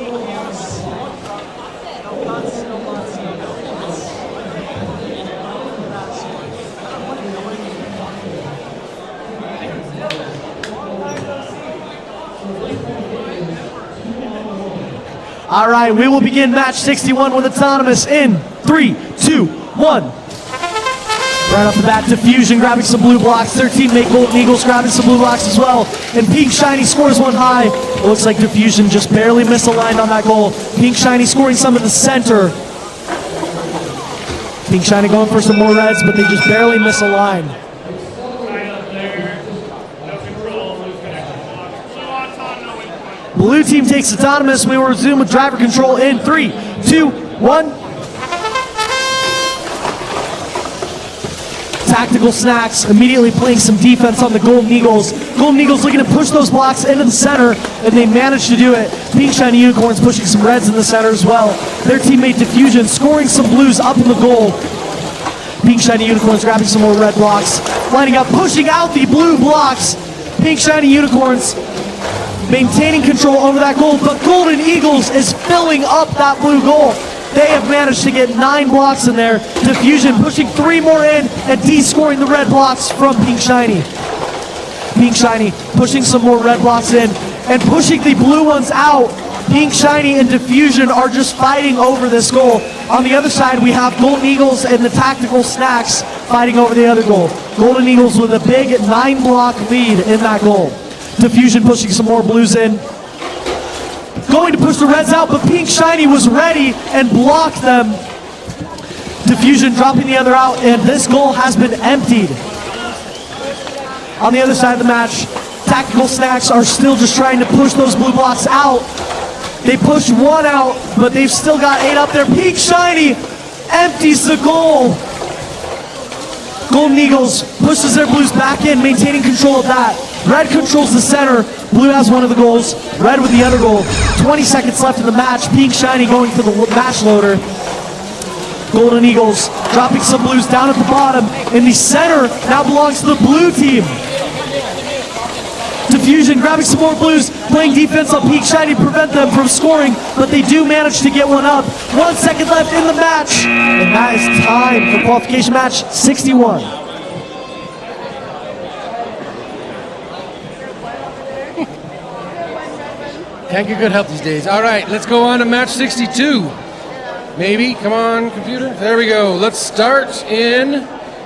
All right, we will begin match 61 with Autonomous in 3, 2, 1. Right off the bat, Diffusion grabbing some blue blocks. Their teammate Golden Eagles grabbing some blue blocks as well. And Pink Shiny scores one high. It looks like Diffusion just barely misaligned on that goal. Pink Shiny scoring some in the center. Pink Shiny going for some more reds, but they just barely misaligned. Blue team takes Autonomous. We will resume with driver control in 3, 2, 1. Tactical Snacks immediately playing some defense on the Golden Eagles. Golden Eagles looking to push those blocks into the center, and they managed to do it. Pink Shiny Unicorns pushing some reds in the center as well. Their teammate Diffusion scoring some blues up in the goal. Pink Shiny Unicorns grabbing some more red blocks. Lining up, pushing out the blue blocks. Pink Shiny Unicorns maintaining control over that goal, but Golden Eagles is filling up that blue goal. They have managed to get 9 blocks in there. Diffusion pushing 3 more in and de-scoring the red blocks from Pink Shiny. Pink Shiny pushing some more red blocks in and pushing the blue ones out. Pink Shiny and Diffusion are just fighting over this goal. On the other side, we have Golden Eagles and the Tactical Snacks fighting over the other goal. Golden Eagles with a big 9-block lead in that goal. Diffusion pushing some more blues in. Going to push the reds out, but Pink Shiny was ready and blocked them. Diffusion dropping the other out, and this goal has been emptied. On the other side of the match, Tactical Snacks are still just trying to push those blue blocks out. They pushed 1 out, but they've still got 8 up there. Pink Shiny empties the goal. Golden Eagles pushes their blues back in, maintaining control of that. Red controls the center. Blue has one of the goals. Red with the other goal. 20 seconds left in the match. Pink Shiny going for the match loader. Golden Eagles dropping some blues down at the bottom. In the center now belongs to the blue team. Diffusion grabbing some more blues, playing defense on Pink Shiny to prevent them from scoring, but they do manage to get one up. 1 second left in the match, and that is time for qualification match 61. Can't get good help these days. All right, let's go on to match 62. Maybe, come on, computer. There we go. Let's start in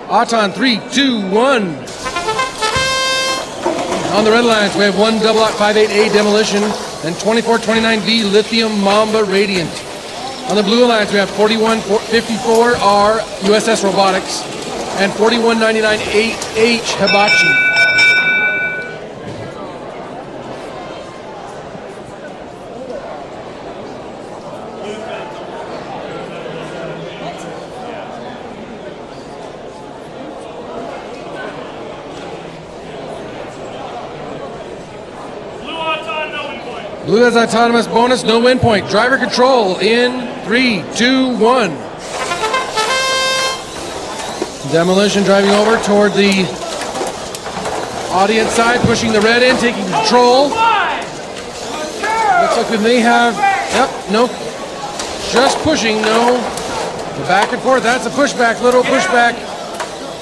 Auton. 3, 2, 1. On the red lines, we have 1 double lot 58A Demolition and 2429V Lithium Mamba Radiant. On the blue lines, we have 4154R USS Robotics and 4199H Hibachi. Blue has Autonomous bonus, no win point. Driver control in 3, 2, 1. Demolition driving over toward the audience side, pushing the red in, taking control. Looks like we may have, yep, no, just pushing, no. The back and forth, that's a pushback, little pushback.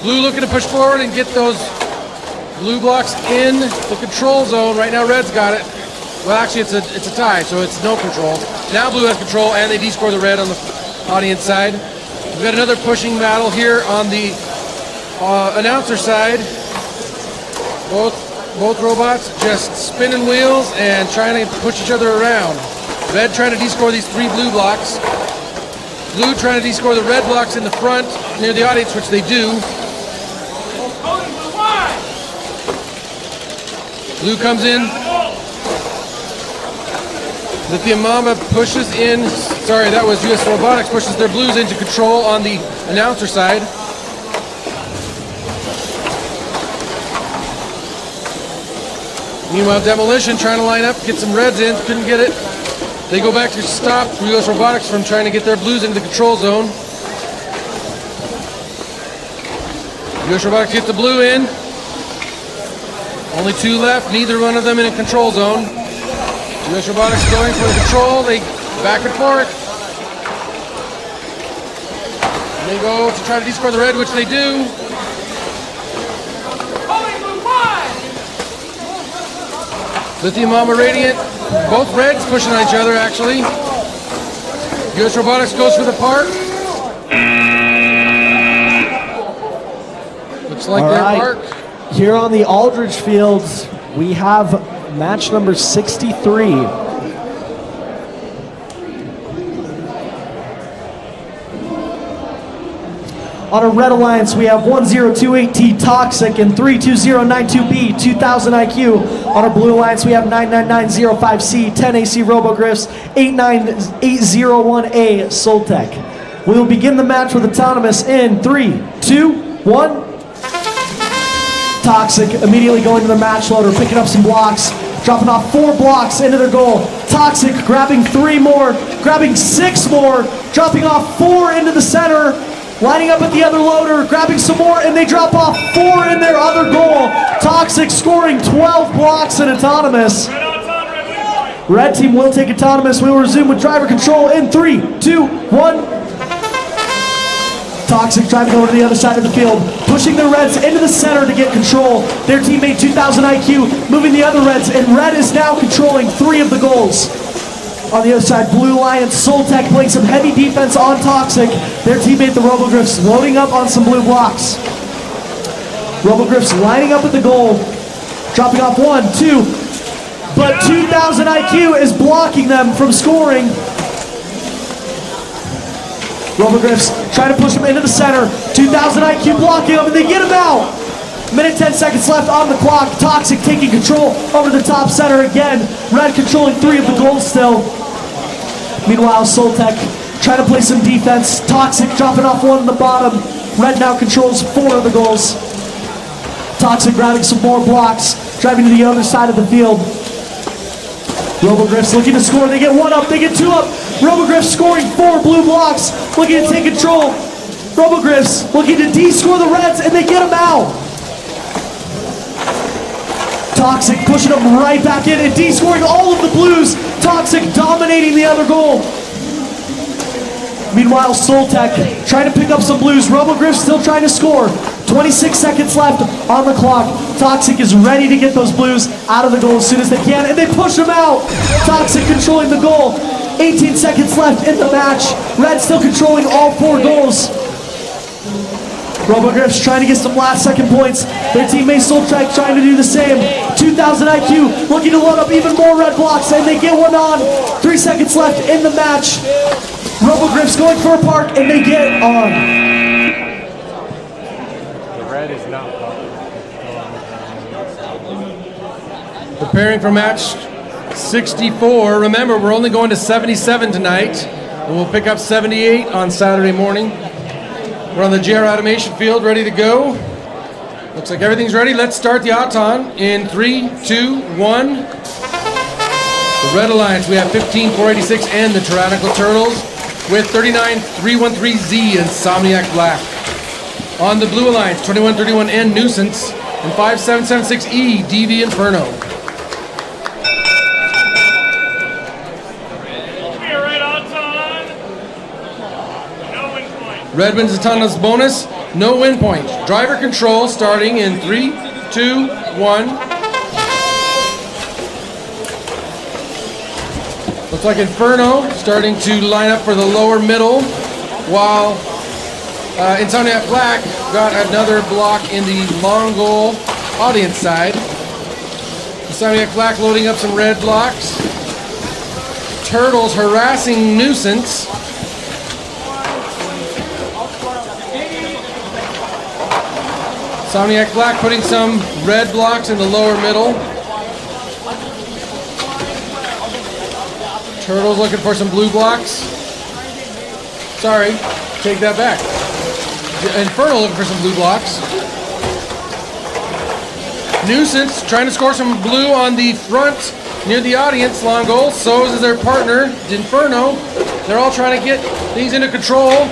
Blue looking to push forward and get those blue blocks in the control zone. Right now red's got it. Well, actually, it's a tie, so it's no control. Now blue has control, and they de-score the red on the audience side. We've got another pushing battle here on the announcer side. Both robots just spinning wheels and trying to push each other around. Red trying to de-score these 3 blue blocks. Blue trying to de-score the red blocks in the front near the audience, which they do. Blue comes in. Lithium Mamba pushes in, sorry, that was US Robotics, pushes their blues into control on the announcer side. Meanwhile, Demolition trying to line up, get some reds in, couldn't get it. They go back to stop US Robotics from trying to get their blues into the control zone. US Robotics get the blue in. Only 2 left, neither one of them in a control zone. US Robotics going for the control, they back and forth. And they go to try to de-score the red, which they do. Lithium Mamba Radiant, both reds pushing on each other actually. US Robotics goes for the park. Looks like All their right. mark. Here on the Aldridge Fields, we have match number 63. On a Red Alliance, we have 1028T Toxic and 32092B 2000 IQ. On our Blue Alliance, we have 99905C 10AC Robogriffs 89801A Soltech. We will begin the match with Autonomous in 3, 2, 1. Toxic immediately going to the match loader, picking up some blocks, dropping off 4 blocks into their goal. Toxic grabbing 3 more, grabbing 6 more, dropping off 4 into the center, lining up at the other loader, grabbing some more, and they drop off 4 in their other goal. Toxic scoring 12 blocks in Autonomous. Red team will take Autonomous. We will resume with driver control in 3, 2, 1. Toxic driving over to the other side of the field, pushing the Reds into the center to get control. Their teammate 2000 IQ moving the other Reds, and Red is now controlling 3 of the goals. On the other side, Blue Alliance, Soltech playing some heavy defense on Toxic. Their teammate, the Robogriffs, loading up on some blue blocks. Robogriffs lining up at the goal, dropping off 1, 2, but 2000 IQ is blocking them from scoring. Robogriffs trying to push him into the center. 2000 IQ blocking him, and they get him out. Minute 10 seconds left on the clock. Toxic taking control over the top center again. Red controlling 3 of the goals still. Meanwhile, Soltech trying to play some defense. Toxic dropping off 1 on the bottom. Red now controls 4 of the goals. Toxic grabbing some more blocks, driving to the other side of the field. Robogriffs looking to score. They get 1 up, they get 2 up. Robogriffs scoring 4 blue blocks, looking to take control. Robogriffs looking to de-score the Reds, and they get them out. Toxic pushing them right back in and de-scoring all of the blues. Toxic dominating the other goal. Meanwhile, Soltech trying to pick up some blues. Robogriff still trying to score. 26 seconds left on the clock. Toxic is ready to get those blues out of the goal as soon as they can, and they push them out. Toxic controlling the goal. 18 seconds left in the match. Red still controlling all 4 goals. Robogriffs trying to get some last second points. Their teammate Soltech trying to do the same. 2000 IQ looking to load up even more red blocks, and they get 1 on. 3 seconds left in the match. Robogriffs going for a park, and they get on. The red is not Preparing for match 64. Remember, we're only going to 77 tonight, and we'll pick up 78 on Saturday morning. We're on the GR Automation field, ready to go. Looks like everything's ready. Let's start the Auton in 3, 2, 1. The Red Alliance, we have 15486 and the Tyrannical Turtles with 39313Z and Insomniac Black. On the Blue Alliance, 2131N Nuisance and 5776E DV Inferno. Red wins Autonomous bonus, no win point. Driver control starting in 3, 2, 1. Looks like Inferno starting to line up for the lower middle, while Insomniac Black got another block in the long goal audience side. Insomniac Black loading up some red blocks. Turtles harassing Nuisance. Insomniac Black putting some red blocks in the lower middle. Turtles looking for some blue blocks. Sorry, take that back. Inferno looking for some blue blocks. Nuisance trying to score some blue on the front near the audience long goal. So is their partner, Inferno. They're all trying to get things into control.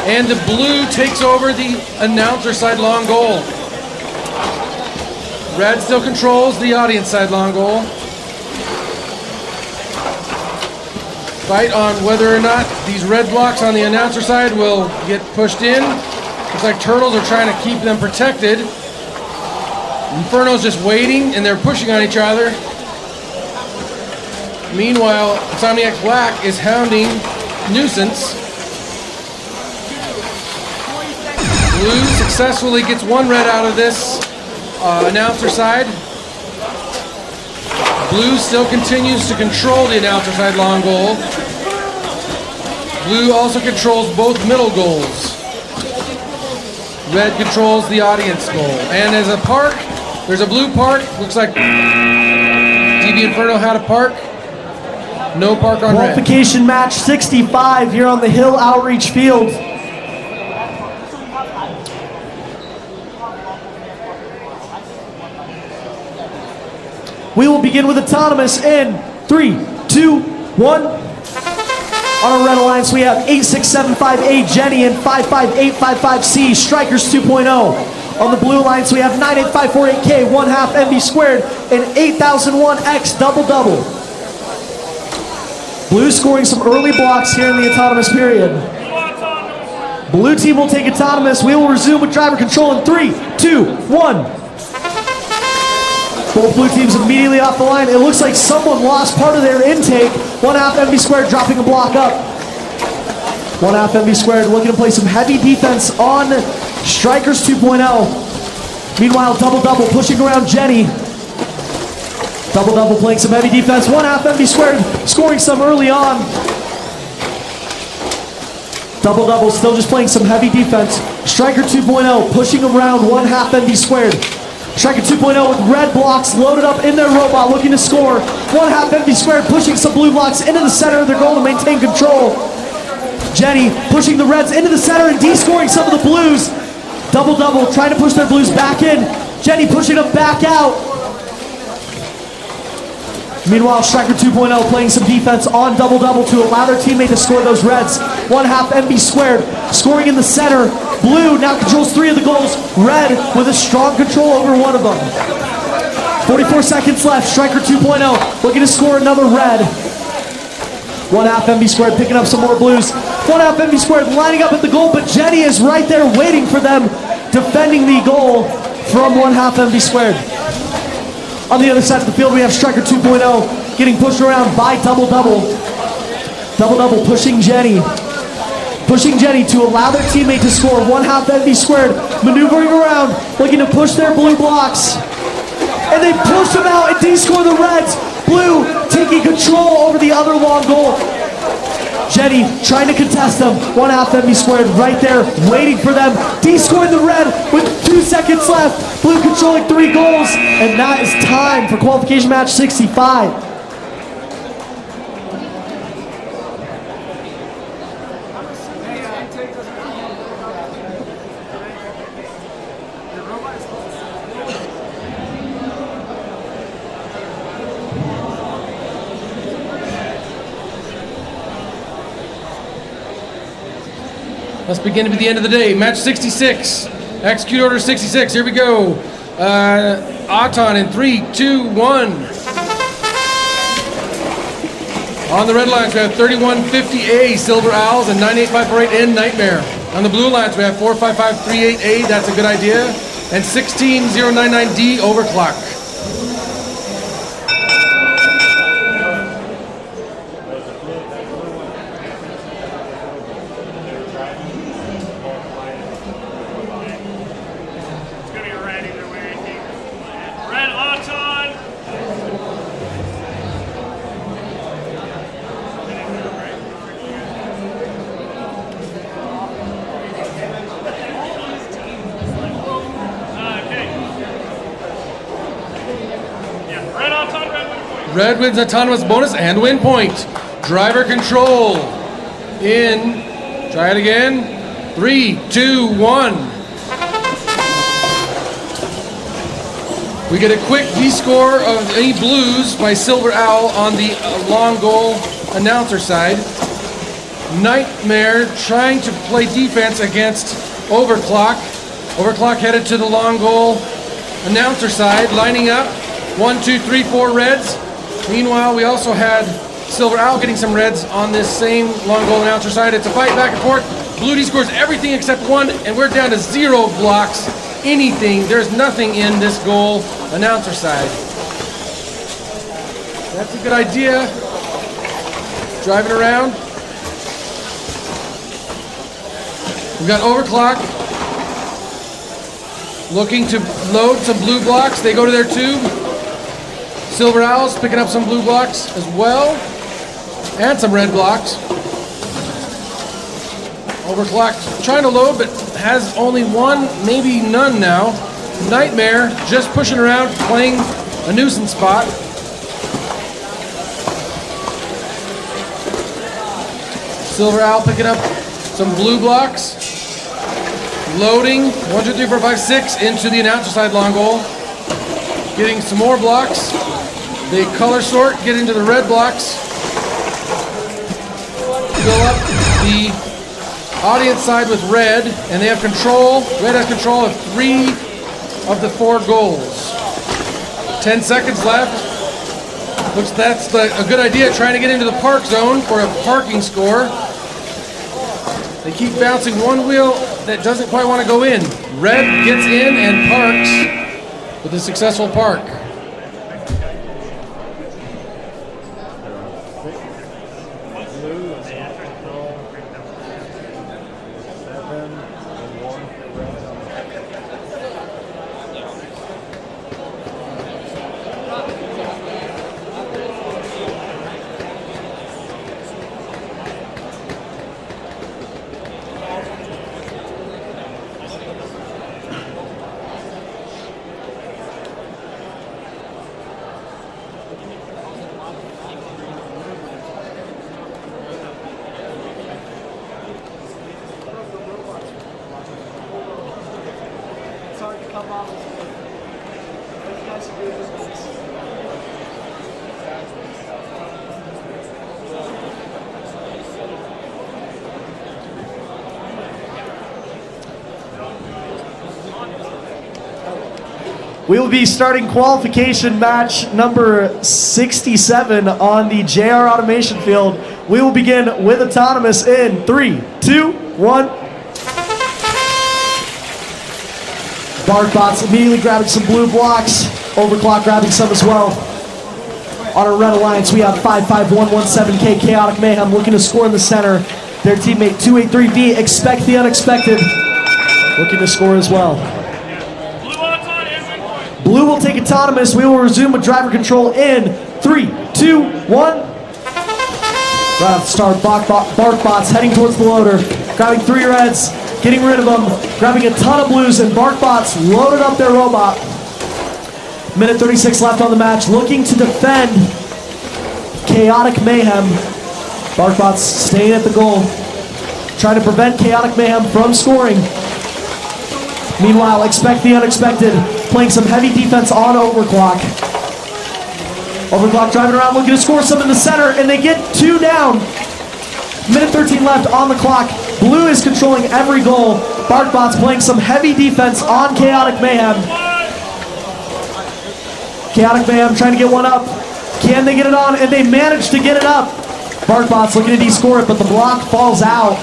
And the blue takes over the announcer side long goal. Red still controls the audience side long goal. Fight on whether or not these red blocks on the announcer side will get pushed in. Looks like Turtles are trying to keep them protected. Inferno's just waiting, and they're pushing on each other. Meanwhile, Insomniac Black is hounding nuisance. Blue successfully gets one red out of this announcer side. Blue still continues to control the announcer side long goal. Blue also controls both middle goals. Red controls the audience goal. And as a park, there's a blue park. Looks like TV Inferno had a park. No park on red. Qualification match 65 here on the Hill Outreach Field. We will begin with autonomous in 3, 2, 1. On our red alliance, we have 8675A Jenny and 55855C Strikers 2.0. On the blue alliance, we have 98548K 1/2 MB squared and 8001X double double. Blue scoring some early blocks here in the autonomous period. Blue team will take autonomous. We will resume with driver control in 3, 2, 1. Both blue teams immediately off the line. It looks like someone lost part of their intake. 1/2 MB squared dropping a block up. 1/2 MB squared looking to play some heavy defense on Strikers 2.0. Meanwhile, double double pushing around Jenny. Double double playing some heavy defense. 1/2 MB squared scoring some early on. Double double still just playing some heavy defense. Striker 2.0 pushing around 1/2 MB squared. Striker 2.0 with red blocks loaded up in their robot looking to score. 1/2 MB squared pushing some blue blocks into the center of their goal to maintain control. Jenny pushing the reds into the center and de-scoring some of the blues. Double double trying to push their blues back in. Jenny pushing them back out. Meanwhile, Striker 2.0 playing some defense on double double to allow their teammate to score those reds. 1/2 MB squared scoring in the center. Blue now controls 3 of the goals. Red with a strong control over one of them. 44 seconds left. Striker 2.0 looking to score another red. 1/2 MB squared picking up some more blues. 1/2 MB squared lining up at the goal, but Jenny is right there waiting for them, defending the goal from 1/2 MB squared. On the other side of the field, we have Striker 2.0 getting pushed around by double double. Double double pushing Jenny. Pushing Jenny to allow their teammate to score. 1/2 MB squared maneuvering around, looking to push their blue blocks. And they push them out and de-score the reds. Blue taking control over the other long goal. Jenny trying to contest them. 1/2 MB squared right there waiting for them. De-scoring the red with 2 seconds left. Blue controlling 3 goals. And that is time for qualification match 65. Let's begin to be the end of the day. Match 66. Execute order 66. Here we go. Auton in 3, 2, 1. On the red lines, we have 3150A Silver Owls and 98548N Nightmare. On the blue lines, we have 45538A, that's a good idea, and 16099D Overclock. Red wins autonomous bonus and win point. Driver control in, try it again, 3, 2, 1. We get a quick D-score of any blues by Silver Owl on the long goal announcer side. Nightmare trying to play defense against Overclock. Overclock headed to the long goal announcer side, lining up. 1, 2, 3, 4 reds. Meanwhile, we also had Silver Owl getting some reds on this same long goal announcer side. It's a fight back and forth. Blue D scores everything except 1, and we're down to 0 blocks. Anything. There's nothing in this goal announcer side. That's a good idea. Driving around. We've got Overclock looking to load some blue blocks. They go to their tube. Silver Owls picking up some blue blocks as well, and some red blocks. Overclock trying to load, but has only one, maybe none now. Nightmare just pushing around, playing a nuisance spot. Silver Owl picking up some blue blocks. Loading 1, 2, 3, 4, 5, 6 into the announcer side long goal. Getting some more blocks. They color sort, get into the red blocks. Fill up the audience side with red, and they have control. Red has control of 3 of the 4 goals. 10 seconds left. Looks that's a good idea, trying to get into the park zone for a parking score. They keep bouncing one wheel that doesn't quite want to go in. Red gets in and parks with a successful park. We will be starting qualification match number 67 on the JR Automation field. We will begin with autonomous in 3, 2, 1. Barkbots immediately grabbing some blue blocks. Overclock grabbing some as well. On our red alliance, we have 55117K Chaotic Mayhem looking to score in the center. Their teammate 283V, Expect the Unexpected, looking to score as well. Blue will take autonomous. We will resume with driver control in 3, 2, 1. Right off the start, Barkbots heading towards the loader, grabbing 3 reds, getting rid of them, grabbing a ton of blues, and Barkbots loaded up their robot. Minute 36 left on the match, looking to defend Chaotic Mayhem. Barkbots staying at the goal, trying to prevent Chaotic Mayhem from scoring. Meanwhile, Expect the Unexpected, playing some heavy defense on Overclock. Overclock driving around, looking to score some in the center, and they get 2 down. Minute 13 left on the clock. Blue is controlling every goal. Barkbots playing some heavy defense on Chaotic Mayhem. Chaotic Mayhem trying to get one up. Can they get it on? And they manage to get it up. Barkbots looking to de-score it, but the block falls out.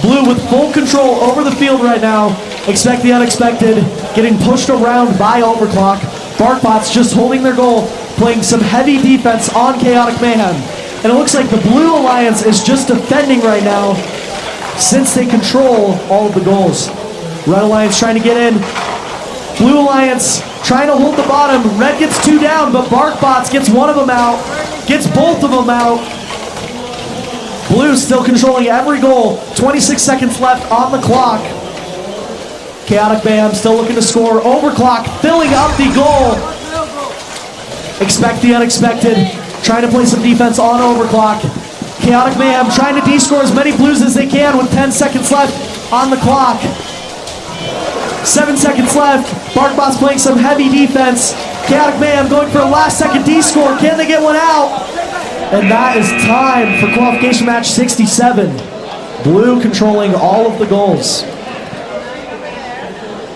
Blue with full control over the field right now. Expect the Unexpected, getting pushed around by Overclock. Barkbots just holding their goal, playing some heavy defense on Chaotic Mayhem. And it looks like the Blue Alliance is just defending right now since they control all of the goals. Red Alliance trying to get in. Blue Alliance trying to hold the bottom. Red gets 2 down, but Barkbots gets 1 of them out, gets both of them out. Blue still controlling every goal. 26 seconds left on the clock. Chaotic Mayhem still looking to score. Overclock filling up the goal. Expect the Unexpected, trying to play some defense on Overclock. Chaotic Mayhem trying to de-score as many blues as they can with 10 seconds left on the clock. 7 seconds left. Barkbots playing some heavy defense. Chaotic Mayhem going for a last second de-score. Can they get one out? And that is time for qualification match 67. Blue controlling all of the goals.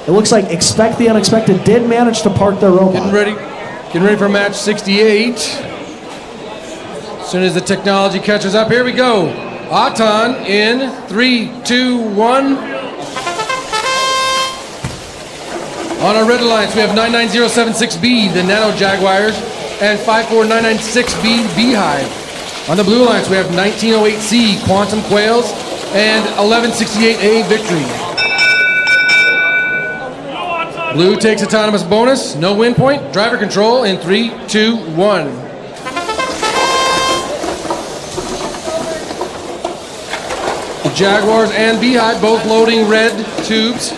It looks like Expect the Unexpected did manage to park their robot. Getting ready for match 68. As soon as the technology catches up, here we go. Auton in 3, 2, 1. On our red alliance, we have 99076B, the Nano Jaguars, and 54996B, Beehive. On the blue alliance, we have 1908C, Quantum Quails, and 1168A victory. Blue takes autonomous bonus, no win point, driver control in 3, 2, 1. The Jaguars and Beehive both loading red tubes.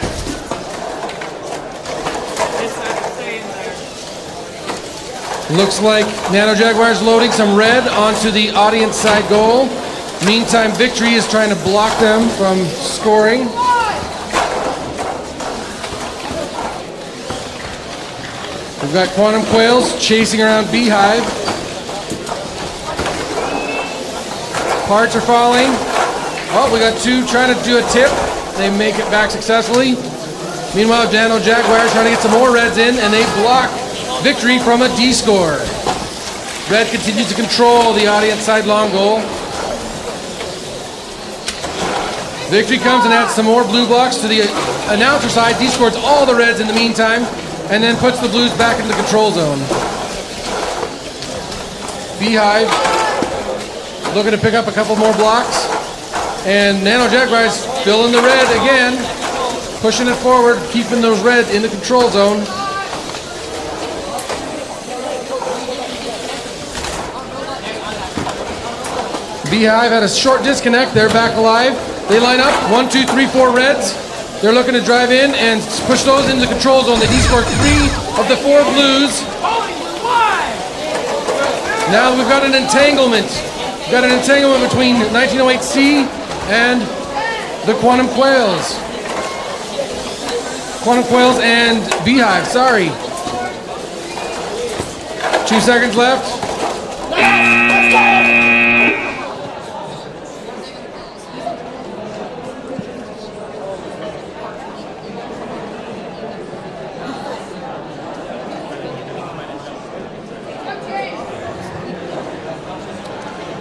Looks like Nano Jaguars loading some red onto the audience side goal. Meantime, Victory is trying to block them from scoring. We've got Quantum Quails chasing around Beehive. Parts are falling. Oh, we got two trying to do a tip. They make it back successfully. Meanwhile, Nano Jaguars trying to get some more reds in, and they block Victory from a D score. Red continues to control the audience side long goal. Victory comes and adds some more blue blocks to the announcer side. D scores all the reds in the meantime, and then puts the blues back into the control zone. Beehive looking to pick up a couple more blocks. And Nano Jaguars filling the red again, pushing it forward, keeping those red in the control zone. Beehive had a short disconnect. They're back alive. They line up 1, 2, 3, 4 reds. They're looking to drive in and push those into the control zone. They de-scored 3 of the 4 blues. Now we've got an entanglement. We've got an entanglement between 1908C and the Quantum Quails. Quantum Quails and Beehive, sorry. 2 seconds left.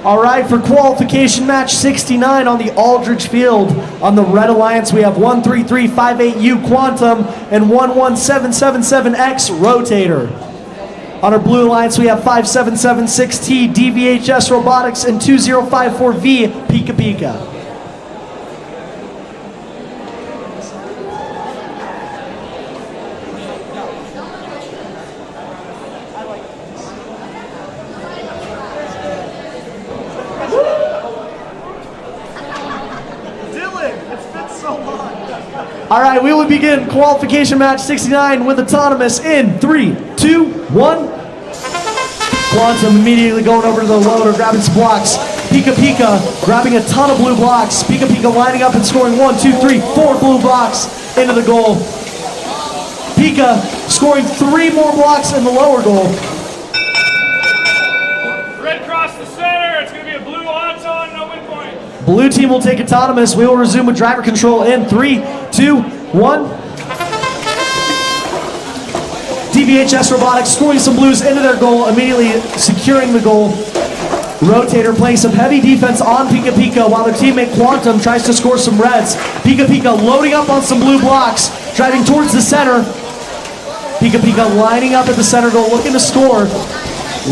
All right, for qualification match 69 on the Aldridge Field. On the Red Alliance, we have 13358U Quantum and 11777X Rotator. On our Blue Alliance, we have 5776T DVHS Robotics and 2054V Pika Pika. All right, we will begin qualification match 69 with autonomous in 3, 2, 1. Quantum immediately going over to the loader, grabbing some blocks. Pika Pika grabbing a ton of blue blocks. Pika Pika lining up and scoring 1, 2, 3, 4 blue blocks into the goal. Pika scoring 3 more blocks in the lower goal. Red cross the center. It's going to be a blue on, no win point. Blue team will take autonomous. We will resume with driver control in 3, 2, 1. DVHS Robotics scoring some blues into their goal, immediately securing the goal. Rotator playing some heavy defense on Pika Pika while their teammate Quantum tries to score some reds. Pika Pika loading up on some blue blocks, driving towards the center. Pika Pika lining up at the center goal, looking to score.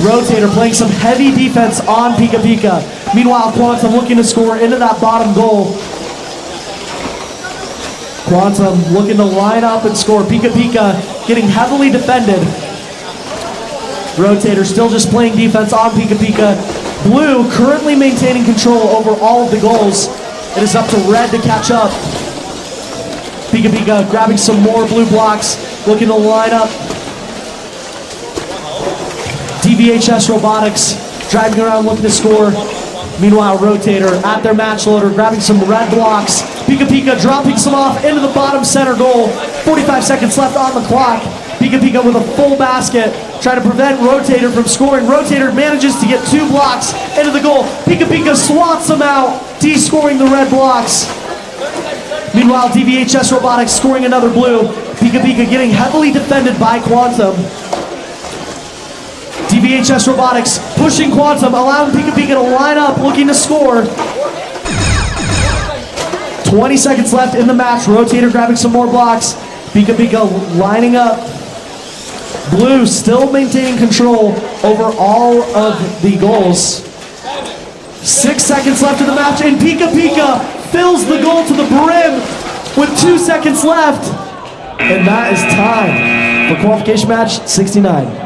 Rotator playing some heavy defense on Pika Pika. Meanwhile, Quantum looking to score into that bottom goal. Quantum looking to line up and score. Pika Pika getting heavily defended. Rotator still just playing defense on Pika Pika. Blue currently maintaining control over all of the goals. It is up to Red to catch up. Pika Pika grabbing some more blue blocks, looking to line up. DVHS Robotics driving around looking to score. Meanwhile, Rotator at their match loader grabbing some red blocks. Pika Pika dropping some off into the bottom center goal. 45 seconds left on the clock. Pika Pika with a full basket, trying to prevent Rotator from scoring. Rotator manages to get 2 blocks into the goal. Pika Pika swats them out, de-scoring the red blocks. Meanwhile, DVHS Robotics scoring another blue. Pika Pika getting heavily defended by Quantum. DVHS Robotics pushing Quantum, allowing Pika Pika to line up, looking to score. 20 seconds left in the match. Rotator grabbing some more blocks. Pika Pika lining up. Blue still maintaining control over all of the goals. 6 seconds left in the match, and Pika Pika fills the goal to the brim with 2 seconds left. And that is time for qualification match 69.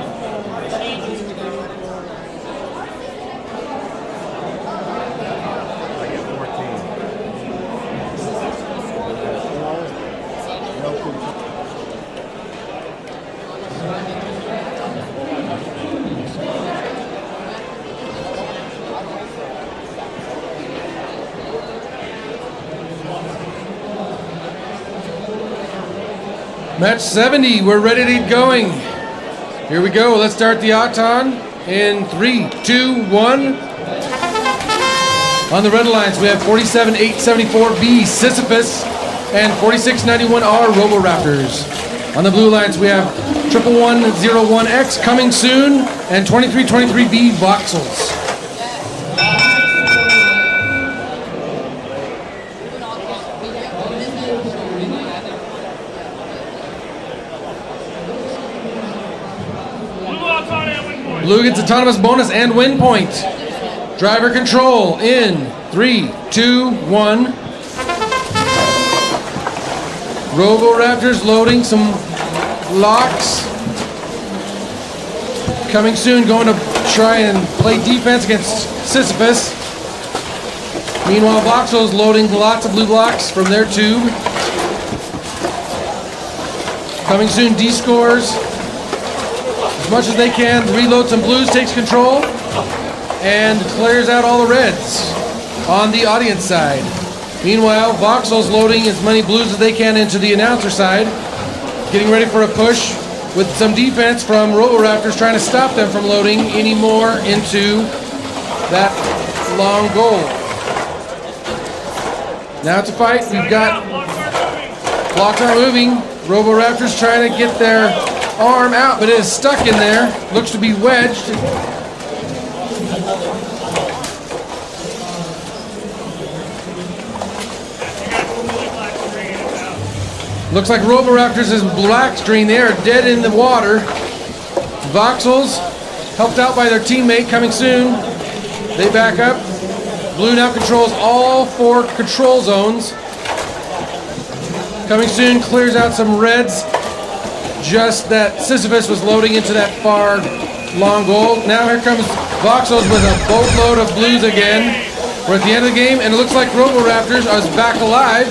Match 70, we're ready to get going. Here we go, let's start the Octon in 3, 2, 1. On the Red Alliance, we have 47874B Sisyphus and 4691R Roboraptors. On the Blue Alliance, we have 11101X Coming Soon and 2323B Voxels. Blue gets autonomous bonus and win point. Driver control in 3, 2, 1. Roboraptors loading some locks. Coming soon, going to try and play defense against Sisyphus. Meanwhile, Voxel's loading lots of blue blocks from their tube. Coming soon, D-scores as much as they can, reload some blues, takes control, and clears out all the reds on the audience side. Meanwhile, Voxel's loading as many blues as they can into the announcer side, getting ready for a push with some defense from Roboraptors trying to stop them from loading any more into that long goal. Now to fight, we've got blocks aren't moving. Roboraptors trying to get their arm out, but it is stuck in there. Looks to be wedged. Looks like Roboraptors is black screen. They are dead in the water. Voxels, helped out by their teammate, coming soon. They back up. Blue now controls all 4 control zones. Coming soon, clears out some reds. Just that Sisyphus was loading into that far long goal. Now here comes Voxels with a boatload of blues again. We're at the end of the game, and it looks like Roboraptors are back alive.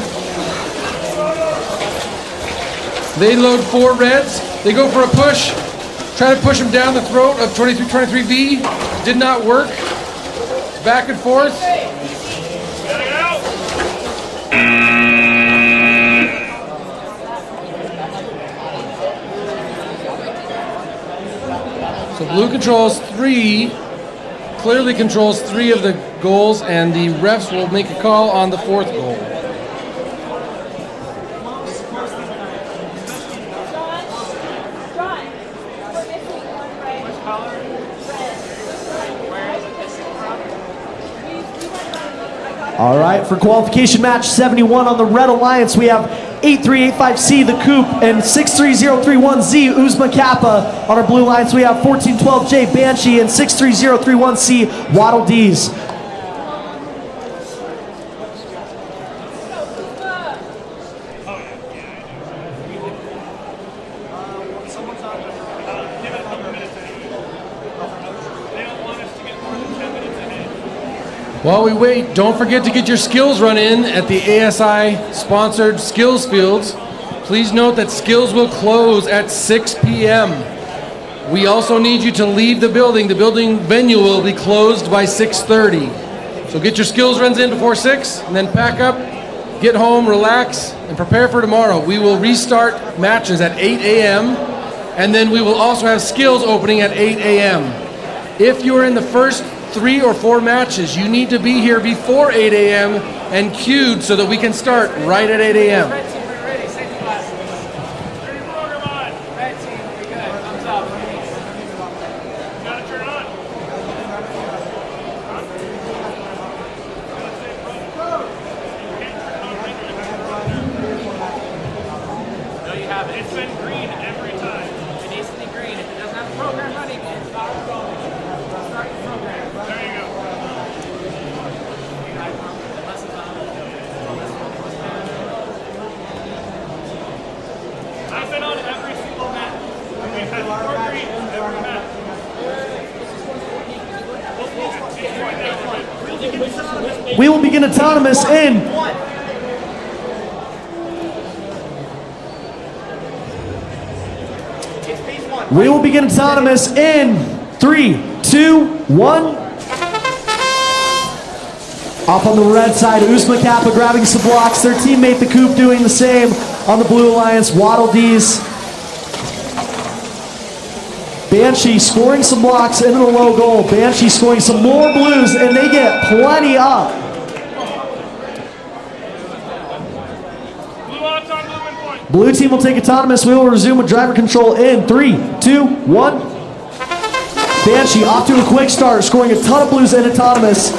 They load 4 reds. They go for a push. Try to push him down the throat of 23B. Did not work. Back and forth. So blue controls 3, clearly controls 3 of the goals, and the refs will make a call on the 4th goal. All right, for qualification match 71 on the Red Alliance, we have 8385C, the Coop, and 63031Z, Uzma Kappa. On our Blue Alliance, we have 1412J, Banshee, and 63031C, Waddle D's. While we wait, don't forget to get your skills run in at the ASI-sponsored skills fields. Please note that skills will close at 6 p.m. We also need you to leave the building. The building venue will be closed by 6:30. So get your skills runs in before 6, and then pack up, get home, relax, and prepare for tomorrow. We will restart matches at 8 a.m., and then we will also have skills opening at 8 a.m. If you're in the first 3 or 4 matches, you need to be here before 8 a.m. and queued so that we can start right at 8 a.m. It's been green every time. It needs to be green. If it doesn't have a program running, stop going. Start the program. There you go. We will begin autonomous in 3, 2, 1. Off on the red side, Uzma Kappa grabbing some blocks. Their teammate, the Coop, doing the same on the Blue Alliance. Waddle D's. Banshee scoring some blocks into the low goal. Banshee scoring some more blues, and they get plenty up. Blue team will take autonomous. We will resume with driver control in 3, 2, 1. Banshee off to a quick start, scoring a ton of blues in autonomous.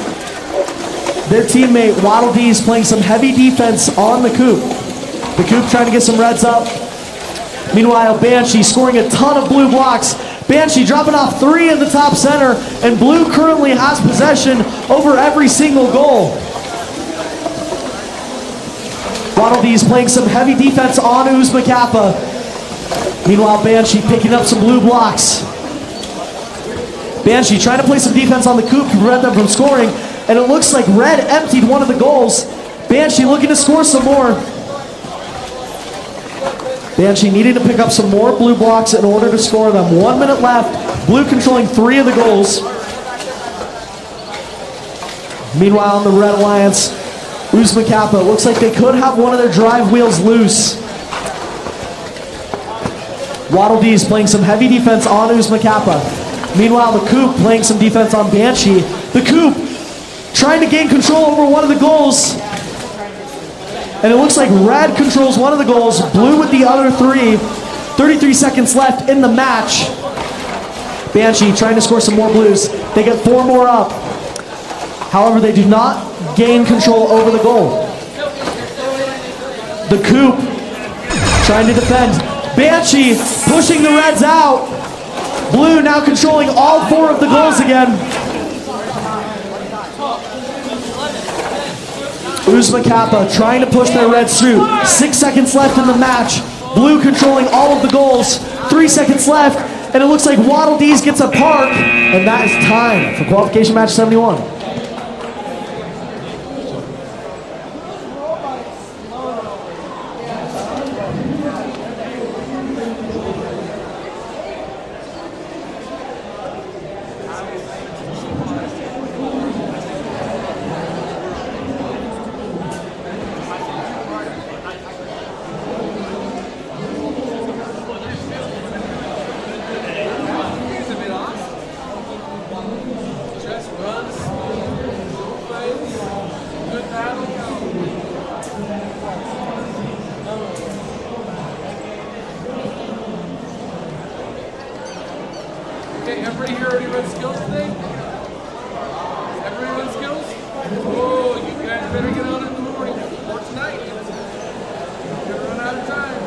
Their teammate, Waddle D's, playing some heavy defense on the Coop. The Coop trying to get some reds up. Meanwhile, Banshee scoring a ton of blue blocks. Banshee dropping off 3 in the top center, and blue currently has possession over every single goal. Waddle D's playing some heavy defense on Uzma Kappa. Meanwhile, Banshee picking up some blue blocks. Banshee trying to play some defense on the Coop to prevent them from scoring, and it looks like red emptied one of the goals. Banshee looking to score some more. Banshee needing to pick up some more blue blocks in order to score them. 1 minute left. Blue controlling 3 of the goals. Meanwhile, on the Red Alliance, Uzma Kappa, looks like they could have one of their drive wheels loose. Waddle D's playing some heavy defense on Uzma Kappa. Meanwhile, the Coop playing some defense on Banshee. The Coop trying to gain control over one of the goals. And it looks like red controls one of the goals, blue with the other 3. 33 seconds left in the match. Banshee trying to score some more blues. They get 4 more up. However, they do not gain control over the goal. The Coop trying to defend. Banshee pushing the reds out. Blue now controlling all 4 of the goals again. Uzma Kappa trying to push their reds through. 6 seconds left in the match. Blue controlling all of the goals. 3 seconds left, and it looks like Waddle D's gets a park, and that is time for qualification match 71. Okay, everybody here already run skills today? Everybody run skills? Oh, you guys better get out in the morning or tonight. You're gonna run out of time.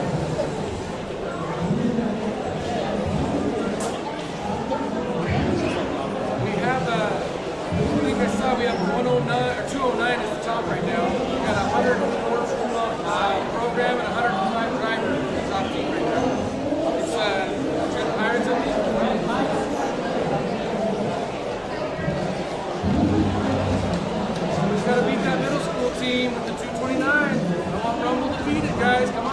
We have, I think I saw we have 109 or 209 at the top right now. We got 104 program and 105 drivers in the top team right now. It's good Pirates of the Gotta beat that middle school team with the 229. I want Rumble to beat it, guys. Come on.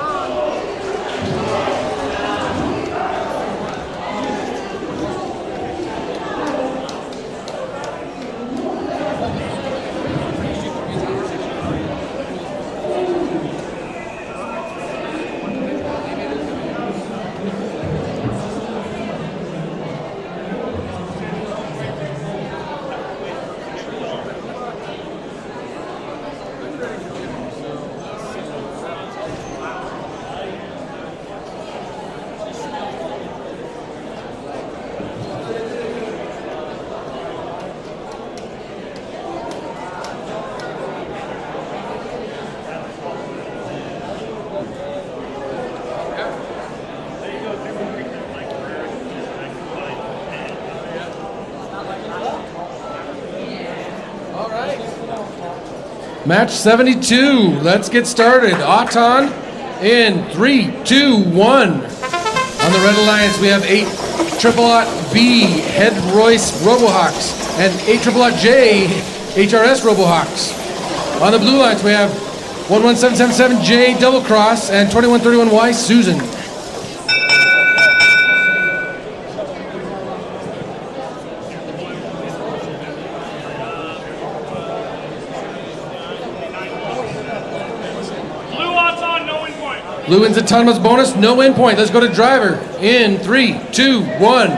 Match 72. Let's get started. Auton in 3, 2, 1. On the Red Alliance, we have 8 Triple B Head Royce Robohawks and 8 Triple J HRS Robohawks. On the blue lines, we have 11777J Double Cross and 2131Y Susan. Blue Auton, no win point. Blue wins autonomous bonus, no win point. Let's go to driver in 3, 2, 1.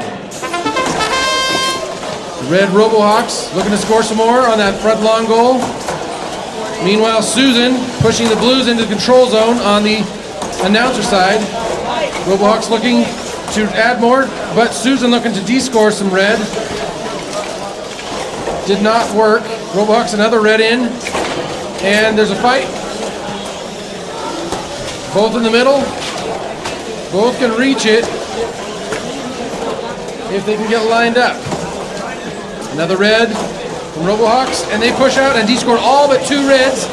Red Robohawks looking to score some more on that front long goal. Meanwhile, Susan pushing the Blues into the control zone on the announcer side. Robohawks looking to add more, but Susan looking to de-score some red. Did not work. Robohawks another red in, and there's a fight. Both in the middle. Both can reach it if they can get lined up. Another red from Robohawks, and they push out and de-scored all but 2 reds.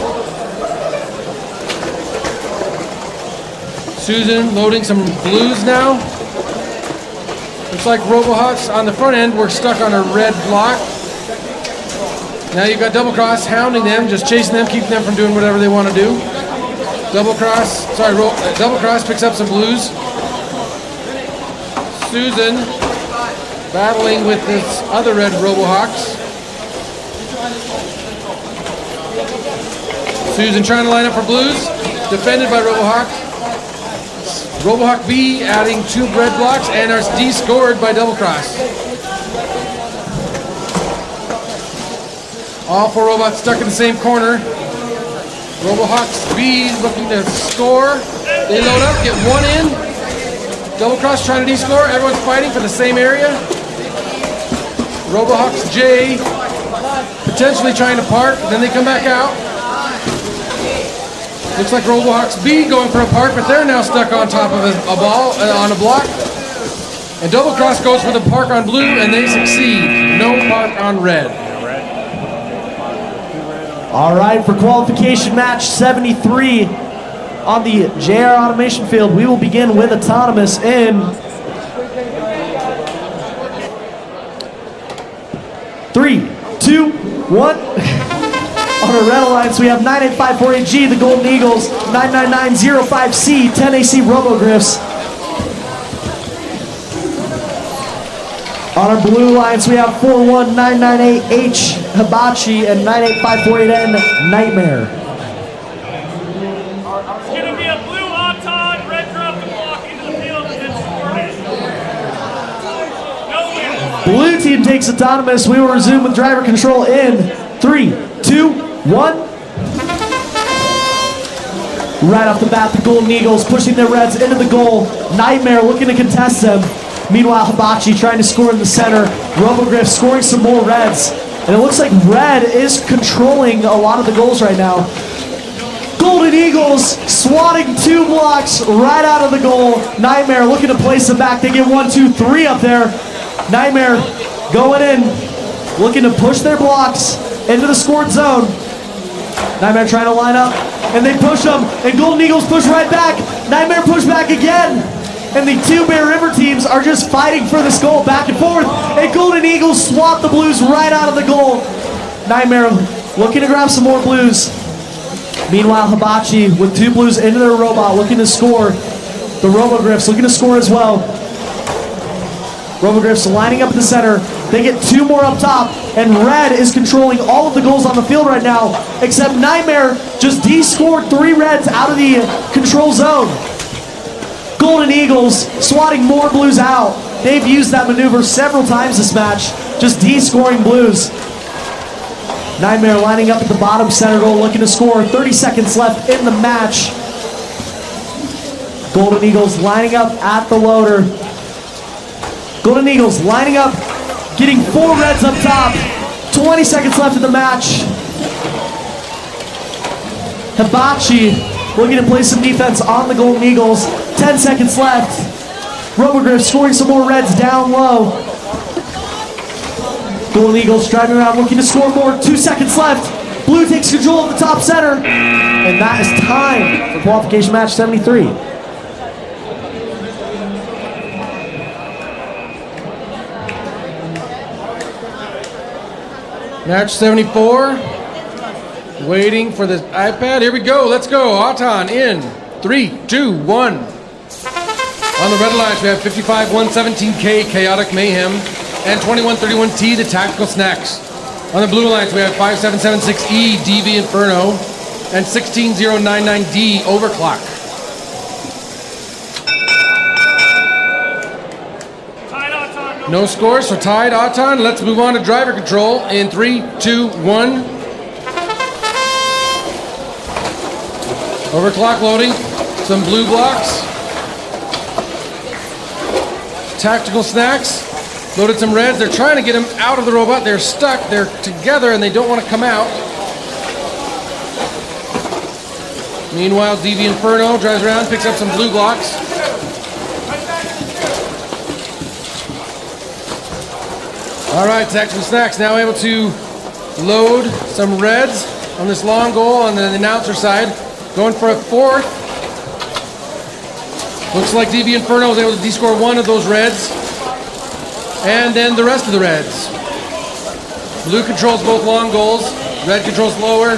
Susan loading some blues now. Looks like Robohawks on the front end were stuck on a red block. Now you've got Double Cross hounding them, just chasing them, keeping them from doing whatever they want to do. Double Cross picks up some blues. Susan battling with this other red Robohawks. Susan trying to line up for blues, defended by Robohawk. Robohawk B adding 2 red blocks and are de-scored by Double Cross. All 4 robots stuck in the same corner. Robohawks B looking to score. They load up, get 1 in. Double Cross trying to de-score. Everyone's fighting for the same area. Robohawks J potentially trying to park, then they come back out. Looks like Robohawks B going for a park, but they're now stuck on top of a ball, on a block. And Double Cross goes for the park on blue, and they succeed. No park on red. All right, for qualification match 73 on the JR Automation field, we will begin with autonomous in 3, 2, 1. On our red alliance, we have 98548G, the Golden Eagles, 99905C, 10AC Robogriffs. On our blue alliance, we have 41998H, Hibachi, and 98548N, Nightmare. It's going to be a blue Auton, red drop the block into the field and then score it. No win. Blue team takes autonomous. We will resume with driver control in 3, 2, 1. Right off the bat, the Golden Eagles pushing their reds into the goal. Nightmare looking to contest them. Meanwhile, Hibachi trying to score in the center. Robogriff scoring some more reds. And it looks like red is controlling a lot of the goals right now. Golden Eagles swatting 2 blocks right out of the goal. Nightmare looking to place them back. They get 1, 2, 3 up there. Nightmare going in, looking to push their blocks into the scored zone. Nightmare trying to line up, and they push them, and Golden Eagles push right back. Nightmare push back again, and the 2 Bear River teams are just fighting for this goal back and forth, and Golden Eagles swat the blues right out of the goal. Nightmare looking to grab some more blues. Meanwhile, Hibachi with 2 blues into their robot looking to score. The Robogriffs looking to score as well. Robogriffs lining up in the center. They get 2 more up top, and red is controlling all of the goals on the field right now, except Nightmare just de-scored 3 reds out of the control zone. Golden Eagles swatting more blues out. They've used that maneuver several times this match, just de-scoring blues. Nightmare lining up at the bottom center goal, looking to score. 30 seconds left in the match. Golden Eagles lining up at the loader. Golden Eagles lining up, getting 4 reds up top. 20 seconds left in the match. Hibachi looking to play some defense on the Golden Eagles. 10 seconds left. Robogriff scoring some more reds down low. Golden Eagles driving around looking to score more. 2 seconds left. Blue takes control of the top center. And that is time for qualification match 73. Match 74. Waiting for the iPad. Here we go. Let's go. Auton in 3, 2, 1. On the red lines, we have 55-117K Chaotic Mayhem and 2131T, the Tactical Snacks. On the blue lines, we have 5776E DV Inferno and 16099D Overclock. No scores, so tied Auton. Let's move on to driver control in 3, 2, 1. Overclock loading. Some blue blocks. Tactical Snacks. Loaded some reds. They're trying to get them out of the robot. They're stuck. They're together and they don't want to come out. Meanwhile, DV Inferno drives around, picks up some blue blocks. All right, Tactical Snacks now able to load some reds on this long goal on the announcer side. Going for a fourth. Looks like DV Inferno was able to descore one of those reds. And then the rest of the reds. Blue controls both long goals. Red controls lower.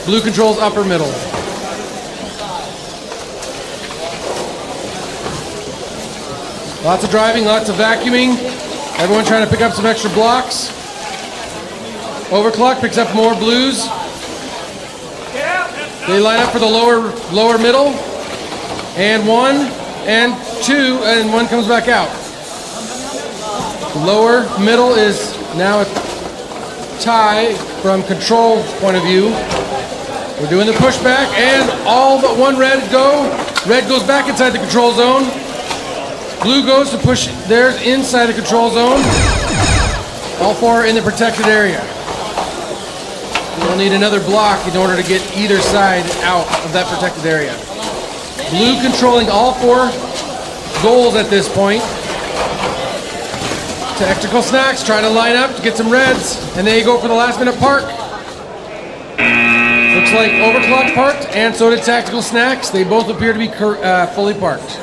Blue controls upper middle. Lots of driving, lots of vacuuming. Everyone trying to pick up some extra blocks. Overclock picks up more blues. They line up for the lower middle. And 1 and 2, and 1 comes back out. The lower middle is now a tie from control point of view. We're doing the pushback, and all but one red go. Red goes back inside the control zone. Blue goes to push theirs inside the control zone. All four are in the protected area. We'll need another block in order to get either side out of that protected area. Blue controlling all four goals at this point. Tactical Snacks trying to line up to get some reds, and they go for the last minute park. Looks like Overclock parked, and so did Tactical Snacks. They both appear to be fully parked.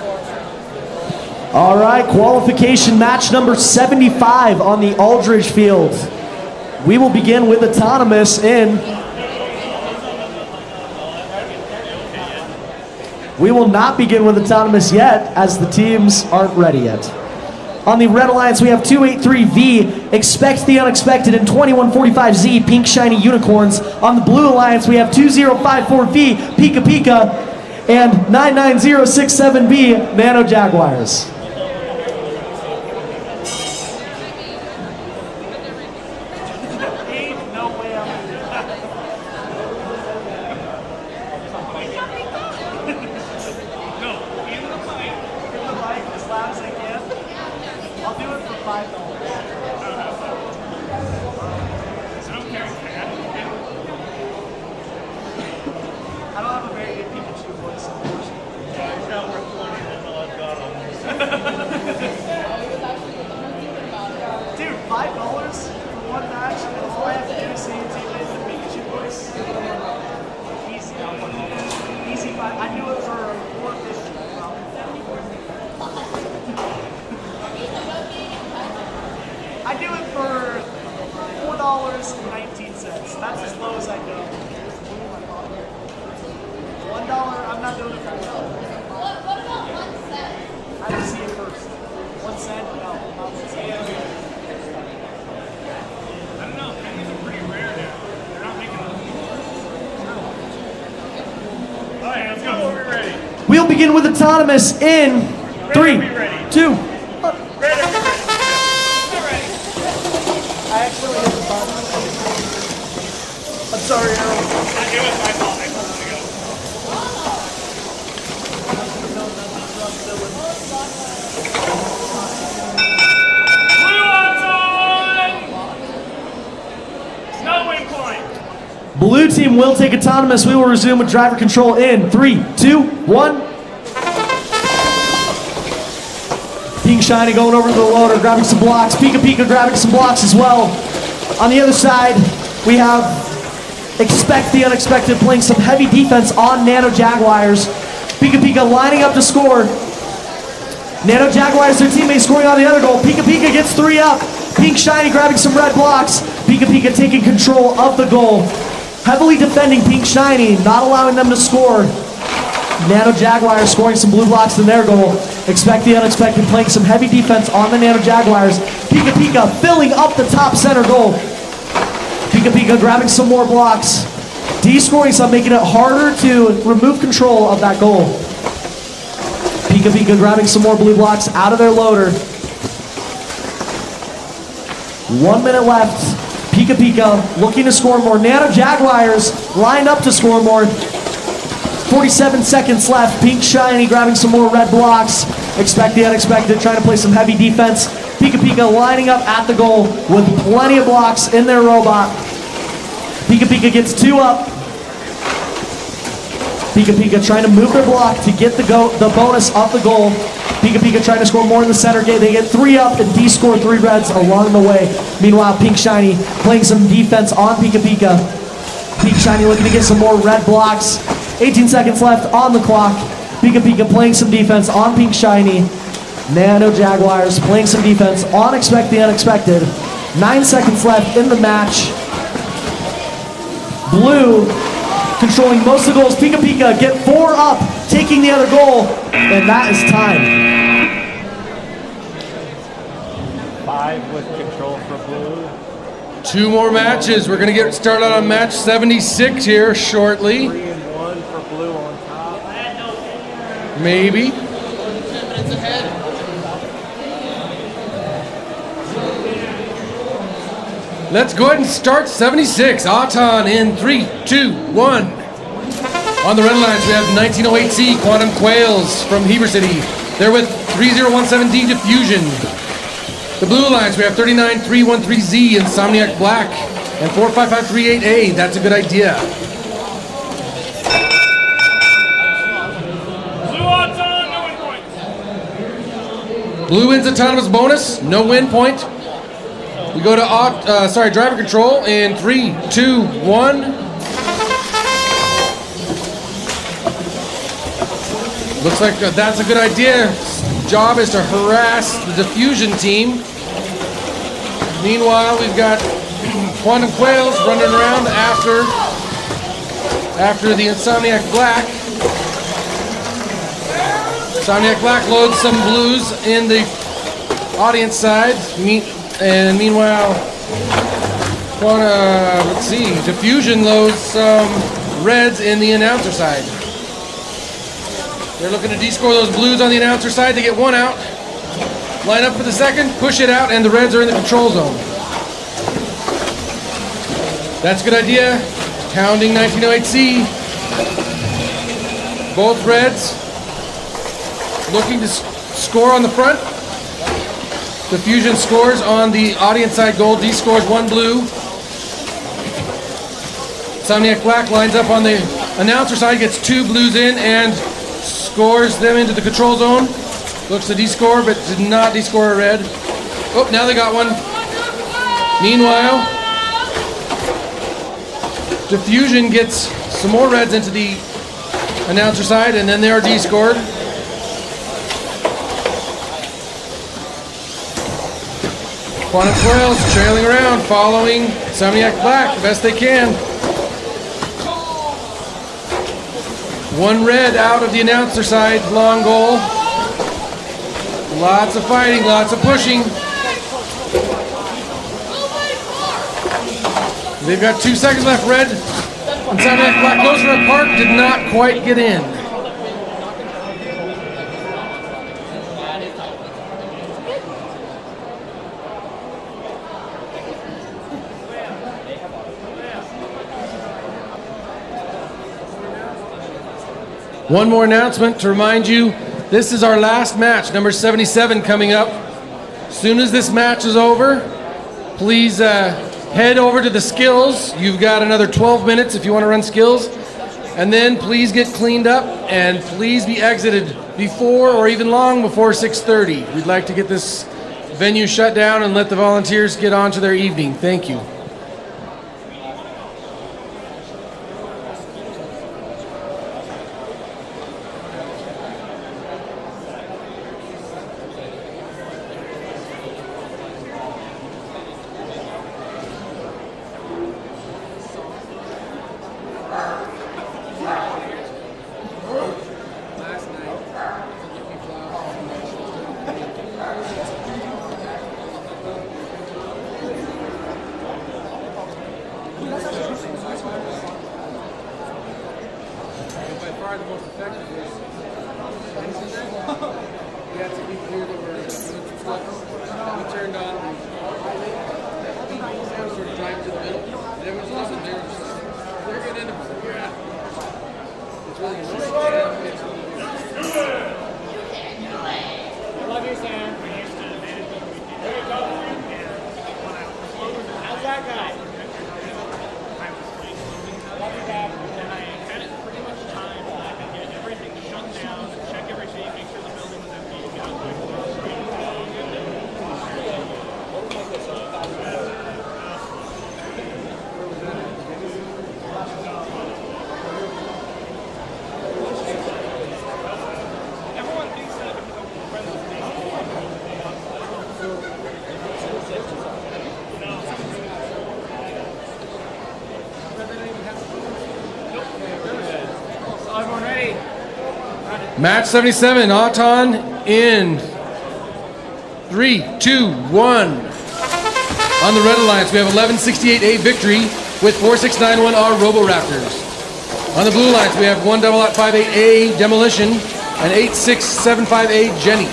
All right, qualification match number 75 on the Aldridge field. We will begin with Autonomous in. We will not begin with Autonomous yet, as the teams aren't ready yet. On the Red Alliance, we have 283V, Expect the Unexpected, and 2145Z, Pink Shiny Unicorns. On the Blue Alliance, we have 2054V, Pika Pika, and 99067B, Nano Jaguars. We'll begin with Autonomous in 3, 2. I actually hit the button. I'm sorry, Harold. It was my fault. I told him to go. Blue on! No win point. Blue team will take Autonomous. We will resume with driver control in 3, 2, 1. Pink Shiny going over to the loader, grabbing some blocks. Pika Pika grabbing some blocks as well. On the other side, we have Expect the Unexpected playing some heavy defense on Nano Jaguars. Pika Pika lining up to score. Nano Jaguars, their teammate, scoring on the other goal. Pika Pika gets 3 up. Pink Shiny grabbing some red blocks. Pika Pika taking control of the goal. Heavily defending Pink Shiny, not allowing them to score. Nano Jaguars scoring some blue blocks in their goal. Expect the unexpected, playing some heavy defense on the Nano Jaguars. Pika Pika filling up the top center goal. Pika Pika grabbing some more blocks. D-scoring some, making it harder to remove control of that goal. Pika Pika grabbing some more blue blocks out of their loader. 1 minute left. Pika Pika looking to score more. Nano Jaguars lined up to score more. 47 seconds left. Pink Shiny grabbing some more red blocks. Expect the unexpected, trying to play some heavy defense. Pika Pika lining up at the goal with plenty of blocks in their robot. Pika Pika gets 2 up. Pika Pika trying to move their block to get the bonus of the goal. Pika Pika trying to score more in the center gate. They get 3 up and D-score 3 reds along the way. Meanwhile, Pink Shiny playing some defense on Pika Pika. Pink Shiny looking to get some more red blocks. 18 seconds left on the clock. Pika Pika playing some defense on Pink Shiny. Nano Jaguars playing some defense on Expect the Unexpected. 9 seconds left in the match. Blue controlling most of the goals. Pika Pika get 4 up, taking the other goal, and that is time. 5 with control for blue. 2 more matches. We're going to get started on match 76 here shortly. 3 and 1 for blue on top. Maybe. 10 minutes ahead. Let's go ahead and start 76. Auton in 3, 2, 1. On the red lines, we have 1908C Quantum Quails from Heber City. They're with 3017D Diffusion. The blue lines, we have 39313Z Insomniac Black and 45538A. That's a good idea. Blue Auton, no win point. Blue wins autonomous bonus, no win point. We go to driver control in 3, 2, 1. Looks like that's a good idea. Job is to harass the diffusion team. Meanwhile, we've got Quantum Quails running around after the Insomniac Black. Insomniac Black loads some blues in the audience side. And meanwhile, Diffusion loads some reds in the announcer side. They're looking to D-score those blues on the announcer side to get 1 out. Line up for the second, push it out, and the reds are in the control zone. That's a good idea. Pounding 1908C. Both reds looking to score on the front. Diffusion scores on the audience side goal. D scores 1 blue. Insomniac Black lines up on the announcer side, gets 2 blues in, and scores them into the control zone. Looks to D-score, but did not D-score a red. Oh, now they got 1. Meanwhile, Diffusion gets some more reds into the announcer side, and then they are D-scored. Quantum Quails trailing around, following Insomniac Black the best they can. 1 red out of the announcer side, long goal. Lots of fighting, lots of pushing. They've got 2 seconds left. Red, Insomniac Black goes for a park, did not quite get in. One more announcement to remind you, this is our last match, number 77 coming up. As soon as this match is over, please head over to the skills. You've got another 12 minutes if you want to run skills. And then please get cleaned up and please be exited before or even long before 6:30. We'd like to get this venue shut down and let the volunteers get on to their evening. Thank you. By far the most effective is we have to be clear that we're doing some stuff. We turned on sort of drive to the middle. And everyone's listening. They're getting into where we're at. It's really Love you, Sam. There you go. How's that guy? Love you, Dad. And I had it pretty much timed that I could get everything shut down, check everything, make sure the building was empty, and get out quick. Everyone thinks that because I'm friends with me. Everyone ready? Match 77, Auton in 3, 2, 1. On the Red Alliance, we have 1168A Victory with 4691R Roboraptors. On the Blue Alliance, we have 158A Demolition and 8675A Jenny.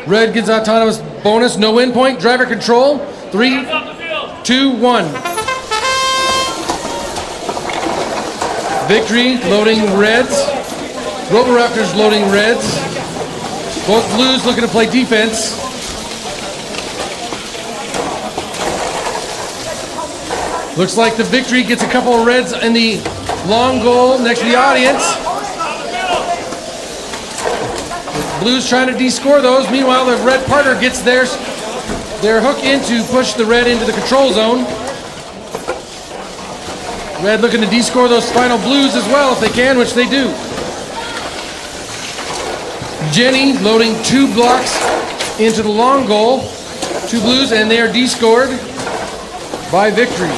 Red gets autonomous bonus, no win point, driver control. 3, 2, 1. Victory loading reds. Roboraptors loading reds. Both blues looking to play defense. Looks like the Victory gets a couple of reds in the long goal next to the audience. Blues trying to de-score those. Meanwhile, the red partner gets their hook in to push the red into the control zone. Red looking to de-score those final blues as well if they can, which they do. Jenny loading 2 blocks into the long goal. 2 blues, and they are de-scored by Victory.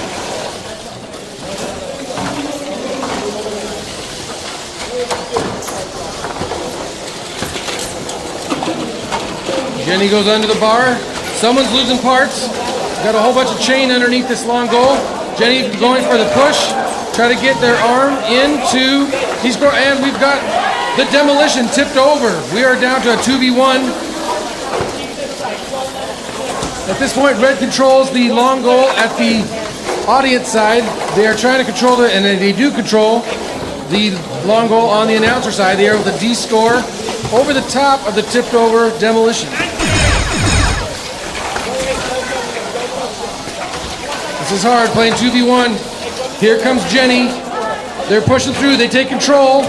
Jenny goes under the bar. Someone's losing parts. Got a whole bunch of chain underneath this long goal. Jenny going for the push. Try to get their arm into de-score, and we've got the demolition tipped over. We are down to a 2v1. At this point, red controls the long goal at the audience side. They are trying to control it, and they do control the long goal on the announcer side. They are able to de-score over the top of the tipped over demolition. This is hard, playing 2v1. Here comes Jenny. They're pushing through. They take control.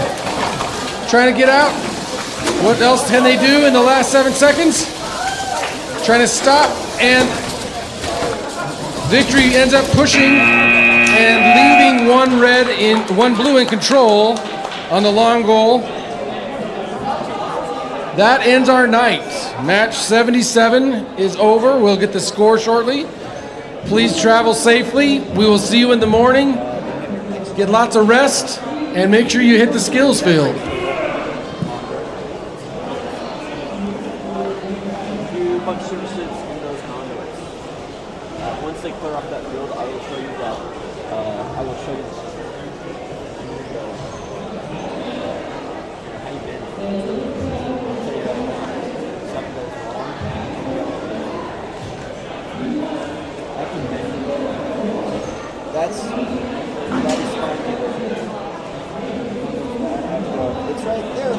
Trying to get out. What else can they do in the last 7 seconds? Trying to stop, and Victory ends up pushing and leaving one blue in control on the long goal. That ends our night. Match 77 is over. We'll get the score shortly. Please travel safely. We will see you in the morning. Get lots of rest and make sure you hit the skills field. Do bug services in those conduits. Once they clear off that field, I will show you that. I will show you the system. How you been? Something goes wrong. I can bend. That is fine. It's right there.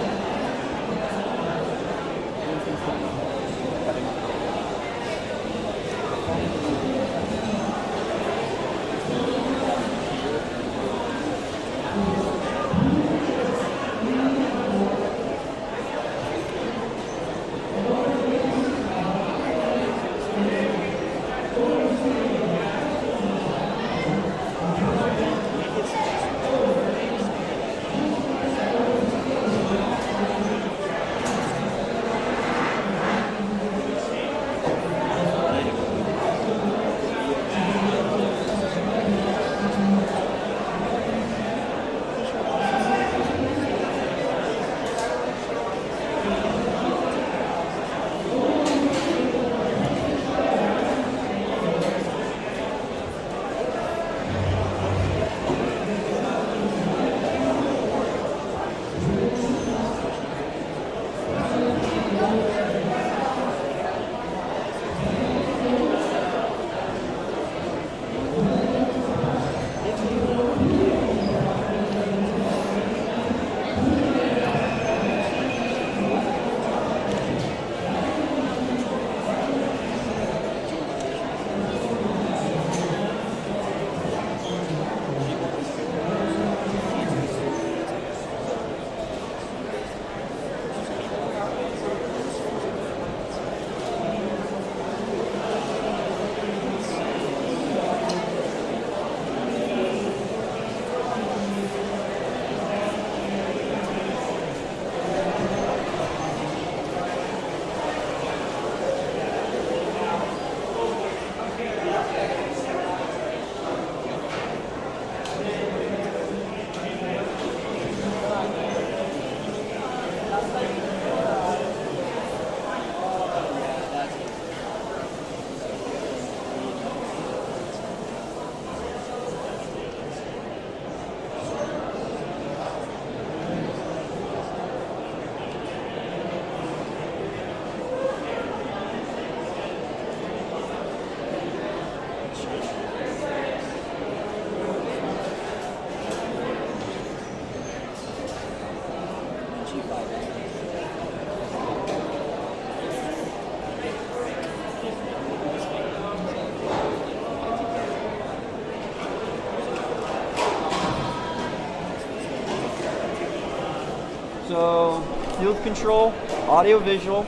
So, field control, audio visual.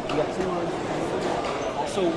We got 2 lines. Also,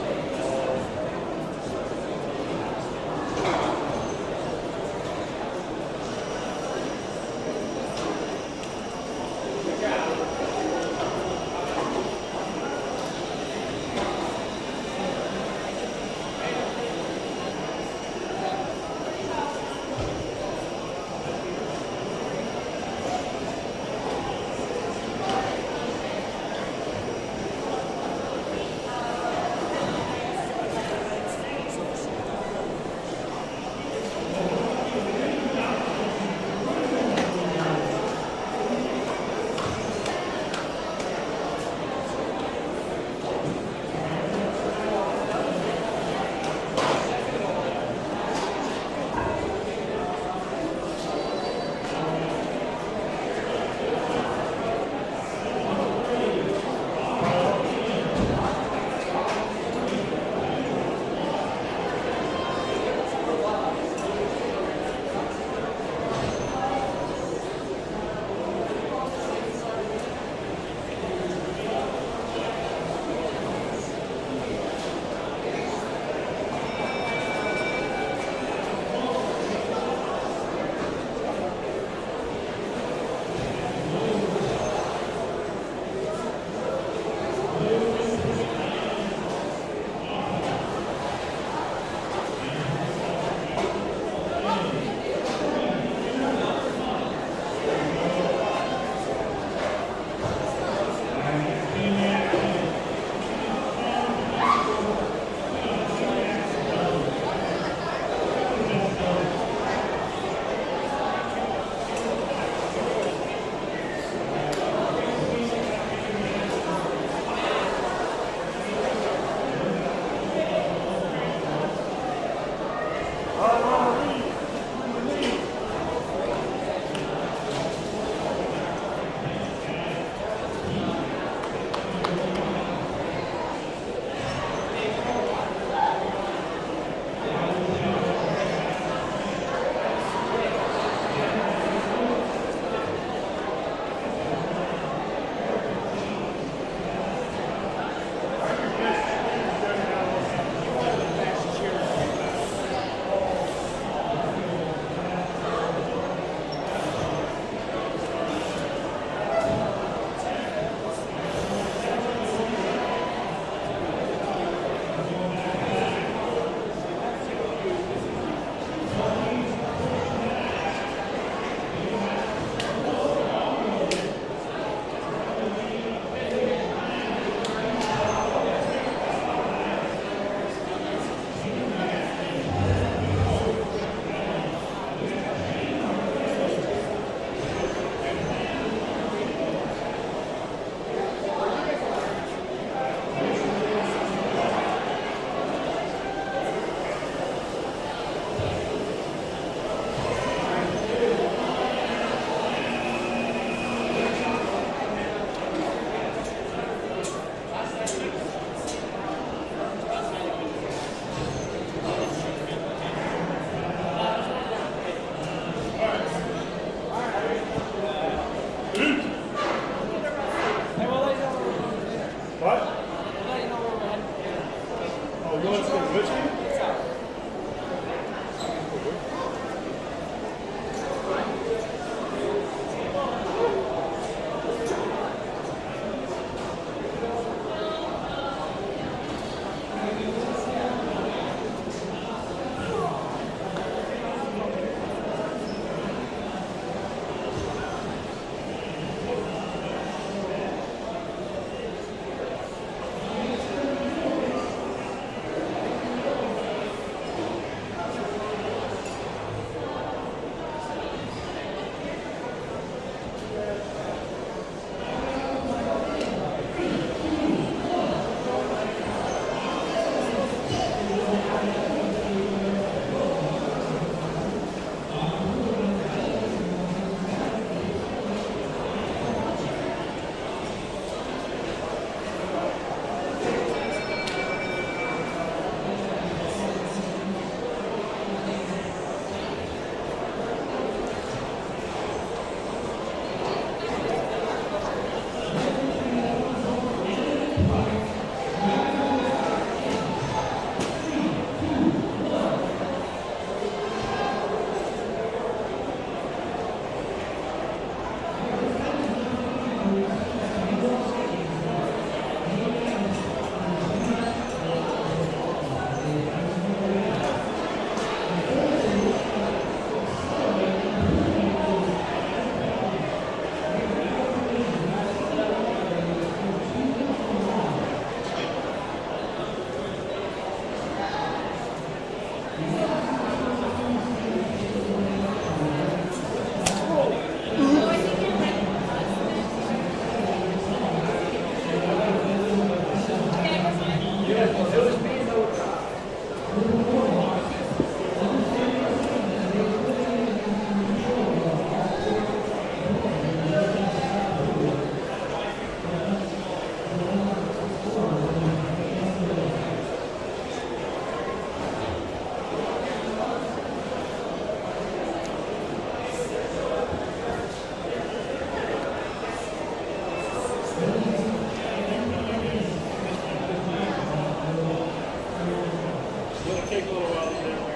take a little while to get away.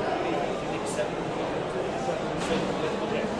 Okay.